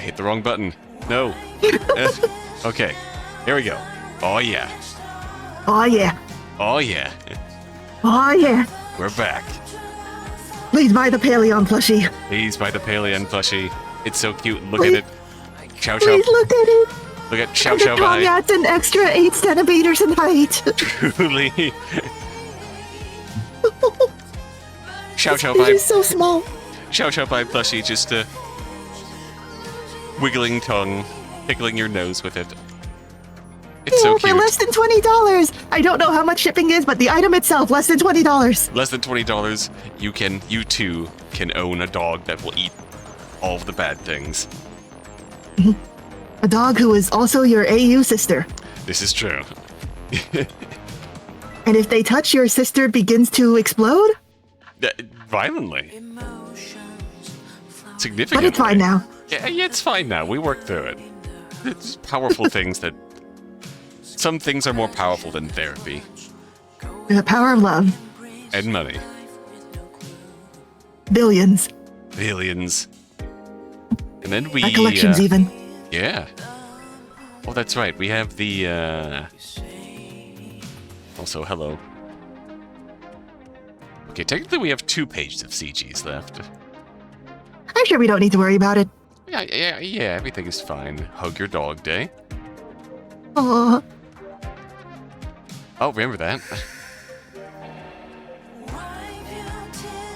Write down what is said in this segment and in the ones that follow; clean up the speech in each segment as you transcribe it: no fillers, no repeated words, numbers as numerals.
hit the wrong button. No. Okay, here we go. Oh yeah. Oh yeah. Oh yeah. Oh yeah. We're back. Please buy the Paleon plushie. Please buy the Paleon plushie. It's so cute. Look Please. at it. Chow Chow. Please look at it. Look at Chow And the Chow vibe. Tomyat's an extra 8 centimeters in height. Truly. Chow Chow It vibe. is so small. Chow Chow vibe plushie, just wiggling tongue, tickling your nose with it. It's so For cute. less than $20. I don't know how much shipping is, but the item itself, less than $20. Less than $20, you too can own a dog that will eat all of the bad things. A dog who is also your AU sister. This is true. And if they touch, your sister begins to explode? Violently. Significantly. But it's fine now. Yeah, it's fine now. We worked through it. It's powerful things that... Some things are more powerful than therapy. The power of love. And money. Billions. Billions. And then we... Recollections, even. Yeah. Oh, that's right. We have the, Also, hello. Okay, technically we have 2 pages of CGs left. I'm sure we don't need to worry about it. Yeah, everything is fine. Hug your dog day. Oh, Oh, remember that.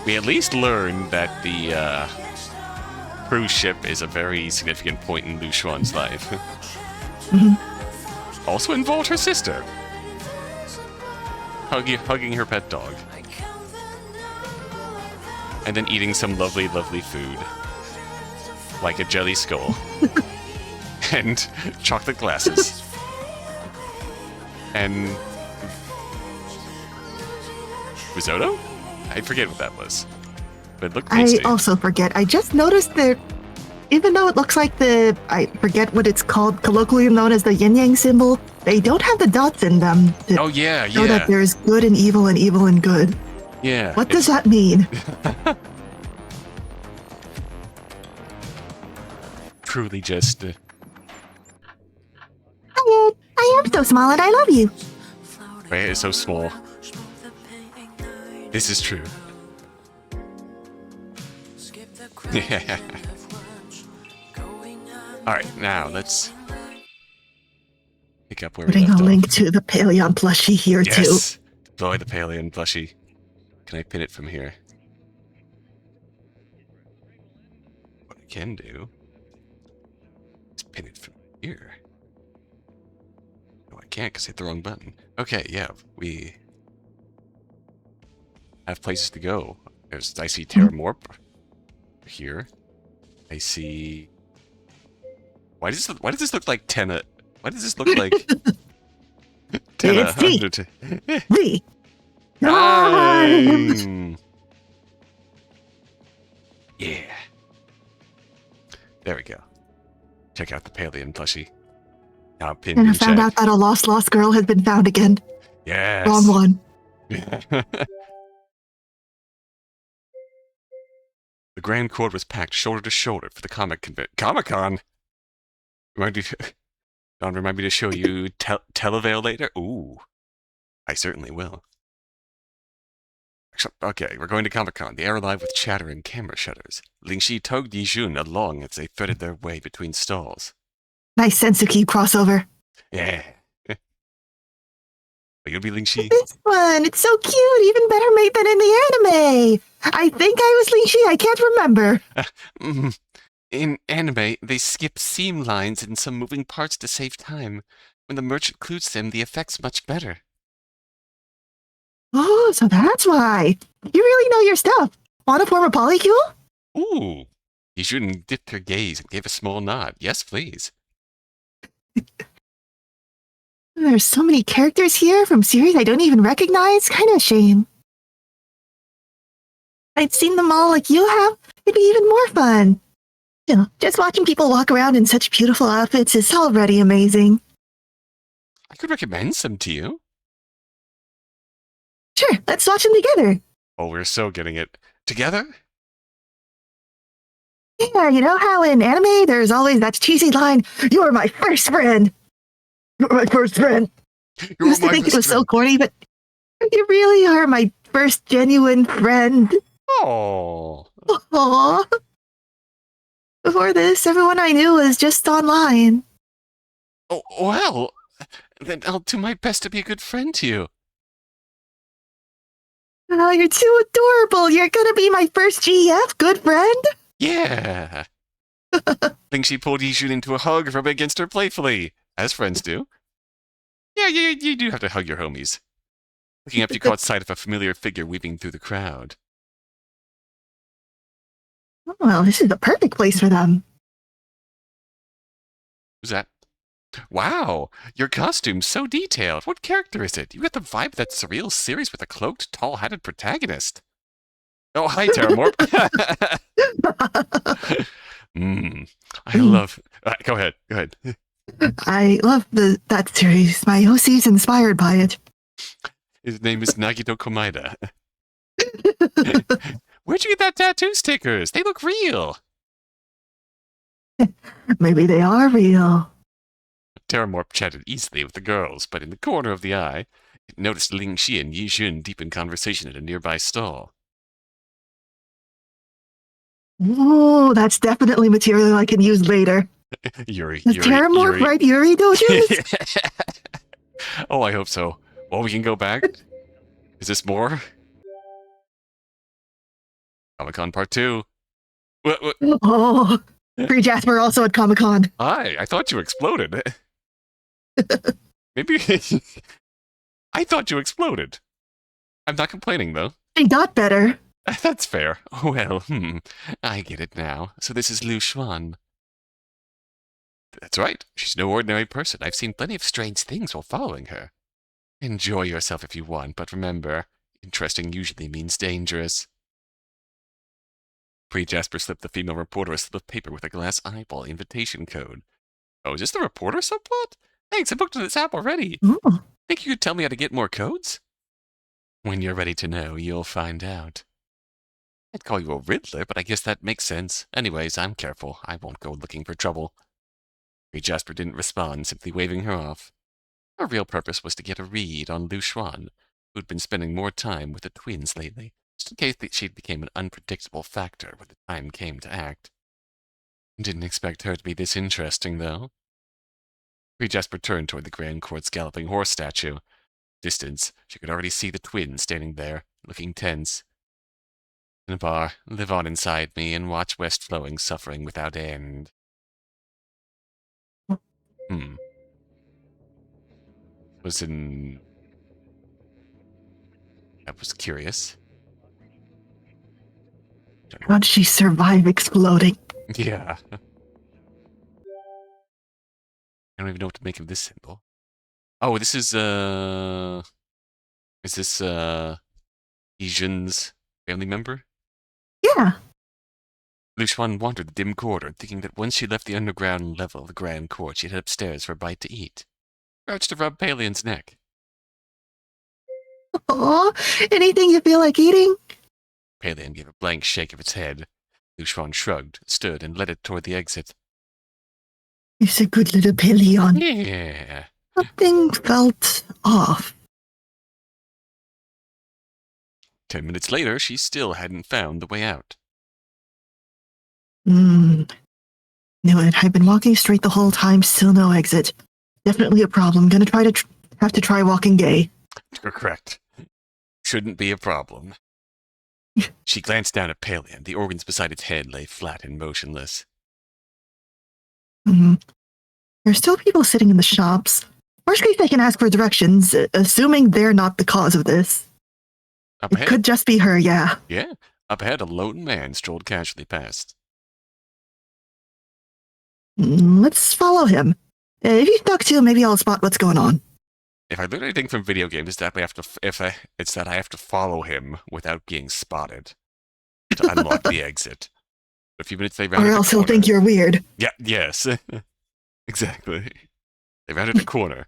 We at least learned that the, cruise ship is a very significant point in Lyu Xuan's life. Also involved her sister. Hugging her pet dog. And then eating some lovely, lovely food. Like a jelly skull. And chocolate glasses. And... risotto? I forget what that was. But it looked tasty. I also forget. I just noticed that even though it looks like I forget what it's called, colloquially known as the yin-yang symbol, they don't have the dots in them to Oh, yeah. show that there's good and evil and good. Yeah. What does that mean? Truly just... Hi, Ed. I am so small and I love you. Right, it's so small. This is true. Yeah. Alright, now let's pick up where we Putting a left off. link to the Paleon plushie here too. Yes! Deploy the Paleon plushie. Can I pin it from here? What I can do is pin it from here. No, I can't because I hit the wrong button. Okay, yeah, we have places to go. I see Terramorp here. I see... Why does this look like Tenna? Why does this look like Tenna? It's the Yeah. There we go. Check out the Paleon plushie. Now pinned And I in found check. out that a lost girl has been found again. Yes. Wrong one. The Grand Court was packed shoulder to shoulder for the Comic-Con? Remind me to show you Televeil later? Ooh. I certainly will. Okay, we're going to Comic-Con. The air alive with chatter and camera shutters. Lingxi tugged Yijun along as they threaded their way between stalls. Nice Sensuke crossover. Yeah. You'll be Lingxi? This one, it's so cute, even better made than in the anime. I think I was Lingxi, I can't remember. In anime, they skip seam lines and some moving parts to save time. When the merchant includes them, the effect's much better. Oh, so that's why. You really know your stuff. Want to form a polycule? Ooh. Yijun dipped her gaze and gave a small nod. Yes, please. There's so many characters here from series I don't even recognize. Kind of a shame. I'd seen them all like you have. It'd be even more fun. You know, just watching people walk around in such beautiful outfits is already amazing. I could recommend some to you. Sure, let's watch them together. Oh, we're so getting it. Together? Yeah, you know how in anime there's always that cheesy line, "You're my first friend." You're my first friend. I You're used to my think it best was so friend. corny, but you really are my first genuine friend. Oh. Aww. Before this, everyone I knew was just online. Oh, well, then I'll do my best to be a good friend to you. Oh, you're too adorable. You're gonna be my first GF, good friend. Yeah. Think she pulled Lyu Xuan into a hug, rubbing against her playfully, as friends do. Yeah, you do have to hug your homies. Looking up, you caught sight of a familiar figure weaving through the crowd. Well, this is the perfect place for them. Who's that? Wow, your costume's so detailed. What character is it? You got the vibe of that surreal series with a cloaked, tall-hatted protagonist. Oh, hi, Terramorp. I love... go ahead, go ahead. I love that series. My OC's inspired by it. His name is Nagito Komaeda. Where'd you get that tattoo stickers? They look real. Maybe they are real. Terramorp chatted easily with the girls, but in the corner of the eye, it noticed Ling Xi and Yi Xun deep in conversation at a nearby stall. Ooh, that's definitely material I can use later. Yuri. Is Terramorph right, Yuri Dojos? Oh, I hope so. Well, we can go back. Is this more? Comic-Con Part 2. What? Oh, Free Jasper also at Comic-Con. Hi, I thought you exploded. Maybe... I thought you exploded. I'm not complaining, though. They got better. That's fair. Well, I get it now. So this is Lyu Xuan. That's right. She's no ordinary person. I've seen plenty of strange things while following her. Enjoy yourself if you want, but remember, interesting usually means dangerous. Jasper slipped the female reporter a slip of paper with a glass eyeball invitation code. Oh, is this the reporter subplot? Thanks, I booked this app already. Ooh. Think you could tell me how to get more codes? When you're ready to know, you'll find out. I'd call you a Riddler, but I guess that makes sense. Anyways, I'm careful. I won't go looking for trouble. Jasper didn't respond, simply waving her off. Her real purpose was to get a read on Lyu Xuan, who'd been spending more time with the twins lately, just in case she became an unpredictable factor when the time came to act. Didn't expect her to be this interesting, though. Jasper turned toward the Grand Court's galloping horse statue. Distance, she could already see the twins standing there, looking tense. In a bar, live on inside me and watch West flowing suffering without end. I was curious. How'd she survive exploding? Yeah. I don't even know what to make of this symbol. Oh, this is this Asian's family member? Yeah. Lyu Xuan wandered the dim corridor, thinking that once she left the underground level of the Grand Court, she'd head upstairs for a bite to eat. Crouched to rub Palian's neck. Oh, anything you feel like eating? Palian gave a blank shake of its head. Lyu Xuan shrugged, stood, and led it toward the exit. He's a good little Palion. Yeah. Something felt off. 10 minutes later, she still hadn't found the way out. Knew it. I've been walking straight the whole time, still no exit. Definitely a problem. Gonna have to try walking gay. You're correct. Shouldn't be a problem. She glanced down at Palian. The organs beside its head lay flat and motionless. There's still people sitting in the shops. Worst case, they can ask for directions, assuming they're not the cause of this. Up ahead. It could just be her, yeah. Yeah. Up ahead, a lone man strolled casually past. Let's follow him. If you talk to him, maybe I'll spot what's going on. If I learn anything from video games, it's that I have to follow him without being spotted to unlock the exit. A few minutes they rounded Or the else corner. he'll think you're weird. Yeah, yes. Exactly. They rounded the corner.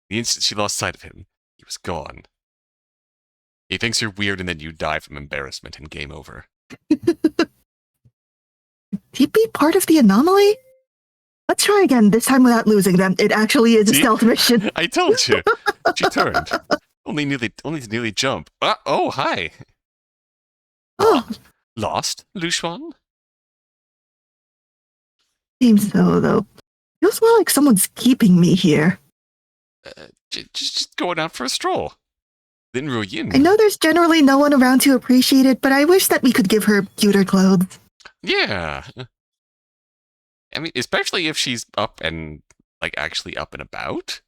The instant she lost sight of him, he was gone. He thinks you're weird and then you die from embarrassment and game over. he be part of the anomaly? Let's try again, this time without losing them. It actually is a See? stealth mission. I told you. She turned. Only to nearly jump. Oh, hi. Oh, Lost, Lyu Xuan? seems so, though. Feels more like someone's keeping me here. Just going out for a stroll. Lin Yin. I know there's generally no one around to appreciate it, but I wish that we could give her cuter clothes. Yeah. I mean, especially if she's up and, like, actually up and about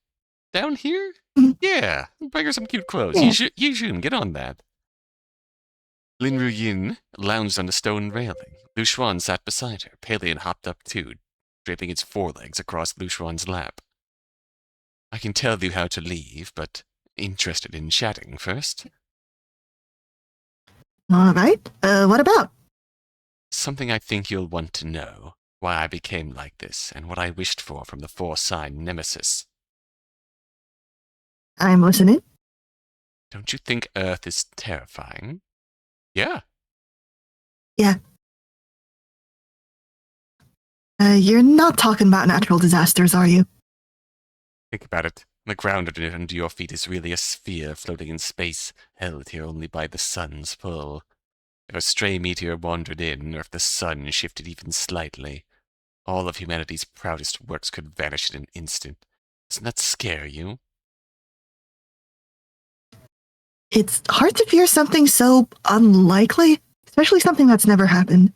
down here. Mhm. Yeah, bring her some cute clothes. Yeah. Yu Xuan, get on that. Lin Yin lounged on the stone railing. Lyu Xuan sat beside her. Palian hopped up too, draping its forelegs across Lyu Xuan's lap. I can tell you how to leave, but interested in chatting first? All right. What about? Something I think you'll want to know. Why I became like this, and what I wished for from the four-sign nemesis. I'm listening. Don't you think Earth is terrifying? Yeah. Yeah. You're not talking about natural disasters, are you? Think about it. The ground under your feet is really a sphere floating in space, held here only by the sun's pull. If a stray meteor wandered in, or if the sun shifted even slightly, all of humanity's proudest works could vanish in an instant. Doesn't that scare you? It's hard to fear something so unlikely, especially something that's never happened.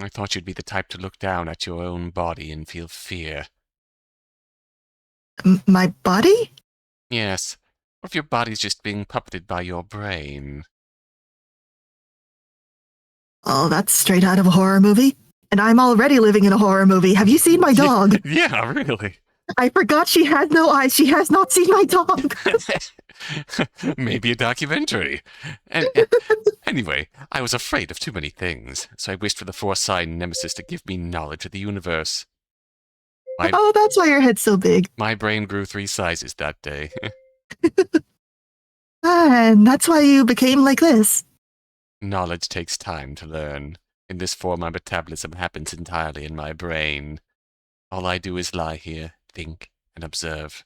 I thought you'd be the type to look down at your own body and feel fear. My body? Yes. What if your body's just being puppeted by your brain? Oh, that's straight out of a horror movie. And I'm already living in a horror movie. Have you seen my dog? Yeah, really. I forgot she has no eyes. She has not seen my dog. Maybe a documentary. Anyway, I was afraid of too many things, so I wished for the four-sign nemesis to give me knowledge of the universe. Oh, that's why your head's so big. My brain grew 3 sizes that day. And that's why you became like this. Knowledge takes time to learn. In this form, my metabolism happens entirely in my brain. All I do is lie here, think, and observe.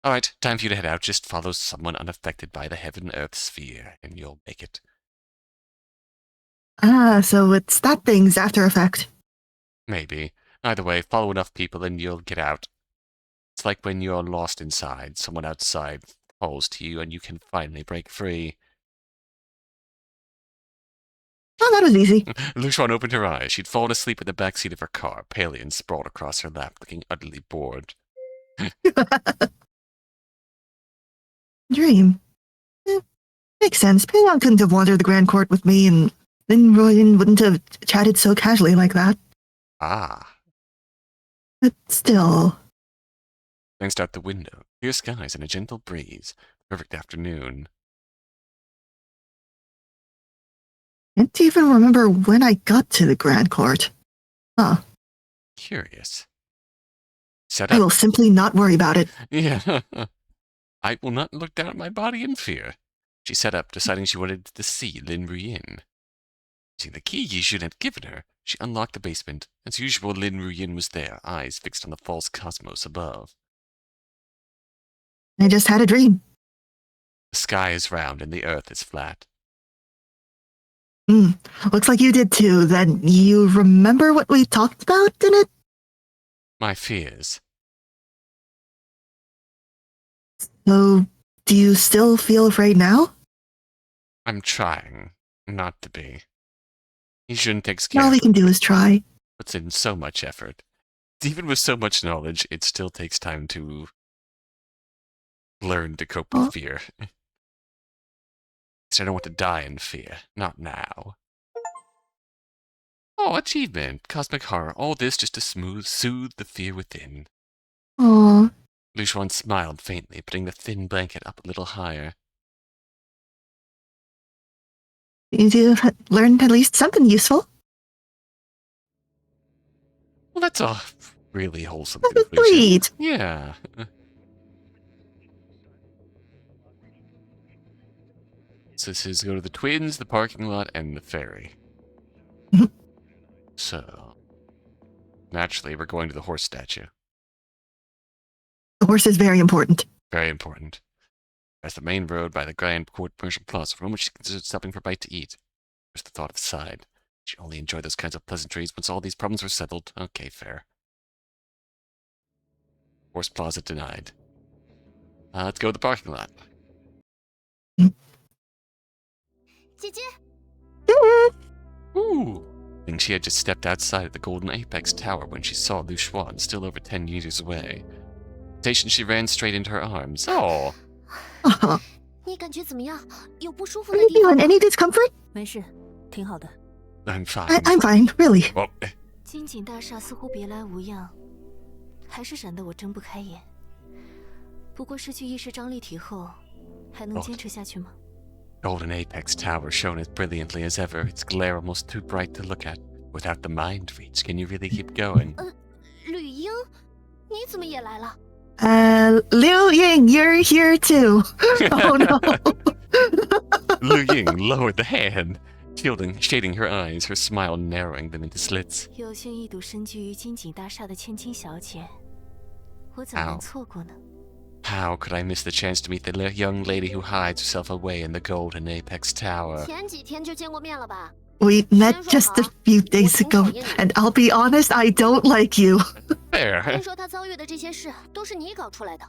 All right, time for you to head out. Just follow someone unaffected by the heaven-earth sphere, and you'll make it. Ah, so it's that thing's after effect. Maybe. Either way, follow enough people and you'll get out. It's like when you're lost inside, someone outside calls to you and you can finally break free. Oh, that was easy. Lyu Xuan opened her eyes. She'd fallen asleep in the back seat of her car, Palian sprawled across her lap, looking utterly bored. Dream. Makes sense. Palian couldn't have wandered the Grand Court with me, and then Royan wouldn't have chatted so casually like that. Ah. But still. Glanced out the window. Clear skies and a gentle breeze. Perfect afternoon. Can't even remember when I got to the Grand Court. Huh. Curious. Set up. I will simply not worry about it. Yeah. I will not look down at my body in fear. She sat up, deciding she wanted to see Lin Yin. Using the key Yi Xun had given her, she unlocked the basement. As usual, Lin Yin was there, eyes fixed on the false cosmos above. I just had a dream. The sky is round and the earth is flat. Looks like you did too. Then you remember what we talked about in it? My fears. So, do you still feel afraid now? I'm trying not to be. Yi Xun takes care All of we it, can do is try. puts in so much effort. Even with so much knowledge, it still takes time to learn to cope with fear. I don't want to die in fear. Not now. Oh, achievement. Cosmic horror. All this just to soothe the fear within. Aww. Lyu Xuan smiled faintly, putting the thin blanket up a little higher. You learned at least something useful. Well, that's a really wholesome conclusion. Sweet. Yeah. So this is go to the twins, the parking lot, and the ferry. So, naturally, we're going to the horse statue. The horse is very important. Very important. As the main road by the Grand Court Commercial Plaza, from which she considered stopping for a bite to eat. There's the thought aside. She only enjoyed those kinds of pleasantries once all these problems were settled. Okay, fair. Horse Plaza denied. Let's go to the parking lot. Ooh! I think she had just stepped outside of the Golden Apex Tower when she saw Lyu Xuan, still over 10 meters away. Station, she ran straight into her arms. Oh! Are 你感觉怎么样？有不舒服 you 的地方 feeling 吗？ any discomfort? 没事，挺好的。 I'm fine. I'm fine, really. Oh, 金井大厦似乎别来无恙，还是闪得我睁不开眼。不过失去意识张力体后，还能坚持下去吗？ Golden Apex Tower shone as brilliantly as ever, its glare almost too bright to look at. Without the mind reach, can you really keep going? 吕英，你怎么也来了？ Liu Ying, you're here too. Oh no. Lyu Ying lowered the hand, shading her eyes, her smile narrowing them into slits. 有幸一睹身居于金井大厦的千金小姐，我怎么能错过呢？ How could I miss the chance to meet the young lady who hides herself away in the Golden Apex Tower? 前几天就见过面了吧？ We met just a few days ago, and I'll be honest, I don't like you. 听 There. 说她遭遇的这些事都是你搞出来的，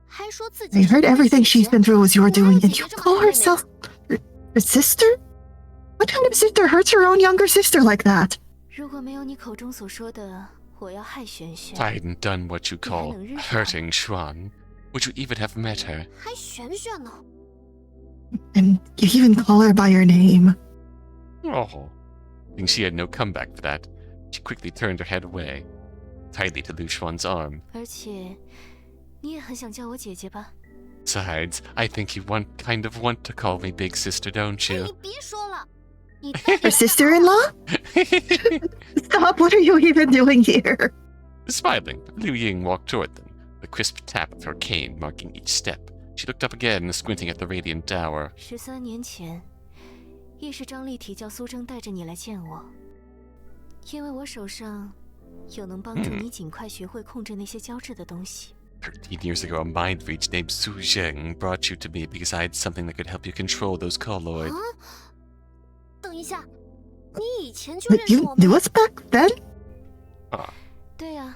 还说自 I 己 heard everything she's been through was your doing, and you call herself her sister? What kind of sister hurts her own younger sister like that? 如果没有你口中所说的我要害玄玄， If I hadn't done what you call hurting Xuan, would you even have met her? 还玄玄呢？ And you even call her by her name. Oh. I think she had no comeback for that. She quickly turned her head away, tightly to Lyu Xuan's arm. 而且你也很想叫我姐姐吧？ Besides, I think you kind of want to call me big sister, don't 哎， you? 你别说了，你到底 Her 来干嘛 sister-in-law? Stop, what are you even doing here? Smiling, Liu Ying walked toward them, the crisp tap of her cane marking each step. She looked up again, squinting at the radiant tower. 13年前，亦是张丽缇叫苏征带着你来见我，因为我手上有能帮助你尽快学会控制那些胶质的东西。 13 years ago, a mind reach named Su Zheng brought you to me because I had something that could help you control those colloids. 啊，等一下，你以前就认 But 识 you 我 knew 吗？ us back then? 对呀，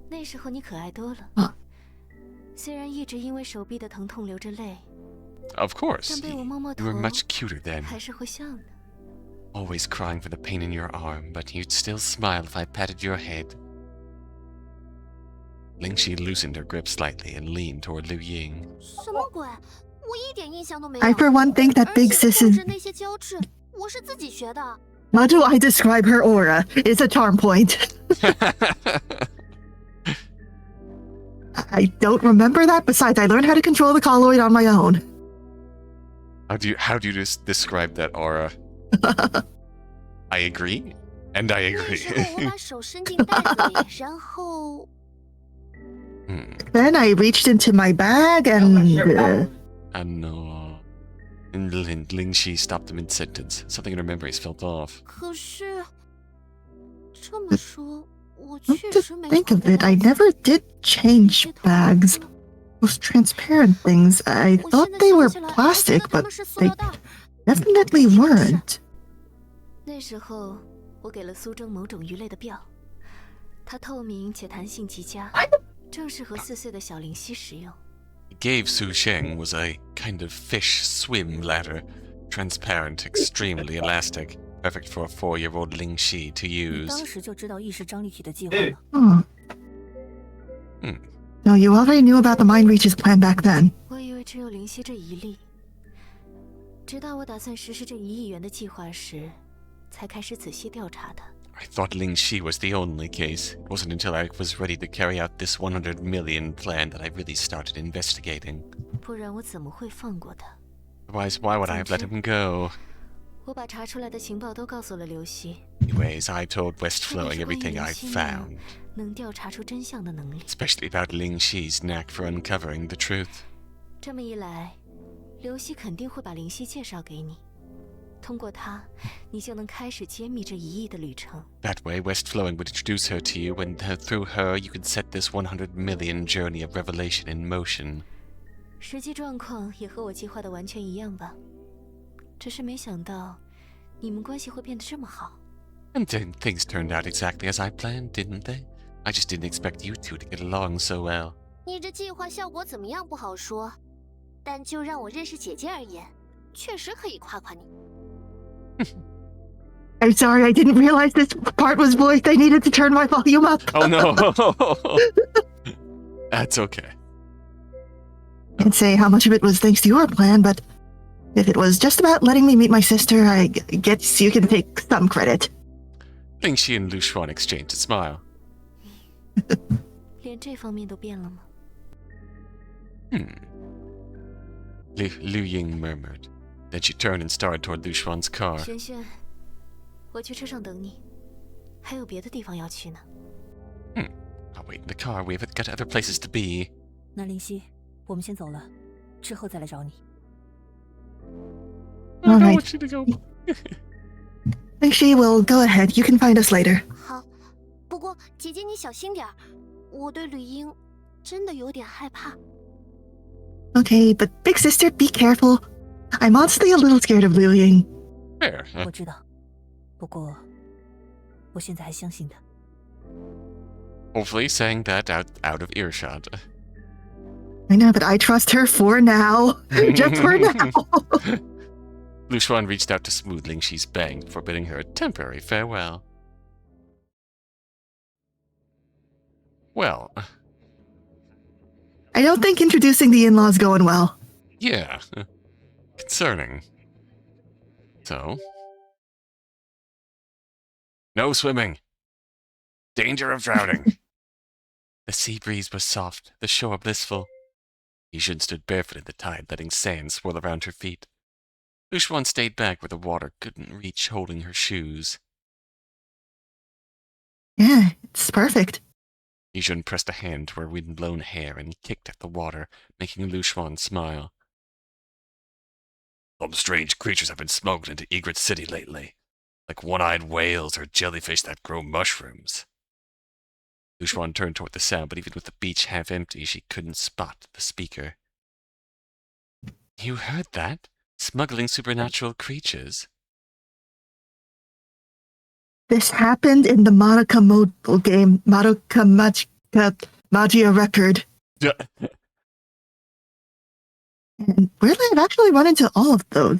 那时候你可爱多了。啊虽然一直因为手臂的疼痛流着泪， Of course, 但被我摸摸头 you were much cuter then. 还是会笑呢。 Always crying for the pain in your arm, but you'd still smile if I patted your head. Lingxi loosened her grip slightly and leaned toward Liu Ying. 什么鬼？我一点印象都没有。 I for one think that 而 big 且 sis 控 is... 制那些胶质，我是自己学的。 How do I describe her aura? It's a charm point. I don't remember that. Besides, I learned how to control the colloid on my own. How do you describe that aura? I agree, and I 那 agree. 时候我把手伸进袋子里，然后 Then I reached into my bag and... And no. And Lingxi stopped him mid-sentence. Something in her memories felt off. 可是这么说，我 Come 确 to 实没 think 换 of 过 it, I 袋子 never did change bags. Those transparent things, I 我 thought 现在 they 想 were 起来，还觉 plastic, 得它 but 们是塑 they 料袋。 definitely weren't. 那时候我给了苏征某种鱼类的鳔，它透明且弹性极佳，正适合4岁的小灵犀使用。 He gave Su Sheng was a kind of fish swim ladder. Transparent, extremely elastic. Perfect for a 4-year-old Lingxi to 你 use. 当时就知道意识张力体的计划了。 No, you already knew about the Mind Reaches plan back then. 我以为只有灵犀这一例，直到我打算实施这1亿元的计划时，才开始仔细调查它。 I thought Lingxi was the only case. It wasn't until I was ready to carry out this 100 million plan that I really started investigating. 不然我怎么会放过他？ Otherwise, why would I have let him go? 我把查出来的情报都告诉了刘希， Anyways, I told West 特别 Flowing 是关于 everything 刘 I 希那 found, 能调查出真相的能力。 especially about Lingxi's knack for uncovering the truth. 这么一来，刘希肯定会把灵犀介绍给你。通过它，你就能开始揭秘这1亿的旅程。That way, West Flowing would introduce her to you, and through her, you could set this 100 million journey of revelation in motion. 实际状况也和我计划的完全一样吧，只是没想到你们关系会变得这么好。And then things turned out exactly as I planned, didn't they? I just didn't expect you two to get along so well. 你这计划效果怎么样不好说，但就让我认识姐姐而言，确实可以夸夸你。I'm sorry, I didn't realize this part was voiced. I needed to turn my volume up. Oh no! That's okay. Can't say how much of it was thanks to your plan, but if it was just about letting me meet my sister, I guess you can take some credit. Ling Xi and Lyu Xuan exchanged a smile. 连这方面都变了吗？ Liu Ying murmured. Then she turned and started toward Lyu Xuan's car. 轩轩，我去车上等你，还有别的地方要去呢。I'll wait in the car. We've got other places to be. 那林夕，我们先走了，之后再来找你。I don't Alright. want you to go. She will go ahead. You can find us later. 好，不过姐姐你小心点儿，我对吕英真的有点害怕。Okay, but big sister, be careful. I'm honestly a little scared of Liu Ying. Fair. 我知道，不过我现在还相信他。 Hopefully saying that out of earshot. I know, but I trust her for now. Just for now. Lyu Xuan reached out to smooth Ling Xi's bang, forbidding her a temporary farewell. Well, I don't think introducing the in-laws going well. yeah. Concerning. So? No swimming. Danger of drowning. The sea breeze was soft, the shore blissful. Yijun stood barefoot in the tide, letting sand swirl around her feet. Lyu Xuan stayed back where the water couldn't reach, holding her shoes. Yeah, it's perfect. Yijun pressed a hand to her wind-blown hair and kicked at the water, making Lyu Xuan smile. Some strange creatures have been smuggled into Egret City lately, like one-eyed whales or jellyfish that grow mushrooms. Lyu Xuan turned toward the sound, but even with the beach half empty, she couldn't spot the speaker. You heard that? Smuggling supernatural creatures. This happened in the Madoka mobile game, Madoka Magia Record. And weirdly, I've actually run into all of those.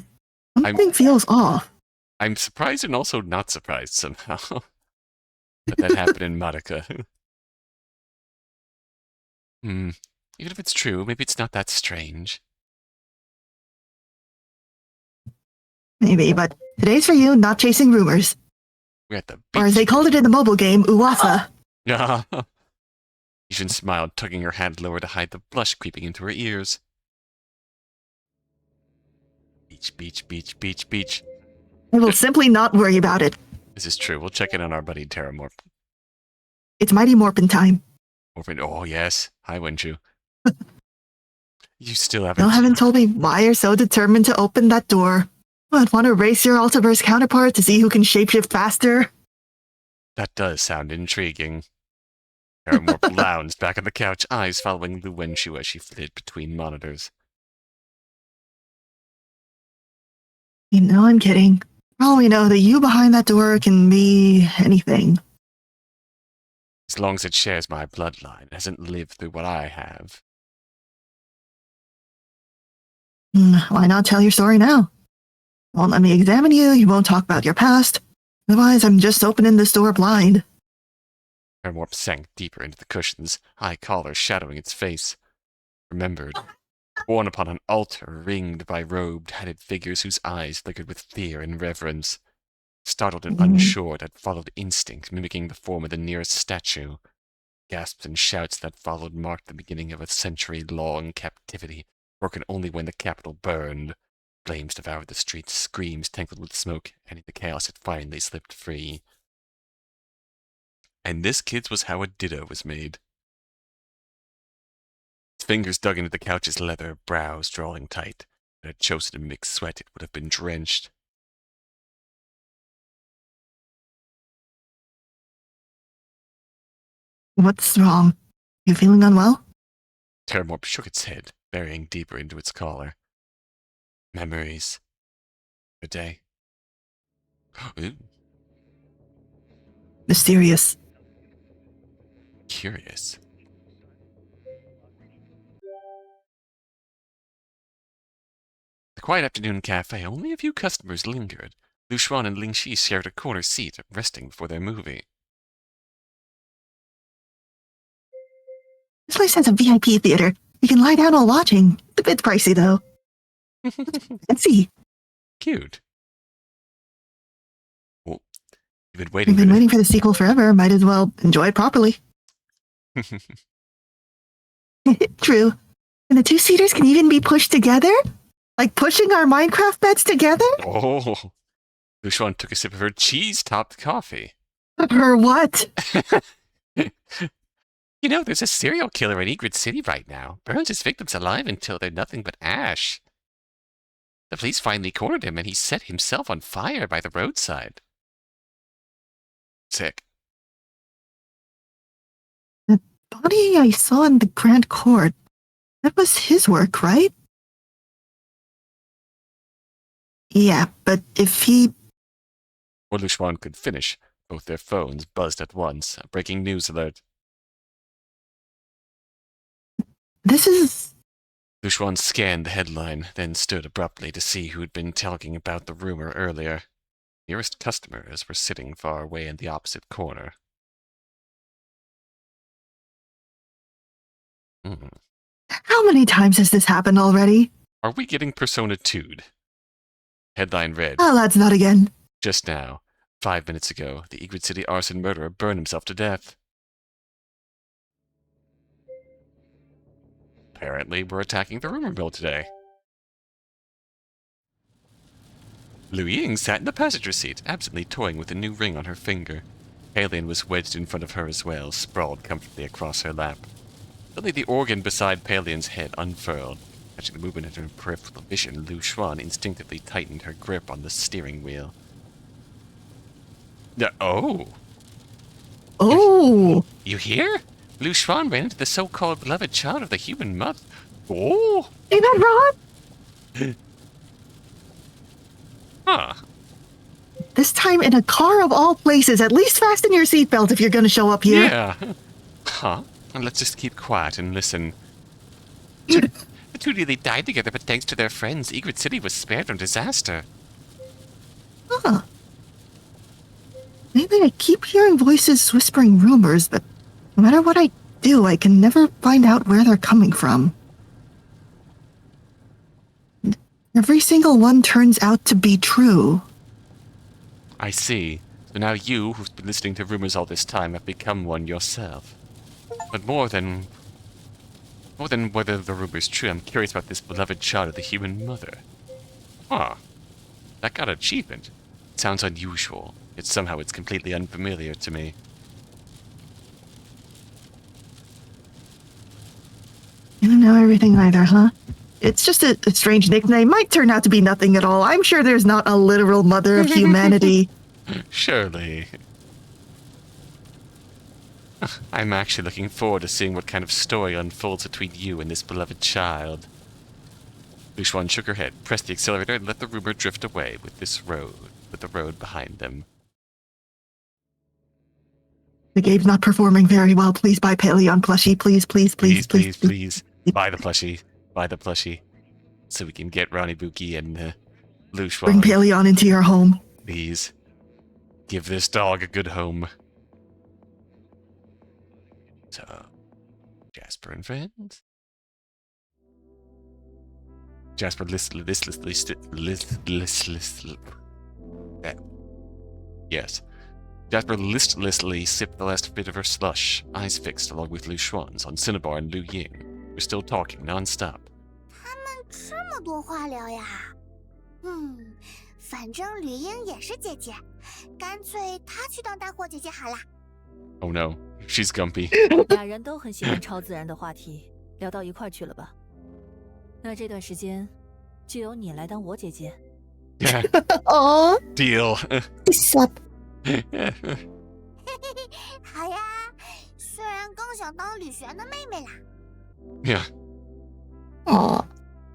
Something feels off. I'm surprised and also not surprised somehow that happened in Madoka. Even if it's true, maybe it's not that strange. Maybe, but today's for you, not chasing rumors. We're at the beach. Or as they called it in the mobile game, Uwasa. Yijun smiled, tugging her hand lower to hide the blush creeping into her ears. Beach, beach, beach, beach, beach. I will simply not worry about it. This is true. We'll check in on our buddy Terramorph. It's Mighty Morphin time. Morphin. Oh, yes. Hi, Wenju. You still Still haven't told me why you're so determined to open that door. I'd want to race your Altiverse counterpart to see who can shapeshift faster. That does sound intriguing. Terramorph lounged back on the couch, eyes following Lu Wenshu as she flitted between monitors. You know I'm kidding. For all we know, the you behind that door can be anything. As long as it shares my bloodline, it hasn't lived through what I have. Why not tell your story now? You won't let me examine you, you won't talk about your past. Otherwise, I'm just opening this door blind. Terramorph sank deeper into the cushions, high collar shadowing its face. Remembered. Born upon an altar ringed by robed, hatted figures whose eyes flickered with fear and reverence. Startled and unsure, that followed instinct, mimicking the form of the nearest statue. Gasps and shouts that followed marked the beginning of a century-long captivity, broken only when the capital burned. Flames devoured the streets, screams tangled with smoke, and in the chaos it finally slipped free. And this, kids, was how a ditto was made. His fingers dug into the couch's leather, brows drawing tight. Had it chosen to mix sweat, it would have been drenched. What's wrong? You feeling unwell? Terramorp shook its head, burying deeper into its collar. Memories. A day. Ooh, Mysterious. curious. The quiet afternoon cafe, only a few customers lingered. Lyu Xuan and Ling Shi shared a corner seat, resting before their movie. This place has a VIP theater. You can lie down while watching. It's a bit pricey, though. Let's see. Cute. Well, you've been We've waiting been for waiting for the sequel forever. Might as well enjoy it properly. True. And the two-seaters can even be pushed together? Like pushing our Minecraft beds together? Oh. Lyu Xuan took a sip of her cheese-topped coffee. Or what? You know, there's a serial killer in Egret City right now. Burns his victims alive until they're nothing but ash. The police finally cornered him, and he set himself on fire by the roadside. Sick. The body I saw in the Grand Court. That was his work, right? Yeah, but if he... Before Lyu Xuan could finish, both their phones buzzed at once. A breaking news alert. This is... Lyu Xuan scanned the headline, then stood abruptly to see who had been talking about the rumor earlier. Nearest customers were sitting far away in the opposite corner. How many times has this happened already? Are we getting Persona 2'd? Headline read, Oh, that's not again. just now, 5 minutes ago, the Egret City arson murderer burned himself to death. Apparently, we're attacking the rumor mill today. Lu Ying sat in the passenger seat, absently toying with a new ring on her finger. Alien was wedged in front of her as well, sprawled comfortably across her lap. Suddenly the organ beside Palian's head unfurled. Catching the movement in her peripheral vision, Lyu Xuan instinctively tightened her grip on the steering wheel. Oh! Oh! You hear? Lyu Xuan ran into the so-called beloved child of the human mother. Oh! Ain't that Ron? Huh. This time in a car of all places. At least fasten your seatbelt if you're going to show up here. Yeah. Huh. And let's just keep quiet and listen. The two nearly died together, but thanks to their friends, Egret City was spared from disaster. Huh. Maybe I keep hearing voices whispering rumors, but no matter what I do, I can never find out where they're coming from. Every single one turns out to be true. I see. So now you, who's been listening to rumors all this time, have become one yourself. But more than whether the rumor's true, I'm curious about this beloved child of the human mother. Huh. That got an achievement. It sounds unusual, yet somehow it's completely unfamiliar to me. You don't know everything either, huh? It's just a strange nickname. Might turn out to be nothing at all. I'm sure there's not a literal mother of humanity. Surely. I'm actually looking forward to seeing what kind of story unfolds between you and this beloved child. Lyu Xuan shook her head, pressed the accelerator, and let the rumor drift away with the road behind them. The game's not performing very well. Please buy Paleon plushie. Please, please, please, please, Please. Buy the plushie. Buy the plushie. So we can get Ronnie Buki and Lyu Xuan. Bring Paleon into your home. Please. Give this dog a good home. So, Jasper and friends? Jasper listlessly Jasper listlessly sipped the last bit of her slush, eyes fixed along with Lyu Xuan's on Cinnabar and Lu Ying, who were still talking non-stop. 他们这么多话聊呀？反正吕英也是姐姐，干脆她去当大货姐姐好啦。 Oh no, she's gumpy. 俩人都很喜欢超自然的话题，聊到一块儿去了吧？那这段时间就由你来当我姐姐。Yeah, Oh, deal. sup? 好呀，虽然想当吕璇的妹妹啦。Yeah. Aw.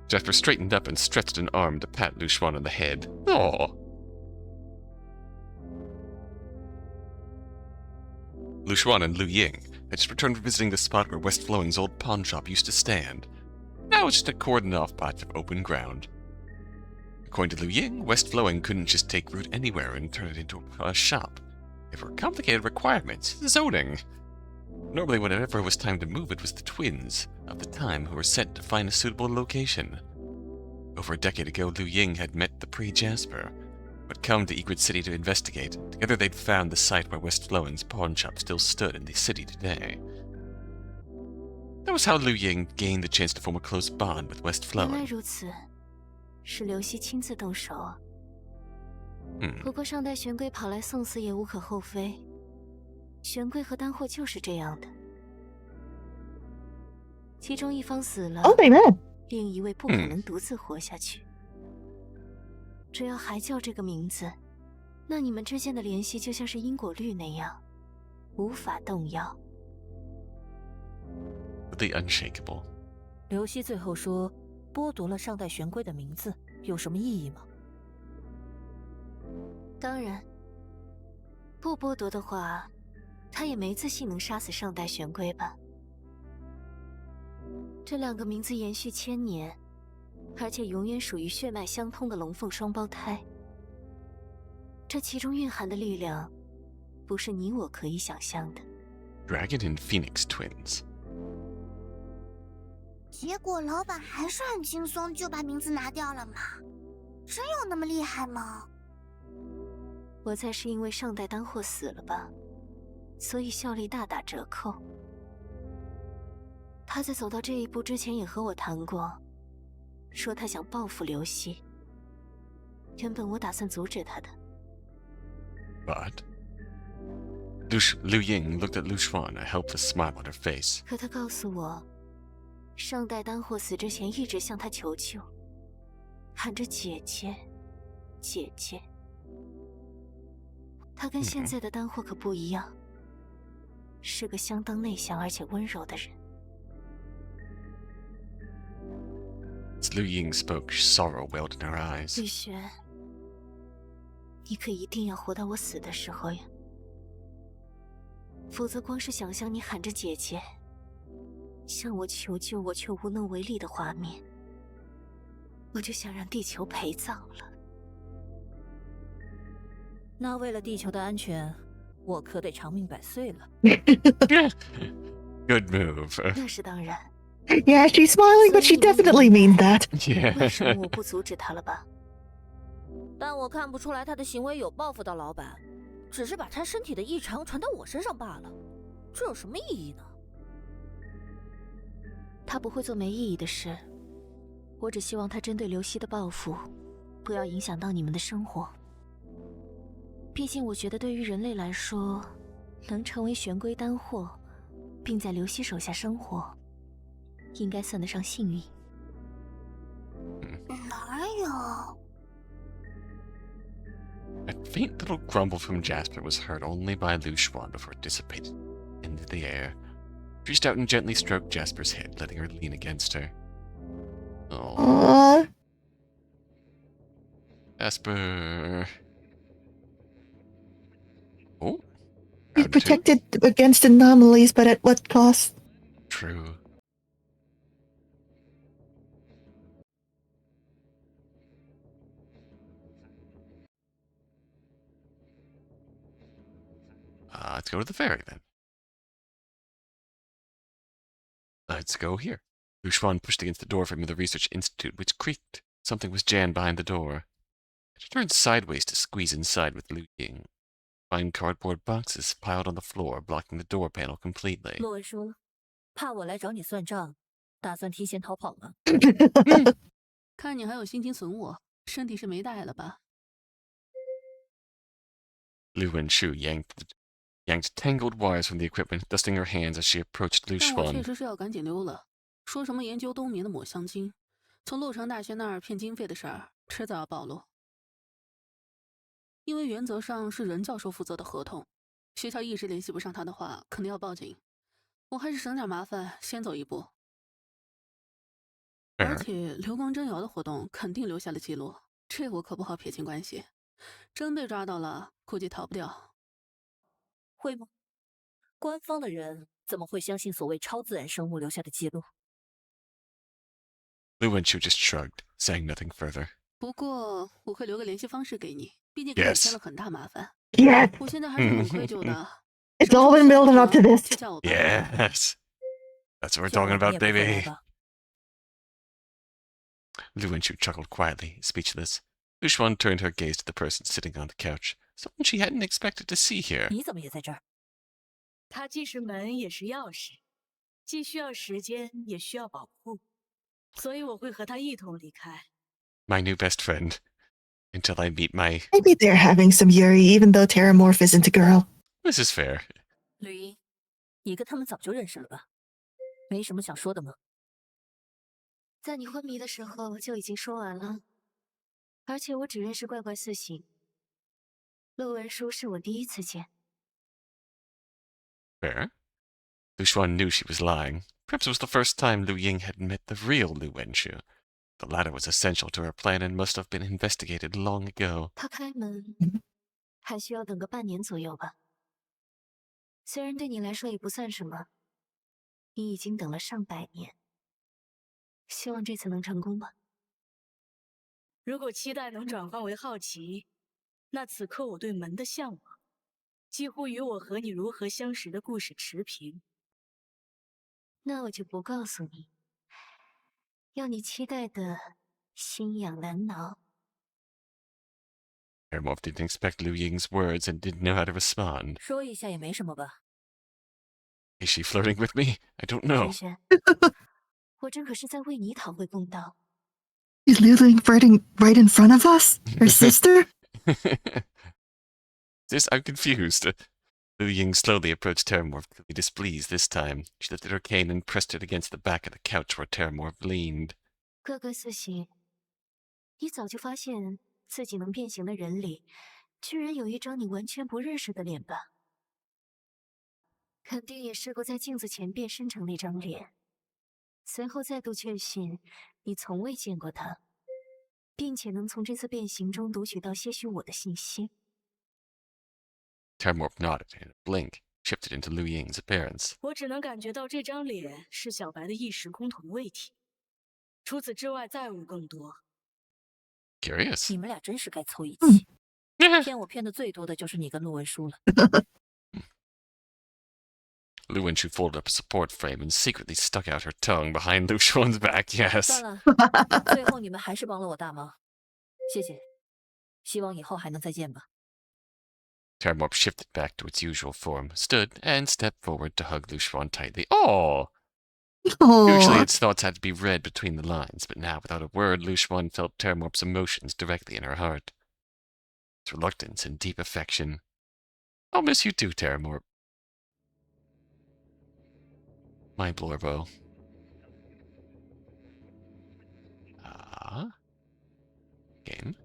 Jasper straightened up and stretched an arm to pat Lyu Xuan on the head. Aw. Lyu Xuan and Liu Ying had just returned from visiting the spot where West Flowing's old pawn shop used to stand. Now it's just a cordoned off patch of open ground. According to Liu Ying, West Flowing couldn't just take root anywhere and turn it into a shop. There were complicated requirements, zoning. Normally, whenever it was time to move, it was the twins of the time who were sent to find a suitable location. Over a decade ago, Liu Ying had met the pre-Jasper, who had come to Egrid City to investigate. Together they'd found the site where West Flowing's pawn shop still stood in the city today. That was how Liu Ying gained the chance to form a close bond with West 原来 Flowing. 如此，是刘希亲自动手啊。不过上代玄龟跑来送死也无可厚非，玄龟和丹货就是这样的，其中一方死了， Oh, they met. 另一位不可能独自活下去。只要还叫这个名字，那你们之间的联系就像是因果律那样，无法动摇。The unshakable. 刘希最后说，剥夺了上代玄龟的名字，有什么意义吗？当然，不剥夺的话，他也没自信能杀死上代玄龟吧。这两个名字延续千年，而且永远属于血脉相通的龙凤双胞胎，这其中蕴含的力量，不是你我可以想象的。Dragon and Phoenix twins. 结果老板还是很轻松就把名字拿掉了嘛？真有那么厉害吗？我猜是因为上代丹货死了吧，所以效力大打折扣。他在走到这一步之前也和我谈过，说他想报复刘希。原本我打算阻止他的。But Liu Ying looked at Lyu Xuan, a helpless smile on her face. 可他告诉我，上代丹货死之前一直向他求救，喊着姐姐，姐姐。他跟现在的丹货可不一样，是个相当内向而且温柔的人。As Liu Ying spoke, sorrow welled in her eyes. 绿璇，你可一定要活到我死的时候呀，否则光是想象你喊着姐姐，向我求救我却无能为力的画面，我就想让地球陪葬了。那为了地球的安全，我可得长命百岁了。Good move. 那是当然。 Yeah, she's smiling, but she definitely means that. 为什么 Yeah. 我不阻止他了吧？但我看不出来他的行为有报复到老板，只是把他身体的异常传到我身上罢了。这有什么意义呢？他不会做没意义的事，我只希望他针对刘希的报复，不要影响到你们的生活。毕竟我觉得对于人类来说，能成为玄龟丹货，并在刘希手下生活，应该算得上幸运。哪有？ A faint little grumble from Jasper was heard only by Lyu Xuan before it dissipated into the air. She reached out and gently stroked Jasper's head, letting her lean against her. Oh, Jasper. Oh, She's round two. protected against anomalies, but at what cost? True. Let's go to the ferry then. Let's go here. Lyu Xuan pushed against the door from the research institute, which creaked. Something was jammed behind the door. She turned sideways to squeeze inside with Liu Ying. Fine cardboard boxes piled on the floor, blocking the door panel completely. 洛文说：“怕我来找你算账，打算提前逃跑吗？”看你还有心情损我，身体是没带了吧？ Liu Wenshu yanked tangled wires from the equipment, dusting her hands as she approached Lyu 但我确 Xuan. 实是要赶紧溜了。说什么研究冬眠的抹香鲸，从洛城大学那儿骗经费的事儿，迟早要暴露。因为原则上是任教授负责的合同，学校一直联系不上他的话，肯定要报警。我还是省点麻烦，先走一步。 Fair. 而且流光真瑶的活动肯定留下了记录，这我可不好撇清关系。真被抓到了，估计逃不掉。会吗？官方的人怎么会相信所谓超自然生物留下的记录？ Lyu Xuan just shrugged, saying nothing further. 不过我会留个联系方式给你，毕竟给 Yes. 你添了很大麻烦。 Yes, 我现在还是很愧疚的。 it's all been building up to this. 就叫我吧。 Yes. That's what we're 要 talking 不然 about, 你也不回来 baby. 吧。 Lyu Xuan chuckled quietly, speechless. Lyu Xuan turned her gaze to the person sitting on the couch, someone she hadn't expected to see here. 你怎么也在这儿？它既是门也是钥匙，既需要时间也需要保护，所以我会和他一同离开。 My new best friend. Until I meet my... Maybe they're having some Yuri, even though Terramorph isn't a girl. This is fair. 吕英，你跟他们早就认识了吧？没什么想说的吗？在你昏迷的时候就已经说完了，而且我只认识怪怪四行。陆文书是我第一次见。 Fair. Lyu Xuan knew she was lying. Perhaps it was the first time Liu Ying had met the real Lyu Xuan. The latter was essential to her plan and must have been investigated long ago. 他开门还需要等个半年左右吧。虽然对你来说也不算什么，你已经等了上百年。希望这次能成功吧。如果期待能转换为好奇，那此刻我对门的向往，几乎与我和你如何相识的故事持平。那我就不告诉你，要你期待的心痒难挠。 Terramorph didn't expect Liu Ying's words and didn't know how to respond. 说一下也没什么吧。 Is she flirting with me? I don't know. 轩轩，我这可是在为你讨回公道。 Is Liu flirting right in front of us? Her sister? I'm confused. Liu Ying slowly approached Terramorph, clearly displeased this time. She lifted her cane and pressed it against the back of the couch where Terramorph leaned. 怪怪四行，你早就发现自己能变形的人里，居然有一张你完全不认识的脸吧？肯定也试过在镜子前变身成那张脸，随后再度确信你从未见过他，并且能从这次变形中读取到些许我的信息。 Terramorph nodded and in a blink shifted into Liu Ying's appearance. 我只能感觉到这张脸是小白的一时空同位体，除此之外再无更多。 Curious. 你们俩真是该凑一起。骗我骗的最多的就是你跟陆文书了。 Liu Xuan folded up a support frame and secretly stuck out her tongue behind Liu Xuan's back, 算 yes. 了，最后你们还是帮了我大忙，谢谢。希望以后还能再见吧。 Terramorph shifted back to its usual form, stood, and stepped forward to hug Lyu Xuan tightly. Oh! Usually Oh, its thoughts had to be read between the lines, but now, without a word, Lyu Xuan felt Terramorph's emotions directly in her heart. Its reluctance and deep affection. I'll miss you too, Terramorph. My Blorbo. Game.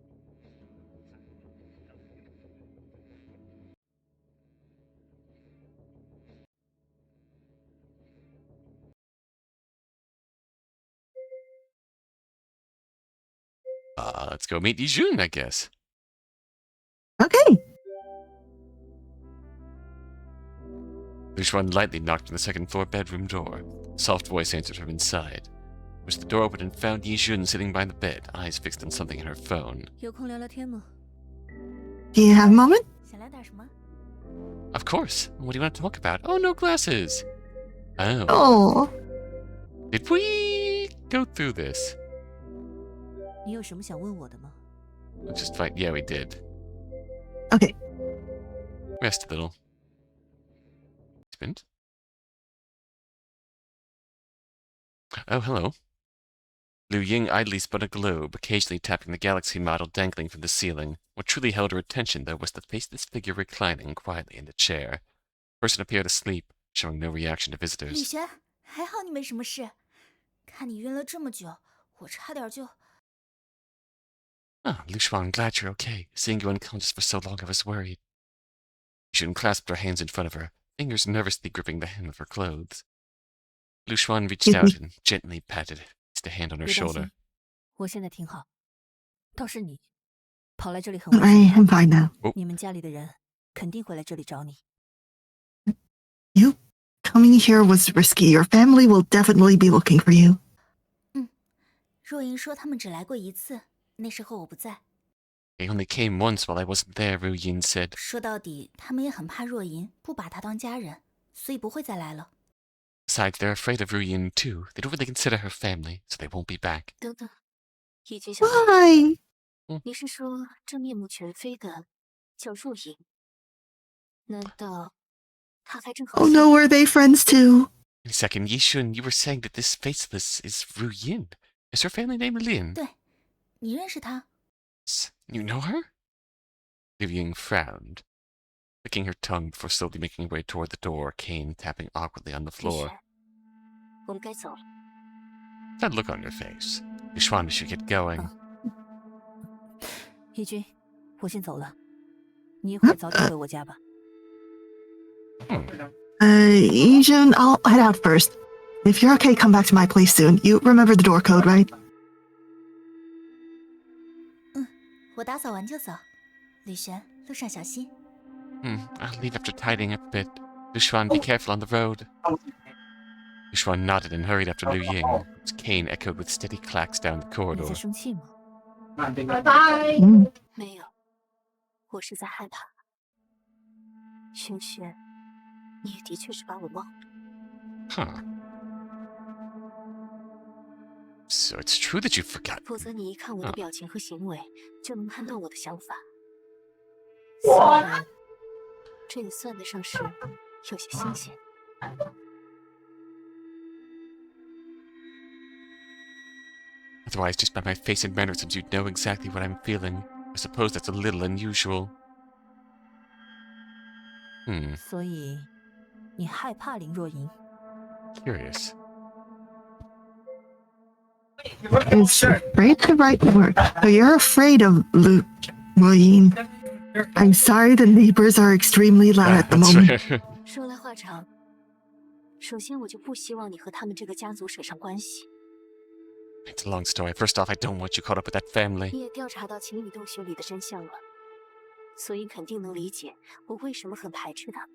Let's go meet Yijun, I guess. okay. Lyu Xuan lightly knocked on the second-floor bedroom door. A soft voice answered from inside. Pushed the door open and found Yijun sitting by the bed, eyes fixed on something in her phone. 有空聊聊天吗？ Do you have a moment? 想聊点什么？ Of course. What do you want to talk about? Oh, no glasses. Oh. Oh, Did we go through this? 你有什么想问我的吗？ Let's just fight. Yeah, we did. okay. Rest a little. Spint. Oh, hello. Liu Ying idly spun a globe, occasionally tapping the galaxy model dangling from the ceiling. What truly held her attention, though, was the faceless figure reclining quietly in the chair. The person appeared asleep, showing no reaction to 李 visitors. 璇，还好你没什么事。看你晕了这么久，我差点就…… Ah, Liu Xuan, glad you're okay. Seeing you unconscious for so long, I was worried. Yijun clasped her hands in front of her, fingers nervously gripping the hem of her clothes. Lyu Xuan reached out and gently patted the hand on her 别担 shoulder. 心，我现在挺好。倒是你，跑来这里很危 I 险 am 的。 fine now. 你们家里的人肯定会来这里找你。 You coming here was risky. Your family will definitely be looking for you. 若莹说他们只来过一次，那时候我不在。 They only came once while I wasn't there, Ru Yin said. 说到底，他们也很怕若莹，不把她当家人，所以不会再来了。 Besides, they're afraid of Ru Yin too. They don't really consider her family, so they won't be back. 等等，义军小妹， Why? 你是说这面目全非的叫若莹？难道她还正好 Oh no, are they friends too? Wait a second, Yishun, you were saying that this faceless is Ru Yin. Is her family name Lin? 对，你认识她？ You know her? Liu Ying frowned, licking her tongue before slowly making her way toward the door, cane tapping awkwardly on the 李 floor. 璇，我们该走了。 That look on your face. Lyu Xuan should get going. 义军，我先走了，你一会儿早点回我家吧。 Yijun, I'll head out first. If you're okay, come back to my place soon. You remember the door code, right? 我打扫完就走。李璇，路上小心。 I'll leave after tidying up a bit. Lyu Xuan, be careful on the road. Lyu Xuan nodded and hurried after Liu Ying, whose cane echoed with steady clacks down the 你 corridor. 在生气吗？ 没有，我是在害怕。轩轩，你也的确是把我忘了。 Huh. So it's true that you've forgotten. 否则你一看我的表情和行为，就能判断我的想法。虽然这也算得上是有些新鲜。 Otherwise, just by my face and mannerisms, you'd know exactly what I'm feeling. I suppose that's a little unusual. 所以你害怕林若莹？ Curious. Is afraid the right word? So you're afraid of Lyu Xuan. I'm sorry the neighbors are extremely loud at the That's moment. fair. 说来话长，首先我就不希望你和他们这个家族扯上关系。 It's a long story. First off, I don't want you caught up with that family. 你也调查到情侣洞穴里的真相了，所以肯定能理解我为什么很排斥他们。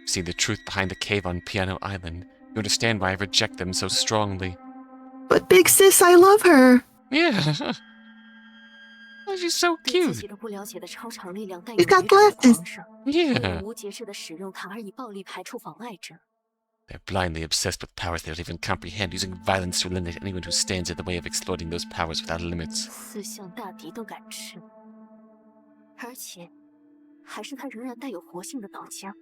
See the truth behind the cave on Piano Island. You understand why I reject them so strongly. But big sis, I love her. Yeah. Oh, she's so 对自 cute. 己都不了解的超常力量带有 You got 愚蠢的 glasses. 皇上， Yeah. 无节制的使用它而以暴力排除妨碍者。 They're blindly obsessed with powers they don't even comprehend, using violence to eliminate anyone who stands in the way of exploiting those powers without limits. 四象大敌都敢吃，而且还是他仍然带有活性的岛浆。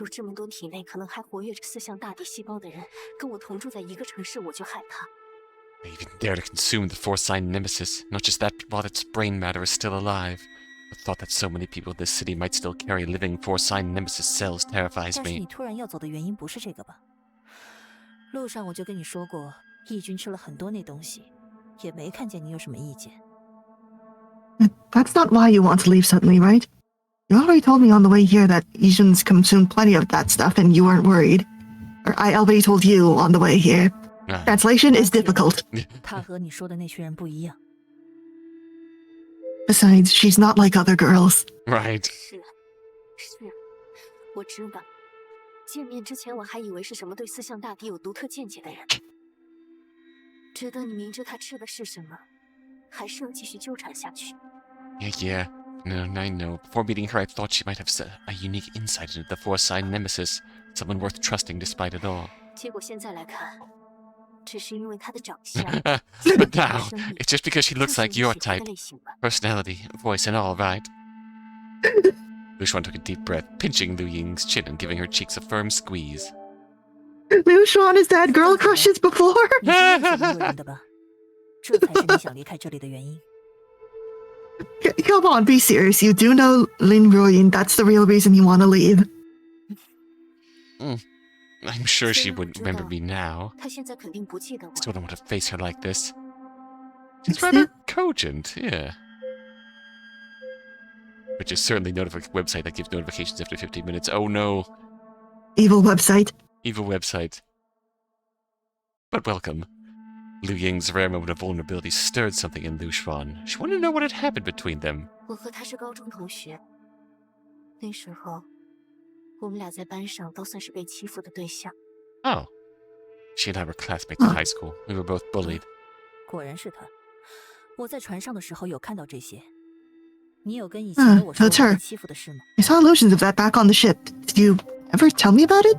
有这么多体内可能还活跃着四象大敌细胞的人，跟我同住在一个城市，我就害怕。 They even dare to consume the four-sign nemesis. Not just that, but while its brain matter is still alive. The thought that so many people in this city might still carry living four-sign nemesis cells terrifies 但是你 me. 突然要走的原因不是这个吧？路上我就跟你说过，义军吃了很多那东西，也没看见你有什么意见。 That's not why you want to leave suddenly, right? You already told me on the way here that Yijun's consumed plenty of that stuff and you weren't worried. Or I already told you on the way here. Ah, Translation is difficult. 他和你说的那群人不一样。 Besides, she's not like other girls. right. 是，我知道。见面之前我还以为是什么对四象大敌有独特见解的人，直到你明知他吃的是什么，还是要继续纠缠下去。 Yeah. No, I know. Before meeting her, I thought she might have a unique insight into the four-sign nemesis. Someone worth trusting despite it all. 结果现在来看，只是因为他的长相、 But now, 生理 it's just because she looks 就是 like 你 your 喜欢 type. 的类型吧。 Personality, voice, and all, right? Lyu Xuan took a deep breath, pinching Liu Ying's chin and giving her cheeks a firm squeeze. Lyu Xuan has had girl crushes before. 你是认识林若莹的吧？这才是你想离开这里的原因。 Come on, be serious. You do know Lin Ruoyin. That's the real reason you want to leave. I'm sure she 虽然我 wouldn't 知 remember 道 me now. 他现在肯定不记得我。 Still don't want to face her like this. She's It's rather cogent, yeah. Which is certainly a website that gives notifications after 15 minutes. Oh no. Evil website. Evil website. But welcome. Liu Ying's rare moment of vulnerability stirred something in Lyu Xuan. She wanted to know what had happened between them. 我和他是高中同学，那时候我们俩在班上都算是被欺负的对象。 Oh. She and I were classmates in high school. We were both bullied. 果然是他。我在船上的时候有看到这些。你有跟以前的我说 that's 过 her. 被欺负的事吗？ I saw illusions of that back on the ship. Did you ever tell me about it?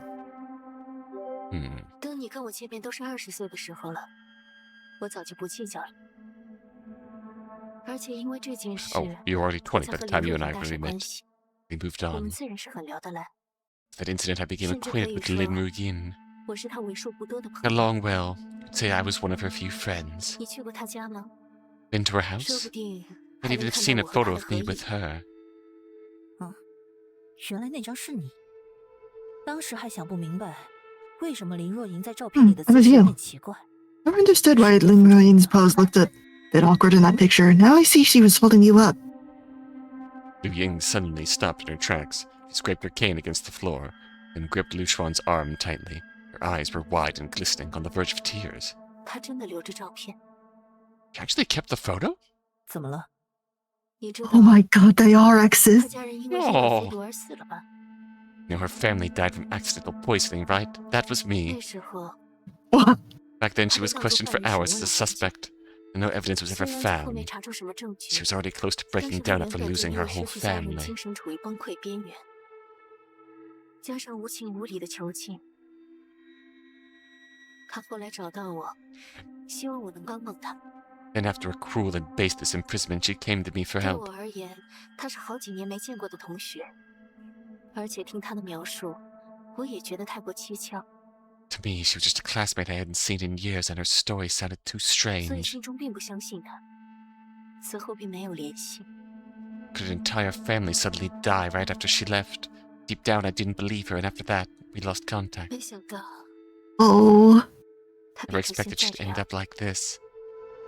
等你跟我见面都是20岁的时候了，我早就不计较了。而且因为这件事， Oh, you were already 20才 by 和 the time 林 you 若 and I 琳搭 really 上关 met. 系。 We moved 我们 on. 自然是很聊得来。 That incident I became 甚至可 acquainted 以 with 说 Lin Ruyin. 我是他为数不多的朋 Got 友。 along well. I'd say I was one of her few friends. 你去过他家吗？ Been to her 说 house? 不定 I'd 还 even 能 have 看 seen 到 a 我和他 photo 的 of 合 me 影。 with her. 原来那张是你。当时还想不明白，为什么林若莹在照片里的 that 姿 was 势有 you. 点奇怪。 Never understood why Lin Ruin's pose looked a bit awkward in that picture. Now I see she was holding you up. Liu Ying suddenly stopped in her tracks. She scraped her cane against the floor, and gripped Lyu Xuan's arm tightly. Her eyes were wide and glistening, on the verge of tears. 他真的留着照片。 She actually kept the photo? 怎么了？你知道 Oh my god, they are 他 exes. 家人因为日本服毒而死了吧？ You know, her family died from accidental poisoning, right? That was 那 me. 时候 What? Back then, she was questioned for hours as a suspect, and no evidence was ever 虽然在后面 found. 查出什么证 She 据， was already close to 但 breaking 是 down 女人 after 感觉 losing 因 her 为 whole 失去家人， family. 精神处于崩溃边缘，加上无情无理的囚禁，他后来找到我，希望我能帮帮他。 Then, after a cruel and baseless imprisonment, she came to me for 对 help. 我而言，他是好几年没见过的同学，而且听他的描述，我也觉得太过蹊跷， To me, she was just a classmate I hadn't seen in years, and her story sounded too 所以 strange. 心中并不相信他。此后并没有联系。 Could an entire family suddenly die right after she left? Deep down, I didn't believe her, and after that, we lost contact. 没想到 Oh. 他 Never 变成现 expected 在 she'd 这 end 样。 up like this.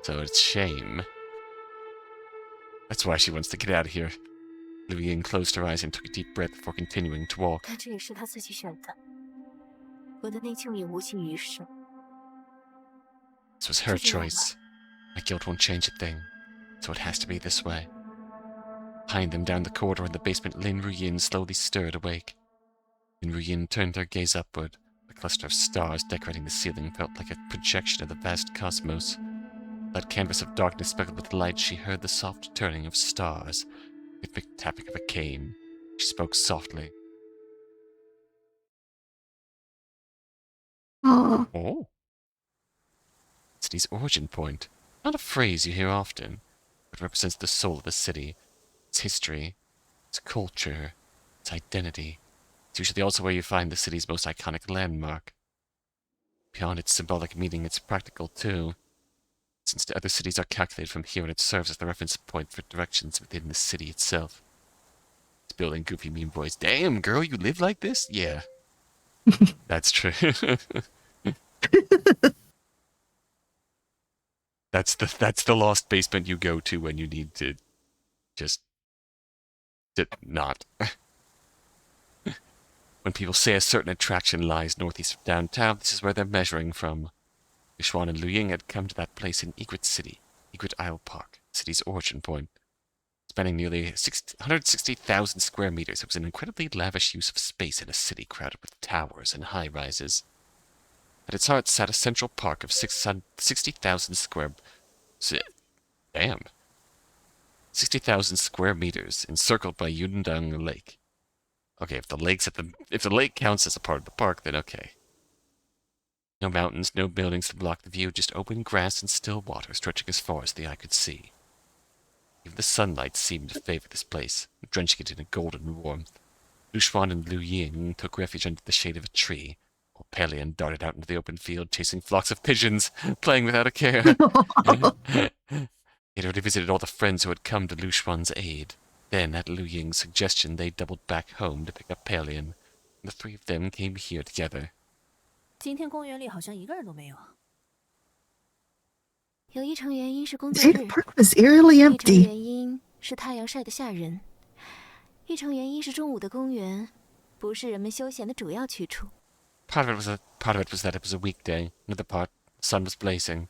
So it's shame. That's why she wants to get out of here. Liu Ying closed her eyes and took a deep breath before continuing to walk. 但这也是他自己选的，我的内疚也无济于事。 This was her 就这样吧。 choice. My guilt won't change a thing, so it has to be this way. Behind them down the corridor in the basement, Lin Ruyin slowly stirred awake. Lin Ruyin turned her gaze upward. The cluster of stars decorating the ceiling felt like a projection of the vast cosmos. That canvas of darkness speckled with light, she heard the soft turning of stars, the rhythmic tapping of a cane. She spoke softly. Oh. Oh. City's origin point. Not a phrase you hear often, but represents the soul of a city, its history, its culture, its identity. It's usually also where you find the city's most iconic landmark. Beyond its symbolic meaning, it's practical too. Since the other cities are calculated from here, and it serves as the reference point for directions within the city itself. It's building goofy meme boys. Damn, girl, you live like this? Yeah. That's true. That's the lost basement you go to when you need to just not. When people say a certain attraction lies northeast of downtown, this is where they're measuring from. Lyu Xuan and Liu Ying had come to that place in Egret City, Egret Isle Park, the city's origin point. Spanning nearly 160,000 square meters, it was an incredibly lavish use of space in a city crowded with towers and high-rises. At its heart sat a central park of 60,000 square... Damn. 60,000 square meters, encircled by Yundang Lake. Okay, if the lake counts as a part of the park, then okay. No mountains, no buildings to block the view, just open grass and still water stretching as far as the eye could see. Even the sunlight seemed to favor this place, drenching it in a golden warmth. Lyu Xuan and Liu Ying took refuge under the shade of a tree, while Pelion darted out into the open field, chasing flocks of pigeons, playing without a care. He'd already visited all the friends who had come to Lyu Xuan's aid. Then, at Liu Ying's suggestion, they doubled back home to pick up Pelion, and the three of them came here together. 今天公园里好像一个人都没有。有一成原因是工作 Jade 日， Park was eerily 一成 empty. 原因是太阳晒得吓人，一成原因是中午的公园不是人们休闲的主要去处。Part of it was that it was a weekday. Another part, the sun was blazing.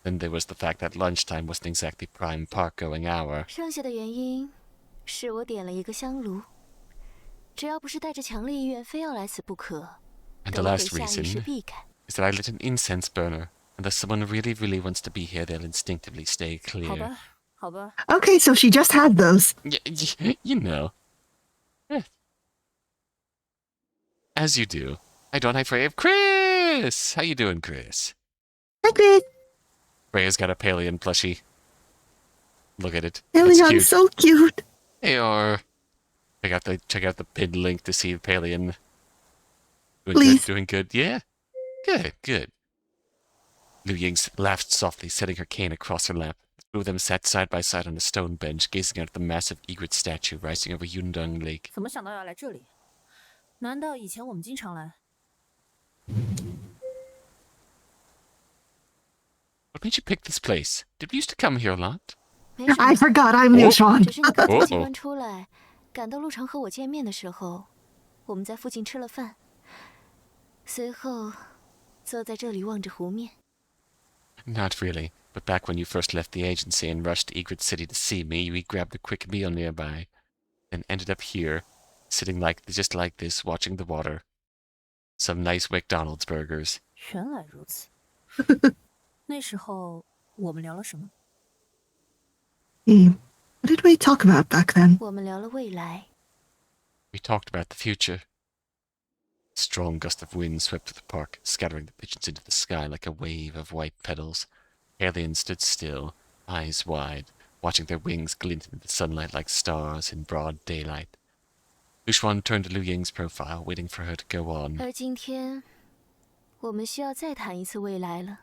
Then there was the fact that lunchtime wasn't exactly prime park-going hour. 剩下的原因是我点了一个香炉，只要不是带着强烈意愿非要来此不可， And 都 the 会 last 下意识 reason 避开。 is that I lit an incense burner. Unless someone really, really wants to be here, they'll instinctively stay 好 clear. 吧，好吧， Okay, so she just had those. You know. As you do. I don't have Freya. Chris! How you doing, Chris? Hi, Chris. Freya's got a Palian plushie. Look at it. That's Elion's cute. so cute. They are. Check out the pinned link to see the Palian. Doing Please. good, doing good. Yeah. Good. Lyu Ying laughed softly, setting her cane across her lap. The two of them sat side by side on a stone bench, gazing out at the massive egret statue rising over Yundong Lake. 怎么想到要来这里？难道以前我们经常来？ What made you pick this place? Did we used to come here a lot? 没什 I 么， forgot I'm Lyu 哦 Xuan. 只是你刚从机哦关出来，赶到路上和我见面的时候，我们在附近吃了饭，随后坐在这里望着湖面。 Not really, but back when you first left the agency and rushed to Egret City to see me, we grabbed a quick meal nearby, then ended up here, sitting just like this, watching the water. Some nice McDonald's burgers. 原来如此。那时候我们聊了什么？ What did we talk about back then? 我们聊了未来， We talked about the future. A strong gust of wind swept through the park, scattering the pigeons into the sky like a wave of white petals. Aliens stood still, eyes wide, watching their wings glint in the sunlight like stars in broad daylight. Lyu Xuan turned to Lyu Ying's profile, waiting for her to go on. 而今天，我们需要再谈一次未来了。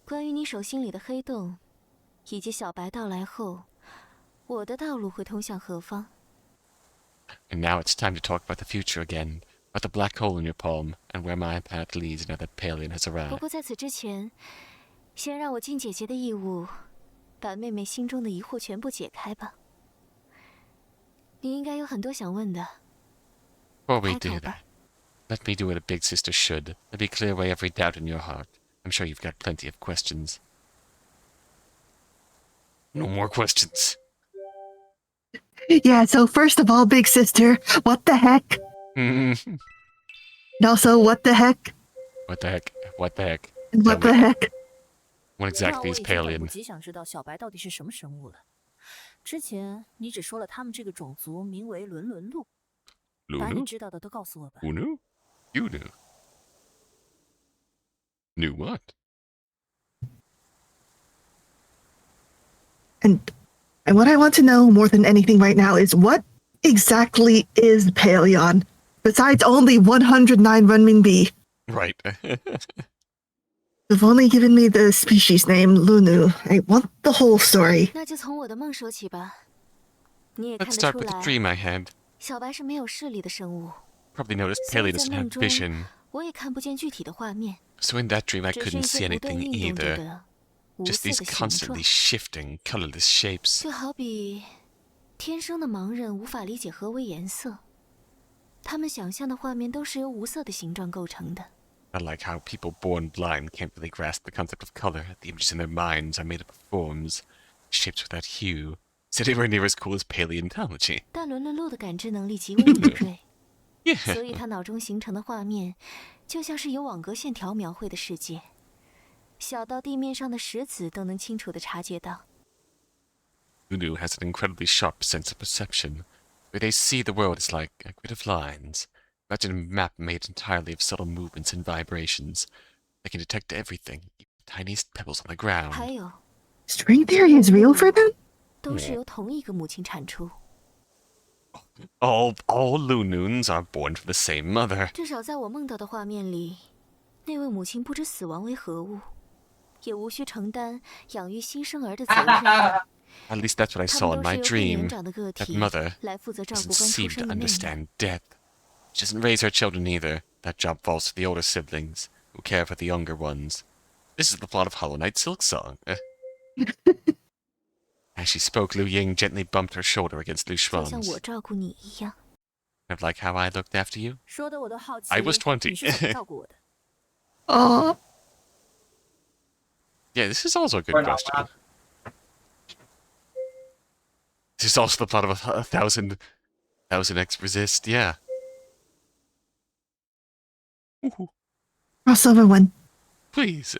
关于你手心里的黑洞，以及小白到来后，我的道路会通向何方？ And now it's time to talk about the future again, about the black hole in your palm, and where my path leads now that Palian has 不 arrived. 过在此之前，先让我尽姐姐的义务，把妹妹心中的疑惑全部解开吧。你应该有很多想问的。 Before we 开 do 口 that, 吧。 let me do what a big sister should. Let me clear away every doubt in your heart. I'm sure you've got plenty of questions. No more questions. Yeah, so first of all, big sister, what the heck? And also, what the heck? What the heck? What the heck? And what Tell the me, heck? what 那 exactly 我 is 已经等不 Palian? 及想知道小白到底是什么生物了。之前你只说了他们这个种族名为伦伦鹿，把你 Lunu? 知道的都告诉我吧。 Who knew? You knew. Knew what? And what I want to know more than anything right now is what exactly is Paleon? Besides only 109 renminbi. Right. You've only given me the species name, Lunu. I want the whole story. 那就从我的梦说起吧。你也看 Let's 得 start 出 with a 来， dream I had. 小白是没有视力的生物， Probably noticed 所以 Palian 在 doesn't 梦 have 中 vision. 我也看不见具体的画面， So in that dream I 只是 couldn't 一 see 些不断 anything 运动着 either. 的无 Just 色 these 的形状 constantly，shifting, colorless shapes. 就好比天生的盲人无法理解何为颜色，他们想象的画面都是由无色的形状构成的。 Unlike how people born blind can't really grasp the concept of color, the images in their minds are made up of forms, shapes without hue. It's anywhere near as cool as paleontology. 但伦伦鹿的感知能力极为敏锐， Yeah. 所以他脑中形成的画面，就像是由网格线条描绘的世界，小到地面上的石子都能清楚地察觉到。 Lunu has an incredibly sharp sense of perception. Where they see the world is like a grid of lines. Imagine a map made entirely of subtle movements and vibrations. They can detect everything, even the tiniest pebbles on the ground. 还有， String theory is real for them? 都是由同一个母亲产出， All Lununs are born from the same mother. 至少在我梦到的画面里，那位母亲不知死亡为何物，也无需承担养育新生儿的责任。 At least that's what I 他 saw 们 in 都是 my 由更 dream. 年长的个 That 体 mother 来负责照 doesn't 顾刚出 seem 生 to 的妹妹。 understand death. She doesn't raise her children either. That job falls to the older siblings, who care for the younger ones. This is the plot of Hollow Knight Silk Song. As she spoke, Lyu Ying gently bumped her shoulder against Lyu 就像 Xuan's. 我照顾你一样。Of like how I looked after you? 说的我都好奇 I was 20. 你是怎么照顾我的？ Oh, Yeah, this is also a good question. This is also the plot of a thousand X resist, yeah. Ooh, crossover one. please.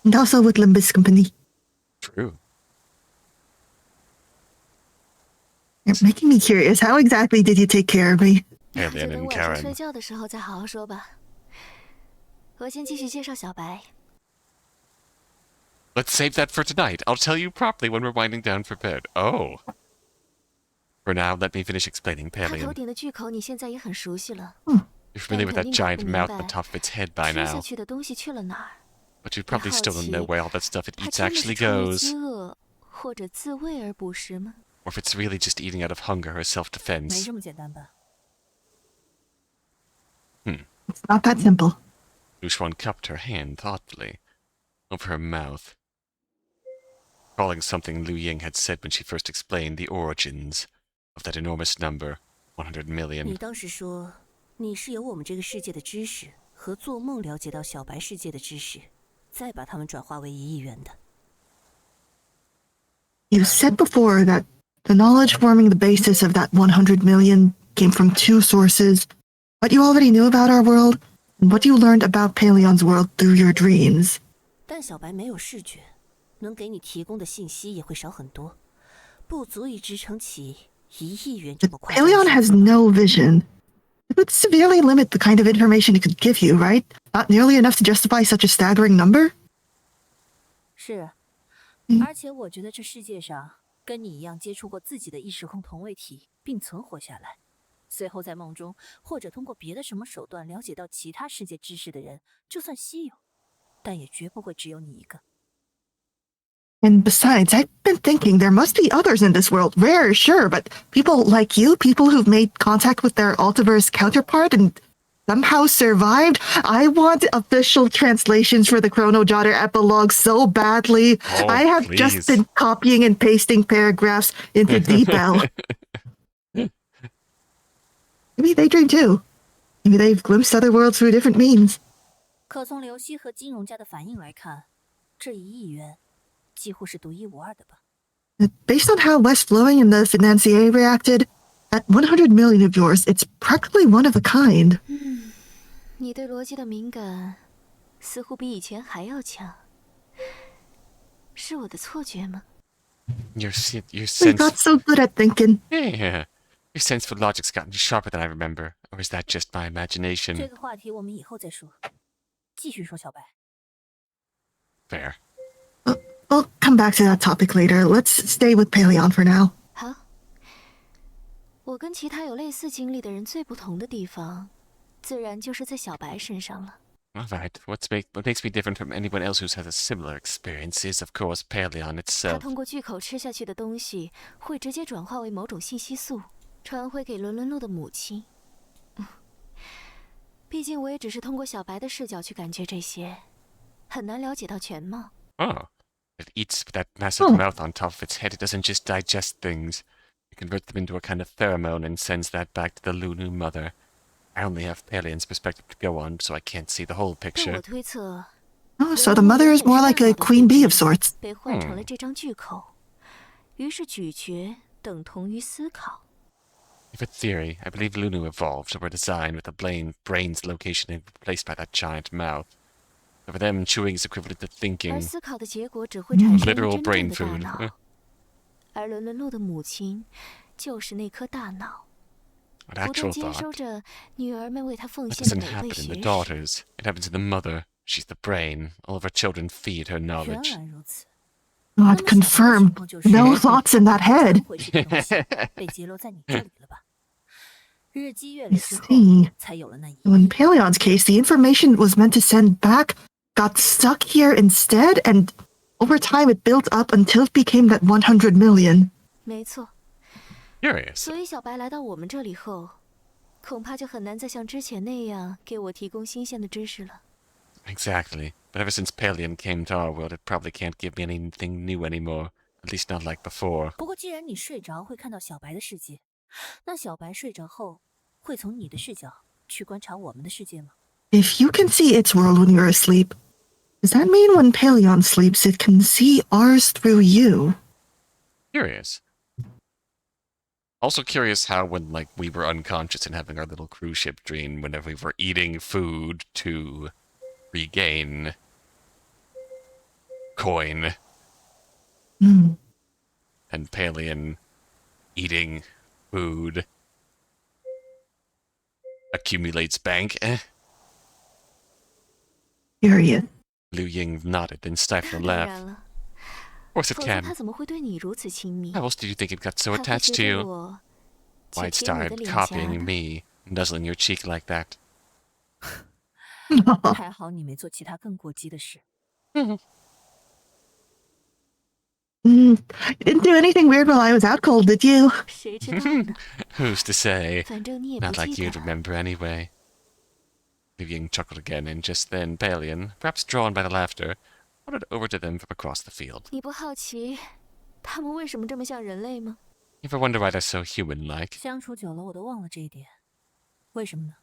And also with Limbus Company. True. You're making me curious. How exactly did you take care of me? 那 Alien 就等 and 晚上 Karen. 睡觉的时候再好好说吧。我先继续介绍小白。 Let's save that for tonight. I'll tell you properly when we're winding down for bed. Oh. For now, let me finish explaining 他头 Palian. 顶的巨口你现在也很熟悉了， You're familiar with that giant mouth at the top of its head by 吃下 now, 去的东西去了哪儿？ but you probably still don't know where all that stuff it 他 eats 真的是 actually 出于 goes, 饥饿或者自卫而捕食吗？ or if it's really just eating out of hunger or 没 self-defense. 这么简单吧？ It's not that simple. Lyu Xuan cupped her hand thoughtfully over her mouth, recalling something Liu Ying had said when she first explained the origins of that enormous number, 100 你 million. 当时说你是由我们这个世界的知识和做梦了解到小白世界的知识，再把它们转化为1亿元的。 You said before that the knowledge forming the basis of that 100 million came from two sources. What you already knew about our world, and what you learned about Paleon's world through your dreams. 但小白没有视觉，能给你提供的信息也会少很多，不足以支撑起1亿元这么快。 Paleon has no vision. It would severely limit the kind of information it could give you, right? Not nearly enough to justify such a staggering number? 是，而且我觉得这世界上跟你一样接触过自己的异时空同位体并存活下来，随后在梦中或者通过别的什么手段了解到其他世界知识的人，就算稀有，但也绝不会只有你一个。 And besides, I've been thinking there must be others in this world. Rare, sure, but people like you, people who've made contact with their Altiverse counterpart and somehow survived. I want official translations for the Chrono Jotter epilogue so badly. Oh, I have please. just been copying and pasting paragraphs into DeepL. Maybe they dream too. Maybe they've glimpsed other worlds through different means. 可从刘希和金融家的反应来看，这1亿元几乎是独一无二的吧？ Based on how West Flowing and the financier reacted, at 100 million of yours, it's practically one of a kind. 你对逻辑的敏感似乎比以前还要强，是我的错觉吗？ Your We sense... got so good at thinking. Yeah. Your sense for logic's gotten sharper than I remember. Or is that just my 这 imagination? 个话题我们以后再说。继续说小白。 Fair. We'll come back to that topic later. Let's stay with Paleon for now. 好，我跟其他有类似经历的人最不同的地方，自然就是在小白身上了。 Alright, what makes me different from anyone else who's had a similar experience is, of course, Paleon 它 itself. 通过巨口吃下去的东西，会直接转化为某种信息素，传回给伦伦路的母亲。毕竟我也只是通过小白的视角去感觉这些，很难了解到全貌。 Oh. It eats with that massive mouth on top of its head. It doesn't just digest things. It converts them into a kind of pheromone and sends that back to the Lunu mother. I only have Paleon's perspective to go on, so I can't see the whole 但 picture. 我推测， Oh, so the mother is more like a queen bee of sorts. 被换成了这张巨口，于是咀嚼等同于思考。 If a theory, I believe Lunu evolved or were designed with the brain's location replaced by that giant mouth. So for them, chewing is equivalent to 而 thinking. 思考的结果只会产生 Literal 真正 brain 的大 food. 脑，而伦伦路的母亲就是那颗大脑， What 不 actual 断接收 thought? 着女儿们为她奉 That 献的 doesn't 美味 happen in 学 the 识。 daughters. It happens in the mother. She's the brain. All of her children feed her 原 knowledge. 来如此。 God confirm. No thoughts in that head. 回去的东西被截留在你这里了吧？日积月累 I 之后， see. 才有了那一 In Paleon's case, the information it was meant to send back got stuck here instead, and over time it built up until it became that 100 million. 没错， Curious. 所以小白来到我们这里后，恐怕就很难再像之前那样给我提供新鲜的知识了。 Exactly. But ever since Paleon came to our world, it probably can't give me anything new anymore. At least not like before. 不过既然你睡着会看到小白的世界，那小白睡着后，会从你的视角去观察我们的世界吗？ If you can see its world when you're asleep, does that mean when Paleon sleeps, it can see ours through you? Curious. Also curious how when, like, we were unconscious and having our little cruise ship dream, whenever we were eating food to regain coin, Hmm. and Paleon eating food accumulates bank. Curious. Liu Ying nodded, then stifled a 当 laugh. 然了， Of course it 否则 can. 他怎么会对你如此亲密？ How else did you think it got so 他会 attached 觉 to 得 you? 我 Why 去 it 舔你的 started 脸颊 copying 呢？ me, nuzzling your cheek like that. 还好你没做其他更过激的事。 You didn't do anything weird while I was out cold, did you? 谁知道呢？ Who's to say? 反正你也不 Not 记 like 得 you'd 了。 remember anyway. Liu Ying chuckled again, and just then Paleon, perhaps drawn by the laughter, nodded over to them from across the field. 你不好奇他们为什么这么像人类吗？ You ever wonder why they're so human-like? 相处久了，我都忘了这一点。为什么呢？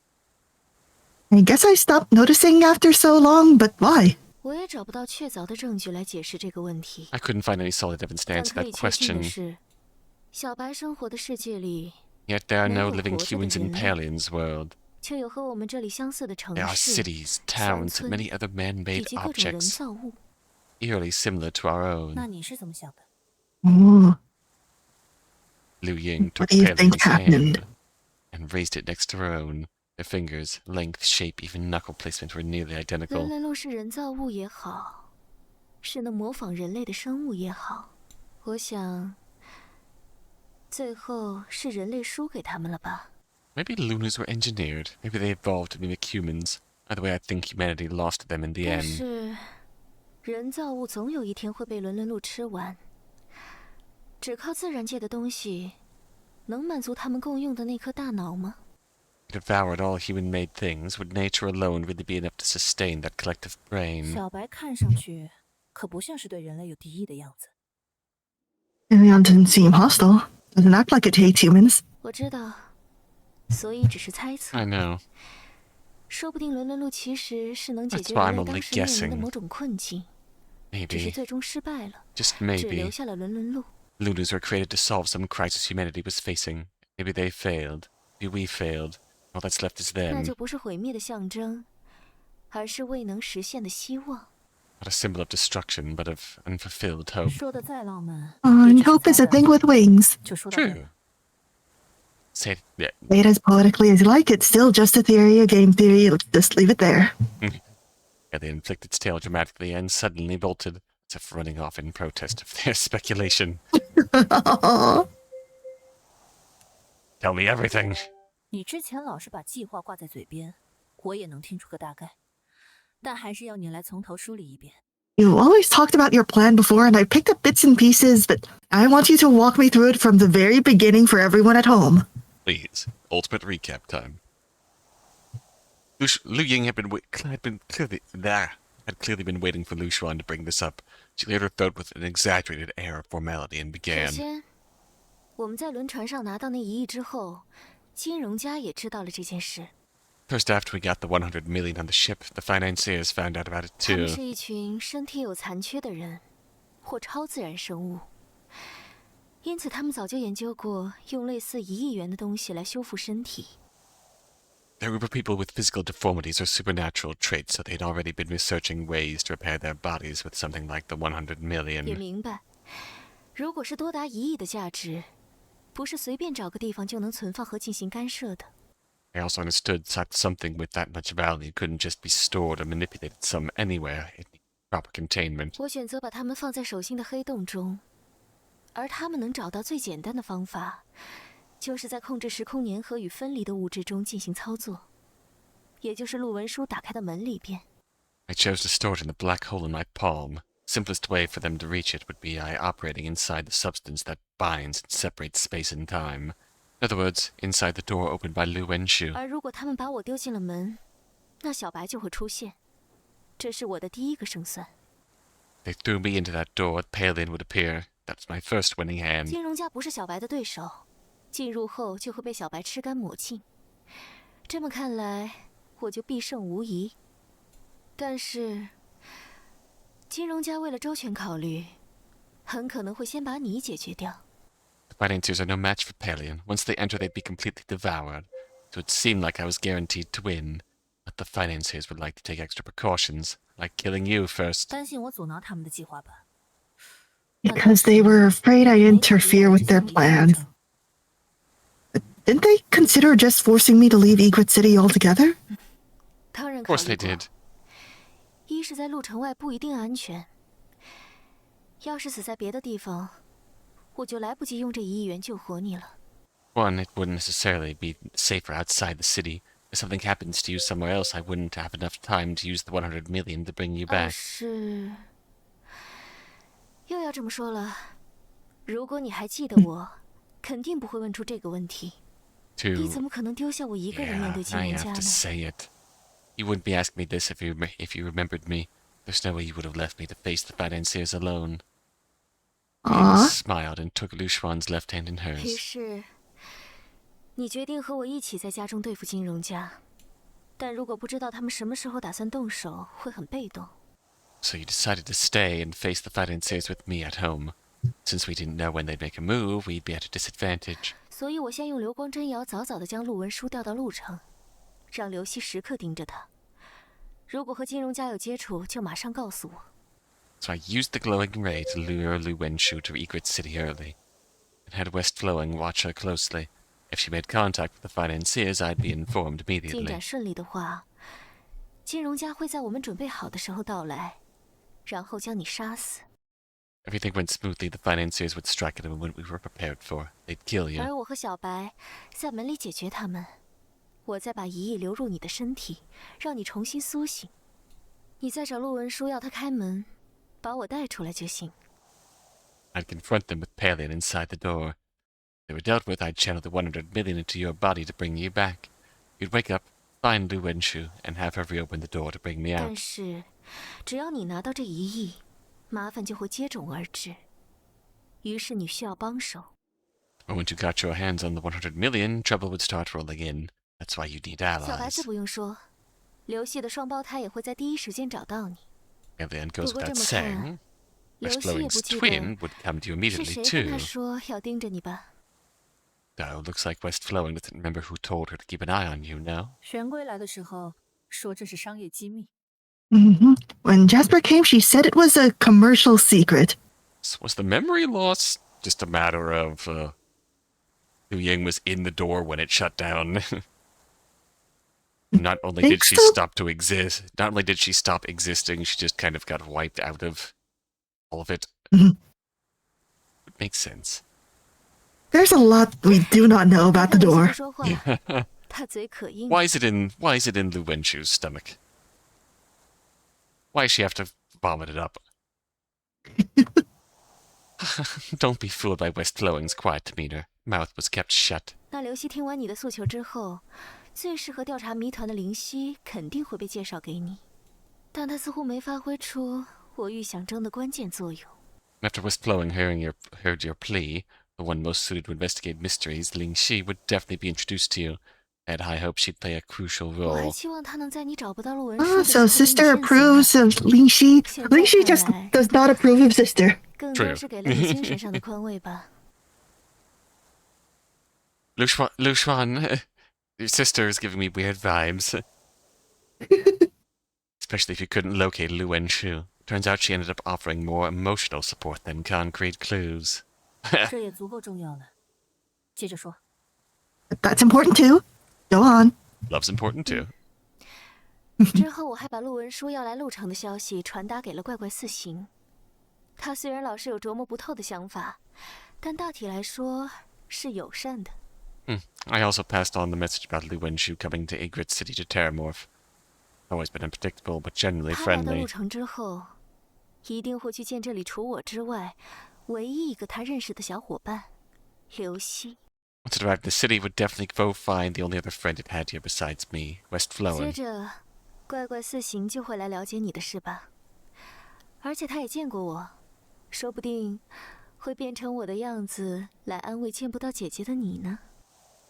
I guess I stopped noticing after so long, but why? 我也找不到确凿的证据来解释这个问题。 I couldn't find any solid evidence to 但 answer 可以 that 确信的 question, 是，小白生活的世界里 yet there are no 没有 living 活着的 humans in 人类。 Paleon's world. 却有和我们这里相似的城 There are 市、 cities, 乡 towns, and 村 many other 以 man-made 及各种人 objects, 造物。 eerily similar to our own. 那你是怎么想的？ Ooh, Liu Ying what took do you think Paleon's hand happened? and raised it next to her own. Their fingers, length, shape, even knuckle placement were nearly 人 identical. 类路是人造物也好，是能模仿人类的生物也好，我想，最后是人类输给他们了吧？ Maybe Lunars were engineered. Maybe they evolved to mimic humans. Either way, I think humanity lost to them in the 但 end. 是，人造物总有一天会被伦伦路吃完。只靠自然界的东西，能满足他们共用的那颗大脑吗？ Devoured all human-made things, would nature alone really be enough to sustain that collective brain? 小白看上去可不像是对人类有敌意的样子。 Paleon didn't seem hostile. Doesn't act like it hates humans. 我知道，所以只是猜测。 I know. 说不定伦伦路其实是能解 That's 决 why 人 I'm 类 only 当时面临的 guessing. 某种困境，只是 Maybe, 最终失败了， just 只留 maybe, 下了伦伦路。 Lunars were created to solve some crisis humanity was facing. Maybe they failed. Maybe we failed. All that's left is 那 them. 就不是毁灭的象征，而是未能实现的希望。 Not a symbol of destruction, but of unfulfilled hope. 说的再浪漫， And hope is a thing with wings. 就说到这 True. 了。 Say it, yeah. Say it as poetically as you like, it's still just a theory, a game theory. Let's just leave it there. Alien flicked its tail dramatically and suddenly bolted, as if running off in protest of their speculation. Tell me everything. 你之前老是把计划挂在嘴边，我也能听出个大概，但还是要你来从头梳理一遍。 You always talked about your plan before, and I picked up bits and pieces, but I want you to walk me through it from the very beginning for everyone at home. Please, ultimate recap time. Liu Ying had clearly been waiting for Lyu Xuan to bring this up. She cleared her throat with an exaggerated air of formality and 首 began. 先，我们在轮船上拿到那1亿之后，金融家也知道了这件事。 First, after we got the 100 million on the ship, the financiers found out about it 他们 too. 是一群身体有残缺的人，或超自然生物，因此他们早就研究过用类似1亿元的东西来修复身体。 They were people with physical deformities or supernatural traits, so they'd already been researching ways to repair their bodies with something like the 100也 million. 明白，如果是多达1亿的价值，不是随便找个地方就能存放和进行干涉的。 I also understood that something with that much value couldn't just be stored or manipulated anywhere. It needed proper containment. 我选择把它们放在手心的黑洞中，而他们能找到最简单的方法，就是在控制时空粘合与分离的物质中进行操作，也就是陆文书打开的门里边。 I chose to store it in the black hole in my palm. Simplest way for them to reach it would be by operating inside the substance that binds and separates space and time. In other words, inside the door opened by Lyu Xuan. 而如果他们把我丢进了门，那小白就会出现。这是我的第一个胜算。 They threw me into that door, Paleon would appear. That's my first winning hand. 金融家不是小白的对手，进入后就会被小白吃干抹净。这么看来，我就必胜无疑。但是，金融家为了周全考虑，很可能会先把你解决掉。 The financiers are no match for Pelion. Once they enter, they'd be completely devoured. So it seemed like I was guaranteed to win. But the financiers would like to take extra precautions, like killing you first. 担心我阻挠他们的计划吧？ Because they were afraid I interfere with their plans. Didn't they consider just forcing me to leave Egret City altogether? 当然 Of 考 course 虑 they 过。 did. 一是在路城外不一定安全，要是死在别的地方，我就来不及用这1亿元救活你了。 One, it wouldn't necessarily be safer outside the city. If something happens to you somewhere else, I wouldn't have enough time to use the 100 million to bring you 二 back. 是，又要这么说了，如果你还记得我，肯定不会问出这个问题。你 To 怎么可能丢下我一个人面 yeah, 对金 I 融 have 家 to 呢？ say it. You wouldn't be asking me this if you remembered me. There's no way you would have left me to face the financiers alone. He Aww. smiled and took Lyu Xuan's left hand in 于 hers. 是，你决定和我一起在家中对付金融家，但如果不知道他们什么时候打算动手，会很被动。 So you decided to stay and face the financiers with me at home. Since we didn't know when they'd make a move, we'd be at a disadvantage. 所以我先用流光针瑶早早的将陆文书调到路城，让刘希时刻盯着他。如果和金融家有接触，就马上告诉我。 So I used the glowing ray to lure Lyu Xuan to Egret City early, and had West Flowing watch her closely. If she made contact with the financiers, I'd be informed 进 immediately. 展顺利的话，金融家会在我们准备好的时候到来，然后将你杀死。 Everything went smoothly, the financiers would strike at a moment we were prepared for. They'd kill you. 而我和小白在门里解决他们，我再把1亿流入你的身体，让你重新苏醒。你再找陆文书要他开门，把我带出来就行。 I'd confront them with Pelion inside the door. If they were dealt with, I'd channel the 100 million into your body to bring you back. You'd wake up, find Lyu Xuan, and have her reopen the door to bring me 但 out. 是，只要你拿到这1亿，麻烦就会接踵而至。于是你需要帮手。 But once you got your hands on the 100 million, trouble would start rolling in. That's why you need 小白 allies. 自不用说，刘系的双胞胎也会在第一时间找到你。 Pelion goes 不过 without 这么 saying. 看， West 刘系也 Flowing's 不记 twin 得 would come to you 是 immediately, 谁跟他 too. 说要盯着你吧？ Oh, looks like West Flowing doesn't remember who told her to keep an eye on you now. 玄龟来的时候说这是商业机密。 When Jasper came, she said it was a commercial secret. So was the memory loss just a matter of Liu Ying was in the door when it shut down? Not only Think did she so? stop to exist, not only did she stop existing, she just kind of got wiped out of all of it. Mhm. It makes sense. There's a lot we do not know 他 about the 跟刘 door. 系不说话，他嘴可硬。 Why is it in Lu Wenchu's stomach? Why does she have to vomit it up? Don't be fooled by West Flowing's quiet demeanor. Mouth was kept shut. 那刘希听完你的诉求之后，最适合调查谜团的灵犀肯定会被介绍给你，但他似乎没发挥出我预想中的关键作用。 After West Flowing heard your plea, the one most suited to investigate mysteries, Ling Shi would definitely be introduced to you. I had high hopes she'd play a crucial 我还 role. 期望他能在你找不到陆文书 Oh, 的时候 so 给你 sister 线索呢 approves of Lingxi. Lingxi just does not approve of sister. 更多 True. 是给了你精神上的宽慰吧。 Lyu Xuan, your sister is giving me weird vibes. Especially if you couldn't locate Lu Wenshu. Turns out she ended up offering more emotional support than concrete clues. 这也足够重要了。接着说， That's important too. Go on. Love's important too. 之后我还把陆文书要来陆城的消息传达给了怪怪四行。他虽然老是有琢磨不透的想法，但大体来说是友善的。 I also passed on the message about Lu Wenshu coming to Egret City to terramorph. Always been unpredictable, but generally 他来到 friendly. 陆城之后，一定会去见这里除我之外唯一一个他认识的小伙伴刘希。 Once it arrived in the city, would definitely go find the only other friend it had here besides me, West 接 Flowing. 着，怪怪四行就会来了解你的事吧。而且他也见过我，说不定会变成我的样子来安慰见不到姐姐的你呢。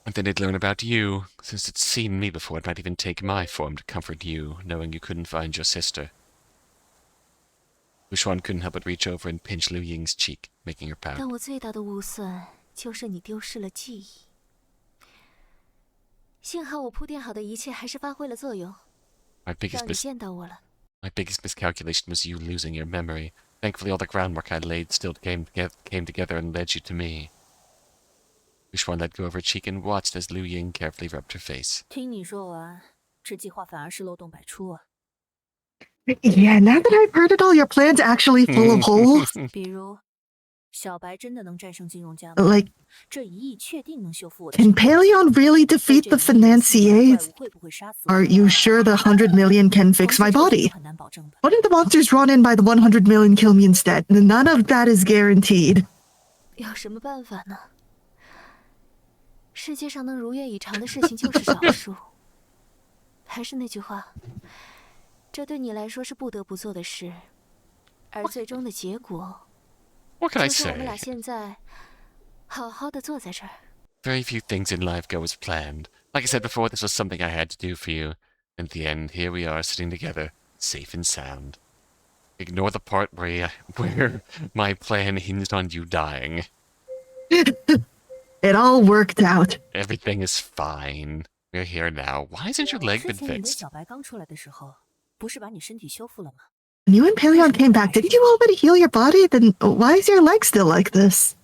And then it'd learn about you. Since it's seen me before, it might even take my form to comfort you, knowing you couldn't find your sister. Lyu Xuan couldn't help but reach over and pinch Liu Ying's cheek, making her pout. 但我最大的误算就是你丢失了记忆。幸好我铺垫好的一切还是发挥了作用， My biggest 让你见到我了。 My biggest miscalculation was you losing your memory. Thankfully, all the groundwork I laid still came together and led you to me. Lyu Xuan let go of her cheek and watched as Liu Ying carefully rubbed her face. 听你说完，这计划反而是漏洞百出啊。 Yeah, now that I've heard it all, your plan's actually full of holes. 比如，小白真的能战胜金融家吗？ Like, 这1亿确定能修复我的 can 身体。 Paleon really 对 defeat 这 the 1亿的吸引力怪 financiers? 物会不会杀死我？ Are you sure the 100 million can fix my 光是这个 body? 都很难保证吧。 What if the monsters drawn in by the 100 million kill me instead? None of that is guaranteed. 有什么办法呢？世界上能如愿以偿的事情就是少数。还是那句话，这对你来说是不得不做的事，而最终的结果 What can I 就是我们俩 say? 现在好好的坐在这儿。 Very few things in life go as planned. Like I said before, this was something I had to do for you. In the end, here we are sitting together, safe and sound. Ignore the part where my plan hinged on you dying. It all worked out. Everything is fine. We're here now. Why hasn't your leg 之 been 前你跟 fixed? 小白刚出来的时候，不是把你身体修复了吗？ When you and Paleon came back, didn't you already heal your body? Then why is your leg still like this?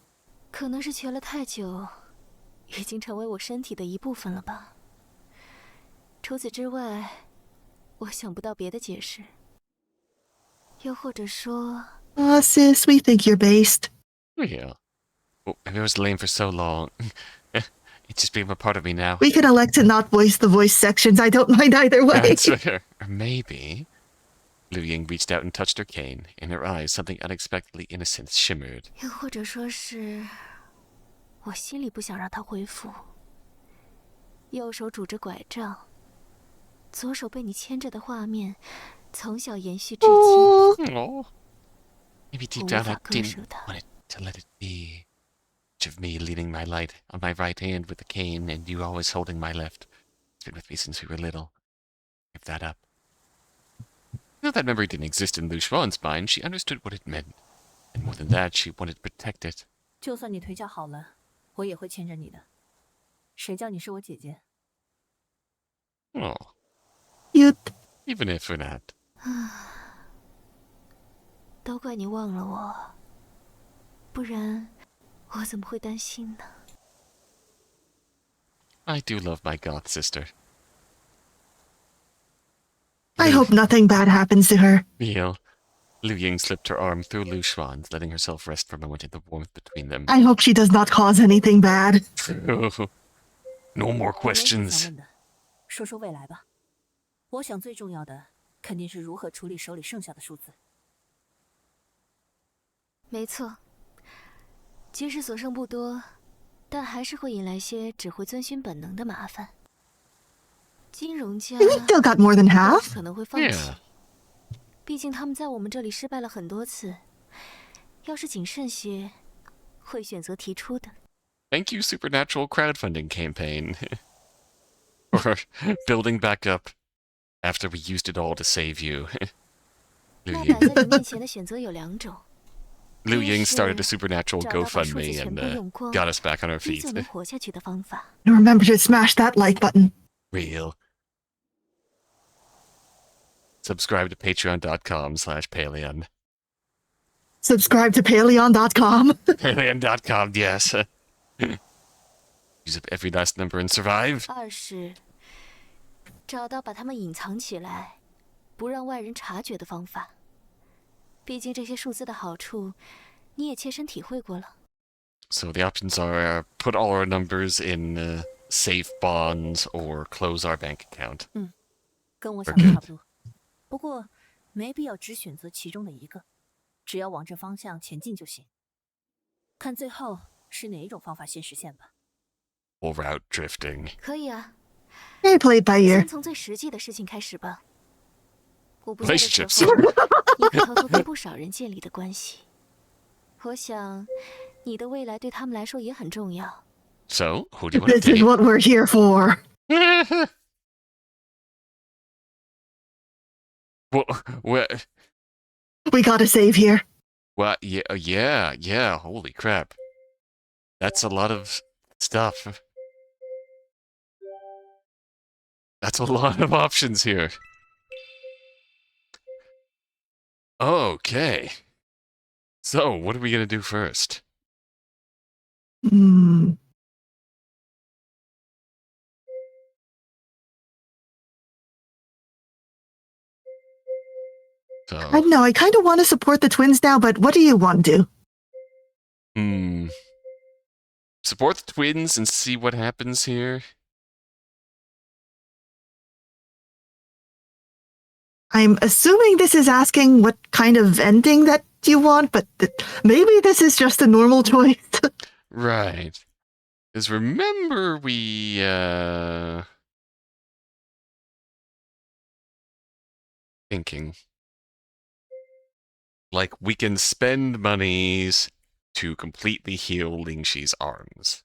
可能是瘸了太久，已经成为我身体的一部分了吧。除此之外，我想不到别的解释。又或者说， Sis, we think you're based. Yeah. Oh, maybe I was lame for so long. It's just become a part of me now. We can elect to not voice the voice sections. I don't mind either way. That's fair. Or maybe... Liu Ying reached out and touched her cane. In her eyes, something unexpectedly innocent shimmered. 又或者说是，我心里不想让他恢复。右手拄着拐杖，左手被你牵着的画面，从小延续至今。 Aww. Maybe deep down I didn't want it to let it be. Much of me leading my light on my right hand with the cane and you always holding my left. It's been with me since we were little. Give that up. Now that memory didn't exist in Lyu Xuan's mind, she understood what it meant. And more than that, she wanted to protect it. 就算你腿脚好了，我也会牵着你的。谁叫你是我姐姐？ Oh, Cute. even if we're not. 都怪你忘了我，不然我怎么会担心呢？ I do love my god sister. I hope nothing bad happens to her. Neil. Liu Ying slipped her arm through Lyu Xuan's, letting herself rest for a moment in the warmth between them. I hope she does not cause anything bad. True. No more 我没什么 questions. 想问的，说说未来吧。我想最重要的肯定是如何处理手里剩下的数字。没错，即使所剩不多，但还是会引来些只会遵循本能的麻烦。金融家 We still got more than 倒 half. 是可能会放弃 Yeah. 毕竟他们在我们这里失败了很多次。要是谨慎些，会选择提出的。 Thank you, Supernatural crowdfunding campaign. For building back up after we used it all to save you. Liu 那 Ying, 摆在你面前的选择有两种， Liu 一 Ying 是 started a supernatural 找到把数字 GoFundMe 全 and 部用光， got us back on our 依 feet. 旧能活下去的方法。 And remember to smash that like button. Real. Subscribe to patreon.com/Paleon. Subscribe to Paleon.com. Paleon.com, yes. Use up every last number and survive. 二是找到把它们隐藏起来，不让外人察觉的方法。毕竟这些数字的好处，你也切身体会过了。 So the options are put all our numbers in safe bonds or close our bank account. 跟我想的差不多。不过没必要只选择其中的一个，只要往这方向前进就行。看最后是哪一种方法先实现吧。 Or route drifting. 可以啊， I played by 先 ear. 从最实际的事情开始吧。我不在的时 Relationships. 候，你可偷偷跟不少人建立的关系。我想，你的未来对他们来说也很重要。So, who do you want This to is date? what we're here for. Well, We gotta save here. yeah. Holy crap. That's a lot of stuff. That's a lot of options here. Okay. So, what are we gonna do first? Hmm. So, I know, I kind of want to support the twins now, but what do you want to do? Support the twins and see what happens here. I'm assuming this is asking what kind of ending that you want, but maybe this is just a normal choice. Right. Because remember thinking. Like, we can spend monies to completely heal Lingxi's arms.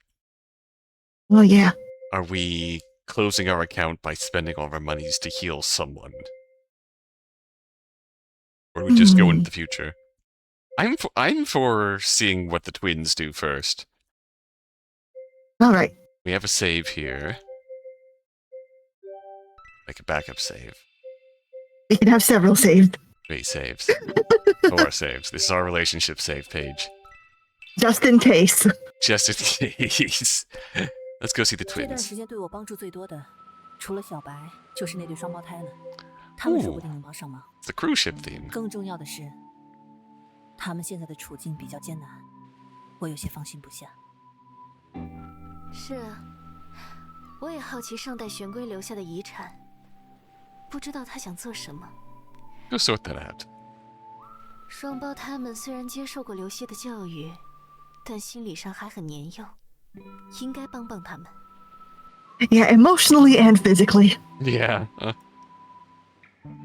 Well, yeah. Are we closing our account by spending all of our monies to heal someone? Or do we just go into the future? I'm for seeing what the twins do first. All right. We have a save here. Like a backup save. We can have several saved. 3 saves. 4 saves. This is our relationship save page. Just in case. Just in case. Let's go see the 这段 twins. 时间对我帮助最多的，除了小白，就是那对双胞胎了。他们说不定能帮上忙。 It's the cruise ship theme. 更重要的是，他们现在的处境比较艰难，我有些放心不下。是啊，我也好奇上代玄龟留下的遗产，不知道他想做什么。 Go sort that out. 双胞胎们虽然接受过刘希的教育，但心理上还很年幼，应该帮帮他们。 Yeah, emotionally and physically. Yeah.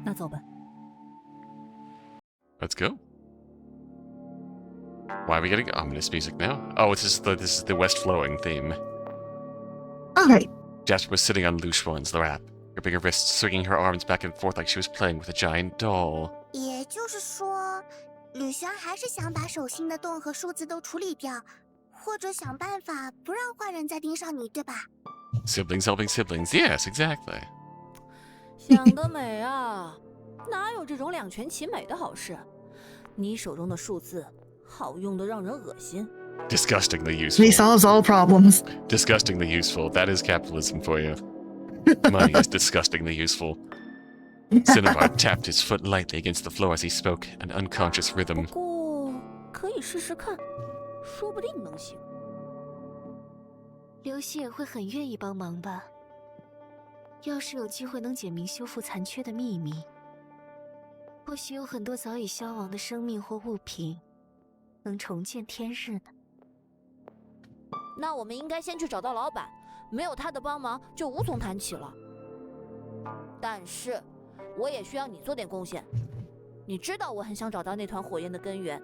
那走吧。 Let's go. Why are we getting ominous music now? Oh, this is the West Flowing theme. All right. Jasper was sitting on Lyu Xuan's lap, gripping her wrists, swinging her arms back and forth like she was playing with a giant doll. 也就是说，吕璇还是想把手心的洞和数字都处理掉，或者想办法不让坏人再盯上你，对吧？ Siblings helping siblings. Yes, exactly. 想得美啊！哪有这种两全其美的好事？你手中的数字好用的让人恶心。 Disgustingly He useful. solves all problems. Disgustingly useful. That is capitalism for you. Money is disgustingly useful. Cinnabar tapped his foot lightly against the floor as he spoke, an unconscious 不 rhythm. 过可以试试看，说不定能行。刘希也会很愿意帮忙吧？要是有机会能解明修复残缺的秘密，或许有很多早已消亡的生命或物品能重见天日呢。那我们应该先去找到老板，没有他的帮忙就无从谈起了。但是，我也需要你做点贡献。你知道我很想找到那团火焰的根源，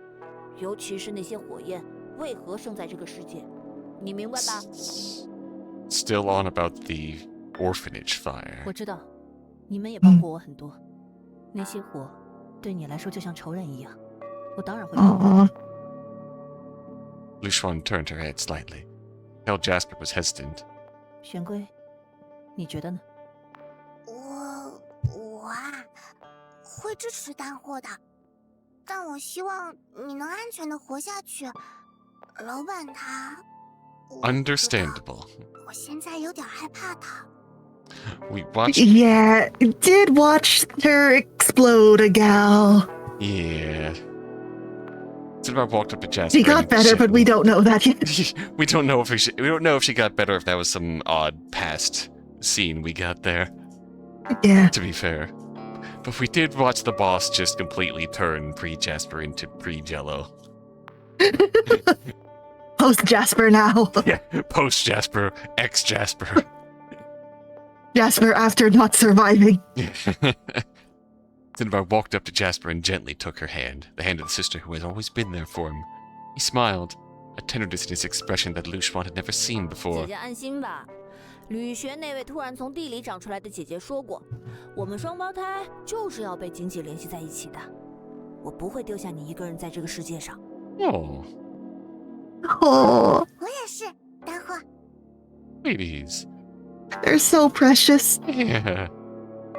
尤其是那些火焰为何生在这个世界，你明白吧？ Still on about the orphanage fire. 我知道，你们也帮过我很多。那些火对你来说就像仇人一样，我当然会帮。 Aww. Lyu Xuan turned her head slightly. Hell, Jasper was hesitant. 玄龟，你觉得呢？我啊，会支持单货的，但我希望你能安全的活下去。老板他，我不知道 Understandable. 我现在有点害怕他。 We watched. Yeah, did watch her explode a gal. Yeah. Cinnabar walked up to Jasper. She got and better, but we don't know that yet. we don't know if she got better, if that was some odd past scene we got there. Yeah. To be fair, but we did watch the boss just completely turn pre-Jasper into pre-Jello. Post Jasper now. Yeah, post-Jasper, ex-Jasper. Jasper after not surviving. Cinnabar walked up to Jasper and gently took her hand, the hand of the sister who has always been there for him. He smiled. a tenderness in his expression that Lyu Xuan had never seen 姐 before. 姐安心吧，吕璇那位突然从地里长出来的姐姐说过，我们双胞胎就是要被紧紧联系在一起的。我不会丢下你一个人在这个世界上。Oh, Oh, 我也是，待会儿。 babies. they're so precious. Yeah.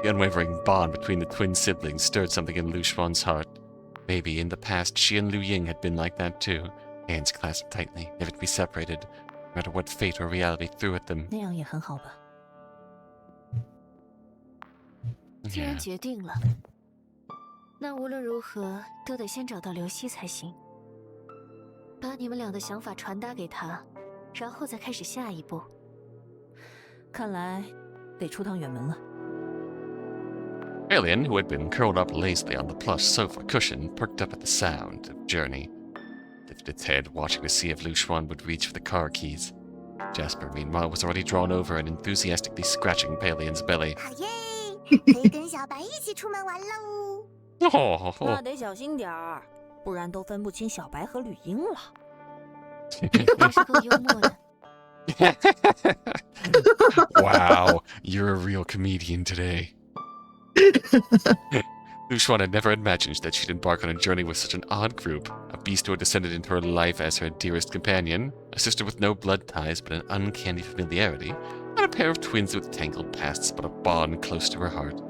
The unwavering bond between the twin siblings stirred something in Lyu Xuan's heart. Maybe in the past she and Liu Ying had been like that too. Hands clasped tightly, never to be separated, no matter what fate or reality threw at them. 那样也很好吧？既然 Yeah. 决定了，那无论如何都得先找到刘希才行。把你们俩的想法传达给他，然后再开始下一步。看来得出趟远门了。 Alien, who had been curled up lazily on the plush sofa cushion, perked up at the sound of journey. Lifted its head, watching to see if Lyu Xuan would reach for the car keys. Jasper, meanwhile, was already drawn over and enthusiastically scratching Palian's belly. 好耶，可以跟小白一起出门玩喽。Oh, 那得小心点儿，不然都分不清小白和吕英了。真是够幽默的。 wow, you're a real comedian today. Lyu Xuan had never imagined that she'd embark on a journey with such an odd group, a beast who had descended into her life as her dearest companion, a sister with no blood ties but an uncanny familiarity, not a pair of twins with tangled pasts but a bond close to her heart.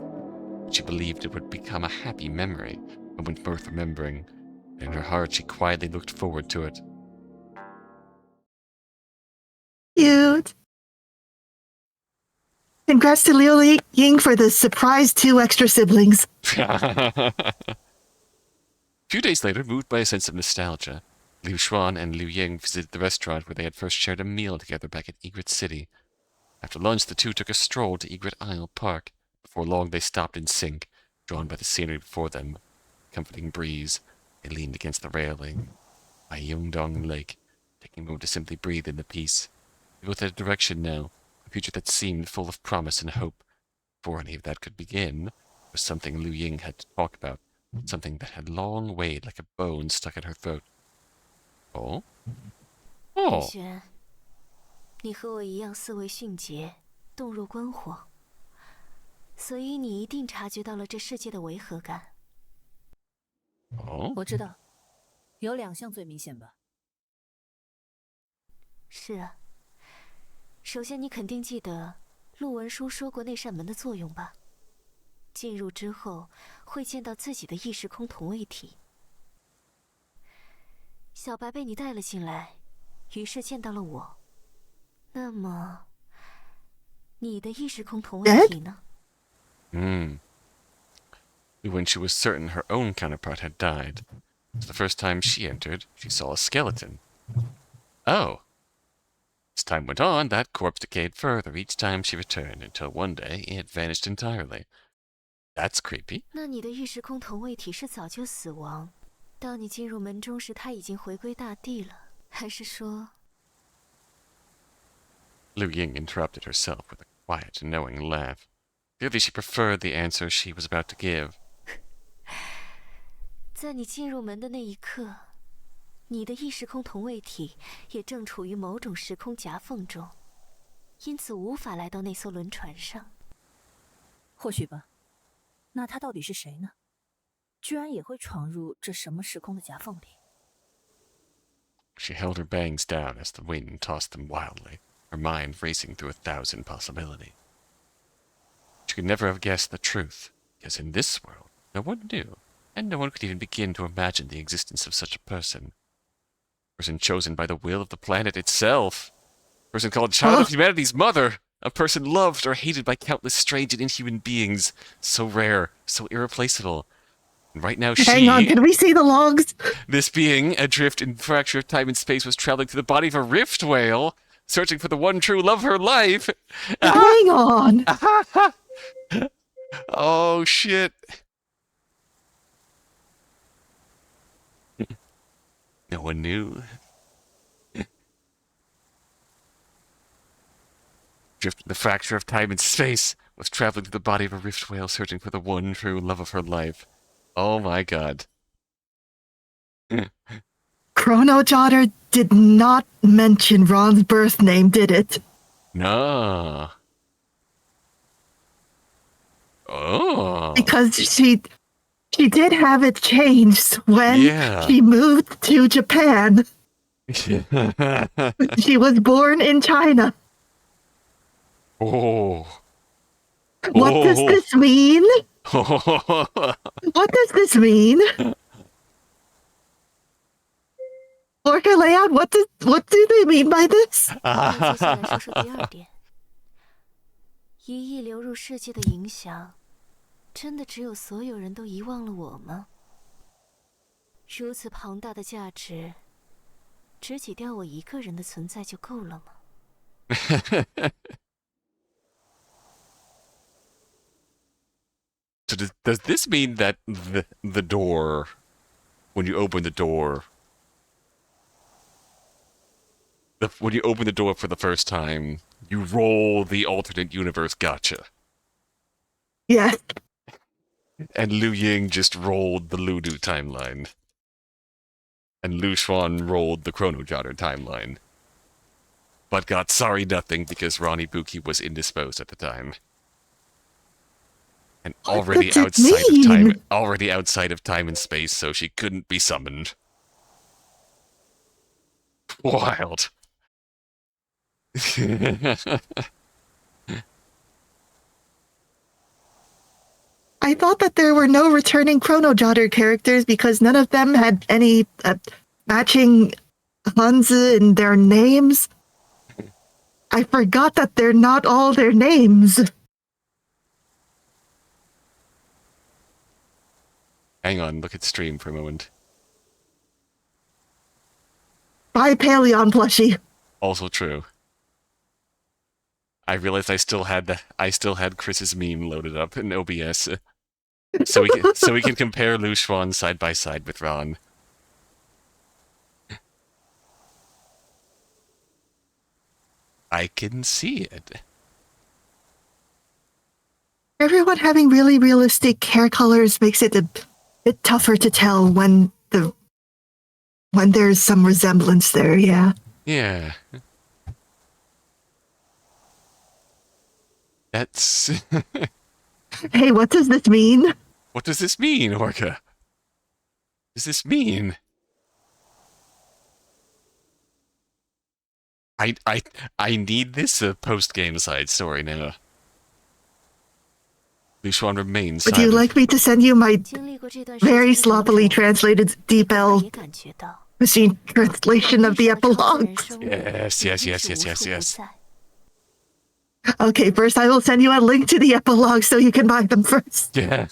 She believed it would become a happy memory, a moment worth remembering. In her heart, she quietly looked forward to it. Cute. Congrats to Liu Ying for the surprise 2 extra siblings. A few days later, moved by a sense of nostalgia, Lyu Xuan and Liu Ying visited the restaurant where they had first shared a meal together back at Egret City. After lunch, the two took a stroll to Egret Isle Park. Before long, they stopped in sync, drawn by the scenery before them. Comforting breeze, they leaned against the railing by Yungdong Lake, taking a moment to simply breathe in the peace. They both had a direction now, a future that seemed full of promise and hope. Before any of that could begin, was something Liu Ying had to talk about, something that had long weighed like a bone stuck in her throat. Oh? 李 Oh! 璇，你和我一样思维迅捷，动若观火，所以你一定察觉到了这世界的违和感。 Oh? 我知道，有2项最明显吧。是啊，首先你肯定记得陆文书说过那扇门的作用吧？进入之后会见到自己的意识空同位体。小白被你带了进来，于是见到了我。那么，你的意识空同位体呢？ When she was certain her own counterpart had died. For the first time she entered, she saw a skeleton. Oh. As time went on, that corpse decayed further each time she returned, until one day it vanished entirely. That's creepy. 那你的意识空同位体是早就死亡，当你进入门中时，它已经回归大地了，还是说？ Liu Ying interrupted herself with a quiet, knowing laugh. Clearly she preferred the answer she was about to give. 在你进入门的那一刻，你的意识空同位体也正处于某种时空夹缝中，因此无法来到那艘轮船上。或许吧。那他到底是谁呢？居然也会闯入这什么时空的夹缝里？ She held her bangs down as the wind tossed them wildly, her mind racing through 1,000 possibilities. She could never have guessed the truth, because in this world, no one knew, and no one could even begin to imagine the existence of such a person. A person chosen by the will of the planet itself. A person called Child of Humanity's Mother. A person loved or hated by countless strange and inhuman beings. So rare, so irreplaceable. And right now Hang on, can we see the logs? this being, adrift in the fracture of time and space, was traveling through the body of a rift whale, searching for the one true love of her life. Hang on. Oh, shit. No one knew. Drift in the fracture of time and space, was traveling through the body of a rift whale, searching for the one true love of her life. Oh my god. Chrono Jotter did not mention Ron's birth name, did it? No. Oh. Because she did have it changed when Yeah. she moved to Japan. She was born in China. Oh. What does this mean? Oh. What does this mean? Orca layout, what do they mean by this? 那接下来说说第二点，一亿流入世界的影响，真的只有所有人都遗忘了我吗？如此庞大的价值，只挤掉我一个人的存在就够了吗？So does this mean that the door, when you open the door, when you open the door for the first time, you roll the alternate universe gotcha, Yes. and Liu Ying just rolled the Ludo timeline, and Lyu Xuan rolled the Chrono Jotter timeline, but got sorry nothing because Ronnie Buki was indisposed at the time. And already outside of time and space, so she couldn't be summoned. Wild. I thought that there were no returning Chrono Jotter characters because none of them had any matching Hanzi in their names. I forgot that they're not all their names. Hang on, look at stream for a moment. Bye, Paleon plushie. Also true. I realized I still had Chris's meme loaded up in OBS, so we can compare Lyu Xuan side by side with Ron. I can see it. Everyone having really realistic hair colors makes it a bit tougher to tell when there's some resemblance there, yeah. Yeah. That's... Hey, what does this mean? What does this mean, Orca? What does this mean? I need this post-game side story now. Lyu Xuan remains Would you silent. like me to send you my 经历过这段时间 very 的 sloppily 种种 translated deep 我 L 也感觉到 machine translation of the 世上超自 epilogue? 然生物 Yes, 已 yes, 经 yes, 是 yes, 无 yes, 处不 yes. 在。 Okay, first I will send you a link to the epilogue so you can buy them first. Yeah.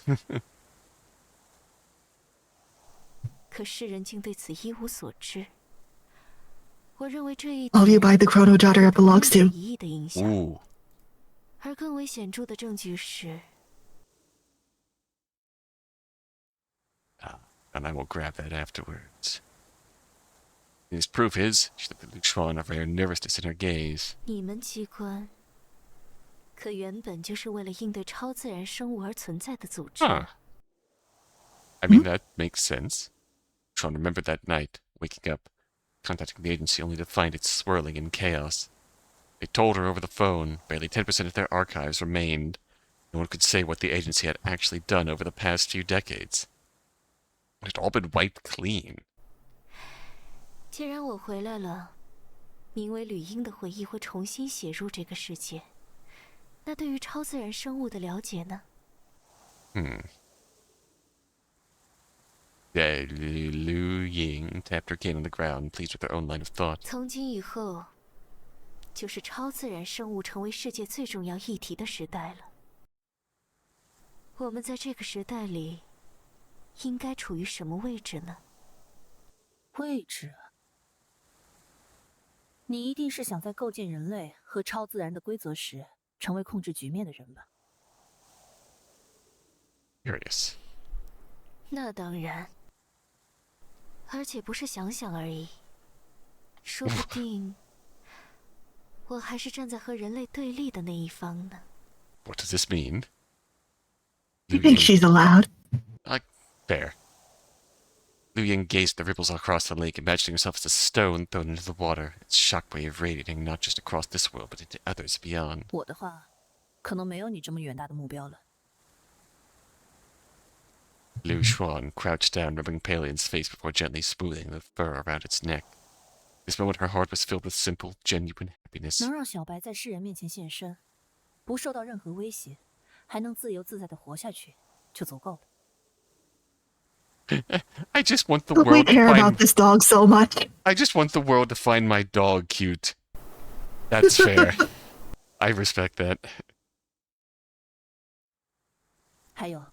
可世人竟对此一无所知。我认为这一 All you 点 buy the Chrono Jotter 同样 epilogues 有 too. 一亿的影响。 Ooh. 而更为显著的证据是， And I will grab that afterwards. His proof is, she looked at Lyu Xuan, a rare nervousness in her gaze. 你们机关可原本就是为了应对超自然生物而存在的组织。 Huh. I mean, that makes sense. Xuan remembered that night, waking up, contacting the agency only to find it swirling in chaos. They told her over the phone, barely 10% of their archives remained. No one could say what the agency had actually done over the past few decades. It had all been wiped clean. 既然我回来了，名为吕英的回忆会重新写入这个世界。那对于超自然生物的了解呢？ Liu Ying tapped her cane on the ground, pleased with her own line of thought. 从今以后，就是超自然生物成为世界最重要议题的时代了。我们在这个时代里，应该处于什么位置呢？位置？你一定是想在构建人类和超自然的规则时，成为控制局面的人吧？ Curious. 那当然，而且不是想想而已。说不定，我还是站在和人类对立的那一方呢。 What does this mean? I think she's allowed. Fair. Lyu Ying gazed at the ripples across the lake, imagining herself as a stone thrown into the water, its shockwave radiating not just across this world, but into others beyond. 我的话，可能没有你这么远大的目标了。Lyu Xuan crouched down, rubbing Palian's face before gently smoothing the fur around its neck. This moment her heart was filled with simple, genuine happiness. 能让小白在世人面前现身，不受到任何威胁，还能自由自在的活下去，就足够了。 I just want the But we world to care about find. this dog so much. I just want the world to find my dog cute. That's fair. I respect that. 还有，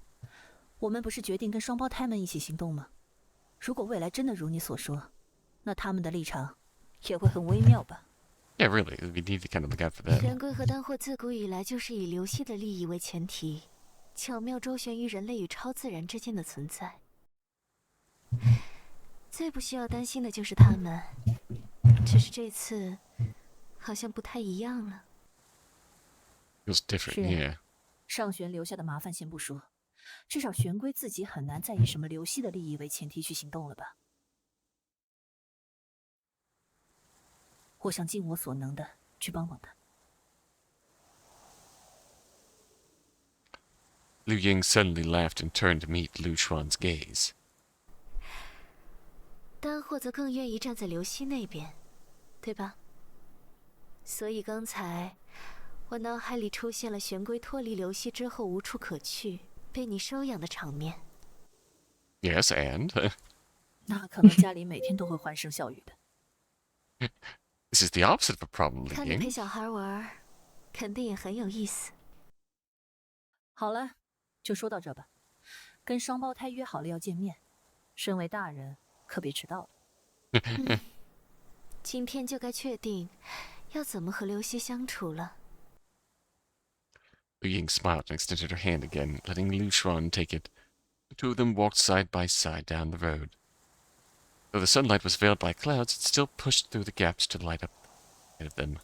我们不是决定跟双胞胎们一起行动吗？如果未来真的如你所说，那他们的立场也会很微妙吧？ Yeah, really. We need to kind of look out for that. 玄龟和丹霍自古以来就是以流系的利益为前提，巧妙周旋于人类与超自然之间的存在。最不需要担心的就是他们，只是这次好像不太一样了。 Feels different, 是啊 yeah. 上旋留下的麻烦先不说，至少玄龟自己很难再以什么流系的利益为前提去行动了吧？我想尽我所能的去帮帮他。 Lyu Ying suddenly laughed and turned to meet Lyu Xuan's gaze. 丹霍则更愿意站在流西那边，对吧？所以刚才我脑海里出现了玄龟脱离流西之后无处可去，被你收养的场面。 Yes, and? 那可能家里每天都会欢声笑语的。 This is the opposite of a problem, Lyu 看你陪 Ying. 小孩玩，肯定也很有意思。好了，就说到这吧。跟双胞胎约好了要见面，身为大人可别迟到了。今天就该确定要怎么和流西相处了。 Lyu Ying smiled and extended her hand again, letting Lyu Xuan take it. The two of them walked side by side down the road. Though the sunlight was veiled by clouds, it still pushed through the gaps to light up ahead of them.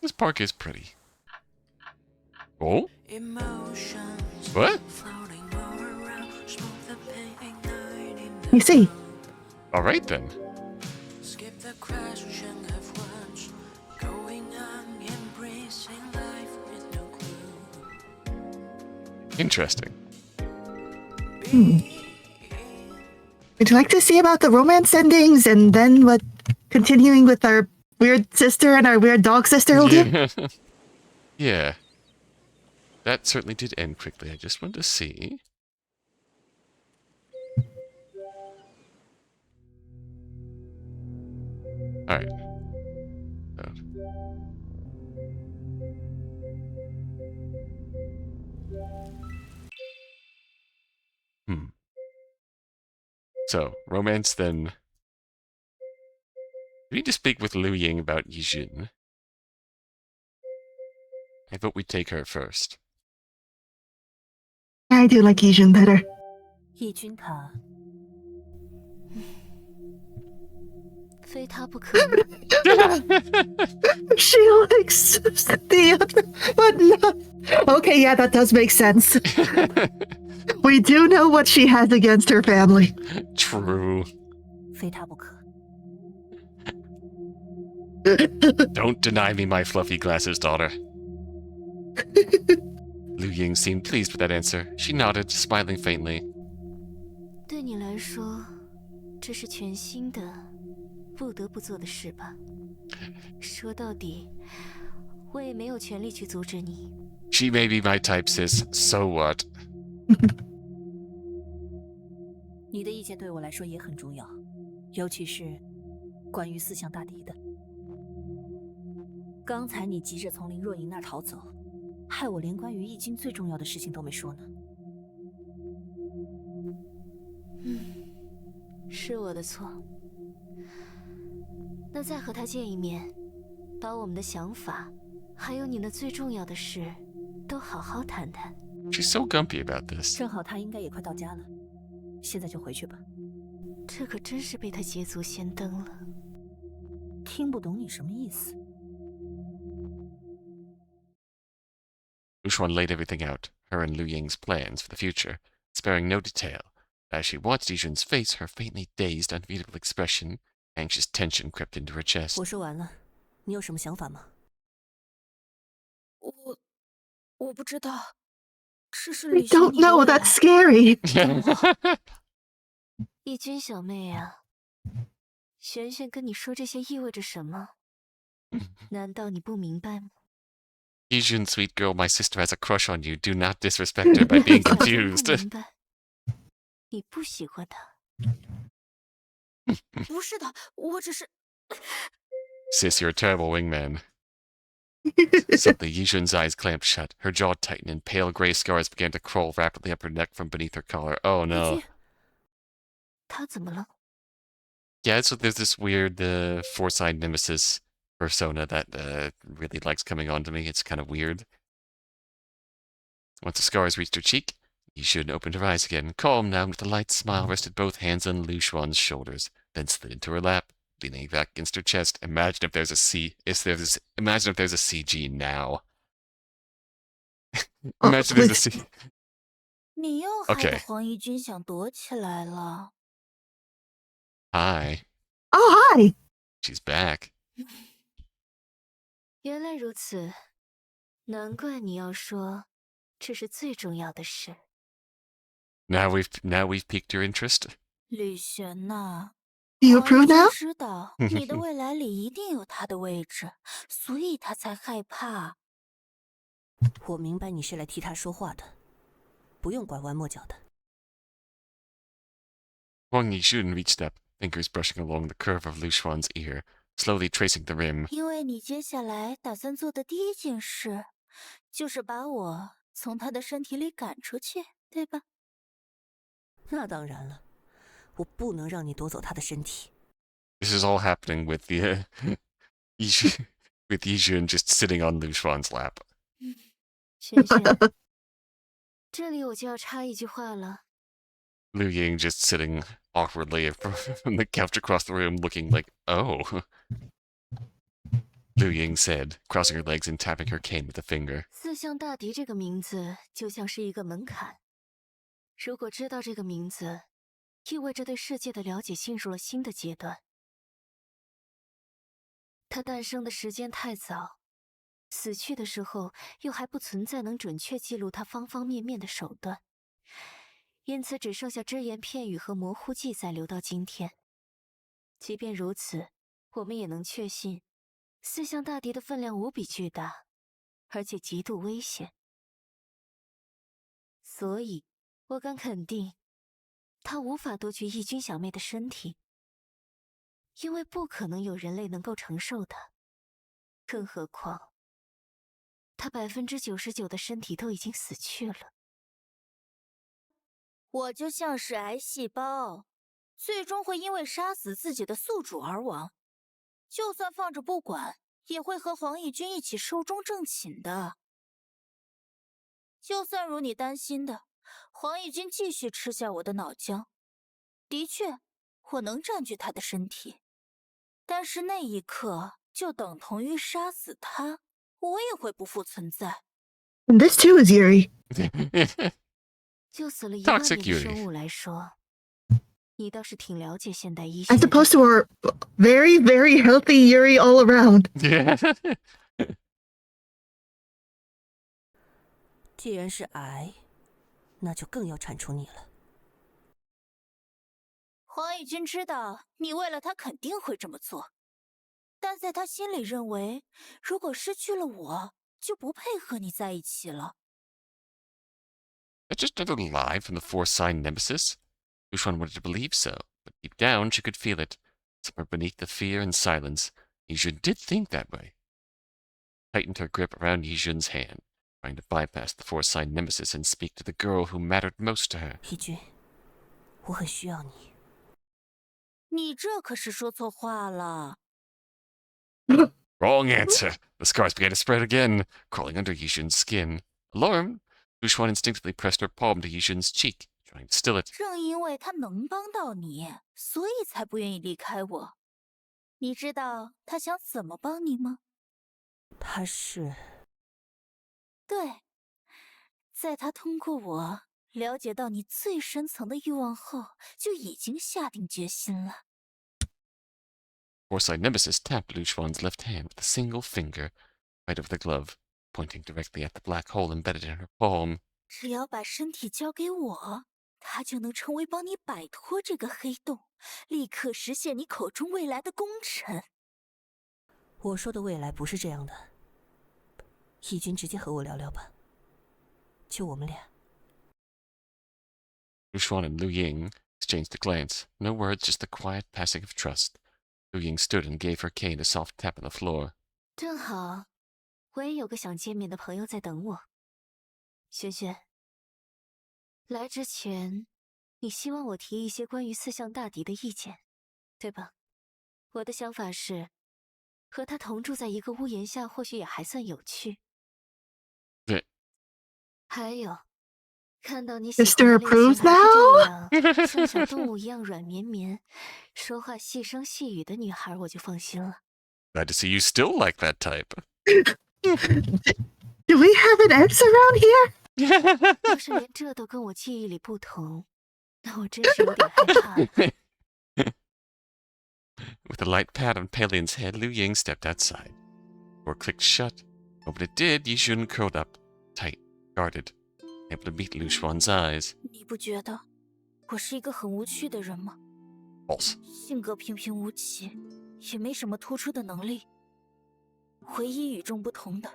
This park is pretty. Oh? What? You see, All right then. Interesting. would you like to see about the romance endings and then what continuing with our weird sister and our weird dog sister will do? Yeah. Yeah. That certainly did end quickly. I just wanted to see. Alright. So, romance then. We need to speak with Lyu Ying about Yijin. I vote we take her first. I do like Yijun better. 义军他非他不可。 She likes the other, but no. Okay, yeah, that does make sense. We do know what she has against her family. True. 非他不可。 Don't deny me my fluffy glasses, daughter. Lyu Ying seemed pleased with that answer. She nodded, smiling faintly. 对你来说，这是全新的，不得不做的事吧？说到底，我也没有权利去阻止你。 She may be my type, sis. So what? 你的意见对我来说也很重要，尤其是关于四象大敌的。刚才你急着从林若莹那儿逃走，害我连关于易经最重要的事情都没说呢。是我的错。那再和他见一面，把我们的想法，还有你那最重要的事，都好好谈谈。 She's so gumpy about this. 正好他应该也快到家了，现在就回去吧。这可真是被他捷足先登了。听不懂你什么意思。 Lyu Xuan laid everything out, her and Lyu Ying's plans for the future, sparing no detail, As she watched Yixun's face, her faintly dazed, unreadable expression, anxious tension crept into her chest. 我说完了，你有什么想法吗？我不知道，这是 I 履行 don't 你的 know. 未来。 That's scary. 义军小妹啊，璇璇跟你说这些意味着什么？难道你不明白吗？ Yixun, sweet girl, my sister has a crush on you. Do not disrespect her by being 好像不 confused. 明白，你不喜欢他。不是的，我只是 Sis, you're a terrible wingman. Suddenly, Yixun's eyes clamped shut. Her jaw tightened, and pale gray scars began to crawl rapidly up her neck from beneath her collar. Oh 义 no. 军，他怎么了？ Yeah, so there's this weird four-sided nemesis persona that really likes coming on to me. It's kind of weird. Once the scars reached her cheek, Yixun opened her eyes again. Calm now, with a light smile, rested both hands on Lyu Xuan's shoulders, then slid into her lap, leaning back against her chest. Imagine if there's a CG now. Imagine there's a C. 你又害 Okay. 得黄义军想躲起来了。 Hi, Oh, hi. she's back. 原来如此，难怪你要说这是最重要的事。 Now we've piqued your interest. 吕璇呐， Do you 黄义 approve 军 now? 知道你的未来里一定有他的位置，所以他才害怕。我明白你是来替他说话的，不用拐弯抹角的。 Huang Yixun reached up, fingers brushing along the curve of Lyu Xuan's ear, slowly tracing the rim. 因为你接下来打算做的第一件事，就是把我从他的身体里赶出去，对吧？ 那当然了，我不能让你夺走他的身体。 This is all happening with the Yixun just sitting on Lyu Xuan's lap. 璇璇，这里我就要插一句话了。 Liu Ying just sitting awkwardly from the couch across the room, looking like, oh. Liu Ying said, crossing her legs and tapping her cane with a finger. 四象大敌这个名字就像是一个门槛，如果知道这个名字，意味着对世界的了解进入了新的阶段。它诞生的时间太早，死去的时候又还不存在能准确记录它方方面面的手段，因此只剩下只言片语和模糊记载留到今天。即便如此，我们也能确信，四象大敌的分量无比巨大，而且极度危险。所以，我敢肯定，他无法夺取义军小妹的身体，因为不可能有人类能够承受它。更何况，他99%的身体都已经死去了。我就像是癌细胞，最终会因为杀死自己的宿主而亡。就算放着不管，也会和黄义军一起寿终正寝的。就算如你担心的，黄义军继续吃下我的脑浆，的确，我能占据他的身体，但是那一刻就等同于杀死他，我也会不复存在。 And this too is Yuri. 就死了1万 Toxic 年的 Yuri 生物来说，你倒是挺了解现代医 As 学的。 opposed to our very, very healthy Yuri all around. Yeah. 既然是癌，那就更要铲除你了。黄义军知道你为了他肯定会这么做，但在他心里认为，如果失去了我，就不配和你在一起了。 That's just another lie from the four-sign nemesis. Lyu Xuan wanted to believe so, but deep down she could feel it. Somewhere beneath the fear and silence, Yixun did think that way. Tightened her grip around Yixun's hand, trying to bypass the four-sign nemesis and speak to the girl who mattered most to her. 义军，我很需要你。你这可是说错话了。 Wrong answer. The scars began to spread again, crawling under Yixun's skin. Alarmed, Lyu Xuan instinctively pressed her palm to Yixun's cheek, trying to still it. 正因为他能帮到你，所以才不愿意离开我。你知道他想怎么帮你吗？他是……对，在他通过我了解到你最深层的欲望后，就已经下定决心了。Foresight Nemesis tapped Lyu Xuan's left hand with a single finger, right over the glove, pointing directly at the black hole embedded in her palm. 只要把身体交给我，他就能成为帮你摆脱这个黑洞，立刻实现你口中未来的功臣。我说的未来不是这样的，义军直接和我聊聊吧，就我们俩。Lyu Xuan and Liu Ying exchanged a glance. No words, just the quiet passing of trust. Liu Ying stood and gave her cane a soft tap on the floor. 正好，我也有个想见面的朋友在等我。轩轩，来之前，你希望我提一些关于四象大敌的意见，对吧？我的想法是，和他同住在一个屋檐下，或许也还算有趣。对。还有，看到你喜欢 Mr. 的类型 approves 还 now? 是这样，像小动物一样软绵绵，说话细声细语的女孩，我就放心了。Glad to see you still like that type. Do we have an X around here? 要是连这都跟我记忆里不同，那我真是有点害怕。With a light pat on Palion's head, Liu Ying stepped outside. The door clicked shut. But when it did, Yixun curled up, tight, guarded, able to meet Lyu Xuan's eyes. 你不觉得我是一个很无趣的人吗？ False. 性格平平无奇，也没什么突出的能力。唯一与众不同的，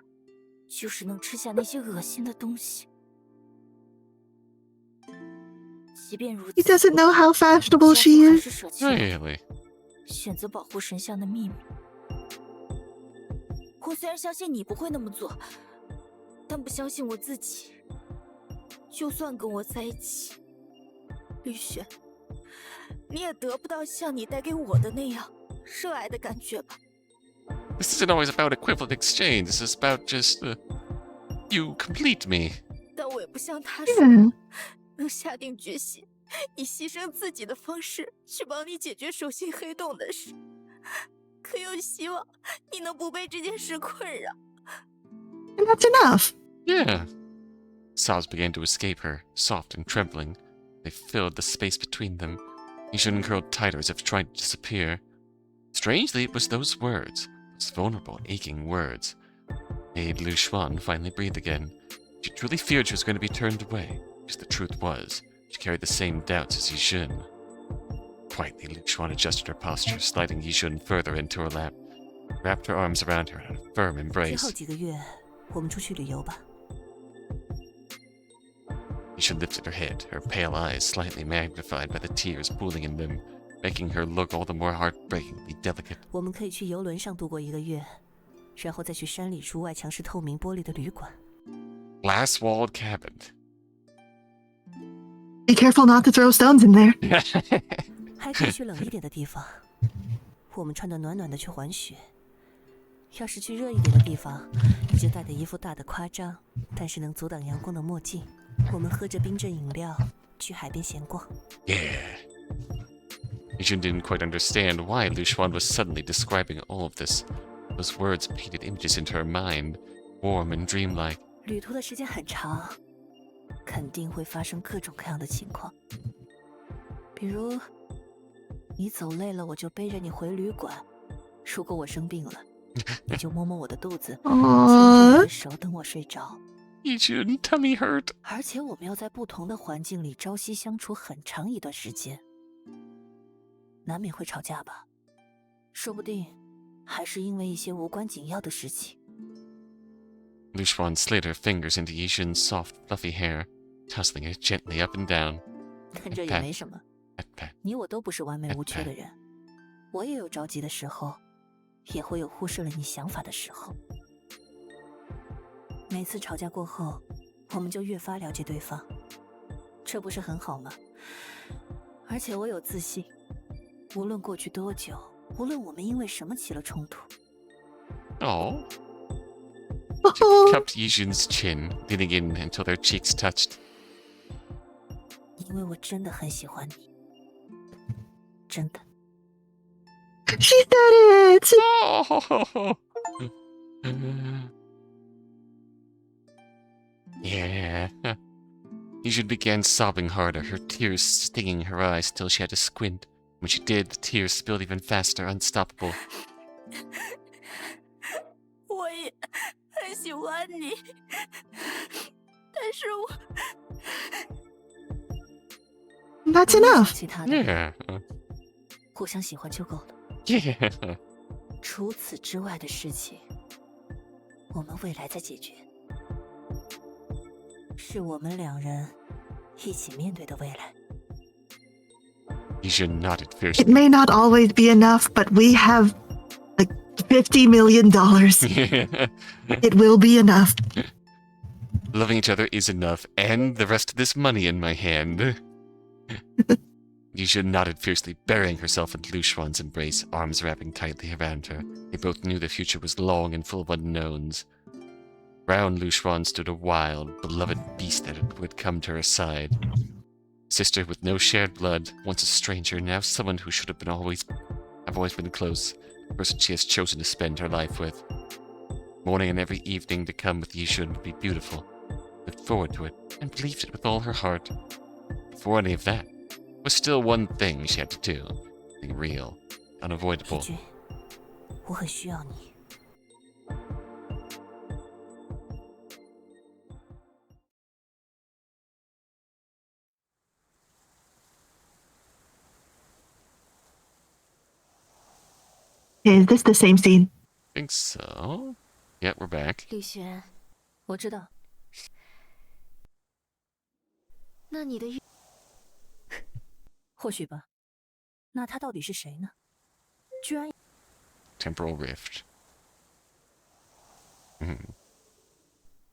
就是能吃下那些恶心的东西。即便如此， He doesn't know how fashionable 家 she 父还 is. 是舍弃了 Really? 选择保护神像的秘密。我虽然相信你不会那么做，但不相信我自己。就算跟我在一起，绿雪，你也得不到像你带给我的那样热爱的感觉吧？ This isn't always about equivalent exchange. This is about just, you complete me. 但我也不像他说， Yeah. 能下定决心以牺牲自己的方式去帮你解决手心黑洞的事，可又希望你能不被这件事困扰。 And that's enough. Yeah. Sobs began to escape her, soft and trembling. They filled the space between them. Yixun curled tighter as if trying to disappear. Strangely, it was those words, those vulnerable, aching words, made Lyu Xuan finally breathe again. She truly feared she was going to be turned away, because the truth was, she carried the same doubts as Yixun. Quietly, Lyu Xuan adjusted her posture, sliding Yixun further into her lap, wrapped her arms around her in a firm 之 embrace. 后几个月，我们出去旅游吧。 Yixun lifted her head, her pale eyes slightly magnified by the tears pooling in them, making her look all the more heartbreakingly delicate. 我们可以去游轮上度过1个月，然后再去山里住外墙是透明玻璃的旅馆。 Glass-walled cabin. Be careful not to throw stones in there. 还可以去冷一点的地方，我们穿得暖暖的去滑雪。要是去热一点的地方，你就戴着一副大的夸张，但是能阻挡阳光的墨镜。我们喝着冰镇饮料，去海边闲逛。 Yeah. Yixun didn't quite understand why Lyu Xuan was suddenly describing all of this. Those words painted images into her mind, warm and dreamlike. 旅途的时间很长，肯定会发生各种各样的情况。比如，你走累了，我就背着你回旅馆；如果我生病了，你就摸摸我的肚子，牵着我的手等我睡着。 Yixun, tummy hurt. 而且我们要在不同的环境里朝夕相处很长一段时间，难免会吵架吧？说不定还是因为一些无关紧要的事情。 Lyu Xuan slid her fingers into Yixun's soft, fluffy hair, tousling it gently up and down. 但这也没什么， Pat, pat. 你我都不是完美无缺的人，我也有着急的时候，也会有忽视了你想法的时候。每次吵架过后，我们就越发了解对方，这不是很好吗？而且我有自信，无论过去多久，无论我们因为什么起了冲突， Oh. Oh, Cupped Yixun's chin, leaning in until their cheeks touched. 因为我真的很喜欢你，真的。 she said it. Oh. Yeah. Yijun began sobbing harder, her tears stinging her eyes till she had to squint. When she did, the tears spilled even faster, unstoppable. 我也很喜欢你，但是我 That's enough. 其他的 Yeah. 互相喜欢就够了。 Yeah. 除此之外的事情，我们未来再解决。是我们两人一起面对的未来。 Yijun nodded It fiercely. may not always be enough, but we have like $50 million. It will be enough. Loving each other is enough, and the rest of this money in my hand. Yijun nodded fiercely, burying herself in Lyu Xuan's embrace, arms wrapping tightly around her. They both knew the future was long and full of unknowns. Round Lyu Xuan stood a wild, beloved beast that would come to her side. Sister with no shared blood, once a stranger, now someone who should have always been close, a person she has chosen to spend her life with. Morning and every evening to come with Yijun would be beautiful. Looked forward to it, and believed it with all her heart. Before any of that, was still one thing she had to do. Something real, 义 unavoidable. 军，我很需要你。 Is this the same scene? Think so. Yeah, we're back. 李璇，我知道，那你的预或许吧。那他到底是谁呢？居然 Temporal rift.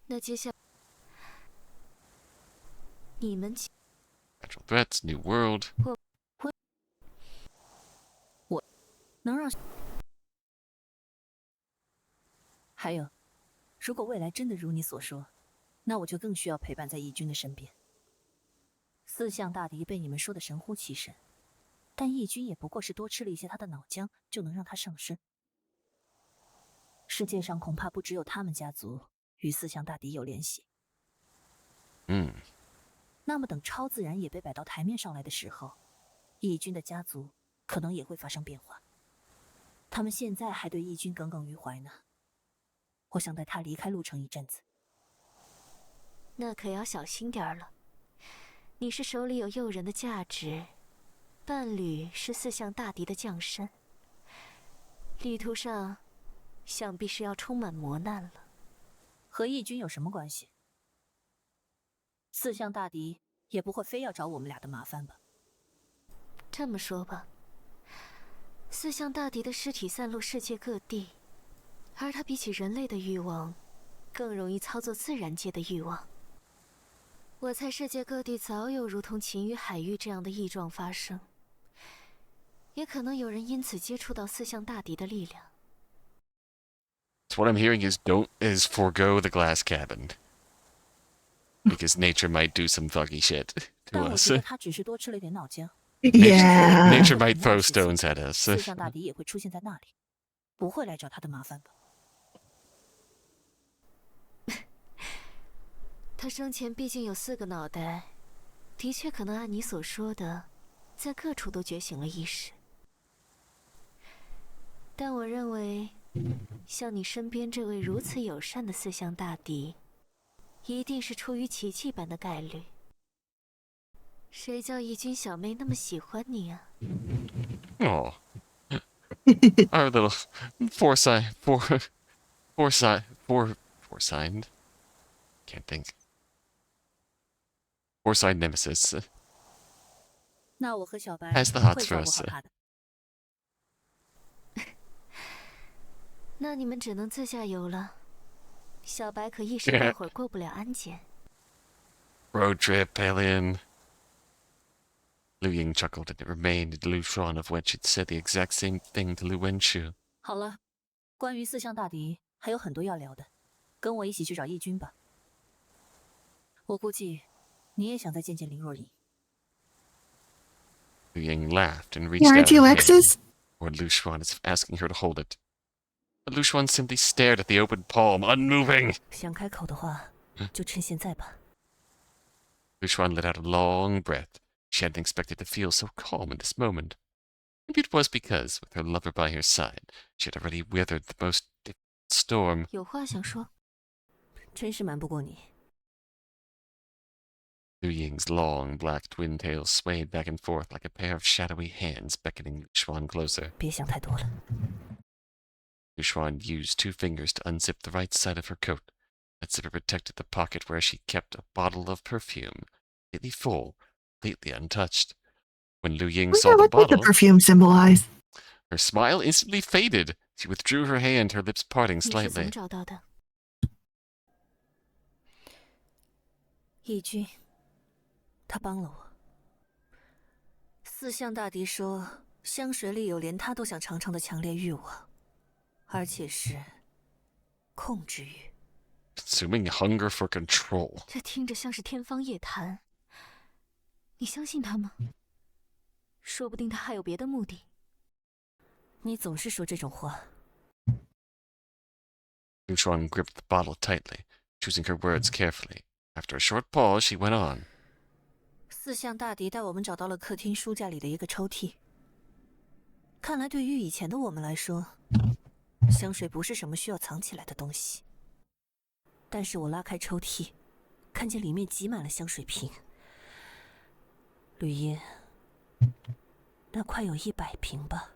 那接下你们 Natural threats, new world. 能让……还有，如果未来真的如你所说，那我就更需要陪伴在义军的身边。四象大敌被你们说的神乎其神，但义军也不过是多吃了一些他的脑浆，就能让他上身。世界上恐怕不只有他们家族与四象大敌有联系。那么等超自然也被摆到台面上来的时候，义军的家族可能也会发生变化。他们现在还对义军耿耿于怀呢。我想带他离开陆城一阵子。那可要小心点儿了。你是手里有诱人的价值，伴侣是四象大敌的降生，旅途上想必是要充满磨难了。和义军有什么关系？四象大敌也不会非要找我们俩的麻烦吧？这么说吧，四象大敌的尸体散落世界各地，而他比起人类的欲望，更容易操作自然界的欲望。我猜世界各地早有如同秦与海域这样的异状发生，也可能有人因此接触到四象大敌的力量。So what I'm hearing is forgo the glass cabin. Because nature might do some fucky shit 但 to 我 us. 觉得他只是多吃了点脑浆。 Yeah. Nature might throw stones at us. 四象大敌也会出现在那里，不会来找他的麻烦吧？他生前毕竟有4个脑袋，的确可能按你所说的，在各处都觉醒了意识。但我认为，像你身边这位如此友善的四象大敌，一定是出于奇迹般的概率。谁叫义军小妹那么喜欢你啊？ Oh. Our little foresigned. Can't think. Foresigned nemesis. 那我和小白 Has the 会 hots 照 for 顾 us. 好他的。那你们只能自驾游了。小白可一时半会儿过不了安检。 Road trip, alien. Liu Ying chuckled, and it remained in Lyu Xuan of when she'd said the exact same thing to Liu Wenshu. 好了，关于四象大敌还有很多要聊的，跟我一起去找义军吧。我估计你也想再见见林若隐。 Liu Ying laughed and reached Aren't out you her hand exes? toward Lyu Xuan as if asking her to hold it. But Lyu Xuan simply stared at the open palm, unmoving. 想开口的话，就趁现在吧。Lyu Xuan let out a long breath. She hadn't expected to feel so calm in this moment. Maybe it was because, with her lover by her side, she had already weathered the most difficult storm. 有话想说？真是瞒不过你。Liu Ying's long, black twin tails swayed back and forth like a pair of shadowy hands beckoning Lyu Xuan closer. 别想太多了。Lyu Xuan used 2 fingers to unzip the right side of her coat. That zipper protected the pocket where she kept a bottle of perfume, completely full, completely untouched. When Liu Ying saw the What did the bottle, perfume symbolize? her smile instantly faded. She withdrew her hand, her lips parting 你是怎么 slightly. 找到的？义军，他帮了我。四象大帝说，香水里有连他都想尝尝的强烈欲望，而且是控制欲。 Consuming hunger for control. 这听着像是天方夜谭。你相信他吗？说不定他还有别的目的。你总是说这种话。 Lyu Xuan gripped the bottle tightly, choosing her words carefully. After a short pause, she went on. 四象大帝带我们找到了客厅书架里的一个抽屉。看来对于以前的我们来说，香水不是什么需要藏起来的东西。但是我拉开抽屉，看见里面挤满了香水瓶。绿茵，那快有100瓶吧。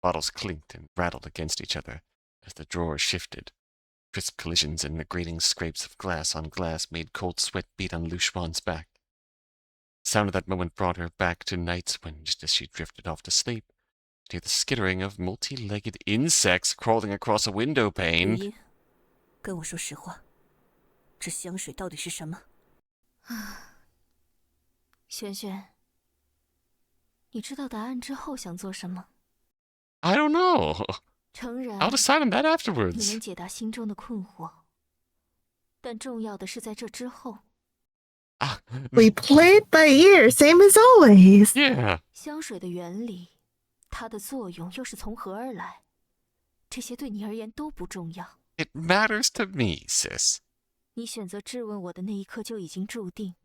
Bottles clinked and rattled against each other as the drawers shifted. Crisp collisions and the grating scrapes of glass on glass made cold sweat beat on Lyu Xuan's back. The sound of that moment brought her back to nights when, just as she drifted off to sleep, to hear the skittering of multi-legged insects crawling across a window 绿 pane. 茵，跟我说实话，这香水到底是什么？轩轩，你知道答案之后想做什么？ I don't know. 诚然， I'll decide on that 你 afterwards. 能解答心中的困惑，但重要的是在这之后， We played by ear, same as always. Yeah. 香水的原理，它的作用又是从何而来？这些对你而言都不重要。 It matters to me, sis. 你选择质问我的那一刻就已经注定。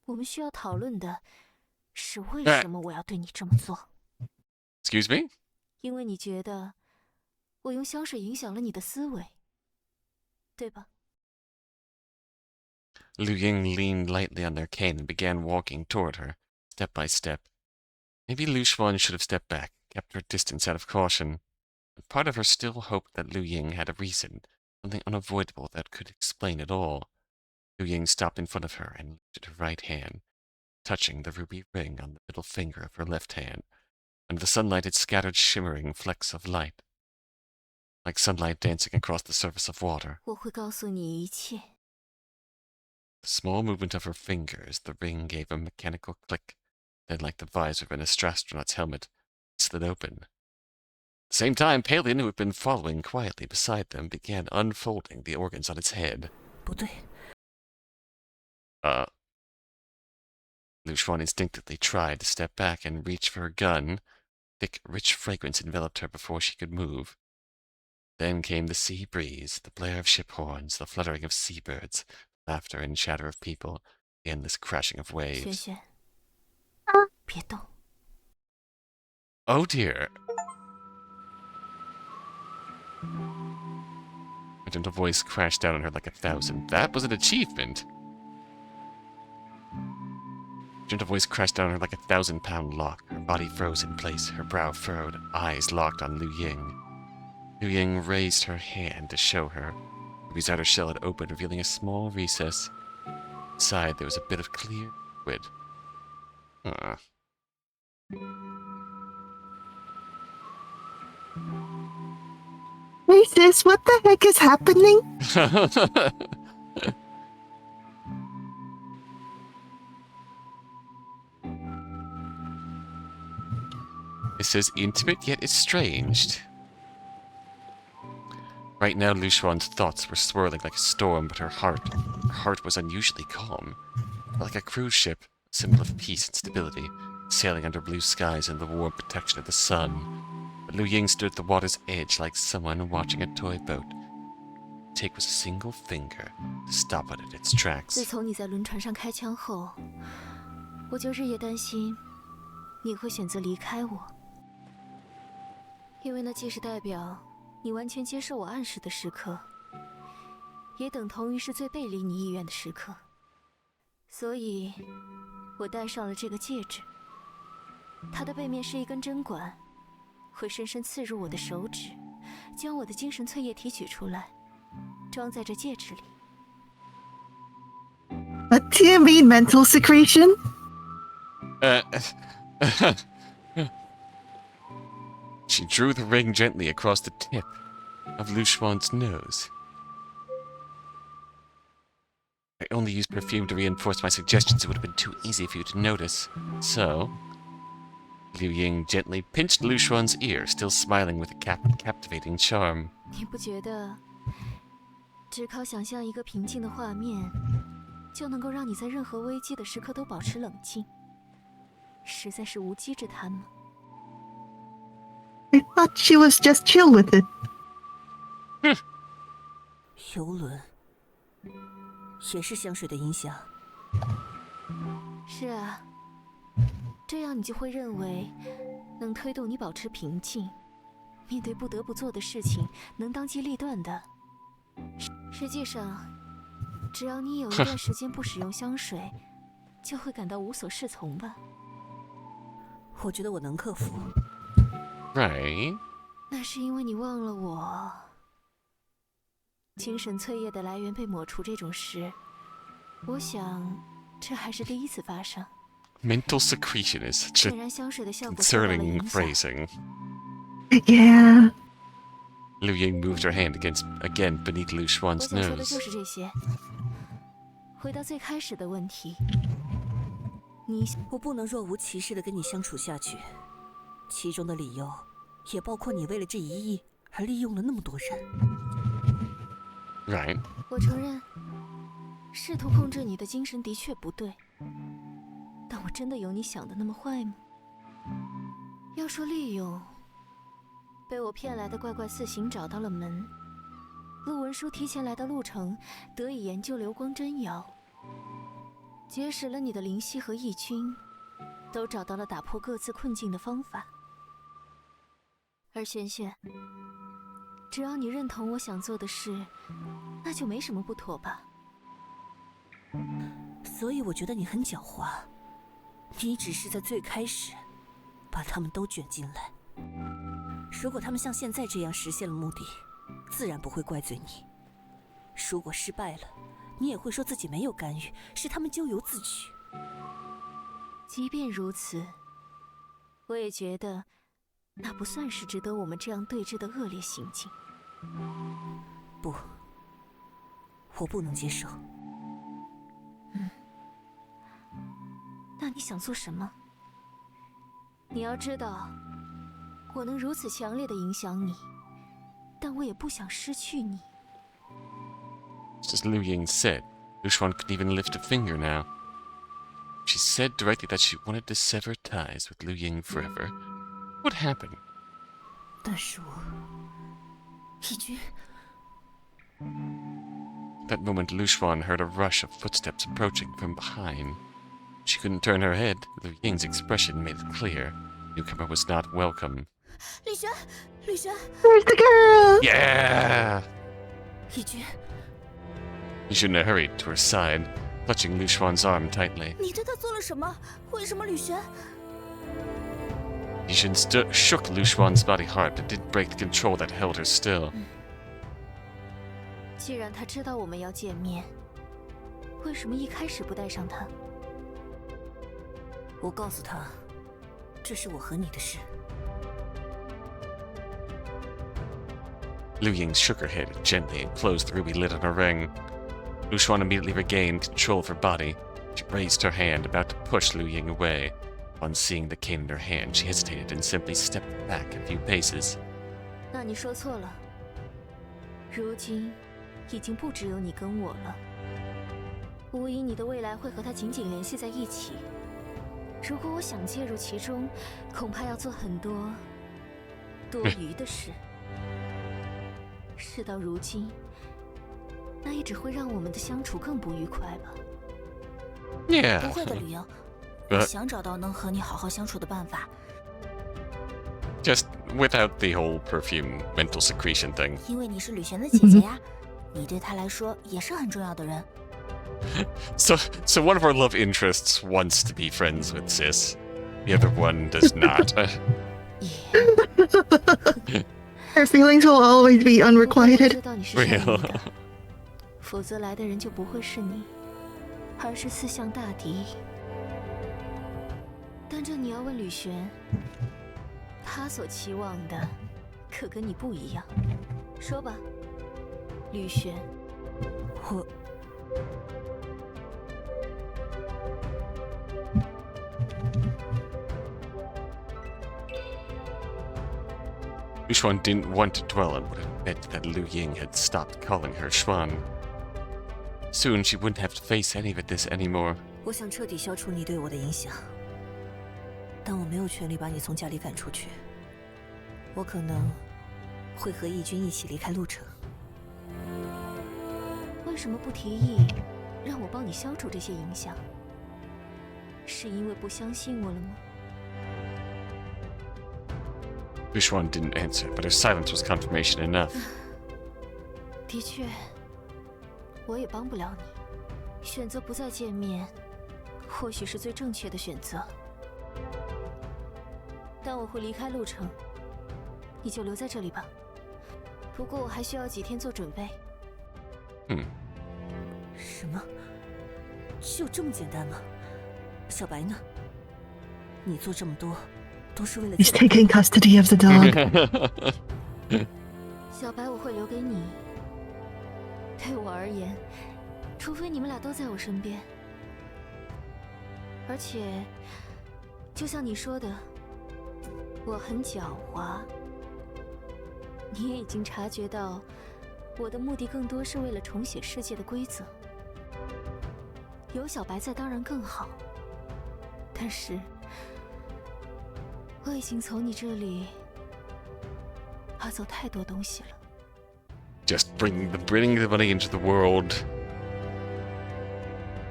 我们需要讨论的是为什么我要对你这么做？ Excuse me? 因为你觉得我用香水影响了你的思维，对吧？ Liu Ying leaned lightly on their cane and began walking toward her, step by step. Maybe Lyu Xuan should have stepped back, kept her distance out of caution. But part of her still hoped that Liu Ying had a reason, something unavoidable that could explain it all. Liu Ying stopped in front of her and lifted her right hand, touching the ruby ring on the middle finger of her left hand. Under the sunlight it scattered shimmering flecks of light, like sunlight dancing across the surface of water. 我会告诉你一切。 The small movement of her fingers, the ring gave a mechanical click. Then, like the visor of an astronaut's helmet, it slid open. At the same time, Palin, who had been following quietly beside them, began unfolding the organs on its head. 不对， Lyu Xuan instinctively tried to step back and reach for her gun. Thick, rich fragrance enveloped her before she could move. Then came the sea breeze, the blare of ship horns, the fluttering of seabirds, laughter and chatter of people, the endless crashing of 轩 waves. 轩，别动。 Oh dear. A gentle voice crashed down on her like 1,000. That was an achievement. A gentle voice crashed down on her like 1,000-pound lock. Her body froze in place, her brow furrowed, eyes locked on Liu Ying. Liu Ying raised her hand to show her. The ruby's outer shell had opened, revealing a small recess. Inside there was a bit of clear liquid. Hey sis, what the heck is happening? This is intimate yet estranged. Right now, Lyu Xuan's thoughts were swirling like a storm, but her heart was unusually calm. Like a cruise ship, a symbol of peace and stability, sailing under blue skies in the warm protection of the sun. But Liu Ying stood at the water's edge like someone watching a toy boat. take was a single finger to stop it in its 自 tracks. 从你在轮船上开枪后，我就日夜担心你会选择离开我，因为那既是代表你完全接受我暗示的时刻，也等同于是最背离你意愿的时刻。所以，我戴上了这个戒指。它的背面是一根针管，会深深刺入我的手指，将我的精神淬液提取出来，装在这戒指里。What do you mean, mental secretion? She drew the ring gently across the tip of Lyu Xuan's nose. I only used perfume to reinforce my suggestions. It would have been too easy for you to notice. So, Liu Ying gently pinched Lyu Xuan's ear, still smiling with a captivating charm. 你不觉得，只靠想象一个平静的画面，就能够让你在任何危机的时刻都保持冷静，实在是无稽之谈吗？ I thought she was just chill with it. 游轮也是香水的影响。是啊，这样你就会认为，能推动你保持平静，面对不得不做的事情，能当机立断的。实际上，只要你有一段时间不使用香水，就会感到无所适从吧。我觉得我能克服。 Right. 那是因为你忘了我。精神淬液的来源被抹除这种事，我想这还是第一次发生。 Mental secretion is such 显 a 然，香水的效果受到了 concerning 影响。 phrasing. Yeah. Liu Ying moved her hand again beneath Lyu 我 Xuan's 想说的 nose. 就是这些。回到最开始的问题，你我不能若无其事的跟你相处下去，其中的理由也包括你为了这一役而利用了那么多人。 Right. 我承认，试图控制你的精神的确不对，但我真的有你想的那么坏吗？要说利用，被我骗来的怪怪四行找到了门，陆文书提前来到陆城，得以研究流光真瑶，结识了你的灵犀和义军，都找到了打破各自困境的方法。而璇璇，只要你认同我想做的事，那就没什么不妥吧？所以我觉得你很狡猾，你只是在最开始把他们都卷进来。如果他们像现在这样实现了目的，自然不会怪罪你。如果失败了，你也会说自己没有干预，是他们咎由自取。即便如此，我也觉得那不算是值得我们这样对峙的恶劣行径。不，我不能接受。那你想做什么？你要知道，我能如此强烈的影响你，但我也不想失去你。 Just as Liu Ying said, Lyu Xuan couldn't even lift a finger now. She said directly that she wanted to sever ties with Liu Ying forever. What happened? 但是义军， At that moment, Lyu Xuan heard a rush of footsteps approaching from behind. She couldn't turn her head. Liu Ying's expression made it clear. Newcomer was not welcome. 李璇，李璇， Where's the girl? Yeah! 义军， Yu Xuan hurried to her side, clutching Lyu Xuan's arm tightly. 你对他做了什么？为什么李璇？ Yu Xuan shook Lyu Xuan's body hard, but didn't break the control that held her still. 既然他知道我们要见面，为什么一开始不带上他？我告诉他，这是我和你的事。 Liu Ying shook her head gently and closed the ruby lid on her ring. Lyu Xuan immediately regained control of her body. She raised her hand, about to push Liu Ying away. On seeing the cane in her hand, she hesitated and simply stepped back a few paces. 那你说错了。如今，已经不只有你跟我了。无疑，你的未来会和他紧紧联系在一起。如果我想介入其中，恐怕要做很多多余的事。事到如今，那也只会让我们的相处更不愉快吧。Yeah. 不会的，吕莹，我想找到能和你好好相处的办法。 Just without the whole perfume mental secretion thing. 因为你是吕璇的姐姐呀，你对她来说也是很重要的人。So one of our love interests wants to be friends with Sis. The other one does not. Her feelings will always be 我 unrequited. 知道你是善意的，否则来的人就不会是你，而是四象大敌。但这你要问吕璇，他所期望的可跟你不一样。说吧，吕璇。我 Lyu Xuan didn't want to dwell on what it meant that Liu Ying had stopped calling her Xuan. Soon she wouldn't have to face any of this anymore. 我想彻底消除你对我的影响，但我没有权利把你从家里赶出去。我可能会和义军一起离开陆城。为什么不提议让我帮你消除这些影响？是因为不相信我了吗？ Lyu Xuan didn't answer, but her silence was confirmation enough. 的确，我也帮不了你。选择不再见面，或许是最正确的选择。但我会离开陆城，你就留在这里吧。不过我还需要几天做准备。什么？就这么简单吗？小白呢？你做这么多，都是为了 He's taking custody of the dog. 小白我会留给你。对我而言，除非你们俩都在我身边。而且，就像你说的，我很狡猾。你也已经察觉到，我的目的更多是为了重写世界的规则。有小白在当然更好，但是我已经从你这里拿走太多东西了。 Just bringing the money into the world.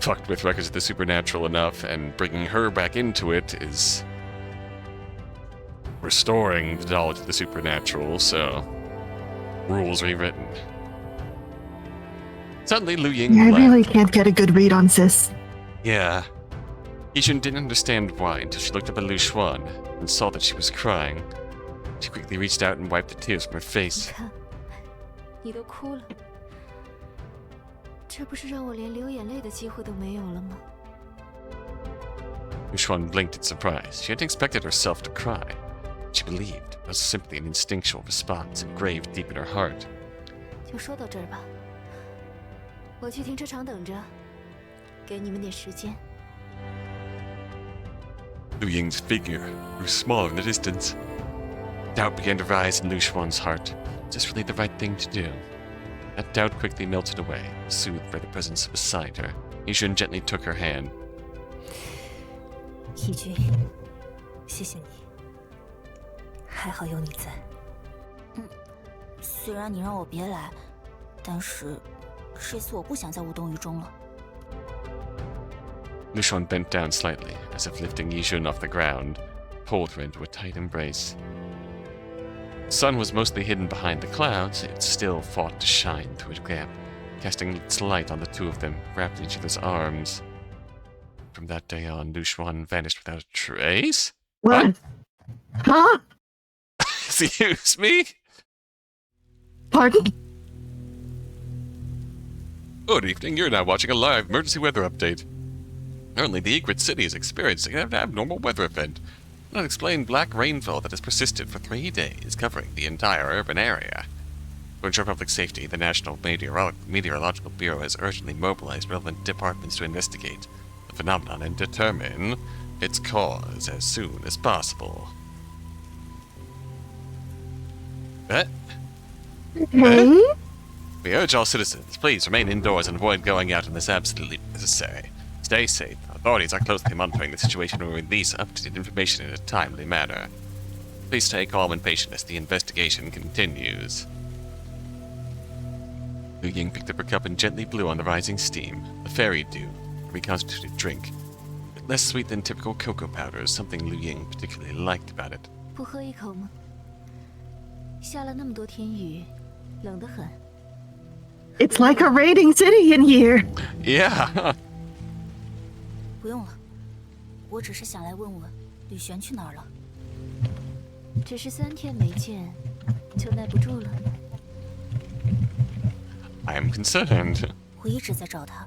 Fucked with records of the supernatural enough, and bringing her back into it is restoring the knowledge of the supernatural, so rules rewritten. Suddenly, Liu Ying I left. really can't get a good read on Sis. Yeah. Yixun didn't understand why until she looked up at Lyu Xuan and saw that she was crying. She quickly reached out and wiped the tears from her 你 face. 看，你都哭了，这不是让我连流眼泪的机会都没有了吗？ Lyu Xuan blinked in surprise. She hadn't expected herself to cry. She believed it was simply an instinctual response engraved deep in her heart. 就说到这儿吧，我去停车场等着，给你们点时间。 Liu Ying's figure grew smaller in the distance. Doubt began to rise in Lyu Xuan's heart. Was this really the right thing to do? That doubt quickly melted away, soothed by the presence beside her. Yixun gently took her hand. 义军，谢谢你，还好有你在。虽然你让我别来，但是这次我不想再无动于衷了。 Lyu Xuan bent down slightly, as if lifting Yixun off the ground, pulled her into a tight embrace. The sun was mostly hidden behind the clouds, it still fought to shine through a gap, casting its light on the two of them, wrapped in each other's arms. From that day on, Lyu Xuan vanished without a trace? What? Huh? Excuse me? Pardon? Good evening, you're now watching a live emergency weather update. Currently, the Egret City is experiencing an abnormal weather event. An unexplained black rainfall that has persisted for 3 days, covering the entire urban area. To ensure public safety, the National Meteorological Bureau has urgently mobilized relevant departments to investigate the phenomenon and determine its cause as soon as possible. Hmm? We urge all citizens, please remain indoors and avoid going out unless absolutely necessary. Stay safe. Authorities are closely monitoring the situation and will release up-to-date information in a timely manner. Please stay calm and patient as the investigation continues. Liu Ying picked up her cup and gently blew on the rising steam. The fairy dew, a reconstituted drink. Less sweet than typical cocoa powder, something Liu Ying particularly liked about it. 不喝一口吗？下了那么多天雨，冷得很。It's like a raiding city in here. Yeah. 不用了，我只是想来问问吕璇去哪儿了。只是3天没见，就耐不住了。I am concerned. 我一直在找他，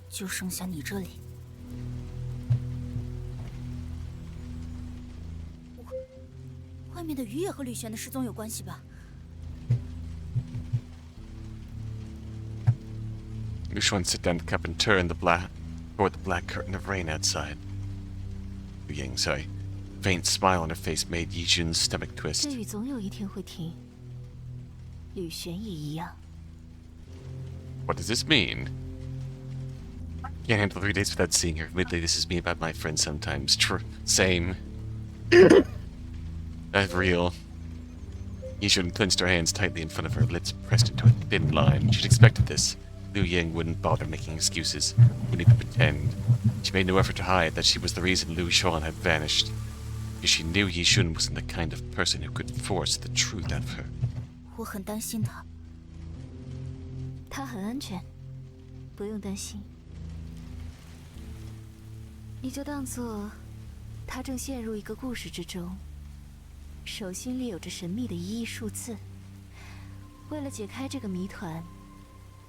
就剩下你这里。外面的雨也和吕璇的失踪有关系吧Lyu Xuan set down the cup and turned toward the black curtain of rain outside. Liu Ying, sorry. Faint smile on her face made Yi Jun's stomach 这 twist. 雨总有一天会停，吕璇也一样。 What does this mean? Can't handle 3 days without seeing her. Admittedly, this is me about my friends sometimes. Same. That's real. Yi Jun clenched her hands tightly in front of her, lips pressed into a thin line. She'd expected this. Liu Ying wouldn't bother making excuses. Wouldn't even pretend. She made no effort to hide that she was the reason Lyu Xuan had vanished. Because she knew Yi Jun wasn't the kind of person who could force the truth out of her. 我很担心他。他很安全，不用担心。你就当做他正陷入一个故事之中，手心里有着神秘的1亿数字。为了解开这个谜团，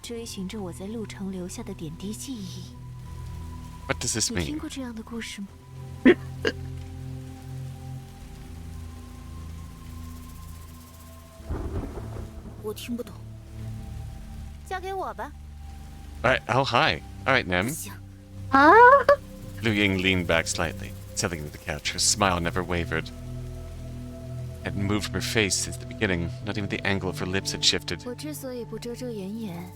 追寻着我在路程留下的点滴记忆。 What does this 你听 mean? 过这样的故事吗？我听不懂。交给我吧。 Oh, hi. Alright, 不 Nem. 行， Huh? Liu Ying leaned back slightly, settling into the couch. Her smile never wavered. Hadn't moved from her face since the beginning. Not even the angle of her lips had shifted. 我之所以不遮遮掩掩，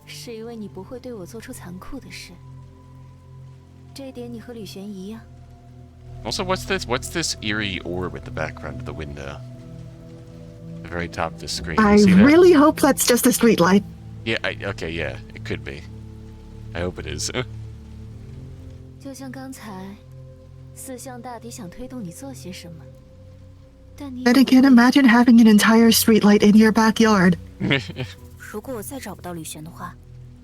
是因为你不会对我做出残酷的事。这一点你和吕璇一样。 Also, what's this? What's this eerie orb at the background of the window? The very top of the screen. I You see that? really hope that's just a streetlight. Yeah. Okay. Yeah. It could be. I hope it is. 就像刚才，四象大抵想推动你做些什么，但你 Then again, imagine having an entire streetlight in your backyard. 如果我再找不到吕璇的话，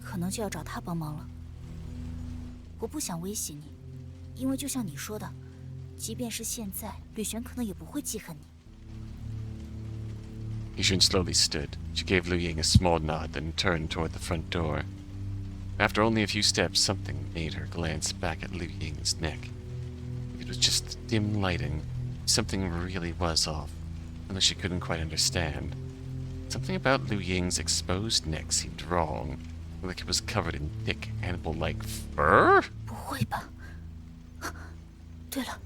可能就要找他帮忙了。我不想威胁你，因为就像你说的，即便是现在，吕璇可能也不会记恨你。 Yijun slowly stood. She gave Liu Ying a small nod, then turned toward the front door. After only a few steps, something made her glance back at Liu Ying's neck. It was just dim lighting. Something really was off, although she couldn't quite understand. Something about Liu Ying's exposed neck seemed wrong, like it was covered in thick, animal-like fur? 不会吧？对了，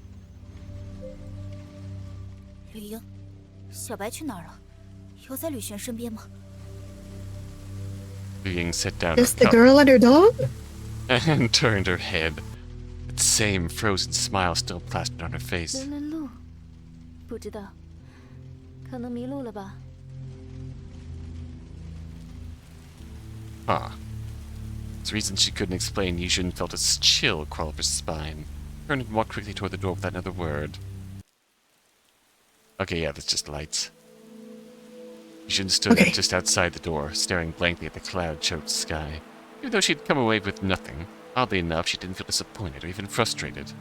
吕英，小白去哪儿了？有在吕璇身边吗？ Liu Ying set down her Just the cup girl and her dog? and turned her head. That same frozen smile still plastered on her face. 伦伦路，不知道，可能迷路了吧。 Huh. For reasons she couldn't explain, Yijun felt a chill crawl up her spine. Turned and walked quickly toward the door without another word. Okay, yeah, that's just lights. Yijun stood Okay. just outside the door, staring blankly at the cloud-choked sky. Even though she'd come away with nothing, oddly enough, she didn't feel disappointed or even frustrated.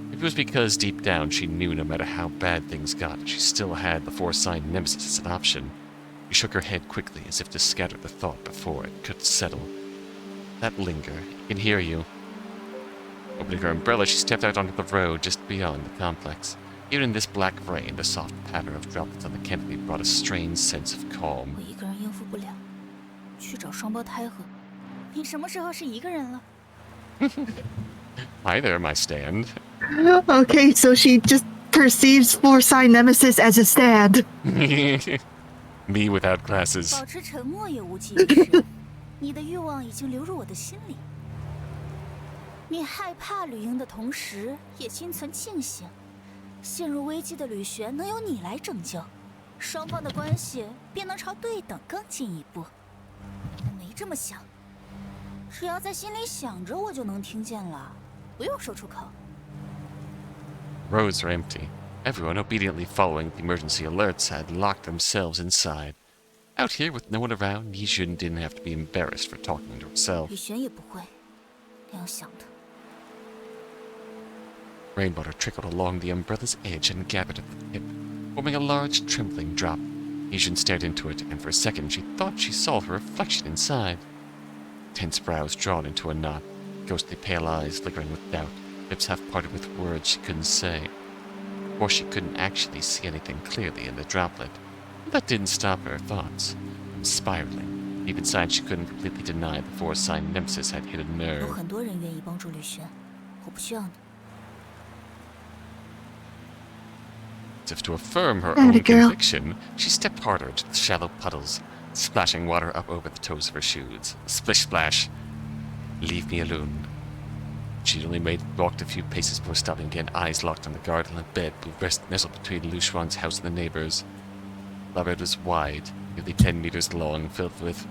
Maybe it was because deep down she knew no matter how bad things got, she still had the four-sign nemesis as an option. She shook her head quickly as if to scatter the thought before it could settle. That linger. He can hear you. Opening her umbrella, she stepped out onto the road just beyond the complex. Even in this black rain, the soft patter of droplets on the canopy brought a strange sense of calm. 我一个人应付不了，去找双胞胎和。你什么时候是一个人了？ Hi there, my stand. Okay, so she just perceives four-sign nemesis as a stand. Me without glasses. 保持沉默也无济于事。你的欲望已经流入我的心里。你害怕吕英的同时，也心存庆幸，陷入危机的吕璇能由你来拯救，双方的关系便能朝对等更进一步。这么想，只要在心里想着，我就能听见了，不用说出口。 Roads are empty. Everyone obediently following the emergency alerts had locked themselves inside. Out here with no one around, Lyu Xuan didn't have to be embarrassed for talking to herself. 雨璇也不会那样想的。 Rainwater trickled along the umbrella's edge and gathered at the tip, forming a large trembling drop. Lyu Xuan stared into it, and for a second she thought she saw her reflection inside. Tense brows drawn into a knot, ghostly pale eyes flickering with doubt, lips half parted with words she couldn't say. Of course, she couldn't actually see anything clearly in the droplet, but that didn't stop her thoughts from spiraling. Deep inside, she couldn't completely deny the four-sign nemesis had hit a 有 nerve. 很多人愿意帮助吕璇，我不需要你。 As if to affirm her Atta own girl. conviction, she stepped harder into the shallow puddles, splashing water up over the toes of her shoes. Splish splash. Leave me alone. She'd only walked a few paces before stopping again, eyes locked on the garden and bed, nestled between Lyu Xuan's house and the neighbors. The bed was wide, nearly 10 meters long, filled with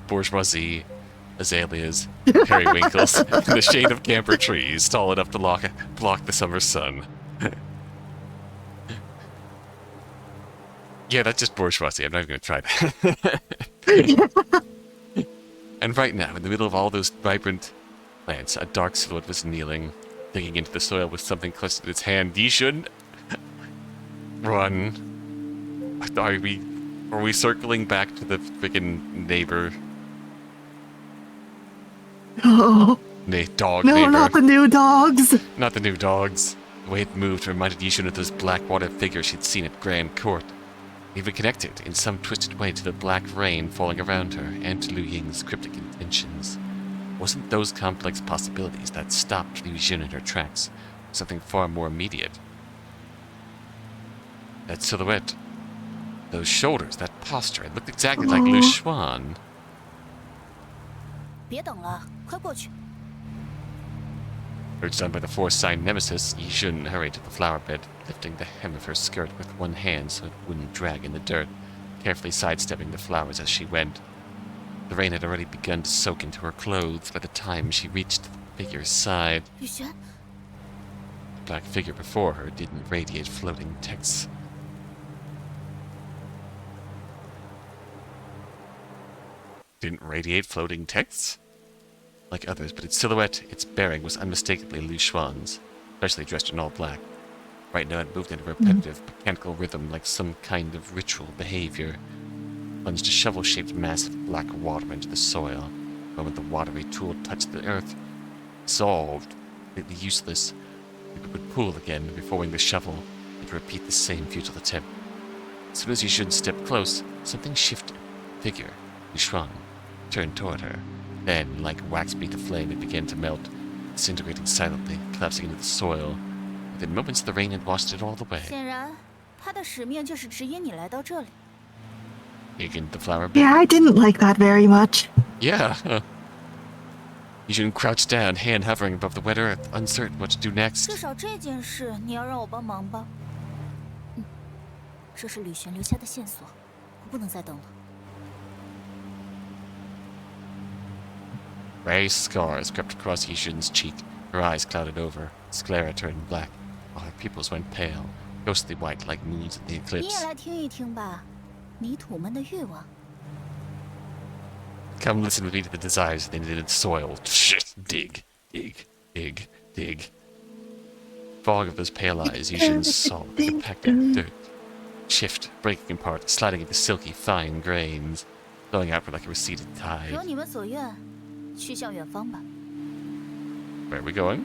bourgeoisie, azaleas, periwinkles, and the shade of camper trees tall enough to block the summer sun. Yeah, that's just bourgeoisie. I'm not even going to try that. And right now, in the middle of all those vibrant plants, a dark silhouette was kneeling, digging into the soil with something close to its hand. Lyu Xuan, run. Are we circling back to the freaking neighbor? Oh, Dog no, neighbor. not the new dogs. Not the new dogs. The way it moved reminded Lyu Xuan of those black water figures she'd seen at Grand Court. Even connected in some twisted way to the black rain falling around her and to Liu Ying's cryptic intentions. Wasn't those complex possibilities that stopped Lyu Xuan in her tracks something far more immediate? That silhouette, those shoulders, that posture, it looked exactly like Lyu Xuan. 别等了，快过去！ Urged on by the four-sign nemesis, Lyu Xuan hurried to the flower bed, lifting the hem of her skirt with one hand so it wouldn't drag in the dirt, carefully sidestepping the flowers as she went. The rain had already begun to soak into her clothes by the time she reached the figure's side. 雨璇， The black figure before her didn't radiate floating texts. Didn't radiate floating texts? Like others, but its silhouette, its bearing was unmistakably Lyu Xuan's, especially dressed in all black. Right now it moved in a repetitive, mechanical rhythm like some kind of ritual behavior. Plunged a shovel-shaped mass of black water into the soil. The moment the watery tool touched the earth, dissolved, completely useless. It would pool again before wing the shovel, and repeat the same futile attempt. As soon as Lyu Xuan stepped close, something shifted. Figure, Lyu Xuan, turned toward her. Then, like wax beneath a flame, it began to melt, disintegrating silently, collapsing into the soil. Within moments, the rain had washed it all away. 显然，他的使命就是指引你来到这里。 Again, the flower bed. Yeah, I didn't like that very much. Yeah. Lyu Xuan crouched down, hand hovering above the wet earth, uncertain what to do next. 至少这件事你要让我帮忙吧。这是吕璇留下的线索，我不能再等了。 Gray scars crept across Lyu Xuan's cheek. Her eyes clouded over. Sclera turned black, while her pupils went pale, ghostly white like moons in the 你 eclipse. 也来听一听吧，泥土们的欲望。 Come listen with me to the desires of the inundated soil. Shit, dig, dig, dig, dig. Fog of those pale eyes, Lyu Xuan saw the compacted dirt. Shift, breaking apart, sliding into silky, fine grains, flowing outward like a receded 如 tide. 你们所愿，去向远方吧。 Where are we going?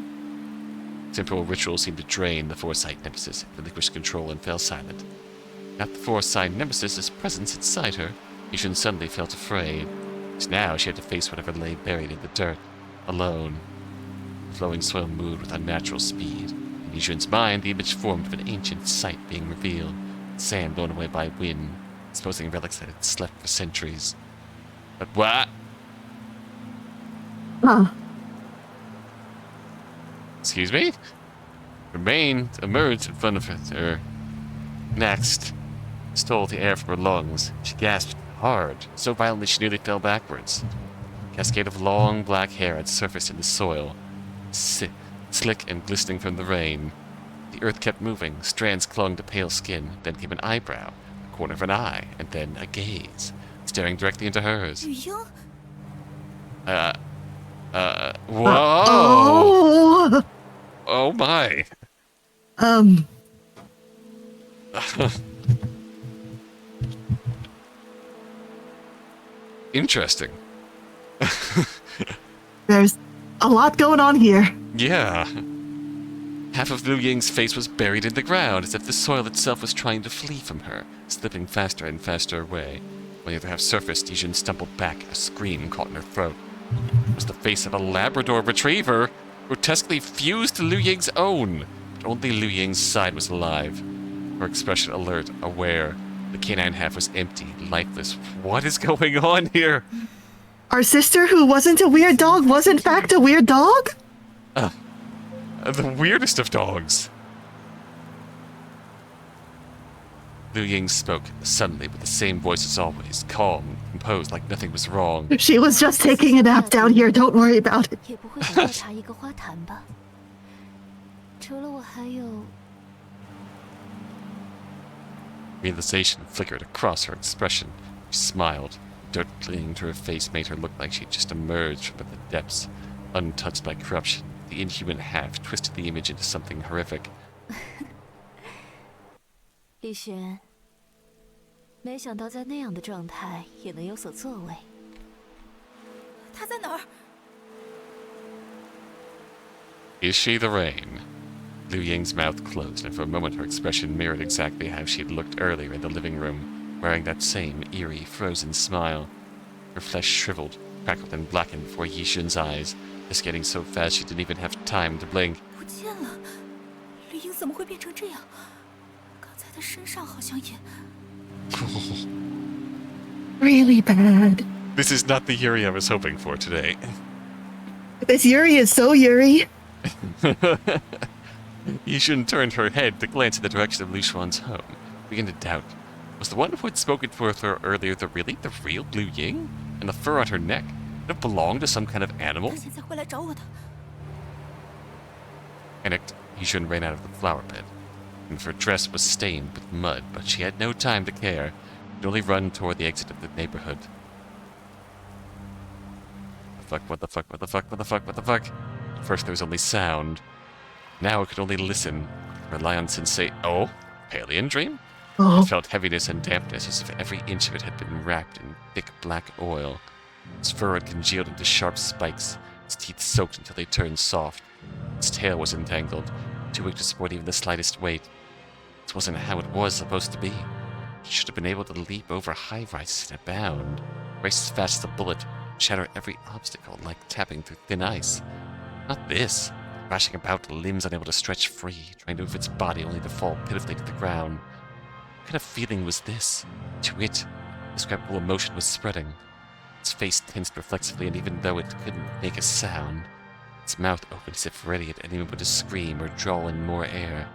Simple ritual seemed to drain the foresight nemesis, relinquished control and fell silent. Not the foresight nemesis's presence inside her, Lyu Xuan suddenly felt afraid. Because now she had to face whatever lay buried in the dirt, alone. The flowing soil moved with unnatural speed. In Lyu Xuan's mind, the image formed of an ancient site being revealed, sand blown away by wind, exposing relics that had slept for centuries. But what? Huh. Excuse me? Emerged in front of her. Next. stole the air from her lungs. She gasped hard, so violently she nearly fell backwards. A cascade of long black hair had surfaced in the soil, slick and glistening from the rain. The earth kept moving, strands clung to pale skin, then came an eyebrow, the corner of an eye, and then a gaze, staring directly into hers. 雨英， Whoa! Oh. Oh my! Interesting. There's a lot going on here. Yeah. Half of Liu Ying's face was buried in the ground, as if the soil itself was trying to flee from her, slipping faster and faster away. When the other half surfaced, Yijun stumbled back, a scream caught in her throat. It was the face of a Labrador retriever, grotesquely fused to Liu Ying's own. But only Liu Ying's side was alive. Her expression alert, aware. The canine half was empty, lifeless. What is going on here? Our sister, who wasn't a weird dog, was in fact a weird dog? The weirdest of dogs. Liu Ying spoke, suddenly with the same voice as always, calm, composed, like nothing was wrong. She was just taking a nap down here, don't worry about it. 也不会想调查一个花坛吧？除了我还有。 Realization flickered across her expression. She smiled. Dirt clinging to her face made her look like she'd just emerged from the depths, untouched by corruption. The inhuman half twisted the image into something horrific. 李璇，没想到在那样的状态也能有所作为。他在哪儿？ Is she the rain? Liu Ying's mouth closed, and for a moment her expression mirrored exactly how she had looked earlier in the living room, wearing that same eerie, frozen smile. Her flesh shriveled, crackled, and blackened before Yixun's eyes, escaping so fast she didn't even have time to blink. 不见了，绿英怎么会变成这样？刚才他身上好像也…… Really bad. This is not the Yuri I was hoping for today. This Yuri is so Yuri. Yixun turned her head to glance in the direction of Lyu Xuan's home, began to doubt. Was the one who had spoken for her earlier the real Liu Ying? And the fur on her neck? Did it belong to some kind of animal? 他现在会来找我的。 Panicked, Yixun ran out of the flower bed. And her dress was stained with mud, but she had no time to care. She'd only run toward the exit of the neighborhood. What the fuck? At first there was only sound. Now it could only listen, rely on sensate. Oh, Palian dream? Oh. It felt heaviness and dampness as if every inch of it had been wrapped in thick black oil. Its fur had congealed into sharp spikes, its teeth soaked until they turned soft. Its tail was entangled, too weak to support even the slightest weight. This wasn't how it was supposed to be. It should have been able to leap over high rises in a bound, race as fast as a bullet, shatter every obstacle like tapping through thin ice. Not this. Thrashing about, limbs unable to stretch free, trying to move its body only to fall pitifully to the ground. What kind of feeling was this? To it, indescribable emotion was spreading. Its face tensed reflexively, and even though it couldn't make a sound, its mouth opened as if ready at any moment to scream or draw in more air.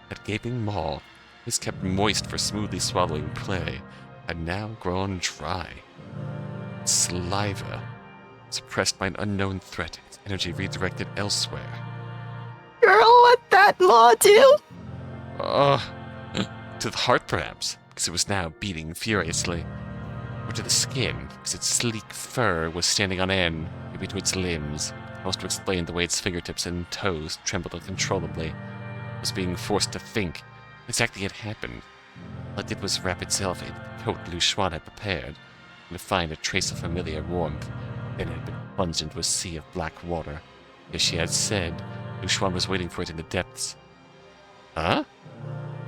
That gaping maw, always kept moist for smoothly swallowing prey, had now grown dry. Its saliva, suppressed by an unknown threat, its energy redirected elsewhere. Girl, what that maw do? To the heart perhaps, because it was now beating furiously. Or to the skin, because its sleek fur was standing on end, maybe to its limbs, almost to explain the way its fingertips and toes trembled uncontrollably. It was being forced to think. Exactly had happened. All it did was wrap itself in the coat Lyu Xuan had prepared, and to find a trace of familiar warmth. Then it had been plunged into a sea of black water. As she had said, Lyu Xuan was waiting for it in the depths. Huh?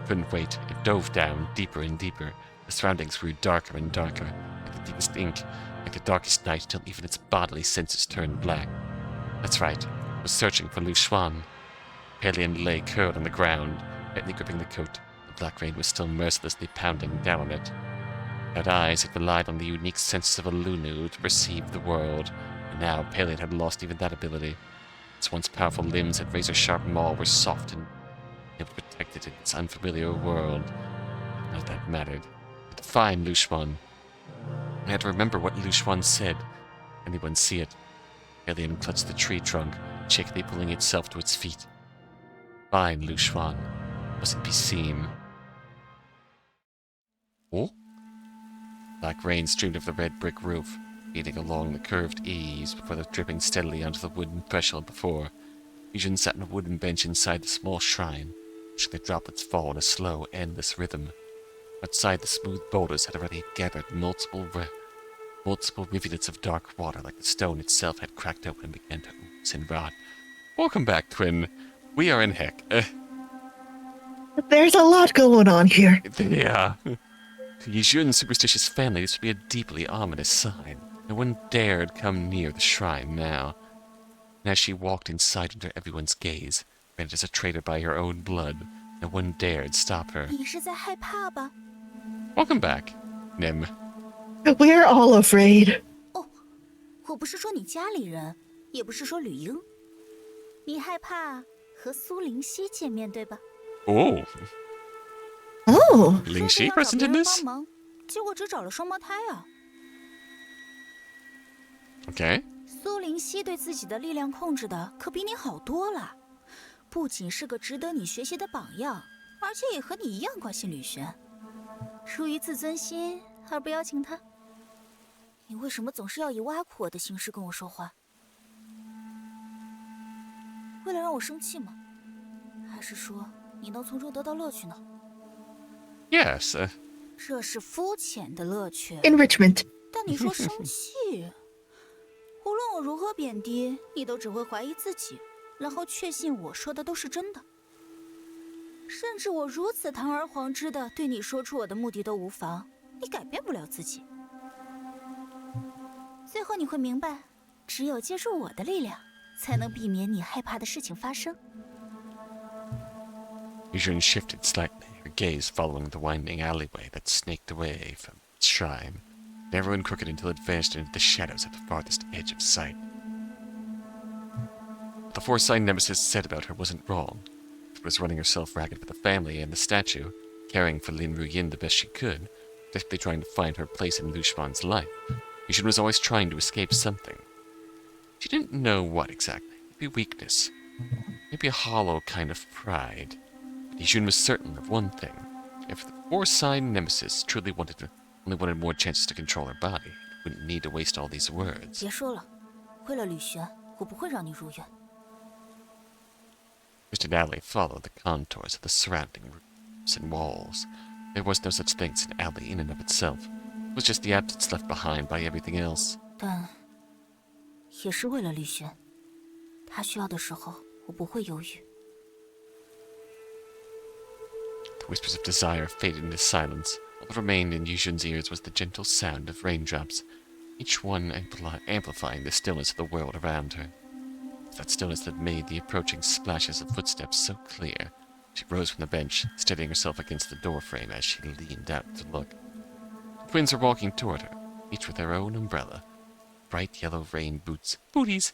Couldn't wait. It dove down, deeper and deeper. The surroundings grew darker and darker, like the deepest ink, like the darkest night, until even its bodily senses turned black. That's right. It was searching for Lyu Xuan. Palian lay curled on the ground, tightly gripping the coat. The black rain was still mercilessly pounding down on it. Without eyes, it relied on the unique senses of a Lunu to perceive the world, and now Palian had lost even that ability. Its once powerful limbs and razor-sharp maw were soft and able to protect it in its unfamiliar world. Not that mattered. find Lyu Xuan. I had to remember what Lyu Xuan said. Anyone see it? Alien clutched the tree trunk, shakily pulling itself to its feet. Find Lyu Xuan. Mustn't be seen. Oh? Black rain streamed over the red brick roof, beating along the curved eaves before dripping steadily onto the wooden threshold before. Lyu Xuan sat on a wooden bench inside the small shrine, watching the droplets fall in a slow, endless rhythm. Outside, the smooth boulders had already gathered multiple rivulets of dark water, like the stone itself had cracked open and began to ooze and rot. Welcome back, twin. We are in heck. There's a lot going on here. Yeah. To Lyu Xuan's superstitious family, this would be a deeply ominous sign. No one dared come near the shrine now. And as she walked inside under everyone's gaze, branded as a traitor by her own blood, no one dared stop her. 你是在害怕吧？ Welcome back, Nim. We're all afraid. 我不是说你家里人，也不是说吕英。你害怕和苏灵溪见面对吧？ Oh, Oh, Ling 说 Shi 是要找 present 别 in 人 this? 帮忙，结果只找了双胞胎啊。 Okay. 苏灵溪对自己的力量控制的可比你好多了，不仅是个值得你学习的榜样，而且也和你一样关心吕璇。出于自尊心而不邀请他，你为什么总是要以挖苦我的形式跟我说话？为了让我生气吗？还是说你能从中得到乐趣呢？ Yes. 这是肤浅的乐趣。 enrichment. 但你说生气，无论我如何贬低，你都只会怀疑自己，然后确信我说的都是真的。甚至我如此堂而皇之的对你说出我的目的都无妨，你改变不了自己。最后你会明白，只有借助我的力量，才能避免你害怕的事情发生。 Lyu Xuan shifted slightly, her gaze following the winding alleyway that snaked away from its shrine, narrow and crooked until it vanished into the shadows at the farthest edge of sight. What the four-sign nemesis said about her wasn't wrong. She was running herself ragged for the family and the statue, caring for Lin Ruyin the best she could, desperately trying to find her place in Lyu Xuan's life. Lyu Xuan was always trying to escape something. She didn't know what exactly. Maybe weakness. Maybe a hollow kind of pride. Lyu Xuan was certain of one thing. If the four-sign nemesis truly only wanted more chances to control her body, it wouldn't need to waste all these words. 别说了，为了吕璇，我不会让你如愿。 Twisted alley followed the contours of the surrounding roofs and walls. There was no such thing as an alley in and of itself. It was just the absence left behind by everything else. 但也是为了吕璇，他需要的时候，我不会犹豫。 The whispers of desire faded into silence. All that remained in Lyu Xuan's ears was the gentle sound of raindrops, each one amplifying the stillness of the world around her. It was that stillness that made the approaching splashes of footsteps so clear. She rose from the bench, steadying herself against the doorframe as she leaned out to look. The twins were walking toward her, each with their own umbrella, bright yellow rain booties,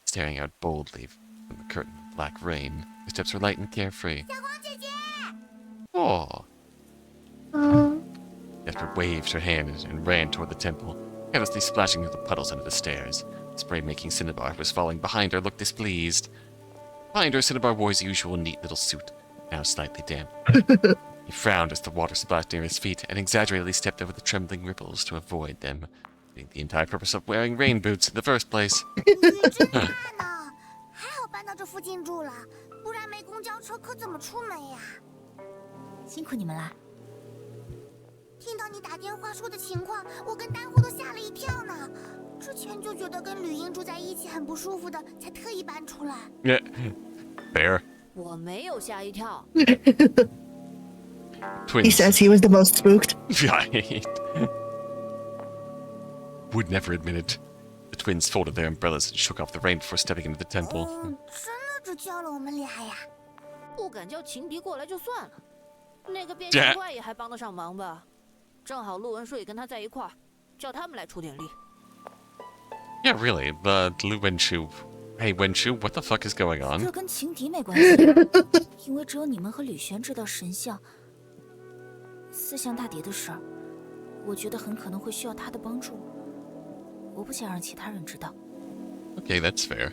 staring out boldly from the curtain of black rain. Their steps were light and carefree. Oh. Desperate waved her hand and ran toward the temple, carelessly splashing through the puddles under the stairs. The spray-making Cinnabar, who was falling behind her, looked displeased. Behind her, Cinnabar wore his usual neat little suit, now slightly damp. He frowned as the water splashed near his feet, and exaggeratedly stepped over the trembling ripples to avoid them, being the entire purpose of wearing rain boots in the first place. 还好搬到这附近住了，不然没公交车可怎么出门呀？辛苦你们啦！听到你打电话说的情况，我跟大伙都吓了一跳呢。之前就觉得跟吕英住在一起很不舒服的，才特意搬出来。Yeah. Fair. 我没有吓一跳。 He Twins. says he was the most spooked. Right. Would never admit it. The twins folded their umbrellas and shook off the rain before stepping into the temple. 真的只叫了我们俩呀？不敢叫情敌过来就算了，那个变形怪也还帮得上忙吧？正好陆文硕也跟他在一块儿，叫他们来出点力。 Yeah, really, but Lu Wenchu... Hey, Wenchu, what the fuck is going on? 这跟情敌没关系，因为只有你们和吕璇知道神像四象大蝶的事儿，我觉得很可能会需要他的帮助，我不想让其他人知道。Okay, that's fair.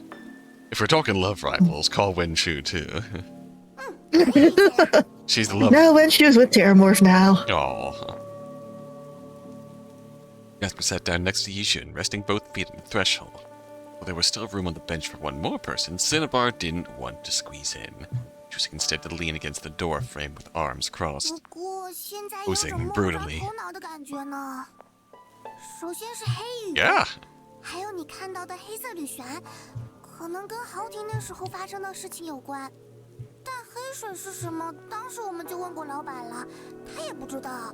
If we're talking love rivals, call Wenshu too. She's the love. No, when she was with Terramorph now. Aww. Jasper sat down next to Lyu Xuan, resting both feet on the threshold. While there was still room on the bench for one more person, Cinnabar didn't want to squeeze in, choosing instead to lean against the door frame with arms crossed. 不过现在有种 Posing 摸不着 brutally. 头脑的感觉呢。首先是黑羽， Yeah. 还有你看到的黑色铝旋，可能跟豪庭那时候发生的事情有关。但黑水是什么？当时我们就问过老板了，他也不知道。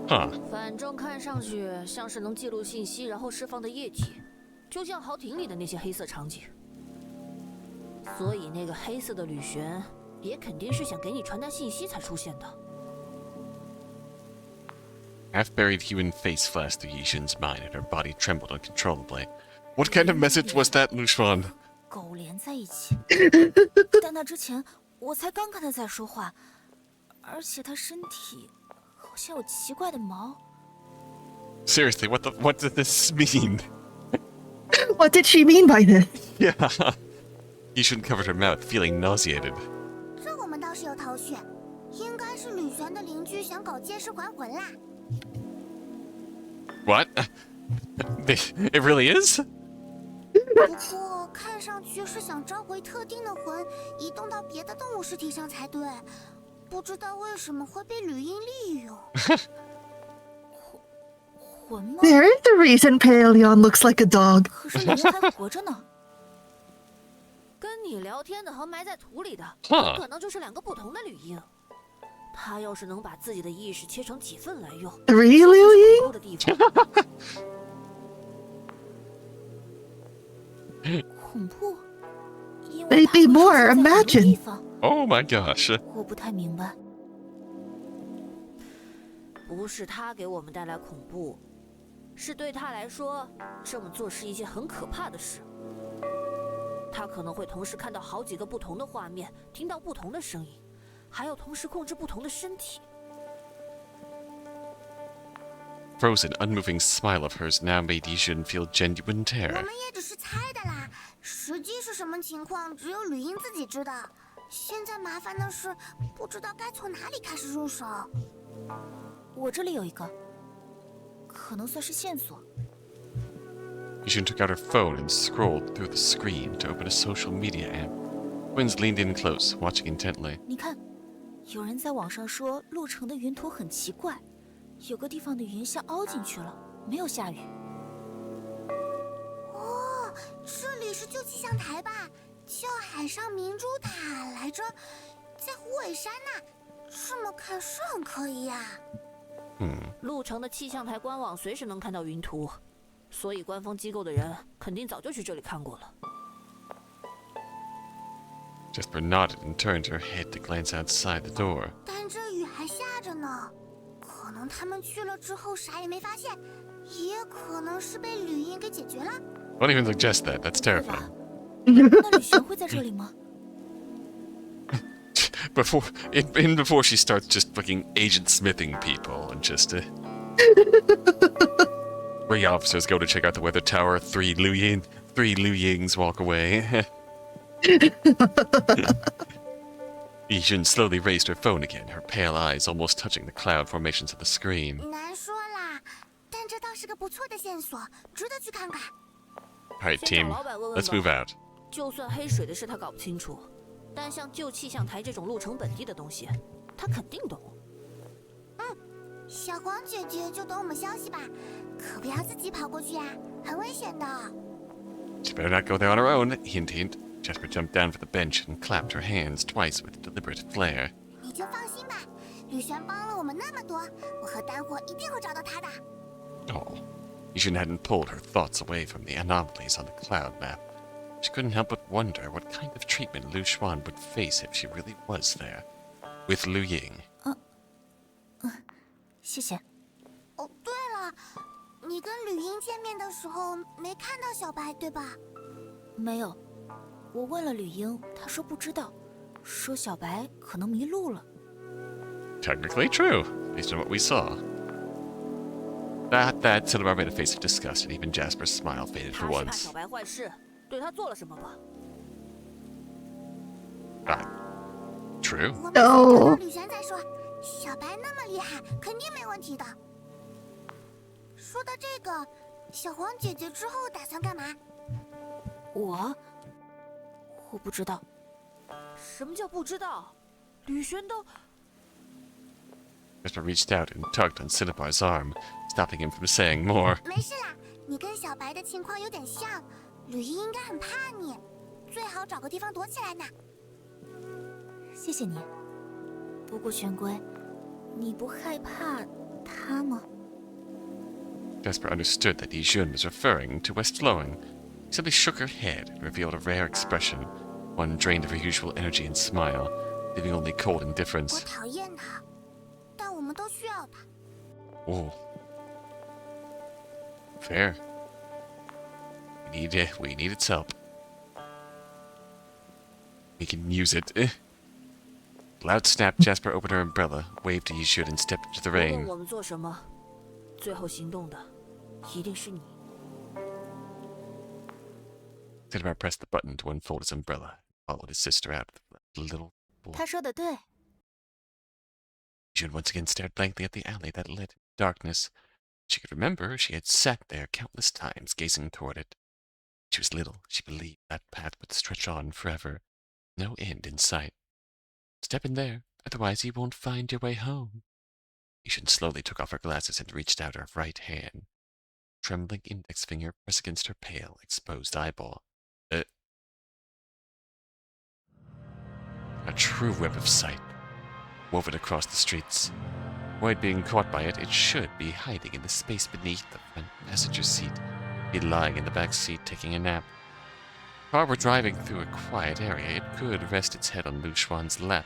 Huh. 反正看上去像是能记录信息然后释放的液体，就像豪庭里的那些黑色场景。所以那个黑色的铝旋也肯定是想给你传达信息才出现的。 Half-buried human face flashed through Lyu Xuan's mind, and her body trembled uncontrollably. What kind of message was that, Lyu Xuan? 狗连在一起，但那之前我才刚跟他在说话，而且他身体好像有奇怪的毛。 Seriously, what does this mean? What did she mean by this? Yeah. Lyu Xuan covered her mouth, feeling nauseated. 这我们倒是有头绪，应该是吕璇的邻居想搞借尸还魂啦。 What? It really is? 不过看上去是想召回特定的魂，移动到别的动物尸体上才对。不知道为什么会被吕英利用。魂吗？ There is a reason Paleon looks like a dog. 可是吕英还活着呢。跟你聊天的和埋在土里的， Huh. 很可能就是两个不同的吕英。他要是能把自己的意识切成几份来用， Three Lyu 的地方。恐怖，因 Maybe 为它会 more, 出现在很多 imagine. 地方 Oh my gosh. 我不太明白。不是他给我们带来恐怖，是对他来说，这么做是一件很可怕的事。他可能会同时看到好几个不同的画面，听到不同的声音，还要同时控制不同的身体。 Frozen, unmoving smile of hers now made Lyu Xuan feel genuine 我 terror. 们也只是猜的啦，实际是什么情况，只有吕英自己知道。现在麻烦的是，不知道该从哪里开始入手。我这里有一个，可能算是线索。 Lyu Xuan took out her phone and scrolled through the screen to open a social media app. Twins leaned in close, watching intently. 你看，有人在网上说路程的云图很奇怪，有个地方的云像凹进去了，没有下雨。哦，这里是旧气象台吧？叫海上明珠塔来着，在虎尾山那。这么看是很可疑呀。路程的气象台官网随时能看到云图，所以官方机构的人肯定早就去这里看过了。 Jasper nodded and turned her head to glance outside the door. 但这雨还下着呢，可能他们去了之后啥也没发现，也可能是被吕英给解决了。 Don't even suggest that. That's terrifying. 那吕璇会在这里吗？ Before she starts just fucking agent smithing people and just 3 officers go to check out the weather tower, 3 Lyu Yings walk away. Lyu Xuan slowly raised her phone again, her pale eyes almost touching the cloud formations of the screen. 难说啦，但这倒是个不错的线索，值得去看看。 Alright, 先 team, 找老板问问 let's 吧 move out. 就算黑水的事他搞不清楚，但像旧气象台这种路程本地的东西，他肯定懂。小黄姐姐就等我们消息吧，可不要自己跑过去呀，很危险的。 She better not go there on her own, hint hint. Jasper jumped down from the bench and clapped her hands twice with deliberate flair. 你就放心吧，吕璇帮了我们那么多，我和丹火一定会找到他的。 Oh, Lyu Xuan hadn't pulled her thoughts away from the anomalies on the cloud map. She couldn't help but wonder what kind of treatment Lyu Xuan would face if she really was there. With Liu Ying. 谢谢。哦，对了，你跟吕英见面的时候没看到小白对吧？没有，我问了吕英，她说不知道，说小白可能迷路了。 Technically true, based on what we saw. That Cinnabar made a face of disgust, and even Jasper's smile faded for 他是怕 once. 小白坏事，对他做了什么吧？ True. 我们先等到吕璇再说。小白那么厉害，肯定没问题的。说到这个，小黄姐姐之后打算干嘛？我不知道。什么叫不知道？吕璇都 Jasper reached out and tugged on Cinnabar's arm, stopping him from saying more. 没事啦，你跟小白的情况有点像，吕姨应该很怕你，最好找个地方躲起来呢。谢谢你。不过玄龟，你不害怕他吗？ Jasper understood that Lyu Xuan was referring to West Flowing. She simply shook her head and revealed a rare expression, one drained of her usual energy and smile, leaving only cold 我 indifference. 讨厌他，但我们都需要他。 Oh. Fair. We need its help. We can use it. Loud snap, Jasper opened her umbrella, waved to Lyu Xuan, and stepped into the 无论 rain. 我们做什么，最后行动的一定是你。 Cinnabar pressed the button to unfold his umbrella, followed his sister out of the little pool. 他说的对， Lyu Xuan once again stared blankly at the alley that led into darkness. She could remember she had sat there countless times, gazing toward it. She was little, she believed that path would stretch on forever, no end in sight. Step in there, otherwise you won't find your way home. Lyu Xuan slowly took off her glasses and reached out her right hand. Trembling index finger pressed against her pale, exposed eyeball. A true web of sight, woven across the streets. Avoid being caught by it, it should be hiding in the space beneath the front passenger seat, be lying in the back seat taking a nap. If the car were driving through a quiet area, it could rest its head on Lyu Xuan's lap,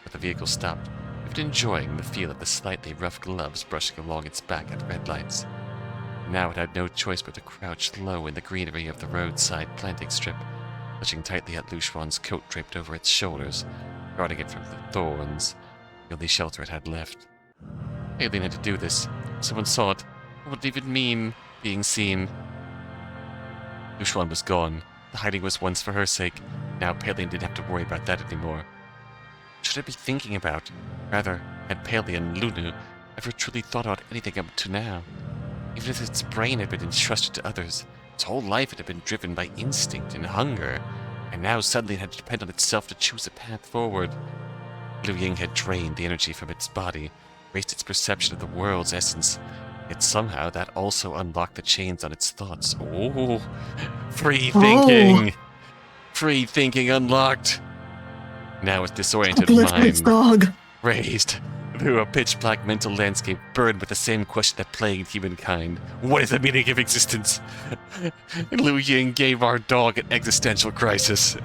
but the vehicle stopped, left enjoying the feel of the slightly rough gloves brushing along its back at red lights. Now it had no choice but to crouch low in the greenery of the roadside planting strip, clutching tightly at Lyu Xuan's coat draped over its shoulders, guarding it from the thorns, the only shelter it had left. Alien had to do this. Someone saw it. What would it even mean, being seen? Lyu Xuan was gone. The hiding was once for her sake. Now Palian didn't have to worry about that anymore. What should I be thinking about? Rather, had Palian, Lunu, ever truly thought about anything up to now? Even if its brain had been entrusted to others, its whole life it had been driven by instinct and hunger, and now suddenly it had to depend on itself to choose a path forward. Liu Ying had drained the energy from its body, erased its perception of the world's essence, yet somehow that also unlocked the chains on its thoughts. Oh, free thinking! Free thinking unlocked! Now its disoriented Upliftment's mind dog. raised through a pitch-black mental landscape burned with the same question that plagued humankind. What is the meaning of existence? Liu Ying gave our dog an existential crisis.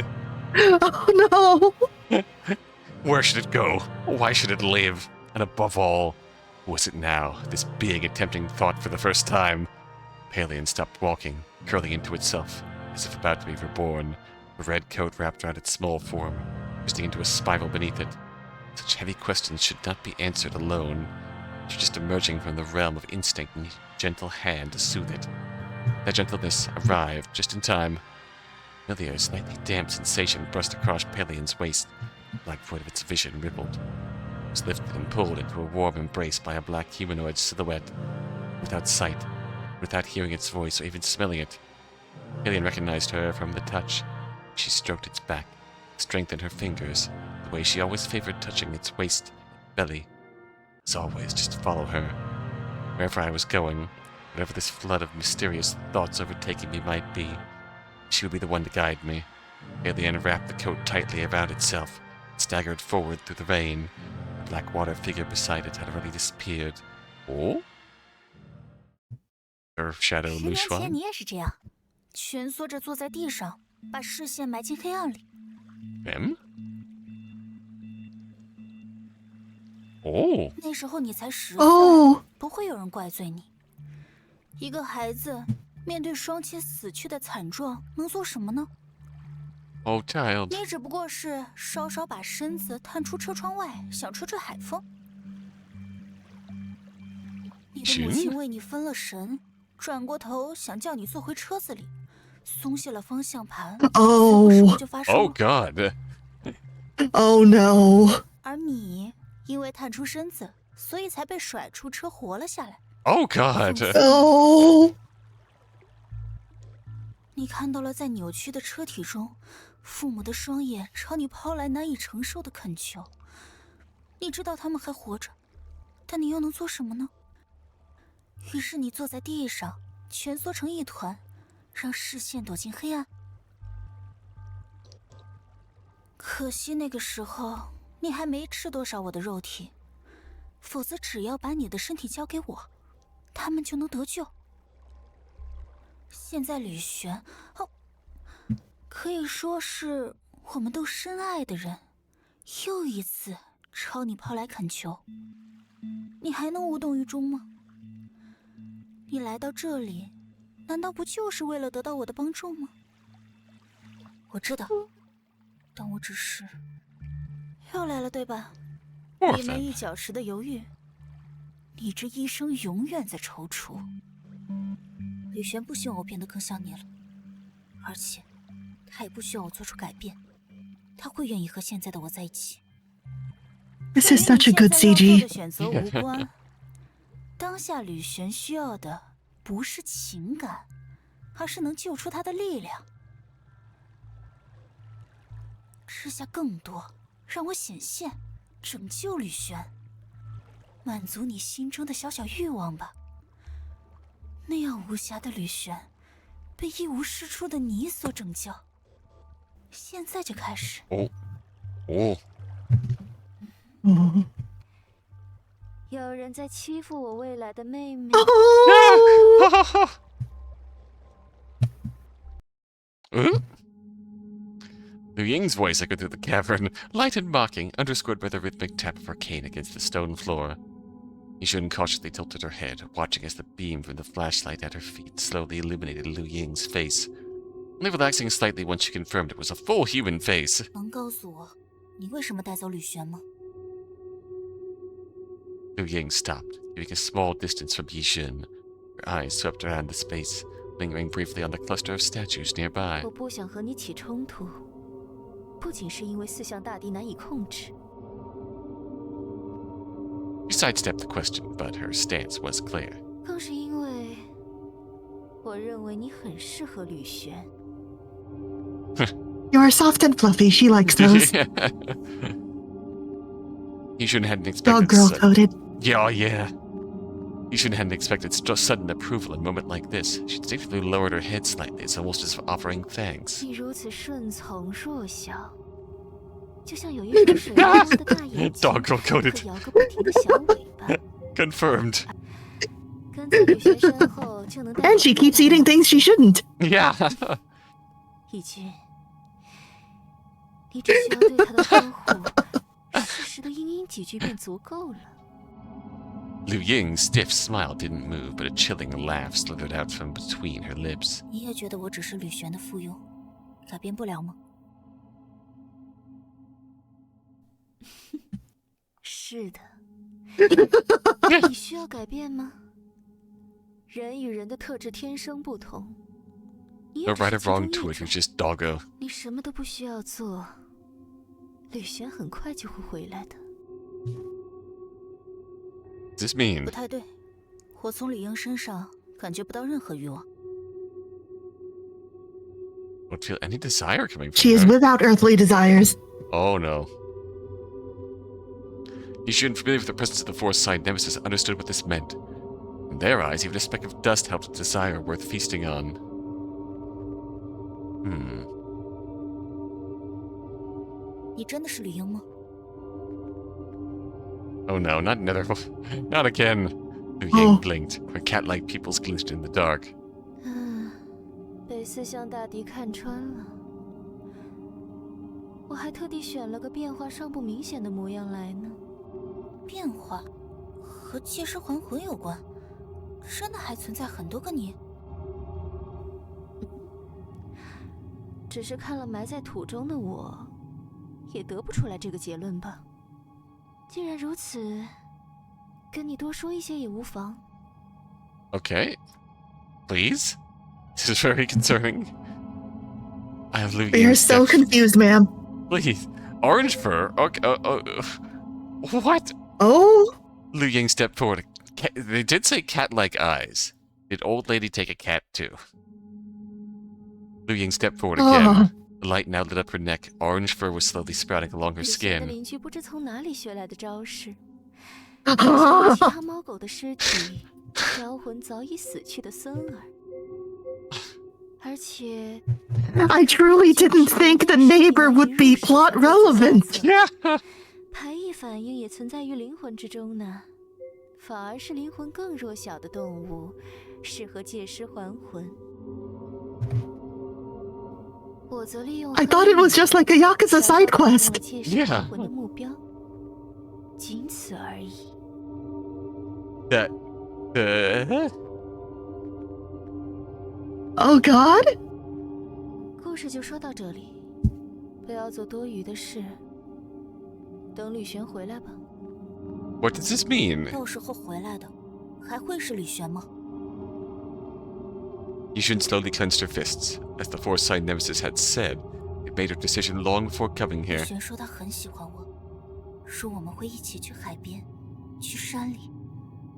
Oh no! Where should it go? Why should it live? And above all, who was it now, this being attempting thought for the first time? Palian stopped walking, curling into itself, as if about to be reborn, a red coat wrapped around its small form, twisting into a spiral beneath it. Such heavy questions should not be answered alone. You're just emerging from the realm of instinct and a gentle hand to soothe it. That gentleness arrived just in time. A familiar, slightly damp sensation brushed across Palian's waist. The black void of its vision rippled. It was lifted and pulled into a warm embrace by a black humanoid silhouette. Without sight, without hearing its voice or even smelling it, Palian recognized her from the touch. She stroked its back, strengthened her fingers, the way she always favored touching its waist, belly. As always, just follow her. Wherever I was going, whatever this flood of mysterious thoughts overtaking me might be, she would be the one to guide me. Palian wrapped the coat tightly around itself, and staggered forward through the rain. The black water figure beside it had already disappeared. Oh? Her shadow 10 Lyu 年前 Xuan? 你也是这样，蜷缩着坐在地上，把视线埋进黑暗里。 Him? Oh. 那时候你才10岁，Oh, 不会有人怪罪你。一个孩子面对双亲死去的惨状，能做什么呢？ Oh, child. 你只不过是稍稍把身子探出车窗外，想吹吹海风。你的母亲为你分了神，转过头想叫你坐回车子里，松懈了方向盘，随后事故就发生了。 Oh God. Oh no. 而你因为探出身子，所以才被甩出车活了下来。 Oh God. Oh. 你看到了在扭曲的车体中，父母的双眼朝你抛来难以承受的恳求。你知道他们还活着，但你又能做什么呢？于是你坐在地上，蜷缩成一团，让视线躲进黑暗。可惜那个时候你还没吃多少我的肉体，否则只要把你的身体交给我，他们就能得救。现在吕璇，可以说是我们都深爱的人，又一次朝你抛来恳求，你还能无动于衷吗？你来到这里，难道不就是为了得到我的帮助吗？我知道，但我只是又来了，对吧？一门一脚石的犹豫，你这一生永远在踌躇。吕璇不希望我变得更像你了，而且他也不需要我做出改变，他会愿意和现在的我在一起。This is such a good 做的 CG. 选择无关。当下吕璇需要的不是情感，而是能救出他的力量。吃下更多，让我显现，拯救吕璇，满足你心中的小小欲望吧。那样无瑕的吕璇，被一无是处的你所拯救。现在就开始。有人在欺负我未来的妹妹。Liu Ying's voice echoed through the cavern, light and mocking, underscored by the rhythmic tap of her cane against the stone floor. Lyu Xuan cautiously tilted her head, watching as the beam from the flashlight at her feet slowly illuminated Liu Ying's face, only relaxing slightly once she confirmed it was a full human face. 能告诉我，你为什么带走吕璇吗？ Liu Ying stopped, keeping a small distance from Lyu Xuan. Her eyes swept around the space, lingering briefly on the cluster of statues nearby. 我不想和你起冲突，不仅是因为四象大帝难以控制。 She sidestepped the question, but her stance was clear. 更是因为我认为你很适合吕璇。 You're soft and fluffy. She likes those. Lyu Xuan hadn't Dog expected girl coded. Yeah. Lyu Xuan hadn't expected sudden approval in a moment like this. She instinctively lowered her head slightly, as almost as if offering thanks. 你如此顺从弱小，就像有一双水汪汪的大眼睛 Dog girl coded. 和摇个不停的小尾巴。 Confirmed. 跟在吕璇身后就能带 And she keeps eating things she shouldn't. Yeah. 义军，你只需要对他的呵护，适时的嘤嘤几句便足够了。 Liu Ying's stiff smile didn't move, but a chilling laugh slithered out from between her lips. 你也觉得我只是吕璇的附庸，改变不了吗？是的。你需要改变吗？人与人的特质天生不同。你 No 也只 right 是 or 其中 wrong 一 to it, 种 you're just doggo. 你什么都不需要做，吕璇很快就会回来的。 Does this mean? 不太对，我从李英身上感觉不到任何欲望。 Don't feel any desire coming from She is her. without earthly desires. Oh no. Lyu Xuan, familiar with the presence of the Force-side nemesis, understood what this meant. In their eyes, even a speck of dust helped a desire worth feasting on. Hmm. 你真的是李英吗？ Oh no, not another. Not again. Liu Ying blinked. Her cat-like pupils glinted in the dark. 被四象大帝看穿了。我还特地选了个变化尚不明显的模样来呢。变化和借尸还魂有关，真的还存在很多个你？只是看了埋在土中的我，也得不出来这个结论吧。既然如此，跟你多说一些也无妨。Okay. Please? This is very concerning. I have Lyu We are Ying's so step- confused, ma'am. Please. Orange fur? Okay. What? Oh? Lyu Ying stepped forward. They did say cat-like eyes. Did old lady take a cat too? Lyu Ying stepped forward again. The light now lit up her neck. Orange fur was slowly sprouting along her 旅行的 skin. 邻居不知从哪里学来的招式，好像其他猫狗的尸体招魂早已死去的孙儿，而且 I truly didn't think the neighbor would be plot relevant. Yeah. 排异反应也存在于灵魂之中呢，反而是灵魂更弱小的动物适合借尸还魂。我则利用 I thought it was just like a Yakuza side quest. 借尸还魂的目标，仅此而已。 That. Oh God? 故事就说到这里，不要做多余的事。等吕璇回来吧。 What does this mean? 到时候回来的还会是吕璇吗？ Yishun slowly clenched her fists. As the four-sided nemesis had said, it made her decision long before coming 吕 here. 璇说他很喜欢我，说我们会一起去海边，去山里，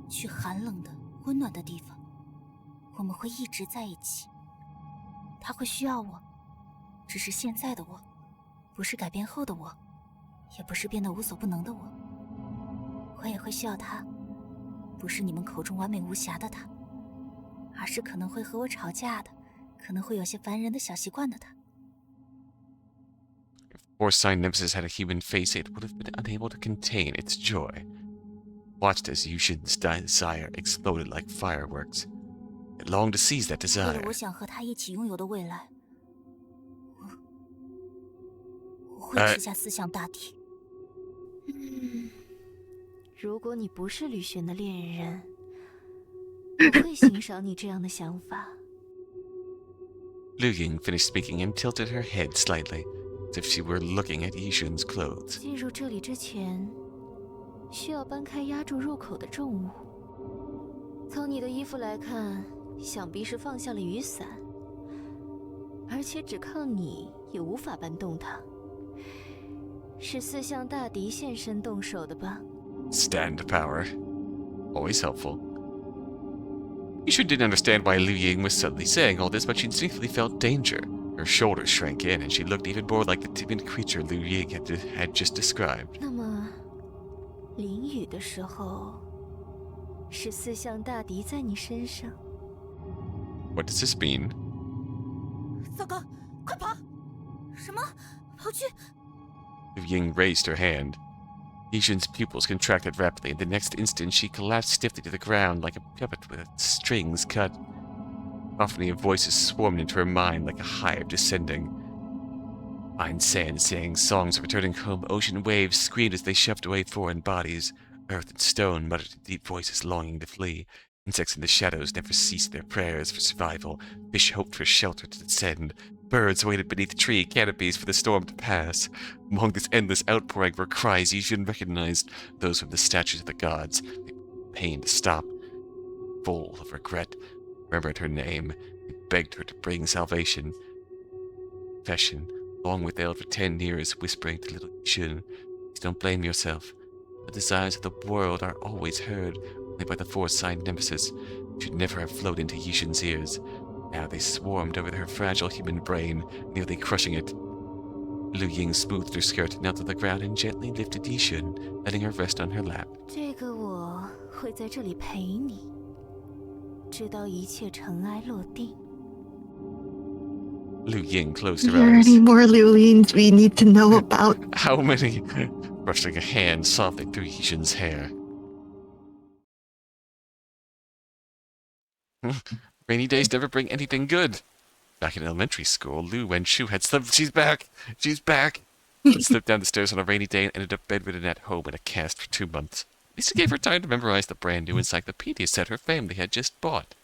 去寒冷的、温暖的地方，我们会一直在一起。他会需要我，只是现在的我，不是改变后的我，也不是变得无所不能的我。我也会需要他，不是你们口中完美无瑕的他，而是可能会和我吵架的，可能会有些烦人的小习惯的他。 Four-sided nemesis had a human face, it would have been unable to contain its joy. Watched as Yushin's desire exploded like fireworks. It longed to seize that 为了 desire. 我想和他一起拥有的未来，我会吃下思想大体。如果你不是吕璇的恋人，我会欣赏你这样的想法。 Lyu Ying finished speaking and tilted her head slightly, as if she were looking at Yishun's clothes. 进入这里之前，需要搬开压住入口的重物。从你的衣服来看，想必是放下了雨伞，而且只靠你也无法搬动它。是四象大敌现身动手的吧？ Stand power. Always helpful. Yishun didn't understand why Lyu Ying was suddenly saying all this, but she instinctively felt danger. Her shoulders shrank in, and she looked even more like the timid creature Lyu Ying had just described. 那么，淋雨的时候，是四象大敌在你身上？ What does this mean? 糟糕，快跑！什么？跑去！ Lyu Ying raised her hand. Yishun's pupils contracted rapidly, and the next instant she collapsed stiffly to the ground like a puppet with its strings cut. Cacophony of voices swarmed into her mind like a hive descending. Fine sand sang songs of returning home. Ocean waves screamed as they shoved away foreign bodies. Earth and stone muttered in deep voices longing to flee. Insects in the shadows never ceased their prayers for survival. Fish hoped for shelter to descend. Birds waited beneath tree canopies for the storm to pass. Among this endless outpouring were cries Yishun recognized, those from the statues of the gods. They pain to stop. Full of regret, remembered her name. They begged her to bring salvation. Confession, long withheld for 10 years, whispering to little Yishun, "Please don't blame yourself. The desires of the world are always heard only by the four-sided nemesis. Should never have flowed into Yishun's ears. Now they swarmed over her fragile human brain, nearly crushing it. Lyu Ying smoothed her skirt, knelt to the ground, and gently lifted Yishun, letting her rest on her lap. 这个我会在这里陪你，直到一切尘埃落定。 Lyu Ying closed Are her there eyes. any more Lulines we need to know about? How many? Brushing a hand softly through Yishun's hair. Rainy days never bring anything good. Back in elementary school, Lu Wenshu had slipped. She's back! She's back! Slipped down the stairs on a rainy day and ended up bedridden at home in a cast for 2 months. At least it gave her time to memorize the brand new encyclopedia set her family had just bought.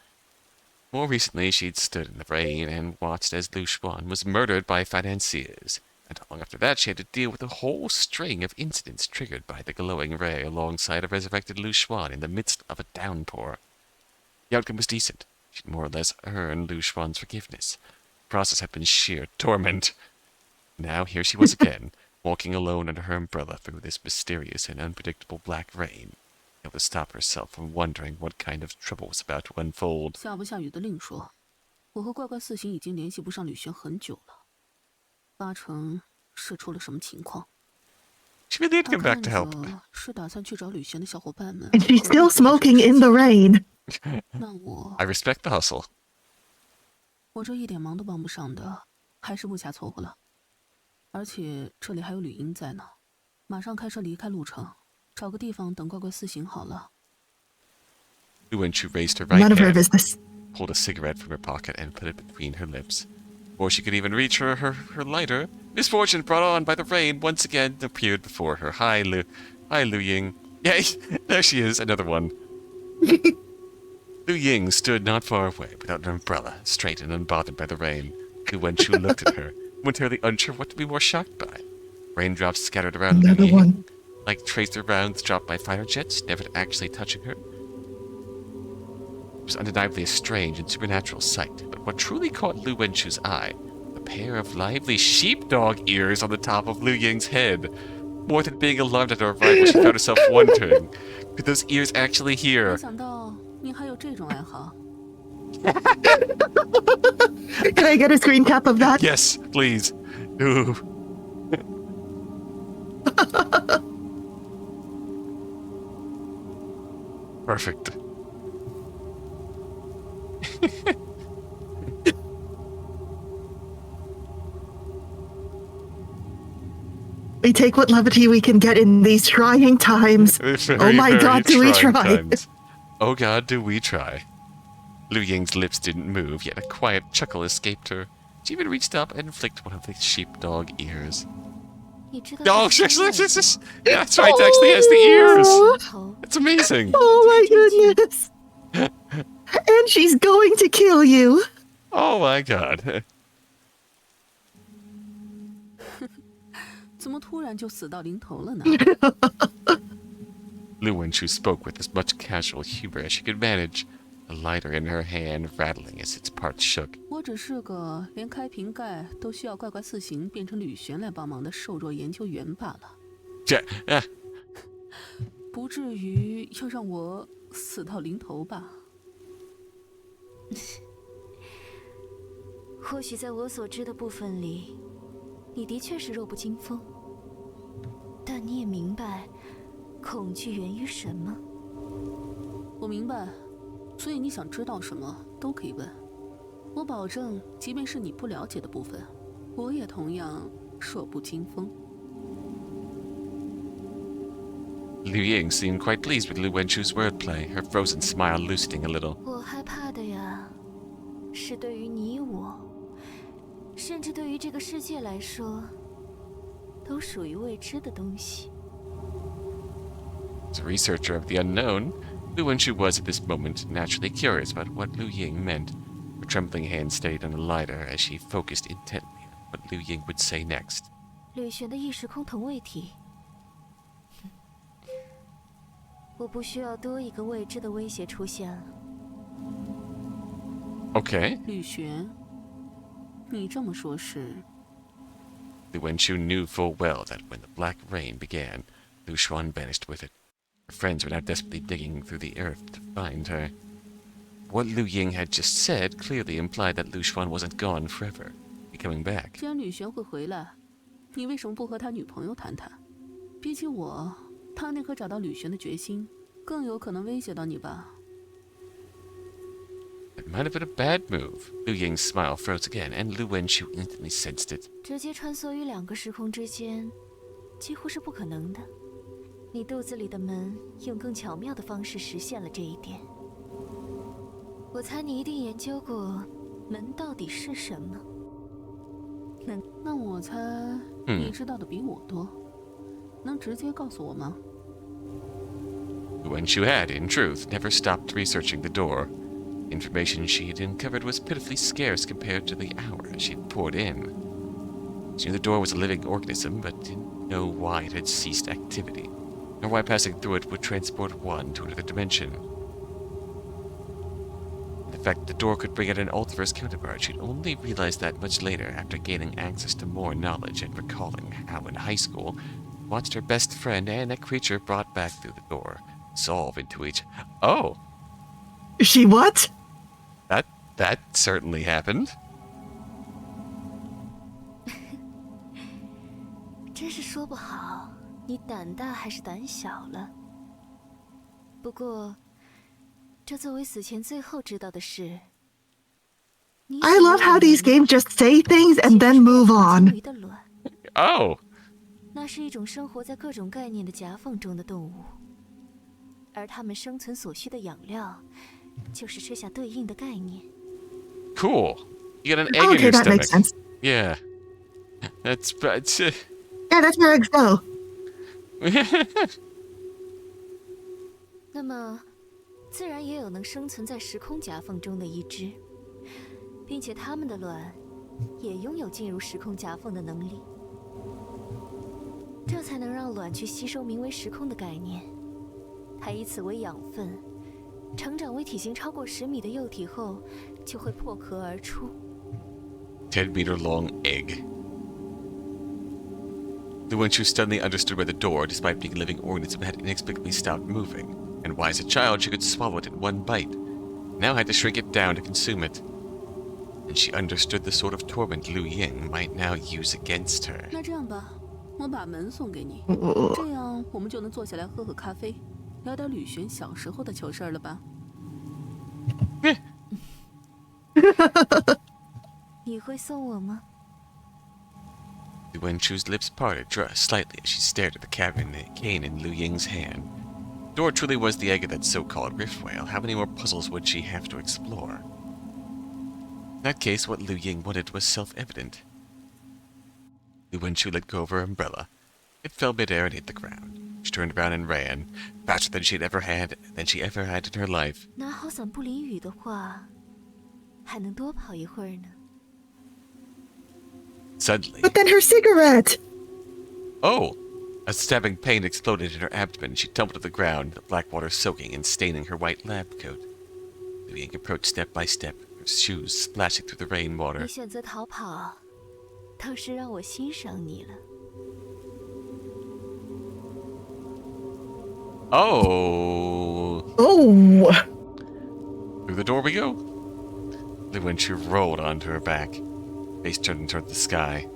More recently, she'd stood in the rain and watched as Lyu Xuan was murdered by financiers. And long after that, she had to deal with a whole string of incidents triggered by the glowing ray alongside a resurrected Lyu Xuan in the midst of a downpour. The outcome was decent. She'd more or less earned Lyu Xuan's forgiveness. The process had been sheer torment. Now here she was again, walking alone under her umbrella through this mysterious and unpredictable black rain, able to stop herself from wondering what kind of trouble was about to unfold. 下不下雨的另说，我和怪怪四行已经联系不上吕璇很久了，8成是出了什么情况。 She really did 他 come back 看 to help. 着是打算去找吕璇的小伙伴们。 And she's still smoking in the rain. 那我 I respect the hustle. 我这一点忙都帮不上的，还是不瞎凑合了。而且这里还有吕英在呢，马上开车离开路程，找个地方等怪怪四行好了。 When she raised her right None of her hand, business. pulled a cigarette from her pocket and put it between her lips. Before she could even reach her lighter, misfortune brought on by the rain once again appeared before her. Hi, Lu Ying. Yay! There she is, another one. Lyu Ying stood not far away, without an umbrella, straight and unbothered by the rain. Lu Wenchu looked at her, momentarily unsure what to be more shocked by. Raindrops scattered around Lyu Another Ying, one. like tracer rounds dropped by fighter jets, never actually touching her. It was undeniably a strange and supernatural sight, but what truly caught Lyu Wenchu's eye, a pair of lively sheepdog ears on the top of Lyu Ying's head. More than being alarmed at her arrival, she found herself wondering, could those ears actually 没 hear? 想到你还有这种爱好。 Can I get a screen cap of that? Yes, please. Ooh. Perfect. We take what levity we can get in these trying times. Oh my god, do we trying try? times. Oh god, do we try. Lyu Ying's lips didn't move, yet a quiet chuckle escaped her. She even reached up and flicked one of the sheepdog ears. 你知道 Oh, 这 actually, 是 yeah, that's right, it actually has the ears! 头 It's amazing! Oh my goodness. And she's going to kill you. Oh my god. 怎么突然就死到临头了呢？ Lyu Wenchu spoke with as much casual humor as she could manage, a lighter in her hand rattling as its parts shook. 我只是个连开瓶盖都需要怪怪四行变成吕璇来帮忙的瘦弱研究员罢了， Yeah, 不至于要让我死到临头吧？或许在我所知的部分里，你的确是弱不禁风，但你也明白，恐惧源于什么？我明白，所以你想知道什么都可以问，我保证，即便是你不了解的部分，我也同样弱不禁风。 Lyu Ying seemed quite pleased with Lyu Wenchu's wordplay, her frozen smile loosening a little. 我害怕的呀，是对于你我，甚至对于这个世界来说，都属于未知的东西。 As a researcher of the unknown, Lyu Wenchu was at this moment naturally curious about what Lyu Ying meant. Her trembling hand stayed on the lighter as she focused intently on what Lyu Ying would say next. 吕璇的异时空同位体，我不需要多一个未知的威胁出现了。 Okay. 吕璇，你这么说是？ Lyu Wenchu knew full well that when the black rain began, Lyu Xuan vanished with it. Her friends were now desperately digging through the earth to find her. What Lyu Ying had just said clearly implied that Lyu Xuan wasn't gone forever, be coming back. 既然吕璇会回来，你为什么不和他女朋友谈谈？比起我，他那颗找到吕璇的决心，更有可能威胁到你吧。 It might have been a bad move. Lyu Ying's smile froze again, and Lyu Wenchu instantly sensed it. 直接穿梭于两个时空之间，几乎是不可能的。你肚子里的门用更巧妙的方式实现了这一点。我猜你一定研究过门到底是什么。那我猜你知道的比我多，能直接告诉我吗？ Lyu Wenchu had, in truth, never stopped researching the door. Information she had uncovered was pitifully scarce compared to the hour she had poured in. She knew the door was a living organism, but didn't know why it had ceased activity, nor why passing through it would transport one to another dimension. expect the door could bring out an Altiverse counterpart. She'd only realize that much later, after gaining access to more knowledge and recalling how in high school, watched her best friend and a creature brought back through the door dissolve into each. Oh, She what? that certainly happened. 真是说不好，你胆大还是胆小了。不过，这作为死前最后知道的事。I love how these games just say things and then move on. 鱼的卵， Oh, 那是一种生活在各种概念的夹缝中的动物，而它们生存所需的养料，就是吃下对应的概念。 cool. You got an egg in Okay, your that stomach. makes sense. Yeah. That's Yeah, that's where eggs go. 那么，自然也有能生存在时空夹缝中的一只，并且它们的卵也拥有进入时空夹缝的能力，这才能让卵去吸收名为时空的概念，还以此为养分，成长为体型超过10米的幼体后，就会破壳而出。 10-meter long egg. Lyu Xuan suddenly understood why the door, despite being a living organism, had inexplicably stopped moving, and why as a child she could swallow it in one bite, now had to shrink it down to consume it. And she understood the sort of torment Liu Ying might now use against her. 那这样吧，我把门送给你，这样我们就能坐下来喝喝咖啡，聊点吕璇小时候的糗事儿了吧？你会送我吗？ Lyu Xuan's lips parted slightly as she stared at the cane in Liu Ying's hand. The door truly was the egg of that so-called rift whale. How many more puzzles would she have to explore? In that case, what Liu Ying wanted was self-evident. Lyu Xuan let go of her umbrella. It fell midair and hit the ground. She turned around and ran, faster than she ever had in her life. 拿好伞不淋雨的话，还能多跑一会儿呢。 Suddenly, But then her cigarette! oh! A stabbing pain exploded in her abdomen. She tumbled to the ground, the black water soaking and staining her white lab coat. Liu Ying approached step by step, her shoes splashing through the rainwater. 你选择逃跑，倒是让我欣赏你了。 Oh! Oh! Through the door we go. Lyu Xuan rolled onto her back, face turned toward the sky.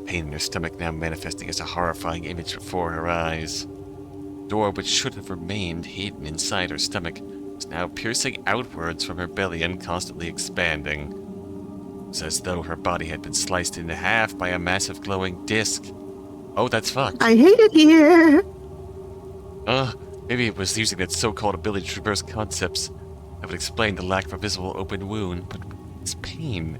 Pain in her stomach now manifesting as a horrifying image before her eyes. The door, which should have remained hidden inside her stomach, was now piercing outwards from her belly and constantly expanding. It was as though her body had been sliced in half by a massive glowing disc. Oh, that's fucked. I hate it here! Maybe it was using that so-called ability to reverse concepts that would explain the lack of a visible open wound, but its pain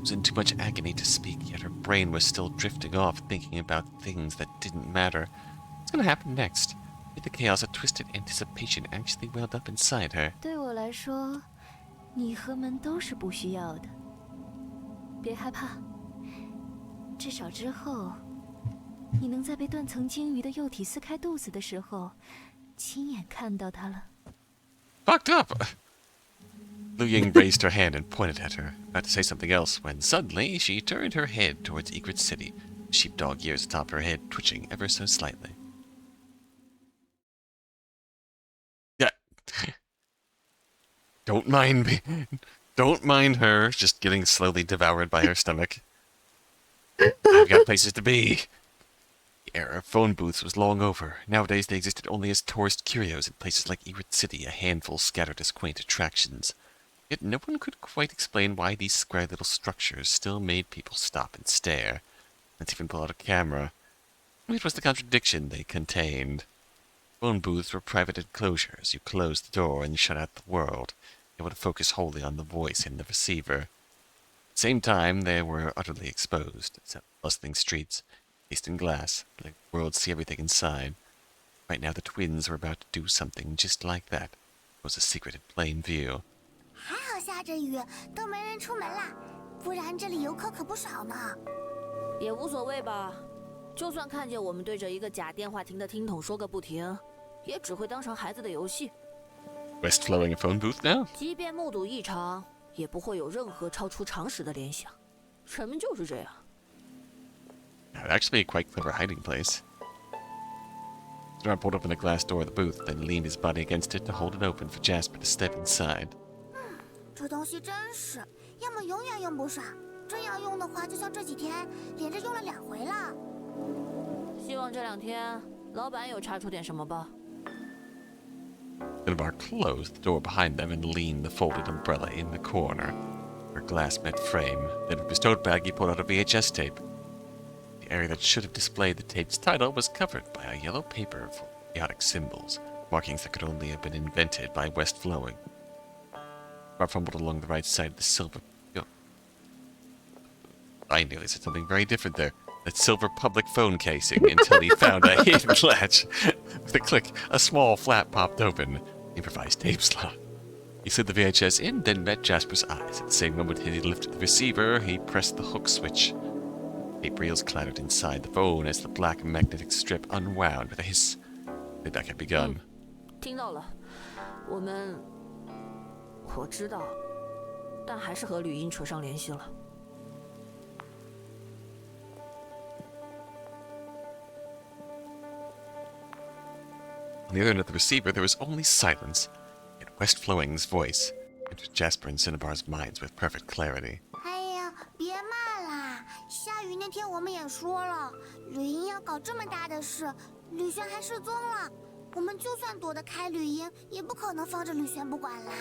was in too much agony to speak, yet her brain was still drifting off, thinking about things that didn't matter. What's gonna happen next? With the chaos, a twisted anticipation actually welled up inside her. 对我来说，你和门都是不需要的。别害怕，至少之后，你能在被断层鲸鱼的幼体撕开肚子的时候，亲眼看到它了。 Fucked up! Liu Ying raised her hand and pointed at her, about to say something else, when suddenly she turned her head towards Egret City, sheepdog ears atop her head twitching ever so slightly. Yeah. Don't mind me. Don't mind her, just getting slowly devoured by her stomach. I've got places to be. The era of phone booths was long over. Nowadays they existed only as tourist curios in places like Egret City, a handful scattered as quaint attractions. Yet no one could quite explain why these square little structures still made people stop and stare. Let's even pull out a camera. It was the contradiction they contained. Phone booths were private enclosures. You closed the door and shut out the world, able to focus wholly on the voice in the receiver. At the same time, they were utterly exposed, except bustling streets, cased in glass, letting the world see everything inside. Right now the twins were about to do something just like that. It was a secret in plain view. 还好下着雨，都没人出门啦，不然这里游客可不少呢。也无所谓吧，就算看见我们对着一个假电话亭的听筒说个不停，也只会当成孩子的游戏。West Flowing a phone booth now? 即便目睹异常，也不会有任何超出常识的联想。人们就是这样。Actually a quite clever hiding place. Strahd pulled open the glass door of the booth, then leaned his body against it to hold it open for Jasper to step inside. 这东西真是，要么永远用不上，真要用的话，就像这几天连着用了2回了。希望这2天老板有查出点什么吧。Silvar closed the door behind them and leaned the folded umbrella in the corner. Her glass met frame. Then with bestowed bag, he pulled out a VHS tape. The area that should have displayed the tape's title was covered by a yellow paper full of chaotic symbols, markings that could only have been invented by West Flowing. Bart fumbled along the right side of the silver... I nearly said something very different there. That silver public phone casing until he found a hidden latch. With a click, a small flap popped open. Improvised tape slot. He slid the VHS in, then met Jasper's eyes. At the same moment he lifted the receiver, he pressed the hook switch. Tape reels clattered inside the phone as the black magnetic strip unwound with a hiss. Playback had begun. 听到了，我知道，但还是和吕英扯上联系了。On the other end of the receiver, there was only silence, yet West Flowing's voice entered Jasper and Cinnabar's minds with perfect clarity. 哎呀，别骂啦！下雨那天我们也说了，吕英要搞这么大的事，吕璇还失踪了，我们就算躲得开吕英，也不可能放着吕璇不管啦。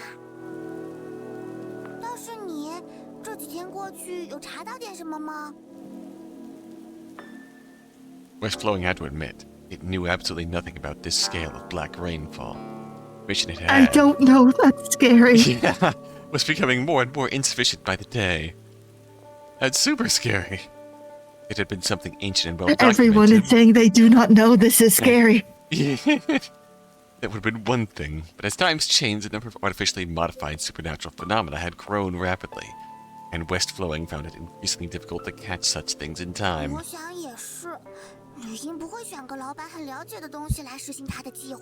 倒是你，这几天过去有查到点什么吗？ West Flowing had to admit, it knew absolutely nothing about this scale of black rainfall. Vision it had. I don't know. That's scary. Yeah, was becoming more and more insufficient by the day. That's super scary. It had been something ancient and well documented. Everyone is saying they do not know this is scary. That would have been one thing, but as times changed, the number of artificially modified supernatural phenomena had grown rapidly, and West Flowing found it increasingly difficult to catch such things in time. 我想也是，吕英不会选个老板很了解的东西来实行他的计划。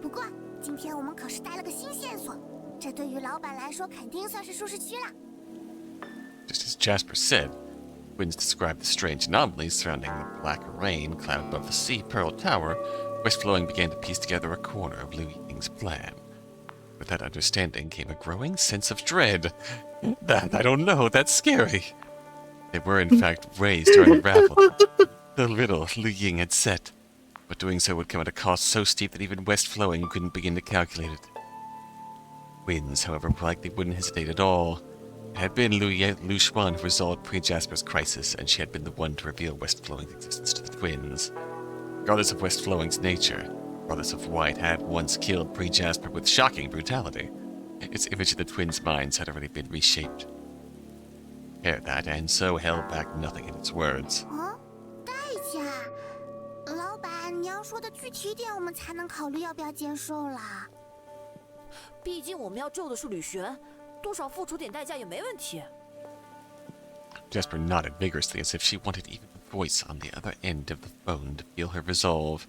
不过今天我们可是带了个新线索，这对于老板来说肯定算是舒适区了。 Just as Jasper said, winds described the strange anomalies surrounding the black rain cloud above the Sea Pearl Tower. West Flowing began to piece together a corner of Lyu Ying's plan. With that understanding came a growing sense of dread. That, I don't know, that's scary. They were, in fact, ways to unravel the riddle Lyu Ying had set, but doing so would come at a cost so steep that even West Flowing couldn't begin to calculate it. Winds, however, likely wouldn't hesitate at all. It had been Lyu Xuan who resolved pre-Jasper's crisis, and she had been the one to reveal West Flowing's existence to the twins. Regardless of West Flowing's nature, regardless of why it had once killed pre-Jasper with shocking brutality, its image in the twins' minds had already been reshaped. Heard that, and so held back nothing in its words. 代价，老板，你要说的具体点，我们才能考虑要不要接受啦。毕竟我们要救的是吕璇，多少付出点代价也没问题。 Jasper nodded vigorously as if she wanted even the voice on the other end of the phone to feel her resolve.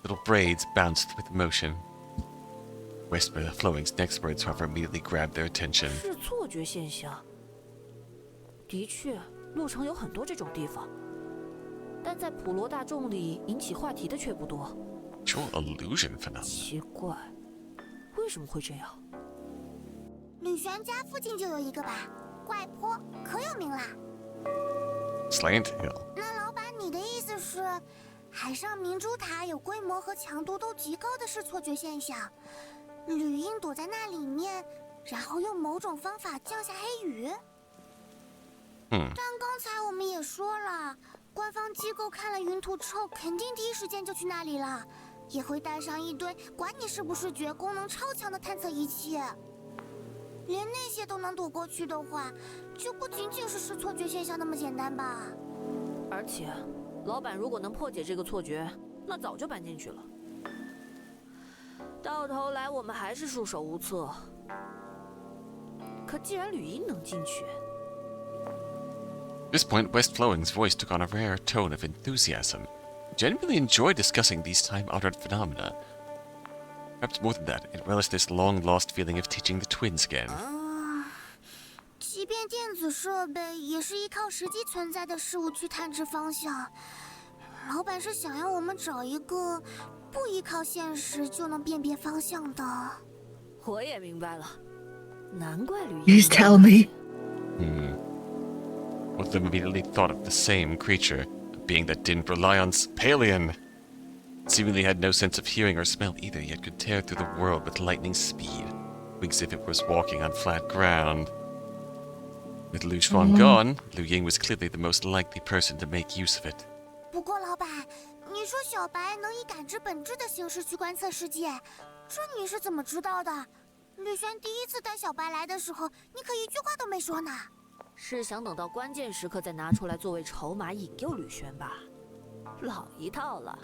Little braids bounced with emotion. West Flowing's next words, however, immediately grabbed their attention. 是错觉现象。的确，路程有很多这种地方，但在普罗大众里引起话题的却不多。 Actual illusion phenomenon. 奇怪，为什么会这样？ 吕璇家附近就有一个吧，怪坡可有名啦。 Slant Hill. 那老板，你的意思是，海上明珠塔有规模和强度都极高的视错觉现象，吕英躲在那里面，然后用某种方法降下黑雨。但刚才我们也说了，官方机构看了云图之后，肯定第一时间就去那里了，也会带上一堆管你是不是觉功能超强的探测仪器。连那些都能躲过去的话，就不仅仅是视错觉现象那么简单吧？而且，老板如果能破解这个错觉，那早就搬进去了。到头来，我们还是束手无策。可既然吕英能进去， At this point, West Flowing's voice took on a rare tone of enthusiasm. He genuinely enjoyed discussing these time-honored phenomena. Perhaps more than that, it relished this long-lost feeling of teaching the twins again. 即便电子设备也是依靠实际存在的事物去探知方向。老板是想要我们找一个不依靠现实就能辨别方向的。我也明白了，难怪吕 Please tell me. Both of them immediately thought of the same creature, a being that didn't rely on Palion. Seemingly had no sense of hearing or smell either, yet could tear through the world with lightning speed, as if it was walking on flat ground. With Lyu Xuan gone, Liu Ying was clearly the most likely person to make use of it. 不过老板，你说小白能以感知本质的形式去观测世界，这你是怎么知道的？吕璇第一次带小白来的时候，你可一句话都没说呢。是想等到关键时刻再拿出来作为筹码引诱吕璇吧？老一套了。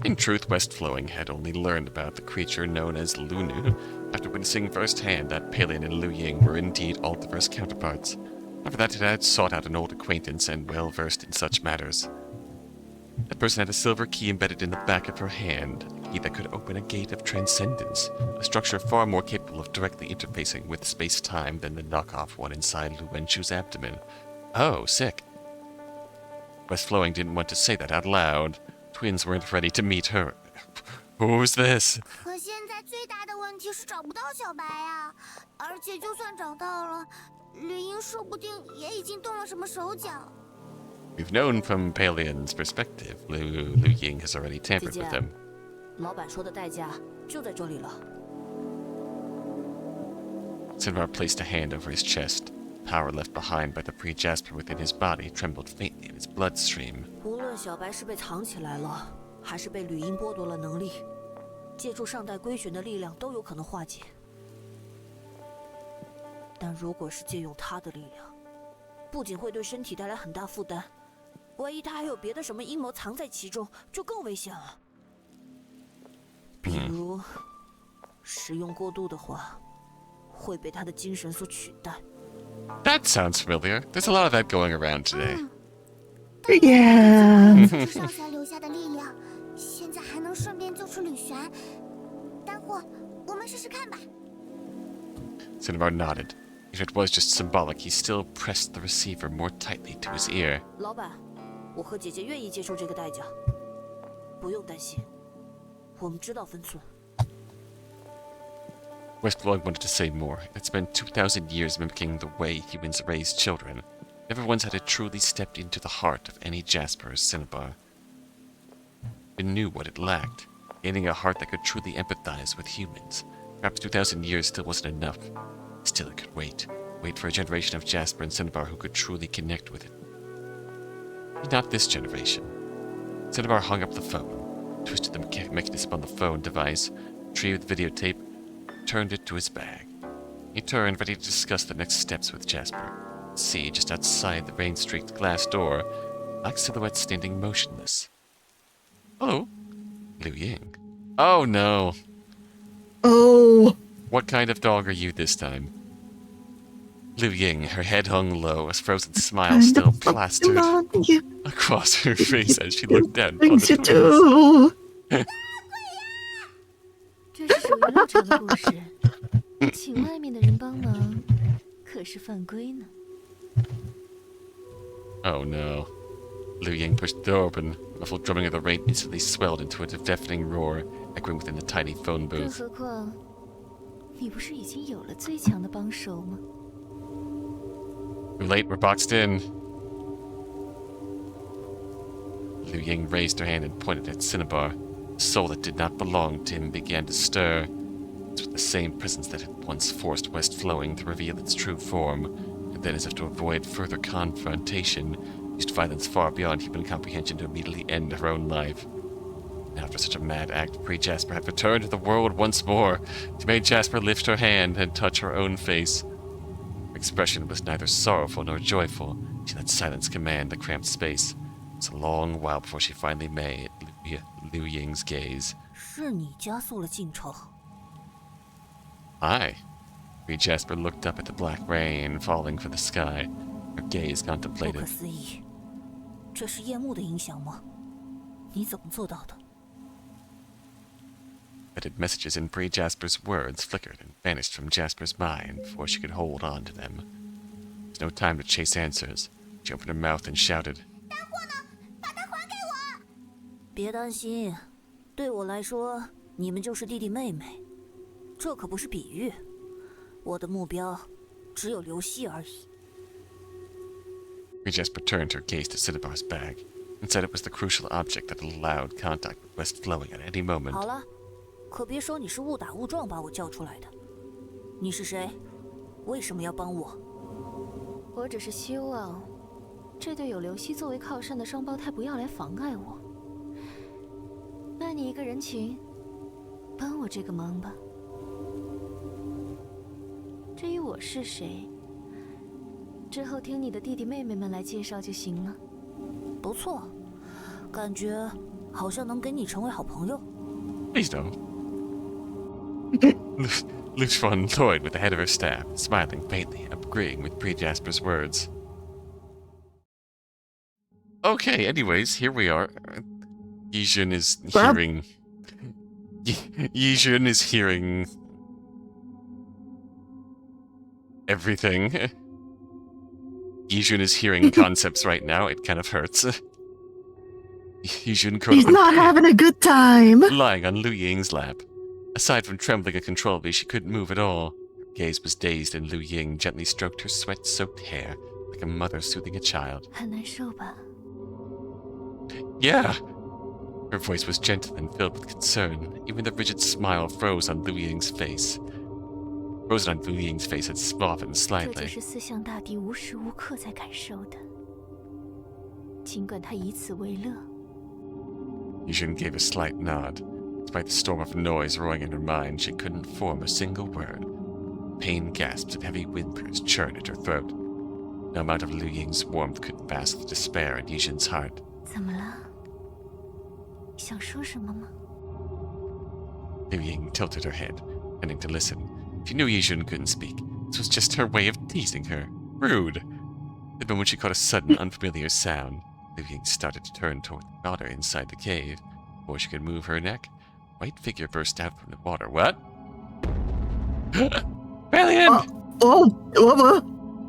In truth, Westflowing had only learned about the creature known as Lunu after witnessing firsthand that Palion and Liu Ying were indeed Altiverse counterparts. After that, it had sought out an old acquaintance and well-versed in such matters. That person had a silver key embedded in the back of her hand, a key that could open a gate of transcendence, a structure far more capable of directly interfacing with space-time than the knockoff one inside Lu Wenchu's abdomen. Oh, sick. Westflowing didn't want to say that out loud. Twins weren't ready to meet her. Who's this? 可现在最大的问题是找不到小白呀，而且就算找到了，吕英说不定也已经动了什么手脚。We've known from Palion's perspective, Liu Ying has already tampered with them. 老板说的代价就在这里了。Sinvar placed a hand over his chest. Power left behind by the pre-Jasper within his body trembled faintly in his bloodstream. 无论小白是被藏起来了，还是被吕英剥夺了能力，借助上代归玄的力量都有可能化解。但如果是借用他的力量，不仅会对身体带来很大负担，万一他还有别的什么阴谋藏在其中，就更危险了。比如，使用过度的话，会被他的精神所取代。That sounds familiar. There's a lot of that going around today. Yeah. 这是上下留下的力量，现在还能顺便救出吕璇。待会我们试试看吧。Sinvar nodded. If it was just symbolic, he still pressed the receiver more tightly to his ear. 老板，我和姐姐愿意接受这个代价，不用担心，我们知道分寸。Westflowing wanted to say more. It had spent 2,000 years mimicking the way humans raise children. Never once had it truly stepped into the heart of any Jasper or Cinnabar. It knew what it lacked, gaining a heart that could truly empathize with humans. Perhaps 2,000 years still wasn't enough. Still, it could wait. Wait for a generation of Jasper and Cinnabar who could truly connect with it. Not this generation. Cinnabar hung up the phone, twisted the mechanism on the phone device, retrieved the videotape, turned it to his bag. He turned, ready to discuss the next steps with Jasper. See, just outside the rain-streaked glass door, a black silhouette standing motionless. Hello, Liu Ying. Oh no. Oh. What kind of dog are you this time? Liu Ying, her head hung low, a frozen smile still plastered across her face as she looked down upon the twins. 这是属于老场的故事，请外面的人帮忙，可是犯规呢。Oh no. Liu Ying pushed the door open. The muffled drumming of the rain instantly swelled into a deafening roar, echoing within the tiny phone 更 booth. 何况，你不是已经有了最强的帮手吗？ Too late, we're boxed in. Liu Ying raised her hand and pointed at Cinnabar. The soul that did not belong to him began to stir. It was with the same presence that had once forced Westflowing to reveal its true form, and then, as if to avoid further confrontation, used violence far beyond human comprehension to immediately end her own life. And after such a mad act, pre-Jasper had returned to the world once more. She made Jasper lift her hand and touch her own face. Her expression was neither sorrowful nor joyful. She let silence command the cramped space. It was a long while before she finally met Liu Ying's gaze. 是你加速了进程。 Aye. Jasper looked up at the black rain falling from the sky. Her gaze 不 contemplated. 可思议，这是夜幕的影响吗？你怎么做到的？ Embedded messages in Bree Jasper's words flickered and vanished from Jasper's mind before she could hold on to them. There was no time to chase answers. She opened her mouth and shouted, 大货呢？把它还给我！别担心，对我来说，你们就是弟弟妹妹，这可不是比喻。我的目标只有刘希而已。Bree Jasper turned her gaze to Cinnabar's bag. Inside it was the crucial object that allowed contact with West Flowing at any moment. 好了，可别说你是误打误撞把我叫出来的。你是谁？为什么要帮我？我只是希望，这对有刘希作为靠山的双胞胎不要来妨碍我。卖你一个人情，帮我这个忙吧。至于我是谁，之后听你的弟弟妹妹们来介绍就行了。不错，感觉好像能跟你成为好朋友。Please don't. Lyu Xuan toyed with the head of her staff, smiling faintly, agreeing with Bree Jasper's words. Okay, anyways, here we are. Yijun is hearing... Yijun is hearing... everything. Yijun is hearing concepts right now. It kind of hurts. Yijun He's not having a good time. lying on Liu Ying's lap. Aside from trembling uncontrollably, she couldn't move at all. Her gaze was dazed, and Liu Ying gently stroked her sweat-soaked hair, like a mother soothing a child. 很难受吧？ Yeah! Her voice was gentle and filled with concern. Even the rigid smile frozen on Liu Ying's face had softened 这就 slightly. 是四象大帝无时无刻在感受的，尽管他以此为乐。 Yijun gave a slight nod. Despite the storm of noise roaring in her mind, she couldn't form a single word. Pain gasps and heavy whimpers churned at her throat. No amount of Liu Ying's warmth could mask the despair in Yijun's heart. 怎么了？想说什么吗？ Liu Ying tilted her head, tending to listen. She knew Yijun couldn't speak. This was just her way of teasing her. Rude. The moment she caught a sudden, unfamiliar sound, Liu Ying started to turn toward the water inside the cave. Before she could move her neck, a white figure burst out from the water. What? Valiant!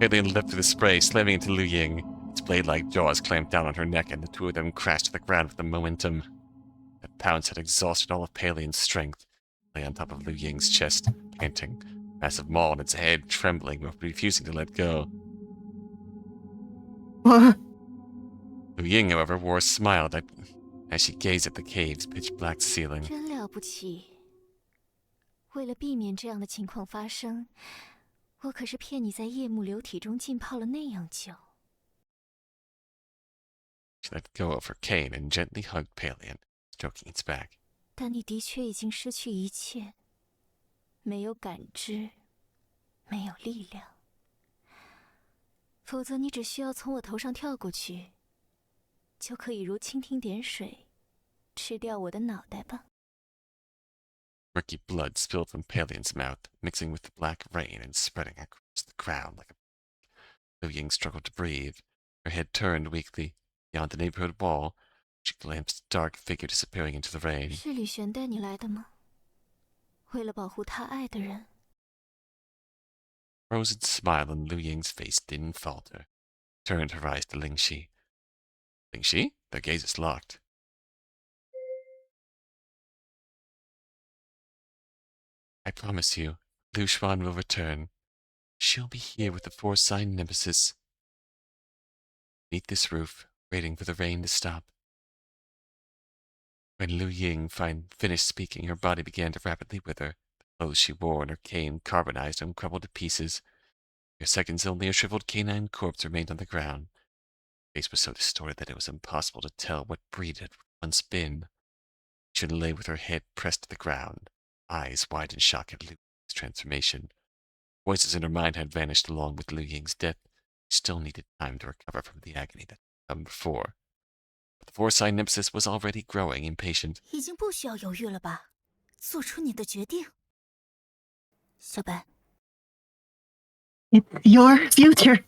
Alien leapt through the spray, slamming into Liu Ying. Its blade-like jaws clamped down on her neck, and the two of them crashed to the ground with the momentum. That pounce had exhausted all of Palian's strength. Lay on top of Liu Ying's chest, panting, massive maw on its head, trembling, but refusing to let go. Liu Ying, however, wore a smile that, as she gazed at the cave's pitch-black ceiling. 真了不起！为了避免这样的情况发生，我可是骗你在夜幕流体中浸泡了那样久。 She let go of her cane and gently hugged Palian, stroking its back. 但你的确已经失去一切，没有感知，没有力量。否则，你只需要从我头上跳过去，就可以如蜻蜓点水，吃掉我的脑袋吧。 Murky blood spilled from Palian's mouth, mixing with the black rain and spreading across the ground like a... Liu Ying struggled to breathe. Her head turned weakly. Beyond the neighborhood wall, she glimpsed a dark figure disappearing into the rain. 是李玄带你来的吗？为了保护他爱的人。 Frozen smile on Liu Ying's face didn't falter. Turned her eyes to Lingxi. Lingxi? Their gazes locked. I promise you, Lyu Xuan will return. She'll be here with the four-sign nemesis. Beneath this roof, waiting for the rain to stop. When Liu Ying finished speaking, her body began to rapidly wither. The clothes she wore and her cane carbonized and crumbled to pieces. For seconds, only a shriveled canine corpse remained on the ground. Her face was so distorted that it was impossible to tell what breed it had once been. She lay with her head pressed to the ground, eyes wide in shock at Liu Ying's transformation. Voices in her mind had vanished along with Liu Ying's death. She still needed time to recover from the agony that had come before. But the four-sign nemesis was already growing impatient. 已经不需要犹豫了吧？做出你的决定，小白。 It's your future.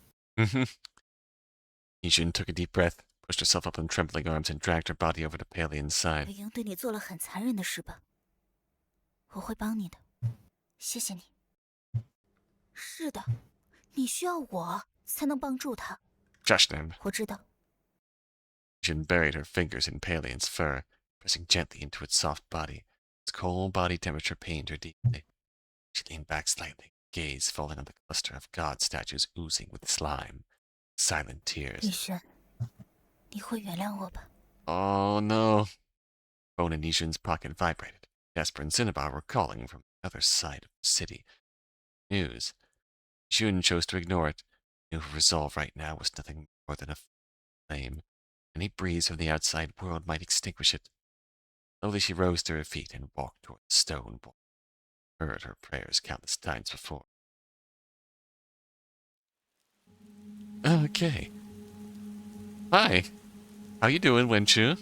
Yijun took a deep breath, pushed herself up on trembling arms, and dragged her body over to Palian's 北 side. 营对你做了很残忍的事吧？我会帮你的，谢谢你。是的，你需要我才能帮助他。 Josh them. 我知道。 Jin buried her fingers in Palian's fur, pressing gently into its soft body. Its cold body temperature pained her deeply. She leaned back slightly, gaze falling on the cluster of god statues oozing with slime. Silent tears. 医生，你会原谅我吧？ Oh no. Phone in Yixun's pocket vibrated. Jasper and Cinnabar were calling from the other side of the city. News. Yixun chose to ignore it. Knew her resolve right now was nothing more than a flame. Any breeze from the outside world might extinguish it. Slowly she rose to her feet and walked toward the stone wall. Heard her prayers countless times before. Okay. Hi. How you doing, Wenchu?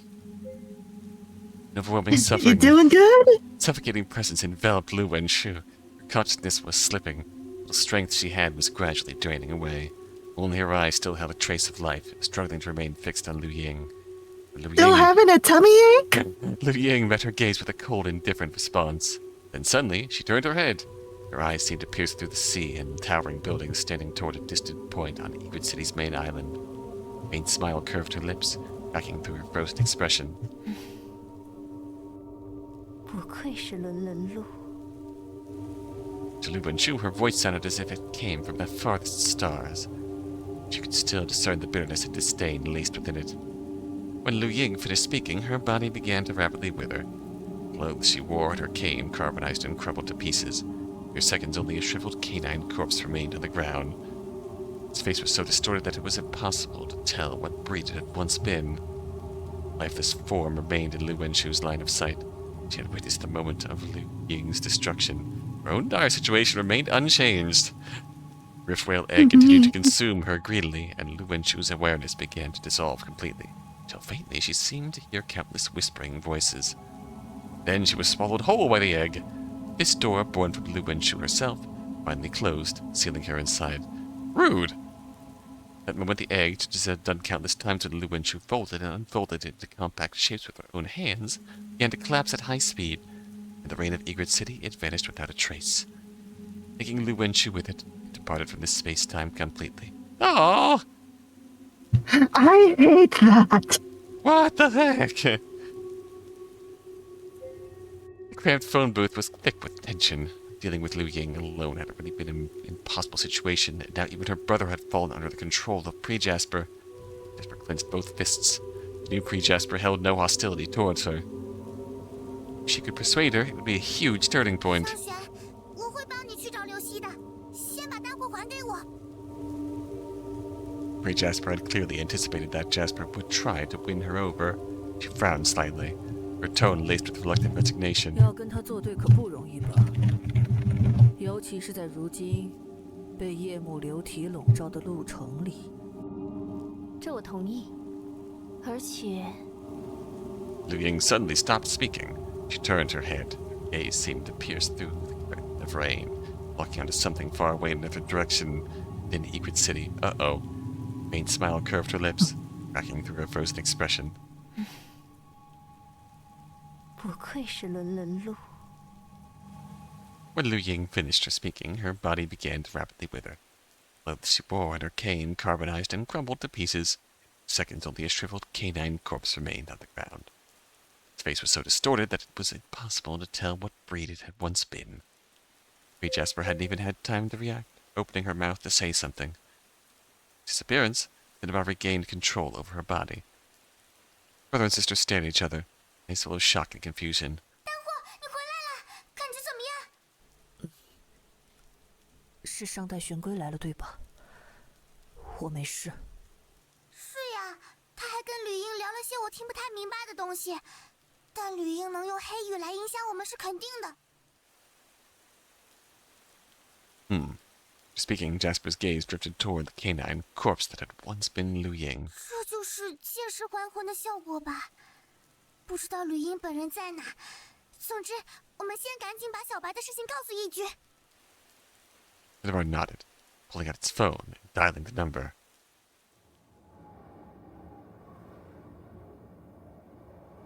An overwhelming You suffering. doing good? Suffocating presence enveloped Lyu Xuan. Her consciousness was slipping. The strength she had was gradually draining away. Only her eyes still held a trace of life, struggling to remain fixed on Liu Ying. Still having a tummy ache? Liu Ying met her gaze with a cold, indifferent response. Then suddenly, she turned her head. Her eyes seemed to pierce through the sea and towering buildings standing toward a distant point on Egret City's main island. A faint smile curved her lips, cracking through her frozen expression. 不愧是伦伦路。 To Lu Wenchu, her voice sounded as if it came from the farthest stars. She could still discern the bitterness and disdain laced within it. When Liu Ying finished speaking, her body began to rapidly wither. Clothes she wore and her cane carbonized and crumbled to pieces. For seconds, only a shriveled canine corpse remained on the ground. Its face was so distorted that it was impossible to tell what breed it had once been. Lifeless form remained in Lu Wenchu's line of sight. She had witnessed the moment of Liu Ying's destruction. Her own dire situation remained unchanged. Rift whale egg continued to consume her greedily, and Lu Wenchu's awareness began to dissolve completely, till faintly she seemed to hear countless whispering voices. Then she was swallowed whole by the egg. This door, born from Lu Wenchu herself, finally closed, sealing her inside. Rude! That moment the egg, just as it had done countless times when Lu Wenchu folded and unfolded into compact shapes with her own hands, began to collapse at high speed. In the reign of Egret City, it vanished without a trace. Taking Lu Wenchu with it, it departed from this space-time completely. Oh! I hate that. What the heck? The cramped phone booth was thick with tension. Dealing with Liu Ying alone had already been an impossible situation, and now even her brother had fallen under the control of Pre-Jasper. Jasper clenched both fists. The new Pre-Jasper held no hostility towards her. If she could persuade her, it would be a huge turning point. 上玄，我会帮你去找刘希的，先把单货还给我。 Pre-Jasper had clearly anticipated that Jasper would try to win her over. She frowned slightly, her tone laced with reluctant resignation. 要跟他作对可不容易吧？尤其是在如今被夜幕流体笼罩的陆城里。这我同意，而且 Liu Ying suddenly stopped speaking. She turned her head. Her gaze seemed to pierce through the curtain of rain, looking onto something far away in another direction within Egret City. Uh-oh. A faint smile curved her lips, cracking through her frozen expression. 不愧是伦伦路。 When Liu Ying finished her speaking, her body began to rapidly wither. Clothes she wore and her cane carbonized and crumbled to pieces. In seconds, only a shriveled canine corpse remained on the ground. Its face was so distorted that it was impossible to tell what breed it had once been. Pre-Jasper hadn't even had time to react, opening her mouth to say something. Disappearance, Cinnabar regained control over her body. Brother and sister stared at each other, face full of shock and confusion. 单货，你回来了，感觉怎么样？是上代玄龟来了，对吧？我没事。是呀，他还跟吕英聊了些我听不太明白的东西，但吕英能用黑羽来影响我们是肯定的。 Speaking, Jasper's gaze drifted toward the canine corpse that had once been Liu Ying. 这就是借尸还魂的效果吧？不知道吕英本人在哪。总之，我们先赶紧把小白的事情告诉义军。 Cinnabar nodded, pulling out its phone and dialing the number.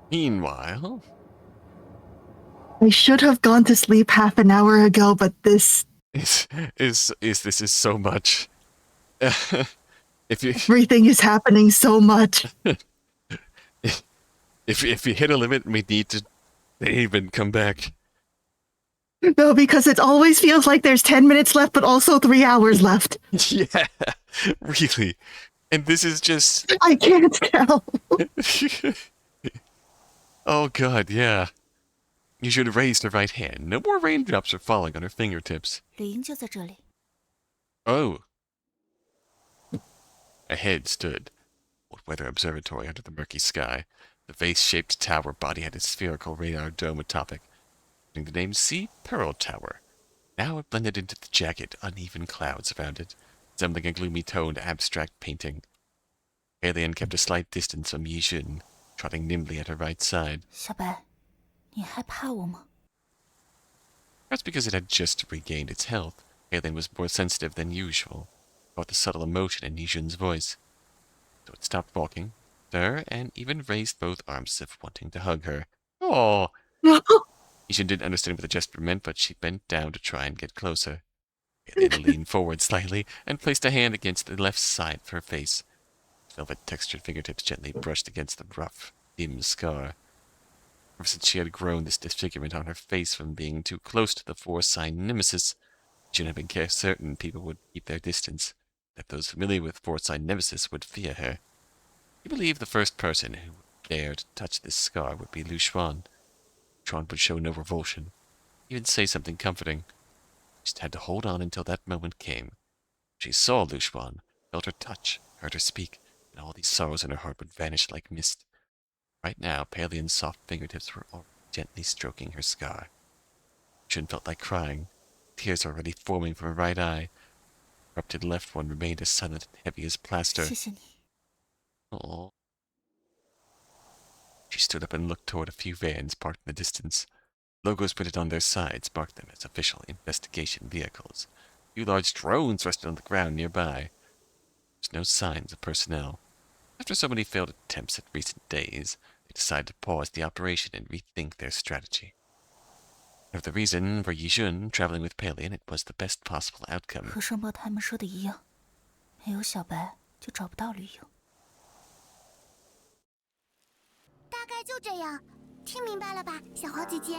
Meanwhile... I should have gone to sleep half an hour ago, but this This is so much. If you everything is happening so much. if you hit a limit, we need to save and come back. No, because it always feels like there's 10 minutes left, but also 3 hours left. Yeah, really. And this is just. I can't tell. Oh god, yeah. You should have raised her right hand. No more raindrops are falling on her fingertips. 吕英就在这里。 Oh. Ahead stood old weather observatory under the murky sky. The vase-shaped tower body had a spherical radar dome atop it, the name Sea Pearl Tower. Now it blended into the jagged, uneven clouds around it, resembling a gloomy toned abstract painting. Alien kept a slight distance from Lyu Xuan, trotting nimbly at her right side. 小白，你害怕我吗？ Perhaps because it had just regained its health, Alien was more sensitive than usual, caught the subtle emotion in Lyu Xuan's voice. So it stopped walking, stirred, and even raised both arms as if wanting to hug her. Oh! Lyu Xuan didn't understand what the gesture meant, but she bent down to try and get closer. Alien leaned forward slightly and placed a hand against the left side of her face. Velvet-textured fingertips gently brushed against the rough, dim scar. Ever since she had grown this disfigurement on her face from being too close to the four-sign nemesis, she had been certain people would keep their distance, that those familiar with four-sign nemesis would fear her. He believed the first person who would dare to touch this scar would be Lyu Xuan. Xuan would show no revulsion, even say something comforting. She just had to hold on until that moment came. She saw Lyu Xuan, felt her touch, heard her speak, and all these sorrows in her heart would vanish like mist. Right now, Palian's soft fingertips were already gently stroking her scar. Xuan felt like crying. Tears were already forming from her right eye. Her erupted left one remained as silent and heavy as plaster. 谢谢你。 Aww. She stood up and looked toward a few vans parked in the distance. Logos printed on their sides marked them as official investigation vehicles. A few large drones rested on the ground nearby. There was no signs of personnel. After so many failed attempts in recent days, they decided to pause the operation and rethink their strategy. Of the reason for Lyu Xuan traveling with Palian, it was the best possible outcome. 和双胞胎们说的一样，没有小白就找不到吕英。大概就这样，听明白了吧，小黄姐姐？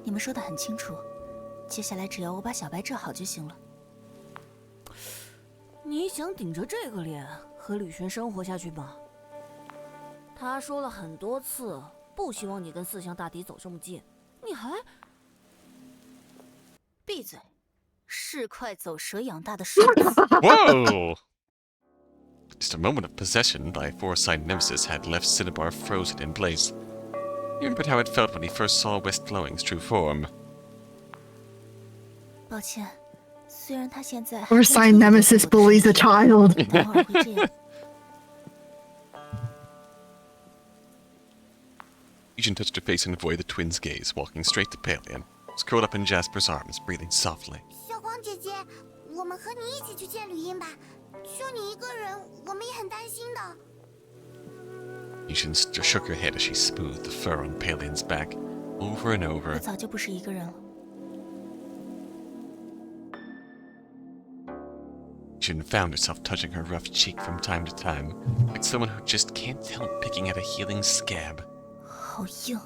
你们说的很清楚，接下来只要我把小白治好就行了。你想顶着这个脸和吕璇生活下去吗？他说了很多次，不希望你跟四象大敌走这么近，你还……闭嘴！是块走蛇养大的树。Whoa! Just a moment of possession by a four-sided nemesis had left Cinnabar frozen in place. He remembered how it felt when he first saw West Flowing's true form. 抱歉，虽然他现在 Four-sign nemesis bullies a child. 但偶尔会这样。 Legion touched her face and avoided the twins' gaze, walking straight to Palian. She was curled up in Jasper's arms, breathing softly. 小黄姐姐，我们和你一起去见吕英吧。就你一个人，我们也很担心的。 Yushin shook her head as she smoothed the fur on Palian's back, over and 我 over. 早就不是一个人了。 Yushin found herself touching her rough cheek from time to time, like someone who just can't help picking at a healing scab. 好硬。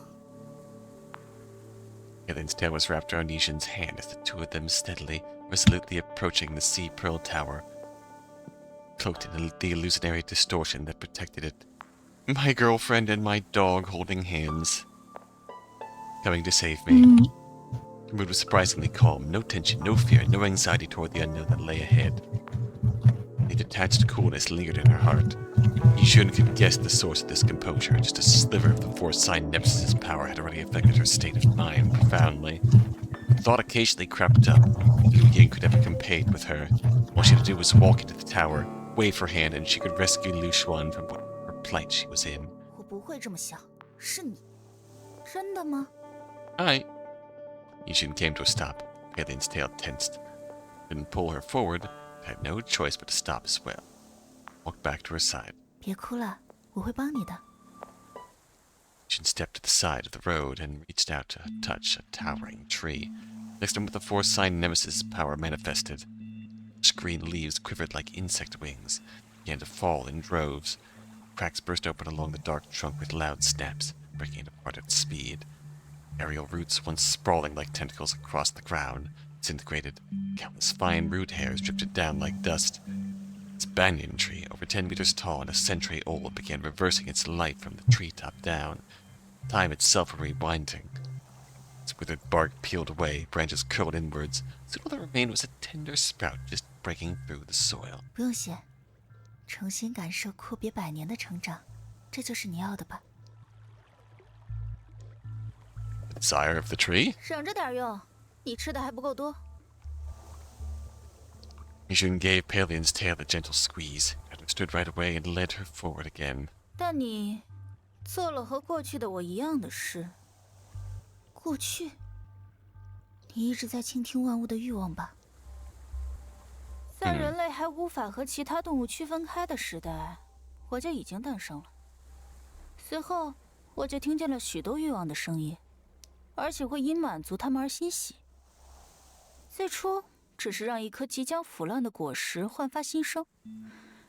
Palian's tail was wrapped around Yushin's hand as the two of them steadily, resolutely approaching the Sea Pearl Tower, cloaked in the illusionary distortion that protected it. My girlfriend and my dog holding hands. Coming to save me. Her mood was surprisingly calm. No tension, no fear, no anxiety toward the unknown that lay ahead. A detached coolness lingered in her heart. Yushin could guess the source of this composure. Just a sliver of the four-sign nemesis' power had already affected her state of mind profoundly. The thought occasionally crept up. Liu Ying could ever compete with her. All she had to do was walk into the tower, wave her hand, and she could rescue Lyu Xuan from whatever plight she was in. 我不会这么想，是你。真的吗？ Aye. Yushin came to a stop. Palian's tail tensed. Didn't pull her forward, but had no choice but to stop as well. Walked back to her side. 别哭了，我会帮你的。Yushin stepped to the side of the road and reached out to touch a towering tree. Next to him, with the four-sign nemesis power manifested. Lush green leaves quivered like insect wings, began to fall in droves. Cracks burst open along the dark trunk with loud snaps, breaking it apart at speed. Aerial roots, once sprawling like tentacles across the ground, disintegrated. Countless fine root hairs drifted down like dust. Its banyan tree, over 10 meters tall and a century old, began reversing its life from the treetop down. Time itself rewinding. Its withered bark peeled away, branches curled inwards. Soon all that remained was a tender sprout just breaking through the soil. 不用谢，诚心感受阔别100年的成长，这就是你要的吧？ The desire of the tree? 省着点用，你吃的还不够多。 Yushin gave Paleon's tail a gentle squeeze, understood right away and led her forward again. 但你做了和过去的我一样的事。过去，你一直在倾听万物的欲望吧？在人类还无法和其他动物区分开的时代，我就已经诞生了。随后，我就听见了许多欲望的声音，而且会因满足它们而欣喜。最初只是让一颗即将腐烂的果实焕发新生，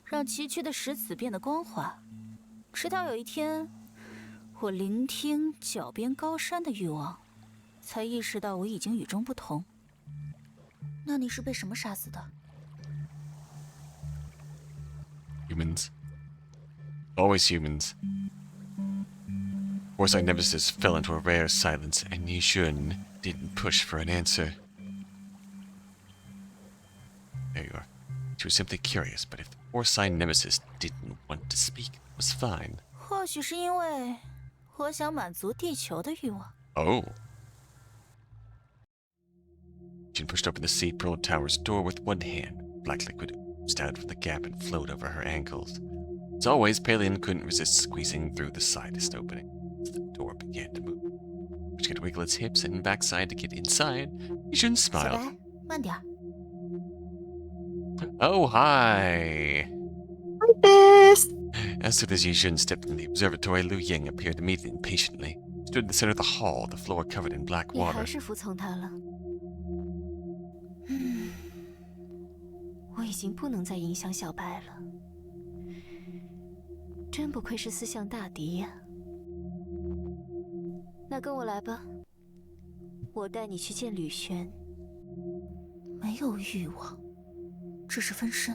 让崎岖的石子变得光滑。直到有一天，我聆听脚边高山的欲望，才意识到我已经与众不同。那你是被什么杀死的？ Humans. Always humans. Foresight Nemesis fell into a rare silence, and Yushin didn't push for an answer. There you are. She was simply curious, but if the Foresight Nemesis didn't want to speak, it was fine. 或许是因为我想满足地球的欲望。 Oh. Yushin pushed open the sea-pearled tower's door with one hand. Black liquid oozed out from the gap and flowed over her ankles. As always, Paleon couldn't resist squeezing through the slightest opening as the door began to move. She could wiggle its hips and backside to get inside. Yushin 小 smiled. 白，慢点儿。 Oh, hi! This. As soon as Yushin stepped in the observatory, Liu Ying appeared to meet it impatiently. Stood in the center of the hall, the floor covered in black 你还 water. 是服从他了。我已经不能再影响小白了。真不愧是四象大敌呀！那跟我来吧，我带你去见吕玄。没有欲望，只是分身。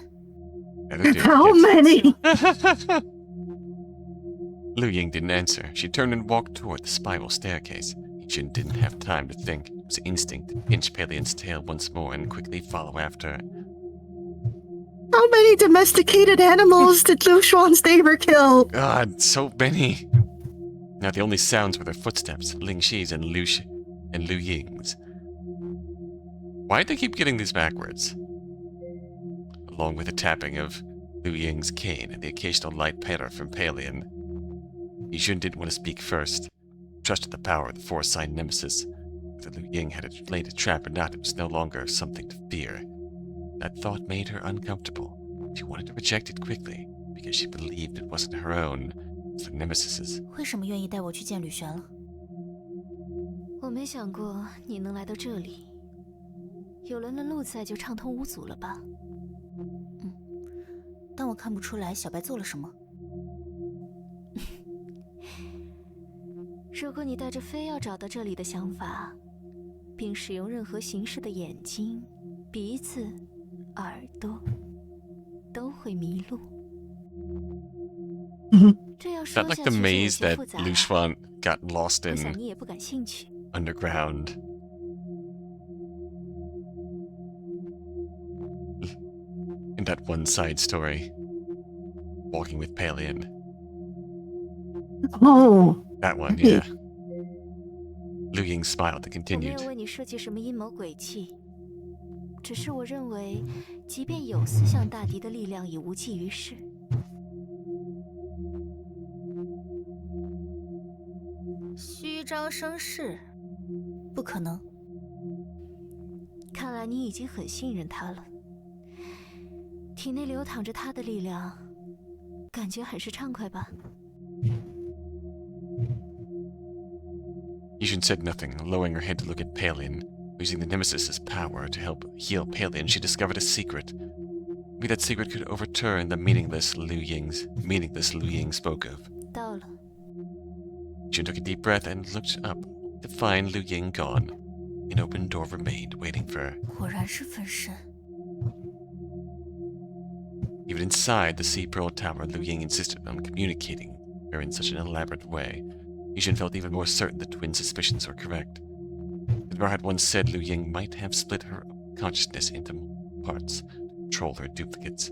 How many? Liu Ying didn't answer. She turned and walked toward the spiral staircase. Yushin didn't have time to think. It was instinct to pinch Paleon's tail once more and quickly follow after. How many domesticated animals did Lyu Xuan's neighbor kill? God, so many. Now the only sounds were their footsteps, Ling Shi's and Liu Ying's. Why'd they keep getting these backwards? Along with the tapping of Liu Ying's cane and the occasional light patter from Paleon. Yushin didn't want to speak first. Trusted the power of the four-sign nemesis. Whether Liu Ying had laid a trap or not, it was no longer something to fear. That thought made her uncomfortable. She wanted to reject it quickly, because she believed it wasn't her own, it was the nemesis's. 为什么愿意带我去见吕玄了？我没想过你能来到这里。有了那路在，就畅通无阻了吧？但我看不出来小白做了什么。如果你带着非要找到这里的想法，并使用任何形式的眼睛、鼻子、耳朵，都会迷路。这要 Is 说 that 下 like 去 the 就有 maze 些 that 复杂 Lyu 了。 Xuan got lost 我想 in 你也不感兴趣。 underground? In that one side story. Walking with Paleon. Oh. That one, yeah. Liu Ying smiled and 我没 continued. 有为你设计什么阴谋诡计，只是我认为，即便有四象大敌的力量，也无济于事。虚张声势，不可能。看来你已经很信任他了，体内流淌着他的力量，感觉很是畅快吧？ Yixun said nothing, lowering her head to look at Palin. Using the Nemesis's power to help heal Palin, she discovered a secret. Maybe that secret could overturn the meaningless Liu Ying spoke of. 到了， Yixun took a deep breath and looked up to find Liu Ying gone. An open door remained, waiting for her. 果然是分身。 Even inside the Sea Pearl Tower, Liu Ying insisted on communicating her in such an elaborate way. Yixun felt even more certain the twins' suspicions were correct. Admar had once said Liu Ying might have split her consciousness into parts to control her duplicates.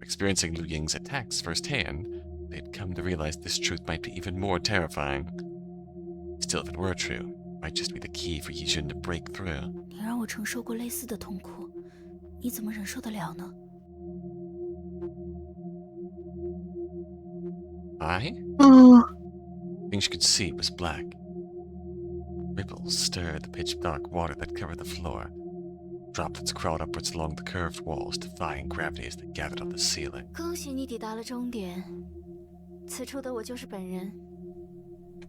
Experiencing Liu Ying's attacks firsthand, they had come to realize this truth might be even more terrifying. Still, if it were true, it might just be the key for Yixun to break through. 你让我承受过类似的痛苦，你怎么忍受得了呢？ I? Oh, The thing she could see was black. Ripples stirred the pitch-dark water that covered the floor. Droplets crawled upwards along the curved walls, defying gravity as they gathered on the ceiling. 恭喜你抵达了终点。此处的我就是本人，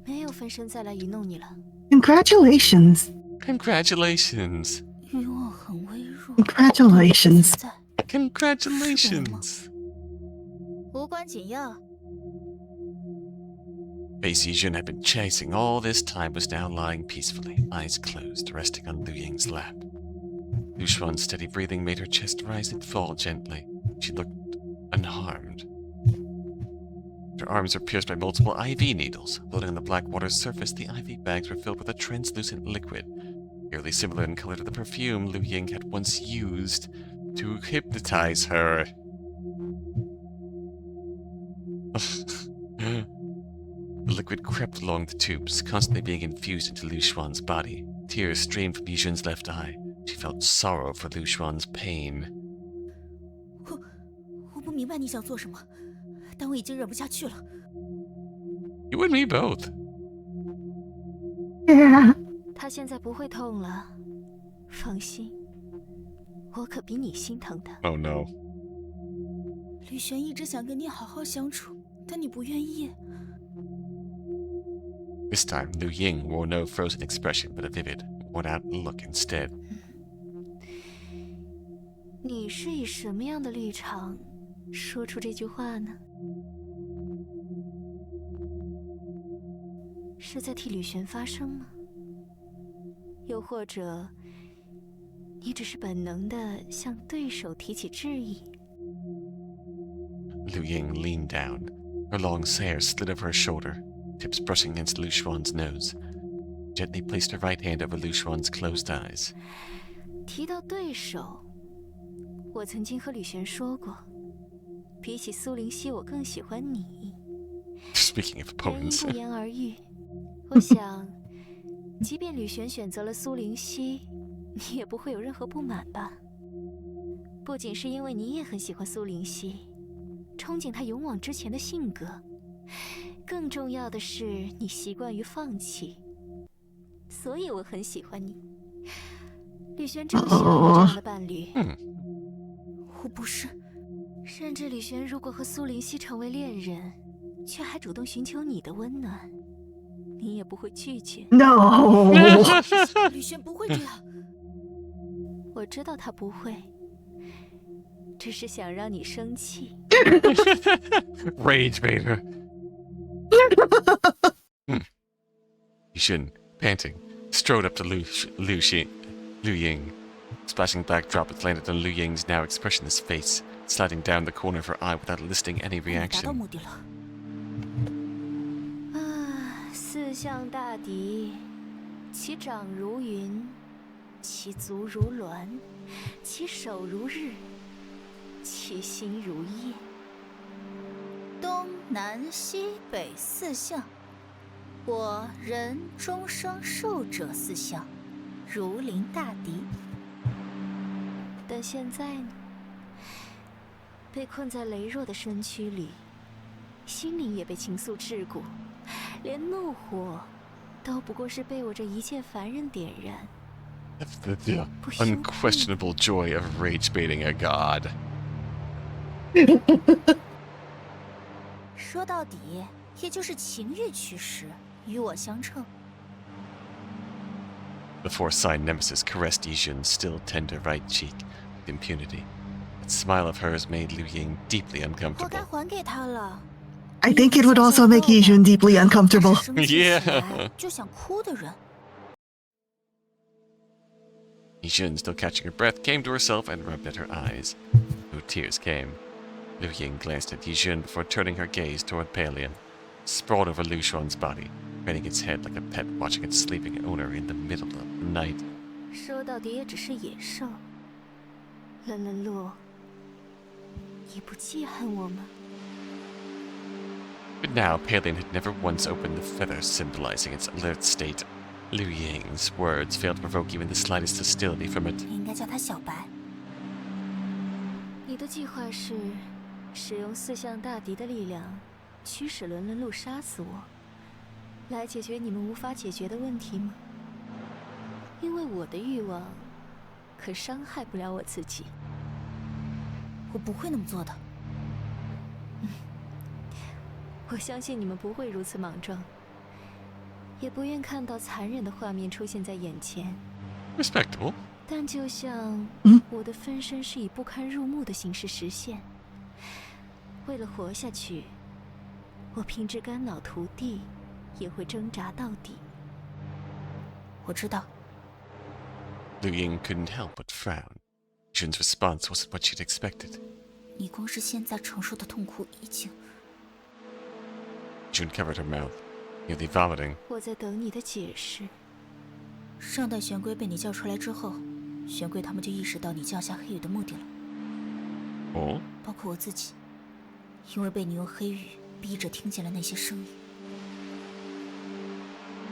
没有分身再来愚弄你了。 congratulations. Congratulations! 欲望很微弱。 Congratulations. 在 Congratulations! 无关紧要。 Base Yixun had been chasing all this time was now lying peacefully, eyes closed, resting on Liu Ying's lap. Lyu Xuan's steady breathing made her chest rise and fall gently. She looked unharmed. Her arms were pierced by multiple IV needles. Floating on the black water's surface, the IV bags were filled with a translucent liquid, eerily similar in color to the perfume Liu Ying had once used to hypnotize her. The liquid crept along the tubes, constantly being infused into Lyu Xuan's body. Tears streamed from Yixun's left eye. She felt sorrow for Lyu Xuan's pain. 我不明白你想做什么，但我已经忍不下去了。 You and me both. Yeah. 他现在不会痛了，放心，我可比你心疼他。 Oh no. 吕璇一直想跟你好好相处，但你不愿意。 This time, Liu Ying wore no frozen expression, but a vivid, worn-out look instead. 你是以什么样的立场说出这句话呢？是在替吕璇发声吗？又或者，你只是本能的向对手提起质疑？ Liu Ying leaned down. Her long hair slid over her shoulder, tips brushing against Lyu Xuan's nose. Gently placed her right hand over Lyu Xuan's closed eyes. 提到对手，我曾经和吕璇说过，比起苏灵溪，我更喜欢你。 Speaking of 原因 opponents. 不言而喻。我想，即便吕璇选择了苏灵溪，你也不会有任何不满吧？不仅是因为你也很喜欢苏灵溪，憧憬她勇往直前的性格，更重要的是你习惯于放弃，所以我很喜欢你。吕璇正需要你这样的伴侣。我不是。甚至吕璇如果和苏灵溪成为恋人，却还主动寻求你的温暖，你也不会拒绝。 No. 吕璇不会这样。我知道他不会，只是想让你生气。 Rage Vader. Yixun, panting, strode up to Liu Ying. Splashing black droplets landed on Liu Ying's now expressionless face, sliding down the corner of her eye without eliciting any 你达到 reaction. 目的了。啊，四象大敌，其掌如云，其足如鸾，其手如日，其心如夜。东南西北四象，我人终生受者四象，如临大敌。但现在呢？被困在羸弱的身躯里，心灵也被情愫桎梏，连怒火都不过是被我这一介凡人点燃。 The unquestionable joy of rage baiting a god. 说到底，也就是情欲驱使，与我相称。The four-sign nemesis caressed Yixun's still tender right cheek with impunity. That smile of hers made Liu Ying deeply 活该 uncomfortable. 还给他了。 I think it would also make Yijun deeply 他 uncomfortable. 是生气起 Yeah. 来就想哭的人。 Yixun, still catching her breath, came to herself and rubbed at her eyes. No tears came. Liu Ying glanced at Yixun before turning her gaze toward Palian, sprawled over Lyu Xuan's body, bending its head like a pet watching its sleeping owner in the middle of the night. 说到底也只是野兽。冷冷洛，你不记恨我吗？ But now, Palian had never once opened the feather symbolizing its alert state. Liu Ying's words failed to provoke even the slightest hostility from it. 你应该叫他小白。 你的计划是使用四象大敌的力量，驱使伦伦路杀死我，来解决你们无法解决的问题吗？因为我的欲望可伤害不了我自己。我不会那么做的。我相信你们不会如此莽撞，也不愿看到残忍的画面出现在眼前。 Respectable. 但就像我的分身是以不堪入目的形式实现，为了活下去，我平至肝脑涂地，也会挣扎到底。我知道。 Liu Ying couldn't help but frown. Yixun's response wasn't what she'd expected. 你光是现在承受的痛苦已经…… Yixun covered her mouth, nearly vomiting. 我在等你的解释。上代玄龟被你叫出来之后，玄龟他们就意识到你降下黑雨的目的了， Oh? 包括我自己，因为被你用黑雨逼着听见了那些声音。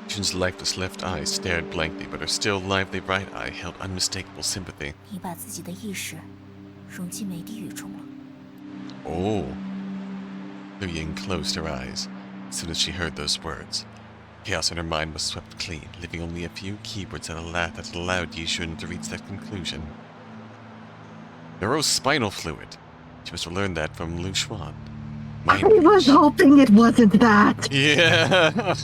Yixun's lifeless left eye stared blankly, but her still lively right eye held unmistakable sympathy. 你把自己的意识融进梅地雨中了。 Oh. Liu Ying closed her eyes as soon as she heard those words. Chaos in her mind was swept clean, leaving only a few keywords that had allowed Yixun to reach that conclusion. Neurospinal fluid. She must have learned that from Lyu Xuan. I was hoping it wasn't that. Yeah.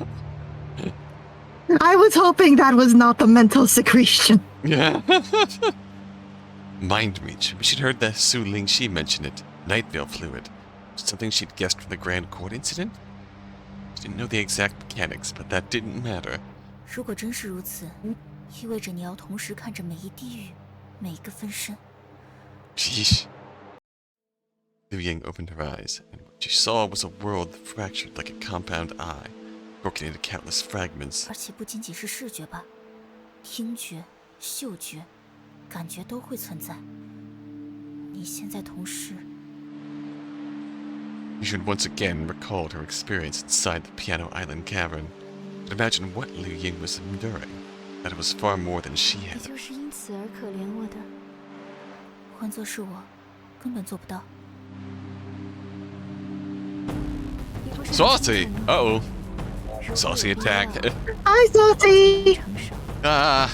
I was hoping that was not the mental secretion. Yeah. Mind reach. She'd heard the Su Lingxi mention it. Night veil fluid. Something she'd guessed from the Grand Court incident? She didn't know the exact mechanics, but that didn't matter. 如果真是如此，意味着你要同时看着每一地狱，每一个分身。 Sheesh. Liu Ying opened her eyes, and what she saw was a world fractured like a compound eye, broken into countless fragments. 而且不仅仅是视觉吧，听觉、嗅觉、感觉都会存在。你现在同时…… Yixun once again recalled her experience inside the Piano Island cavern, and imagined what Liu Ying was enduring, that it was far more than she 你 had. 就是因此而可怜我的。换作是我，根本做不到。 你不是 Saucy! Uh-oh. Saucy attack. Hi, Saucy! 成熟。 Ah!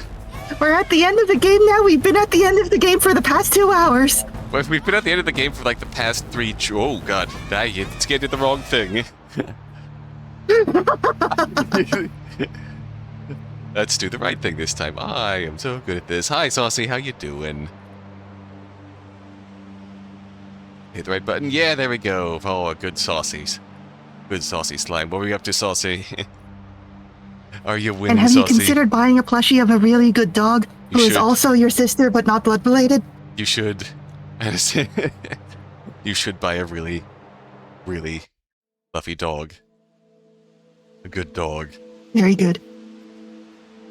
We're at the end of the game now. We've been at the end of the game for the past 2 hours. Well, we've been at the end of the game for like the past 3 oh god, you did the wrong thing. Let's do the right thing this time. I am so good at this. Hi, Saucy, how you doing? Hit the right button. Yeah, there we go. Oh, good Saucies. Good Saucy slime. What were you up to, Saucy? Are you winning, And have Saucy? you considered buying a plushie of a really good dog You who is should. also your sister but not blood related? You should. You should buy a really, really fluffy dog. A good dog. Very good.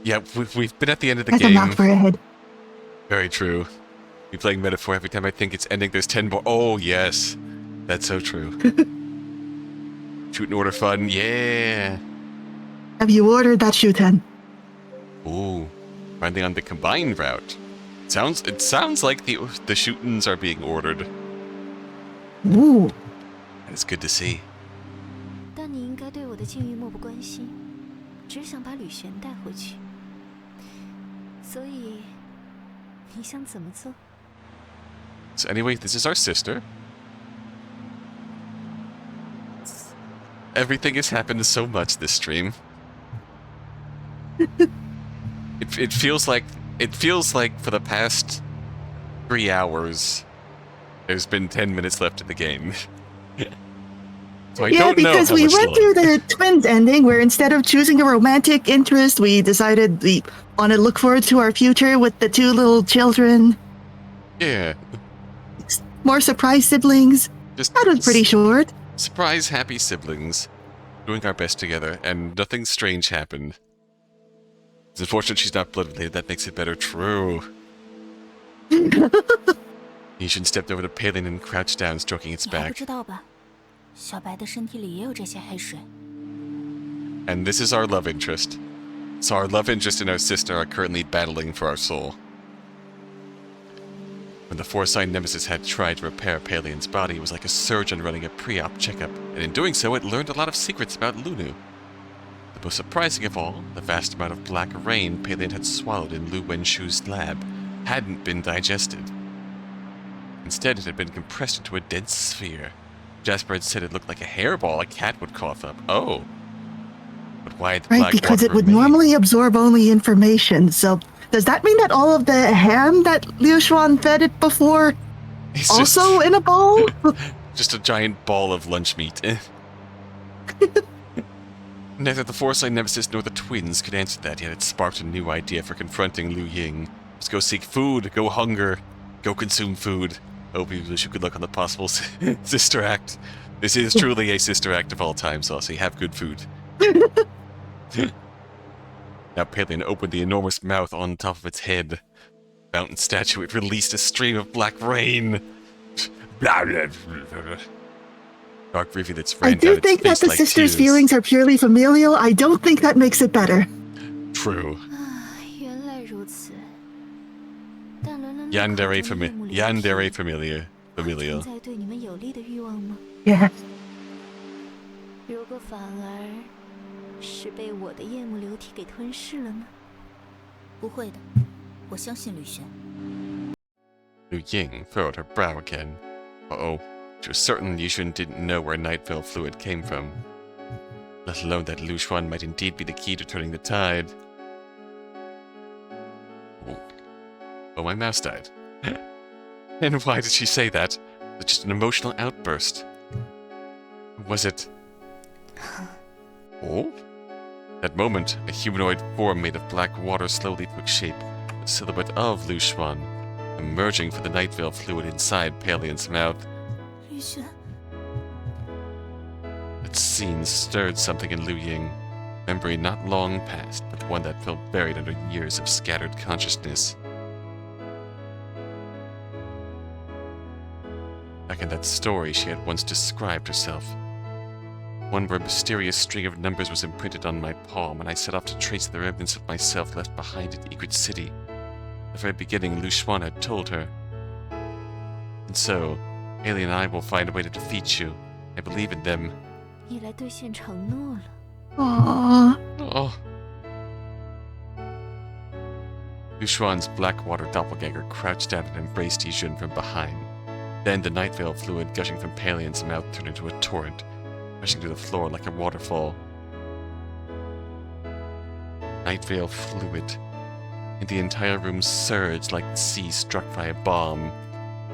Yeah, we've been at the end of the Like a knock game. for a head. Very true. Be playing Metaphor every time I think it's ending. There's 10 more. Oh, yes. That's so true. Shoot and order fun. Yeah. Have you ordered that Shuten? Ooh. Finally on the combined route. It sounds like the shootins are being ordered. Ooh. That's good to see. 但你应该对我的境遇漠不关心，只想把吕璇带回去。所以，你想怎么做？ So anyway, this is our sister. Everything has happened so much this stream. It feels like for the past 3 hours, there's been 10 minutes left in the game. So I don't know because how we much went longer. through the twins ending where instead of choosing a romantic interest, we decided we want to look forward to our future with the 2 little children. Yeah. More surprise siblings. Just That was pretty short. surprise happy siblings doing our best together, and nothing strange happened. It's unfortunate she's not blood related. That makes it better. True. Yishin stepped over to Palin and crouched down, stroking its 你还不 back. 知道吧？小白的身体里也有这些黑水。 And this is our love interest. So our love interest and our sister are currently battling for our soul. When the four-sign nemesis had tried to repair Palian's body, it was like a surgeon running a pre-op checkup, and in doing so, it learned a lot of secrets about Lunu. The most surprising of all, the vast amount of black rain Palian had swallowed in Lu Wenshu's lab hadn't been digested. Instead, it had been compressed into a dense sphere. Jasper had said it looked like a hairball a cat would cough up. Oh. But why had the Right, black because water it would remain? normally absorb only information. So does that mean that all of the ham that Lyu Xuan fed it before It's also in a bowl? just a giant ball of lunch meat. Neither the Foresight Nemesis nor the twins could answer that, yet it sparked a new idea for confronting Liu Ying. Let's go seek food, go hunger, go consume food. Hope you wish you good luck on the possible sister act. This is truly a sister act of all time, Saucy. Have good food. Now Palian opened the enormous mouth on top of its head. Mountain statue, it released a stream of black rain. Blah, blah, blah, blah. Dark rivulets I ran do down its think that face the like sisters' tears. feelings are purely familial. I don't think that makes it better. True. 原来如此。但伦伦 Yandere 口中的夜幕流体 Yandere 会 familiar. 存在对你们有利的欲望吗？ Yeah. 如果反而是被我的夜幕流体给吞噬了呢？不会的，我相信吕璇。 Liu Ying furrowed her brow again. Uh-oh. She was certain Yixun didn't know where Nightveil fluid came from. Let alone that Lyu Xuan might indeed be the key to turning the tide. Oh, my mouse died. And why did she say that? Was it just an emotional outburst? Was it... Oh? That moment, a humanoid form made of black water slowly took shape, the silhouette of Lyu Xuan, emerging from the Nightveil fluid inside Palian's mouth. 吕璇， That scene stirred something in Liu Ying, memory not long past, but one that felt buried under years of scattered consciousness. Back in that story she had once described herself. One where a mysterious string of numbers was imprinted on my palm, and I set off to trace the remnants of myself left behind in Egret City. At the very beginning, Lyu Xuan had told her. And so, Haley and I will find a way to defeat you. I believe in them. 你来兑现承诺了。 Aww. Oh. Lyu Xuan's Blackwater doppelganger crouched down and embraced Yixun from behind. Then the Nightveil fluid gushing from Palian's mouth turned into a torrent, rushing to the floor like a waterfall. Nightveil fluid. And the entire room surged like the sea struck by a bomb.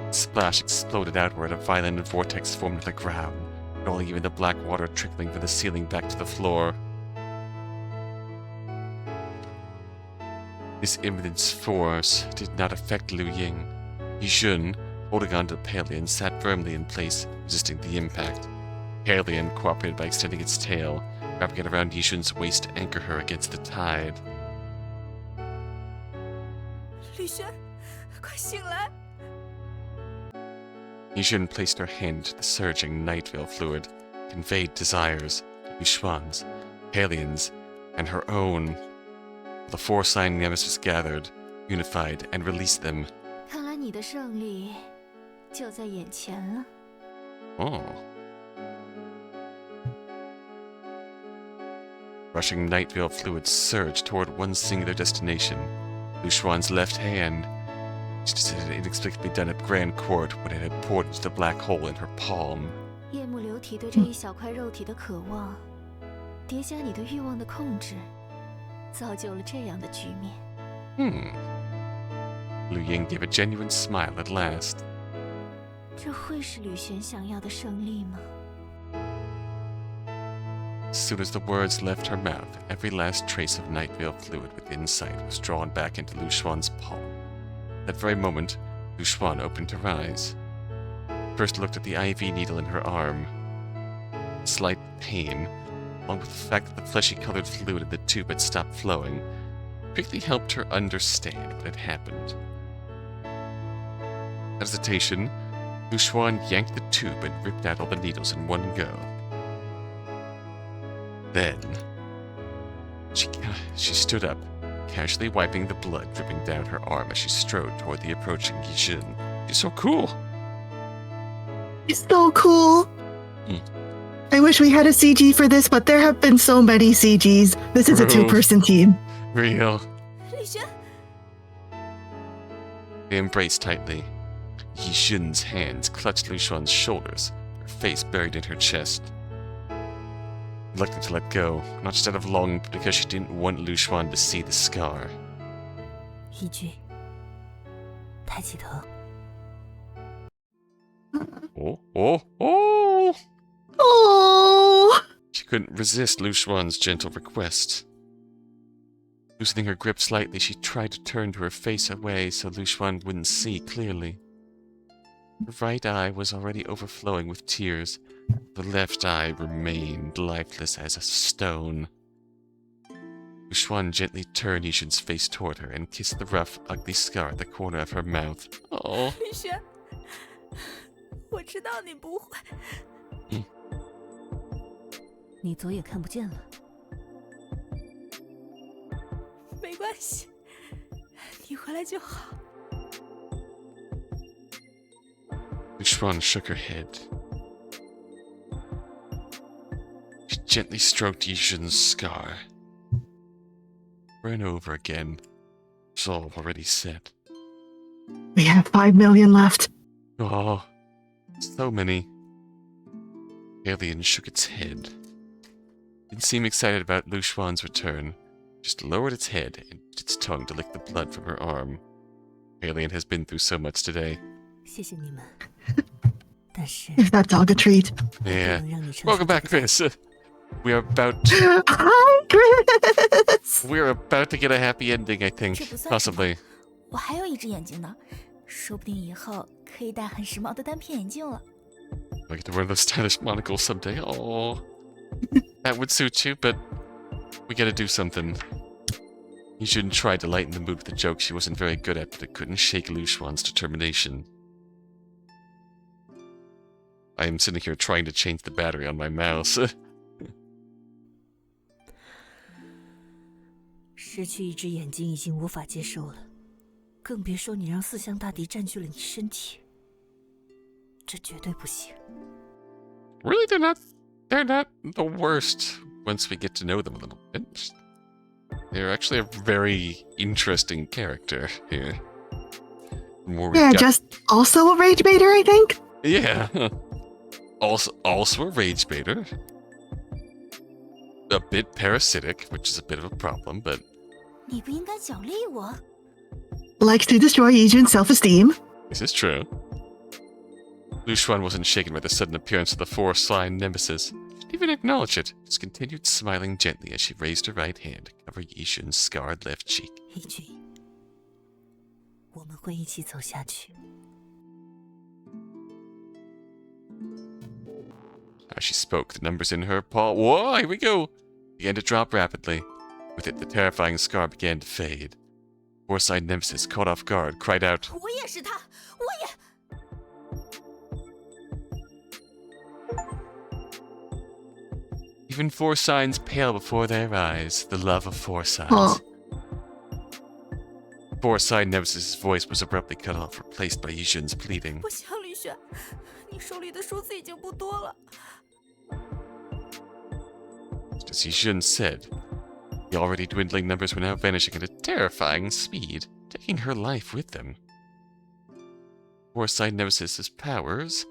The splash exploded outward, a violent vortex formed on the ground, rolling even the black water trickling from the ceiling back to the floor. This immense force did not affect Liu Ying. Yixun, holding on to Palian, sat firmly in place, resisting the impact. Palian cooperated by extending its tail, wrapping it around Yixun's waist to anchor her against the tide. 吕璇，快醒来！ Yixun placed her hand to the surging Nightveil fluid, conveyed desires, Lyu Xuan's, Palian's, and her own. The four-sign nemesis gathered, unified, and released them. 看来你的胜利就在眼前了。 Oh. Rushing Nightveil fluid surged toward one singular destination, Lyu Xuan's left hand. She just had inexplicably done at Grand Court when it had poured into the black hole in her palm. 夜幕流体对这一小块肉体的渴望，叠加你对欲望的控制，造就了这样的局面。Liu Ying gave a genuine smile at last. 这会是吕玄想要的胜利吗？ As soon as the words left her mouth, every last trace of Night Veil fluid within sight was drawn back into Lyu Xuan's palm. That very moment, Lyu Xuan opened her eyes. First looked at the IV needle in her arm. Slight pain, along with the fact that the fleshy-colored fluid in the tube had stopped flowing, quickly helped her understand what had happened. Without hesitation, Lyu Xuan yanked the tube and ripped out all the needles in one go. Then, she stood up, casually wiping the blood dripping down her arm as she strode toward the approaching Yijun. She's so cool! It's so cool. I wish we had a CG for this, but there have been so many CGs. This is a True. 2-person team. Real. 李轩， They embraced tightly. Yijun's hands clutched Lyu Xuan's shoulders, her face buried in her chest. Reluctant to let go, not just out of longing, but because she didn't want Lyu Xuan to see the scar. 一句，抬起头。 Oh, oh, oh! Oh, She couldn't resist Lyu Xuan's gentle request. Loosening her grip slightly, she tried to turn her face away so Lyu Xuan wouldn't see clearly. Her right eye was already overflowing with tears. The left eye remained lifeless as a stone. Lyu Xuan gently turned Yijun's face toward her and kissed the rough, ugly scar at the corner of her mouth. Oh. 李轩，我知道你不会。你左眼看不见了。没关系，你回来就好。 Lyu Xuan shook her head. She gently stroked Yijun's scar. Over and over again. Resolve already set. we have 5 million left. Oh, so many. Alien shook its head. Didn't seem excited about Lyu Xuan's return. Just lowered its head and used its tongue to lick the blood from her arm. Alien has been through so much today. 谢谢你们，但是 Is that dog a treat? 不 Yeah. 能让你承受 Welcome back, 这个 Chris. We are about to, Hi, Chris. we're about to get a happy ending, I think. 这不算什么 Possibly. 我还有一只眼睛呢，说不定以后可以戴很时髦的单片眼镜了。 I get to wear those stylish monocles someday. Oh, that would suit you, but we gotta do something. You shouldn't try to lighten the mood with a joke she wasn't very good at, but it couldn't shake Lyu Xuan's determination. I am sitting here trying to change the battery on my mouse. 失去一只眼睛已经无法接受了，更别说你让四象大敌占据了你身体，这绝对不行。 Really, they're not the worst once we get to know them a little bit. They're actually a very interesting character here. The more we Yeah, got- just also a rage baiter, I think. Yeah. Also a rage baiter. A bit parasitic, which is a bit of a problem, but 你不应该奖励我？ Likes to destroy Yijun's self-esteem. this is true. Lyu Xuan wasn't shaken by the sudden appearance of the four-sign nemesis. She didn't even acknowledge it, just continued smiling gently as she raised her right hand to cover Yijun's scarred left cheek. 一句，我们会一起走下去。 As she spoke, the numbers in her paw, whoa, here we go, began to drop rapidly. With it, the terrifying scar began to fade. Four-sign nemesis, caught off guard, cried out, 我也是他，我也。 Even four signs pale before their eyes, the love of four signs. Oh. Four-sign nemesis' voice was abruptly cut off, replaced by Yijun's pleading. 不行，李轩，你手里的数字已经不多了。 Just as Yijun said, the already dwindling numbers were now vanishing at a terrifying speed, taking her life with them. Four-sign nemesis' powers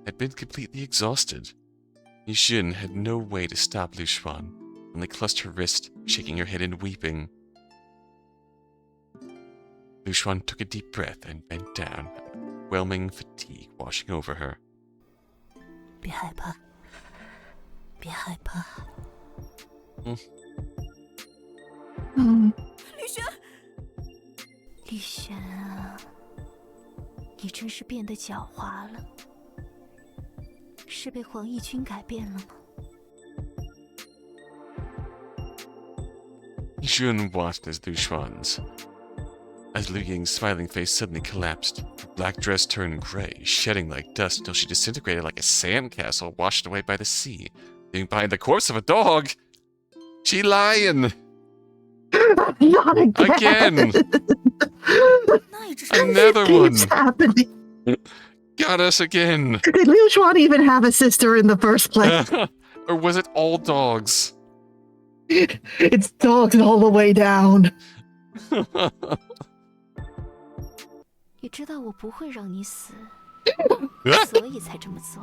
had been completely exhausted. Yijun had no way to stop Lyu Xuan, only clutched her wrist, shaking her head and weeping. Lyu Xuan took a deep breath and bent down, overwhelming fatigue washing over her. 别害怕，别害怕。丽轩啊，你真是变得狡猾了，是被黄义军改变了吗？ Jun watched as Lyu Ying's smiling face suddenly collapsed. Her black dress turned gray, shedding like dust until she disintegrated like a sandcastle washed away by the sea, leaving behind the corpse of a dog. She lying! Not again! Another Keeps one! happening. Got us again! Did Lyu Xuan even have a sister in the first place? Or was it all dogs? It's dogs all the way down. 你知道我不会让你死，所以才这么做。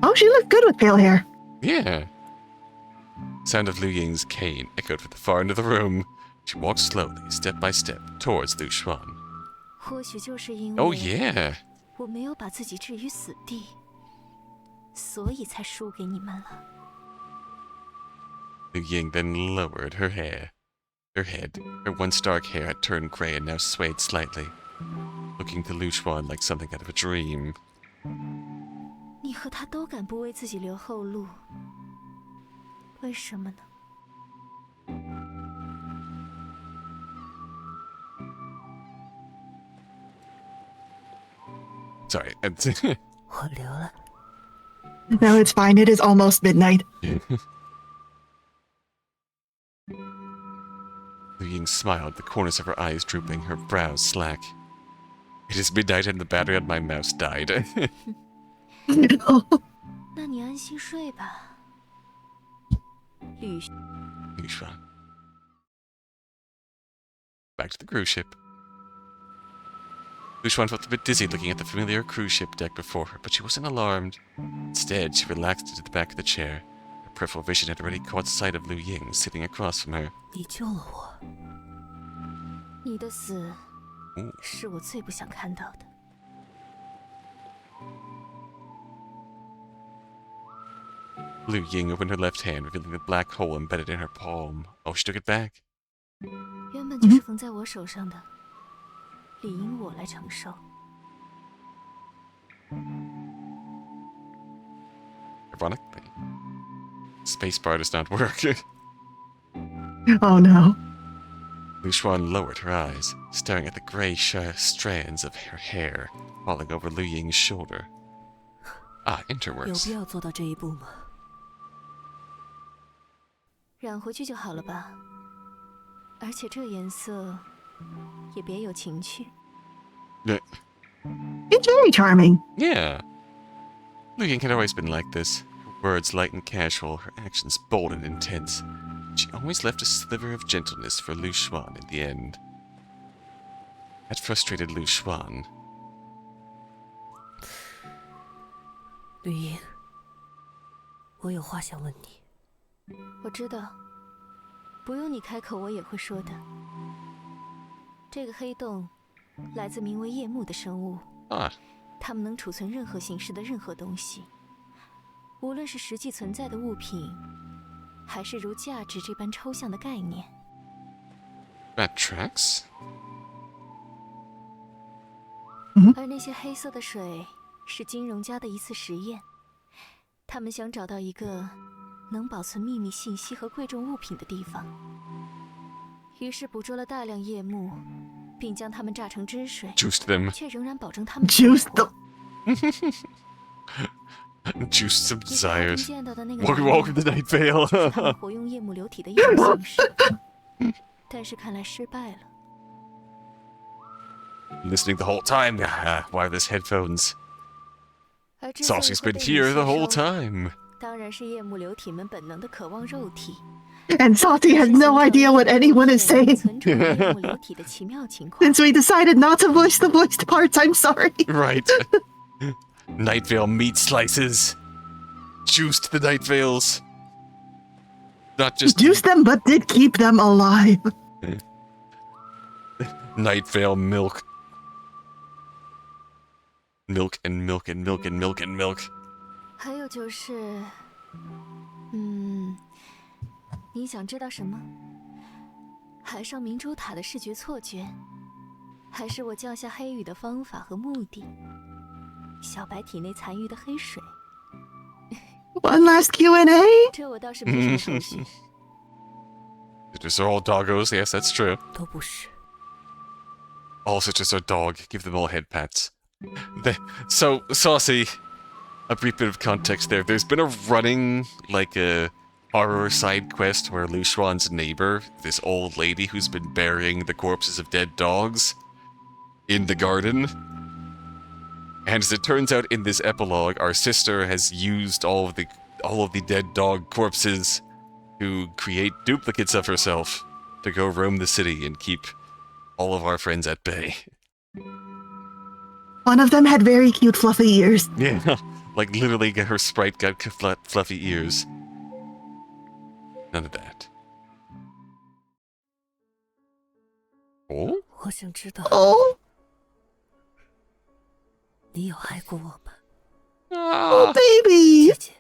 Oh, she looked good with pale hair. Yeah. Sound of Lyu Ying's cane echoed from the far end of the room. She walked slowly, step by step, towards Lyu Xuan. 或许就是因为 Oh yeah. 我没有把自己置于死地，所以才输给你们了。 Lyu Ying then lowered her head. Her once dark hair had turned gray and now swayed slightly, looking to Lyu Xuan like something out of a dream. 你和他都敢不为自己留后路，为什么呢？ Sorry. 我留了。 No, it's fine. It is almost midnight. Lyu Ying smiled, the corners of her eyes drooping, her brows slack. It is midnight and the battery on my mouse died. No. 那你安心睡吧，Lyu Xuan. Back to the cruise ship. Lyu Xuan felt a bit dizzy looking at the familiar cruise ship deck before her, but she wasn't alarmed. Instead, she relaxed into the back of the chair. Her peripheral vision had already caught sight of Lyu Ying sitting across from her. 你救了我。你的死是我最不想看到的。 Lyu Ying opened her left hand, revealing the black hole embedded in her palm. Oh, she took it back. 原本就是缝在我手上的，理应我来承受。 Ironically, spacebar does not work. Oh no. Lyu Xuan lowered her eyes, staring at the gray strands of her hair falling over Lyu Ying's shoulder. Ah, 有 interworks. 必要做到这一步吗？ 染回去就好了吧？而且这颜色也别有情趣。 It's very charming. Yeah. Lyu Ying had always been like this. Her words light and casual, her actions bold and intense. She always left a sliver of gentleness for Lyu Xuan in the end. That frustrated Lyu Xuan. 绿茵，我有话想问你。 我知道，不用你开口，我也会说的。这个黑洞来自名为夜幕的生物， Ah, 它们能储存任何形式的任何东西，无论是实际存在的物品，还是如价值这般抽象的概念。 that tracks? 而那些黑色的水是金融家的一次实验，他们想找到一个能保存秘密信息和贵重物品的地方，于是捕捉了大量夜幕，并将它们榨成汁水， Juiced them. 却仍然保证它们 Juice the. Juiced some 你在海中 desires. 见到的那个 Welcome the Night 是他们 Vale. 活用夜幕流体的一种形式，但是看来失败了。 Listening the whole time. Ah, wireless headphones. 而之所以 Saucy's 会 been 被你 here the 吸 whole 收 time. 当然是夜幕流体们本能的渴望肉体。 And Salty has no idea what anyone is saying. 存储夜幕流体的奇妙情况。 Since we decided not to voice the voiced parts, I'm sorry. Right. Night Vale meat slices. Juiced the Night Vales. Not just Juice them, but did keep them alive. Night Vale milk. Milk and milk and milk and milk and milk. 还有就是，你想知道什么？海上明珠塔的视觉错觉，还是我降下黑雨的方法和目的？小白体内残余的黑水， One last Q&A. 这我倒是没什么头绪。Citrus are all doggos. Yes, that's true. 都不是。 All citrus are dog. Give them all head pats. So, Saucy, a brief bit of context there. There's been a running, like, a horror side quest where Lyu Xuan's neighbor, this old lady who's been burying the corpses of dead dogs in the garden. And as it turns out in this epilogue, our sister has used all of the dead dog corpses to create duplicates of herself to go roam the city and keep all of our friends at bay. One of them had very cute fluffy ears. Yeah, like literally her sprite got fluffy ears. None of that. Oh? 我想知道 Oh, 你有爱过我吗， oh baby. 姐姐？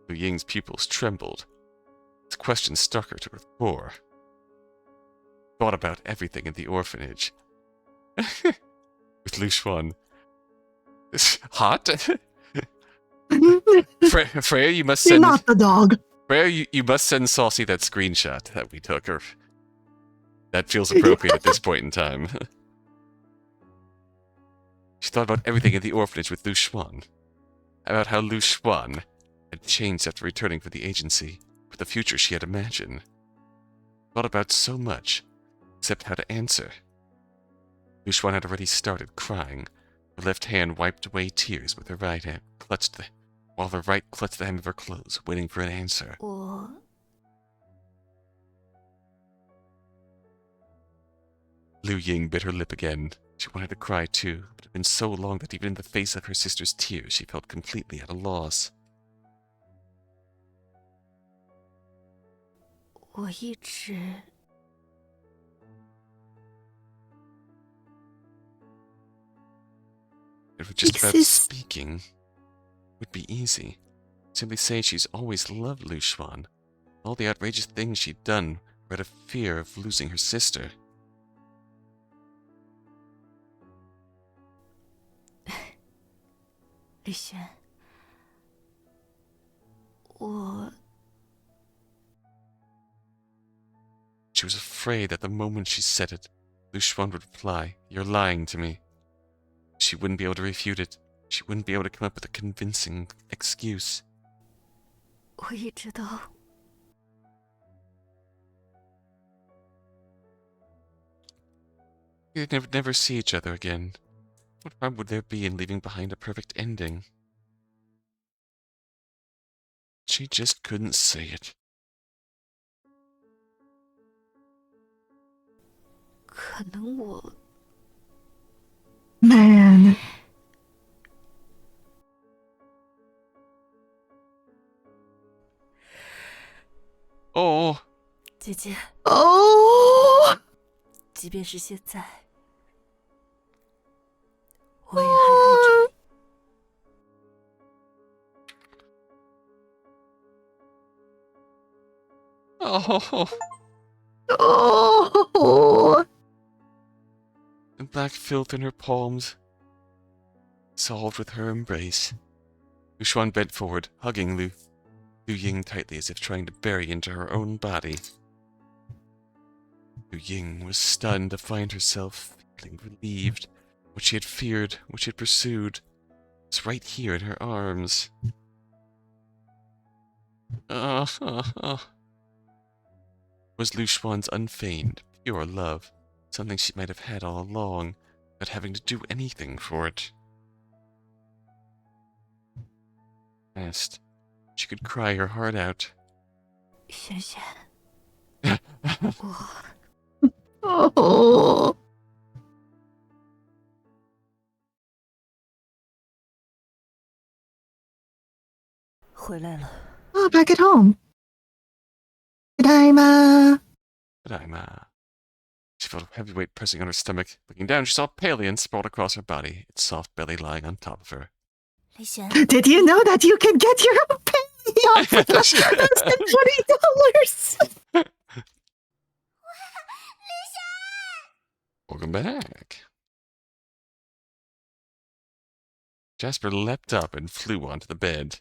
Liu Ying's pupils trembled. His question struck her to her core. Thought about everything in the orphanage. With Lyu Xuan. Hot? Freya, you must You're send... not the dog. Freya, you must send Saucy that screenshot that we took her. That feels appropriate at this point in time. She thought about everything in the orphanage with Lyu Xuan. About how Lyu Xuan had changed after returning from the agency, for the future she had imagined. Thought about so much, except how to answer. Lyu Xuan had already started crying. Her left hand wiped away tears with her right hand, while her right clutched the hem of her clothes, waiting for an answer. 我 Liu Ying bit her lip again. She wanted to cry too, but it had been so long that even in the face of her sister's tears, she felt completely at a loss. 我一直 If it was just about This is- speaking, it would be easy. Simply say she's always loved Lyu Xuan. All the outrageous things she'd done were out of fear of losing her sister. 吕轩，我 She was afraid that the moment she said it, Lyu Xuan would reply, "You're lying to me." She wouldn't be able to refute it. She wouldn't be able to come up with a convincing excuse. 我一直都 They'd never see each other again. What harm would there be in leaving behind a perfect ending? She just couldn't say it. 可能我 Man. Oh, 姐姐， Oh. 即便是现在，我也还爱着你。 oh. Oh. The black filth in her palms, solved with her embrace. Lyu Xuan bent forward, hugging Liu Ying tightly as if trying to bury into her own body. Liu Ying was stunned to find herself feeling relieved. What she had feared, what she had pursued, was right here in her arms. Was Lyu Xuan's unfeigned, pure love something she might have had all along, without having to do anything for it? Last, she could cry her heart out. 轩轩，我 Oh. 回来了， Oh, back at home. Tadaima. But I'm She felt a heavy weight pressing on her stomach. Looking down, she saw Palian sprawled across her body, its soft belly lying on top of her. 李璇， Did you know that you can get your own payoff for less than $20? Welcome back. Jasper leapt up and flew onto the bed,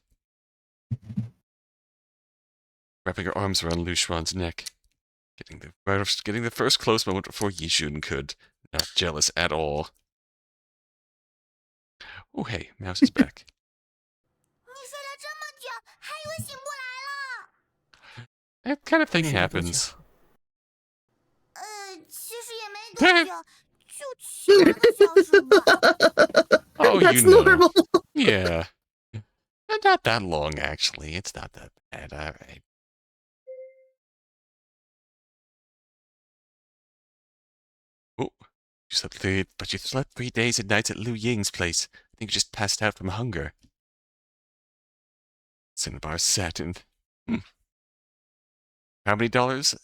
wrapping her arms around Lyu Xuan's neck, getting the first close moment before Lyu Xuan could. Not jealous at all. Oh hey, Mouse is back. 你睡了这么久，还以为醒不来了。 That kind of thing 睡了多 happens. 久？其实也没多久，就7、8个小时吧。 Oh, That's you know. normal. Yeah. Not that long, actually. It's not that bad. All right. Oh, you slept 3 days and nights at Liu Ying's place. I think you just passed out from hunger. Cinnabar satin. How many dollars?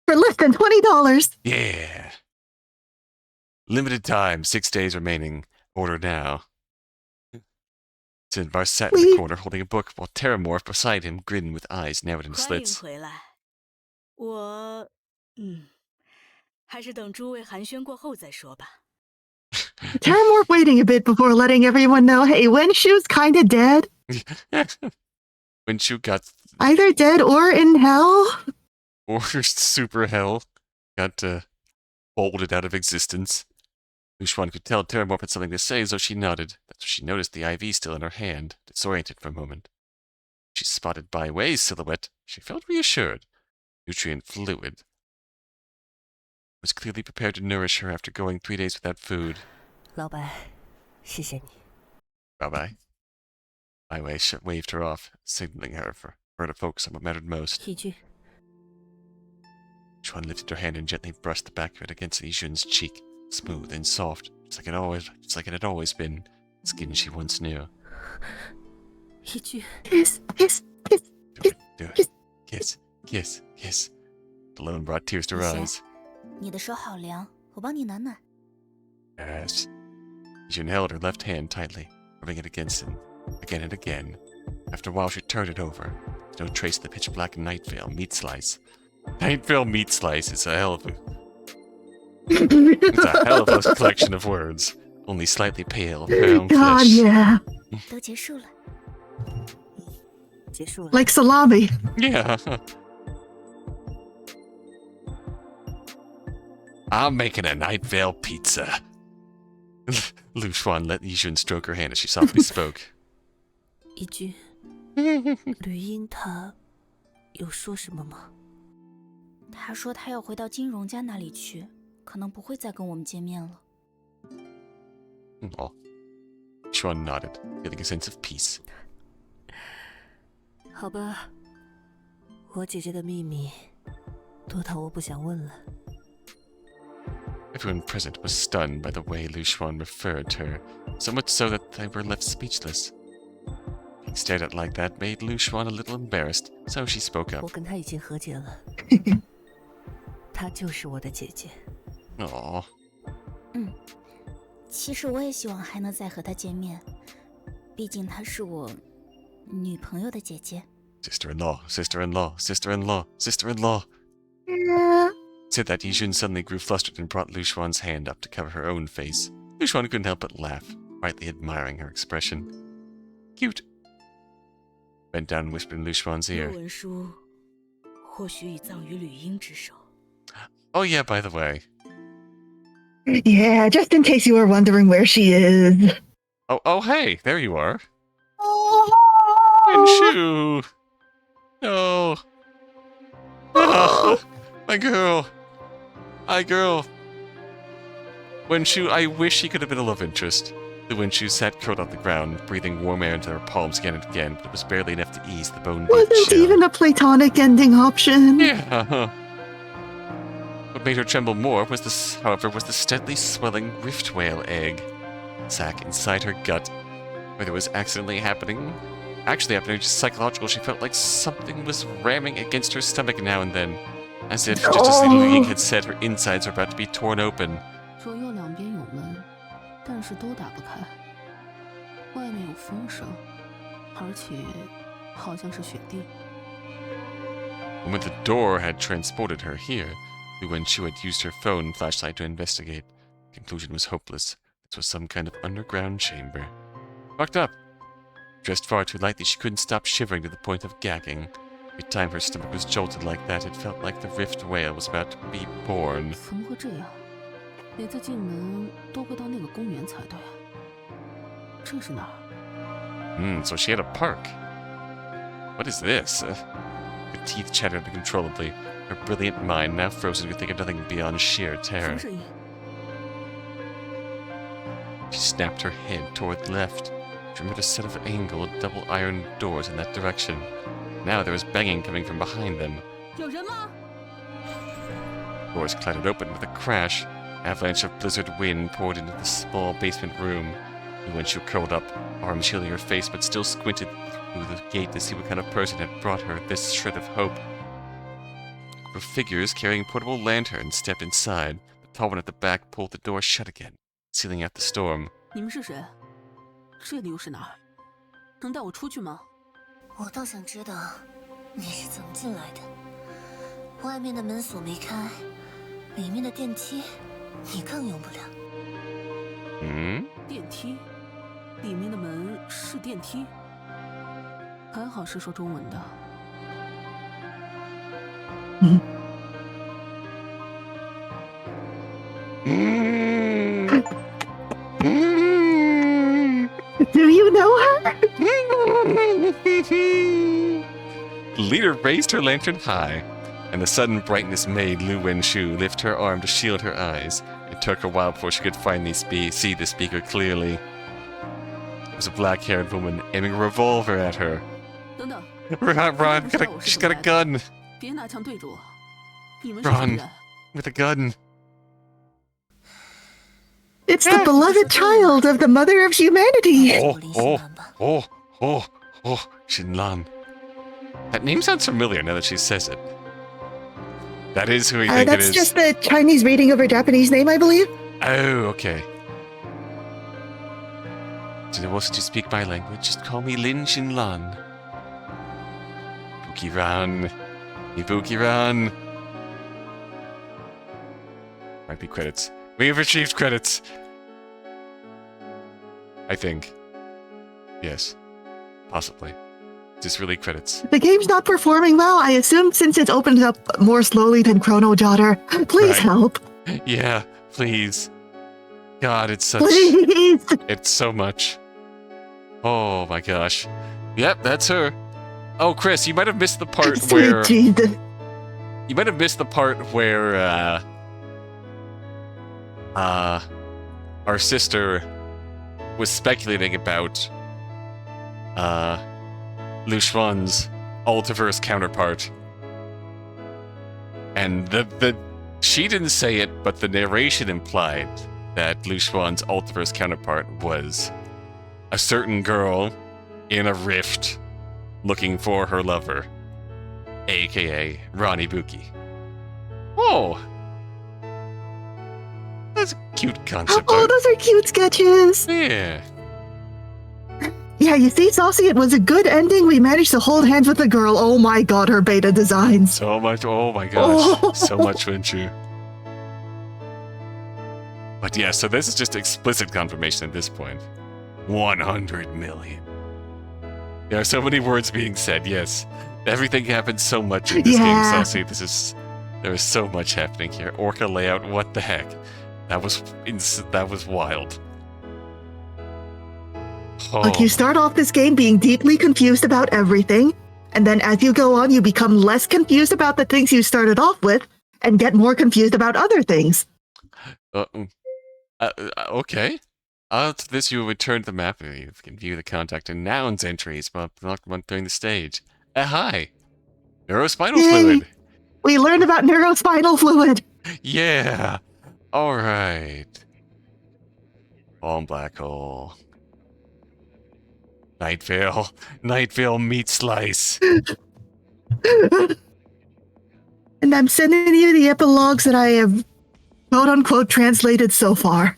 For less than $20. Yeah. Limited time, 6 days remaining. Order now. Cinnabar sat in the corner holding a book while Terramorph beside him grinned with eyes narrowed into 欢迎 slits. 回来。还是等诸位寒暄过后再说吧。 Terramorph waiting a bit before letting everyone know, hey, Wenshu's kinda dead. When Shu got Either dead or in hell. or super hell, got bolted out of existence. Lyu Xuan could tell Terramorph had something to say, so she nodded. That's when she noticed the IV still in her hand, disoriented for a moment. She spotted Bai Wei's silhouette. She felt reassured. Nutrient fluid. Was clearly prepared to nourish her after going 3 days without food. 老白，谢谢你。 Bye-bye. Bai Wei waved her off, signaling for her to focus on what mattered most. 一句， Xuan lifted her hand and gently brushed the back of it against Lyu Xuan's cheek, smooth and soft, just like it had always been, skin she once knew. 一句， Kiss, kiss, kiss. Do it. Kiss, kiss, kiss. The alone brought tears to her 李璇 eyes. 你的手好凉，我帮你暖暖。 Yes. Yun held her left hand tightly, rubbing it against him, again and again. After a while, she turned it over. No trace of the pitch-black Night Vale meat slice. Night Vale meat slice is a hell of a... it's a hell of a collection of words. Only slightly pale, brown God, flesh. yeah. 都结束了。结束了。 Like salami. Yeah. I'm making a Night Vale pizza. Lyu Xuan let Lyu Xuan stroke her hand as she softly spoke. 一句，吕英她有说什么吗？他说他要回到金荣家那里去，可能不会再跟我们见面了。 Aw. Xuan nodded, feeling a sense of peace. 好吧，我姐姐的秘密多到我不想问了。 Everyone present was stunned by the way Lyu Xuan referred to her, so much so that they were left speechless. Being stared at like that made Lyu Xuan a little embarrassed, so she spoke 我 up. 跟她已经和解了，她就是我的姐姐。 Aww. 其实我也希望还能再和他见面，毕竟她是我女朋友的姐姐。 Sister-in-law, sister-in-law, sister-in-law, sister-in-law. Said that Yijun suddenly grew flustered and brought Lyu Xuan's hand up to cover her own face. Lyu Xuan couldn't help but laugh, rightly admiring her expression. Cute. Bent down and whispered in Lyu Xuan's 这 ear. 文书或许已葬于吕英之手。 Oh yeah, by the way. Yeah, just in case you were wondering where she is. Oh hey, there you are. Oh, Wenshu! No. Ah, my girl. My girl. Wenshu, I wish he could have been a love interest. The Wenshu sat curled on the ground, breathing warm air into her palms again and again, but it was barely enough to ease the bone-deep wasn't chill. even a platonic ending option. Yeah. What made her tremble more was the steadily swelling rift whale egg sac inside her gut, whether it was accidentally happening actually happened, it was just psychological. She felt like something was ramming against her stomach now and then. As if, just as Lyu Ying had said, her insides were about to be torn open. 左右两边有门，但是都打不开。外面有风声，而且好像是雪地。 And when the door had transported her here, Lyu Xuan had used her phone and flashlight to investigate. The conclusion was hopeless. This was some kind of underground chamber. Fucked up. Dressed far too lightly, she couldn't stop shivering to the point of gagging. Every time her stomach was jolted like that, it felt like the rift whale was about to be born. 怎么会这样？每次进门都会到那个公园才对。这是哪儿？ So she had a park. What is this? Her teeth chattered uncontrollably. Her brilliant mind, now frozen, could think of nothing beyond sheer 什 terror. 么声音？ She snapped her head toward the left. She remembered a set of angled, double-iron doors in that direction. Now there was banging coming from behind them. 有人吗？ Doors clattered open with a crash. Avalanche of blizzard wind poured into the small basement room. When she curled up, arms shielding her face, but still squinted through the gate to see what kind of person had brought her this shred of hope. A group of figures carrying portable lanterns stepped inside. The tall one at the back pulled the door shut again, sealing out the storm. 你们是谁？这里又是哪儿？能带我出去吗？我倒想知道你是怎么进来的。外面的门锁没开，里面的电梯你更用不了。电梯？里面的门是电梯？还好是说中文的。Do you know her? The leader raised her lantern high, and the sudden brightness made Lyu Xuan lift her arm to shield her eyes. It took a while before she could finally see the speaker clearly. It was a black-haired woman aiming a revolver at her. 等等， Run! She's got a gun! 别拿枪对着我！你们是什么 Run 人？ with a gun! It's the beloved child of the mother of humanity. Xinlan. That name sounds familiar now that she says it. That is who we think it That's is. just the Chinese reading of her Japanese name, I believe. Oh, okay. So once you speak my language, just call me Lin Xinlan. Ibuki-ran. Ibuki-ran. Might be credits. We have achieved credits. I think. Yes. Possibly. Just really credits. The game's not performing well, I assume, since it's opened up more slowly than Chrono Jotter. Please Right. help. Yeah, please. God, it's such... Please. It's so much. Oh my gosh. Yep, that's her. Oh, Chris, you might have missed the part where... Sweet Jesus. You might have missed the part where, our sister was speculating about, Lyu Xuan's Altiverse counterpart. And she didn't say it, but the narration implied that Lyu Xuan's Altiverse counterpart was a certain girl in a rift looking for her lover, aka Ronnie Buki. Oh! That's a cute concept Oh, art. those are cute sketches. Yeah. Yeah, you see, Saucy, it was a good ending. We managed to hold hands with the girl. Oh my god, her beta designs. So much, oh my gosh. Oh. So much Venture. But yeah, so this is just explicit confirmation at this point. 100 million. There are so many words being said, yes. Everything happens so much in this game, Saucy. There is so much happening here. Orca layout, what the heck? That was wild. Oh. Look, you start off this game being deeply confused about everything, and then as you go on, you become less confused about the things you started off with, and get more confused about other things. Okay. After this, you return to the map and you can view the contact and nouns entries but not during the stage. Hi! Neurospinal Yay. fluid! We learned about neurospinal fluid. Yeah! Alright. Bomb black hole. Night Vale. Night Vale meat slice. And I'm sending you the epilogues that I have quote unquote translated so far.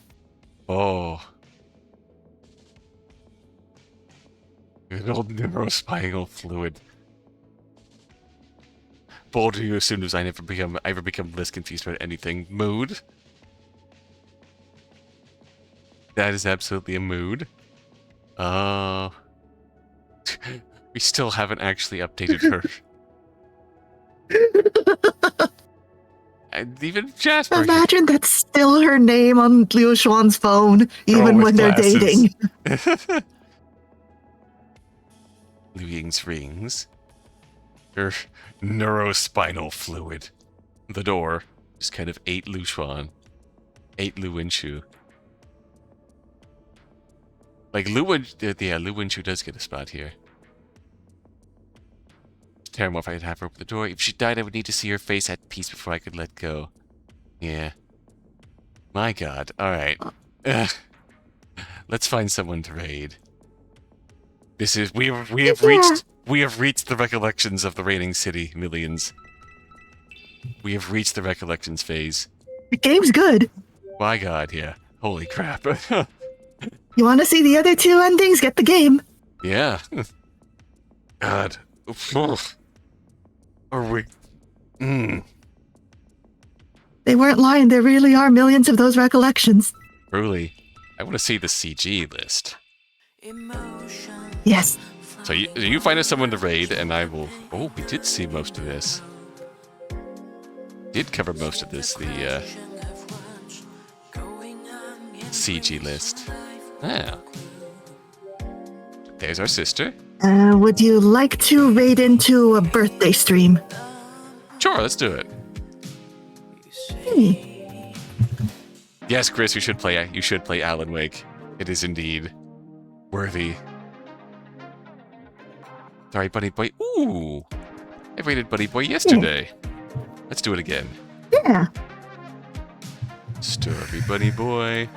Oh. Good old neurospinal fluid. Bold to you as soon as I ever become less confused about anything. Mood. That is absolutely a mood. We still haven't actually updated her. And even Jasper. Imagine that's still her name on Lyu Xuan's phone, even when they're dating. Liu Ying's rings. Her neurospinal fluid. The door just kind of ate Lyu Xuan. Ate Lu Wenshu. Like Lu Wenshu does get a spot here. Terrible if I could have her open the door. If she died, I would need to see her face at peace before I could let go. Yeah. My god. Alright. Let's find someone to raid. This is we have reached the recollections of the reigning city, millions. We have reached the recollections phase. The game's good. My god, yeah. Holy crap. You want to see the other two endings? Get the game. Yeah. God. Are we... They weren't lying. There really are millions of those recollections. Truly. I want to see the CG list. Yes. So you find us someone to raid, and I will... Oh, we did see most of this. Did cover most of this, the CG list. Ah. There's our sister. Would you like to raid into a birthday stream? Sure, let's do it. Yes, Chris, you should play Alan Wake. It is indeed worthy. Sorry, Bunny Boy. Ooh! I raided Bunny Boy yesterday. Let's do it again. Yeah. Story Bunny Boy.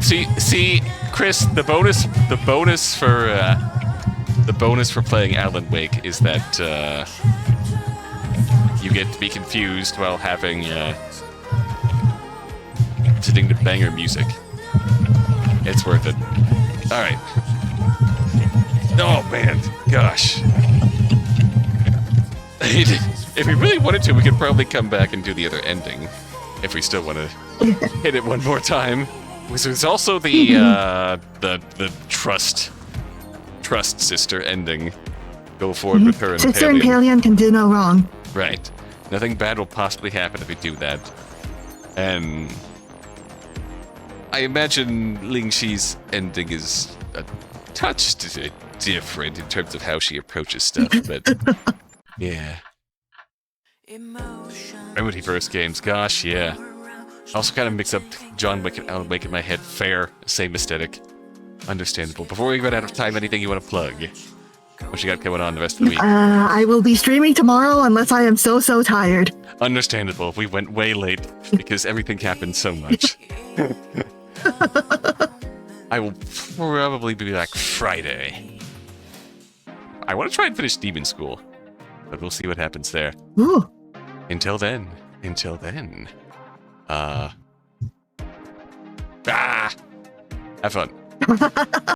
See, Chris, the bonus for playing Alan Wake is that you get to be confused while having sitting to banger music. It's worth it. All right. Oh man, gosh. If we really wanted to, we could probably come back and do the other ending. If we still want to hit it one more time. There's also the trust sister ending. Go forward with her and Sister and Palion can do no wrong. Right. Nothing bad will possibly happen if we do that. And I imagine Ling Xi's ending is a touch different in terms of how she approaches stuff, but yeah. Remedyverse games, gosh, yeah. I also kind of mix up John Wick and Alan Wake in my head. Fair, same aesthetic. Understandable. Before we run out of time, anything you want to plug? What you got coming on the rest of the week? I will be streaming tomorrow unless I am so tired. Understandable. We went way late because everything happened so much. I will probably be back Friday. I want to try and finish Demon School, but we'll see what happens there. Ooh. Until then. Have fun.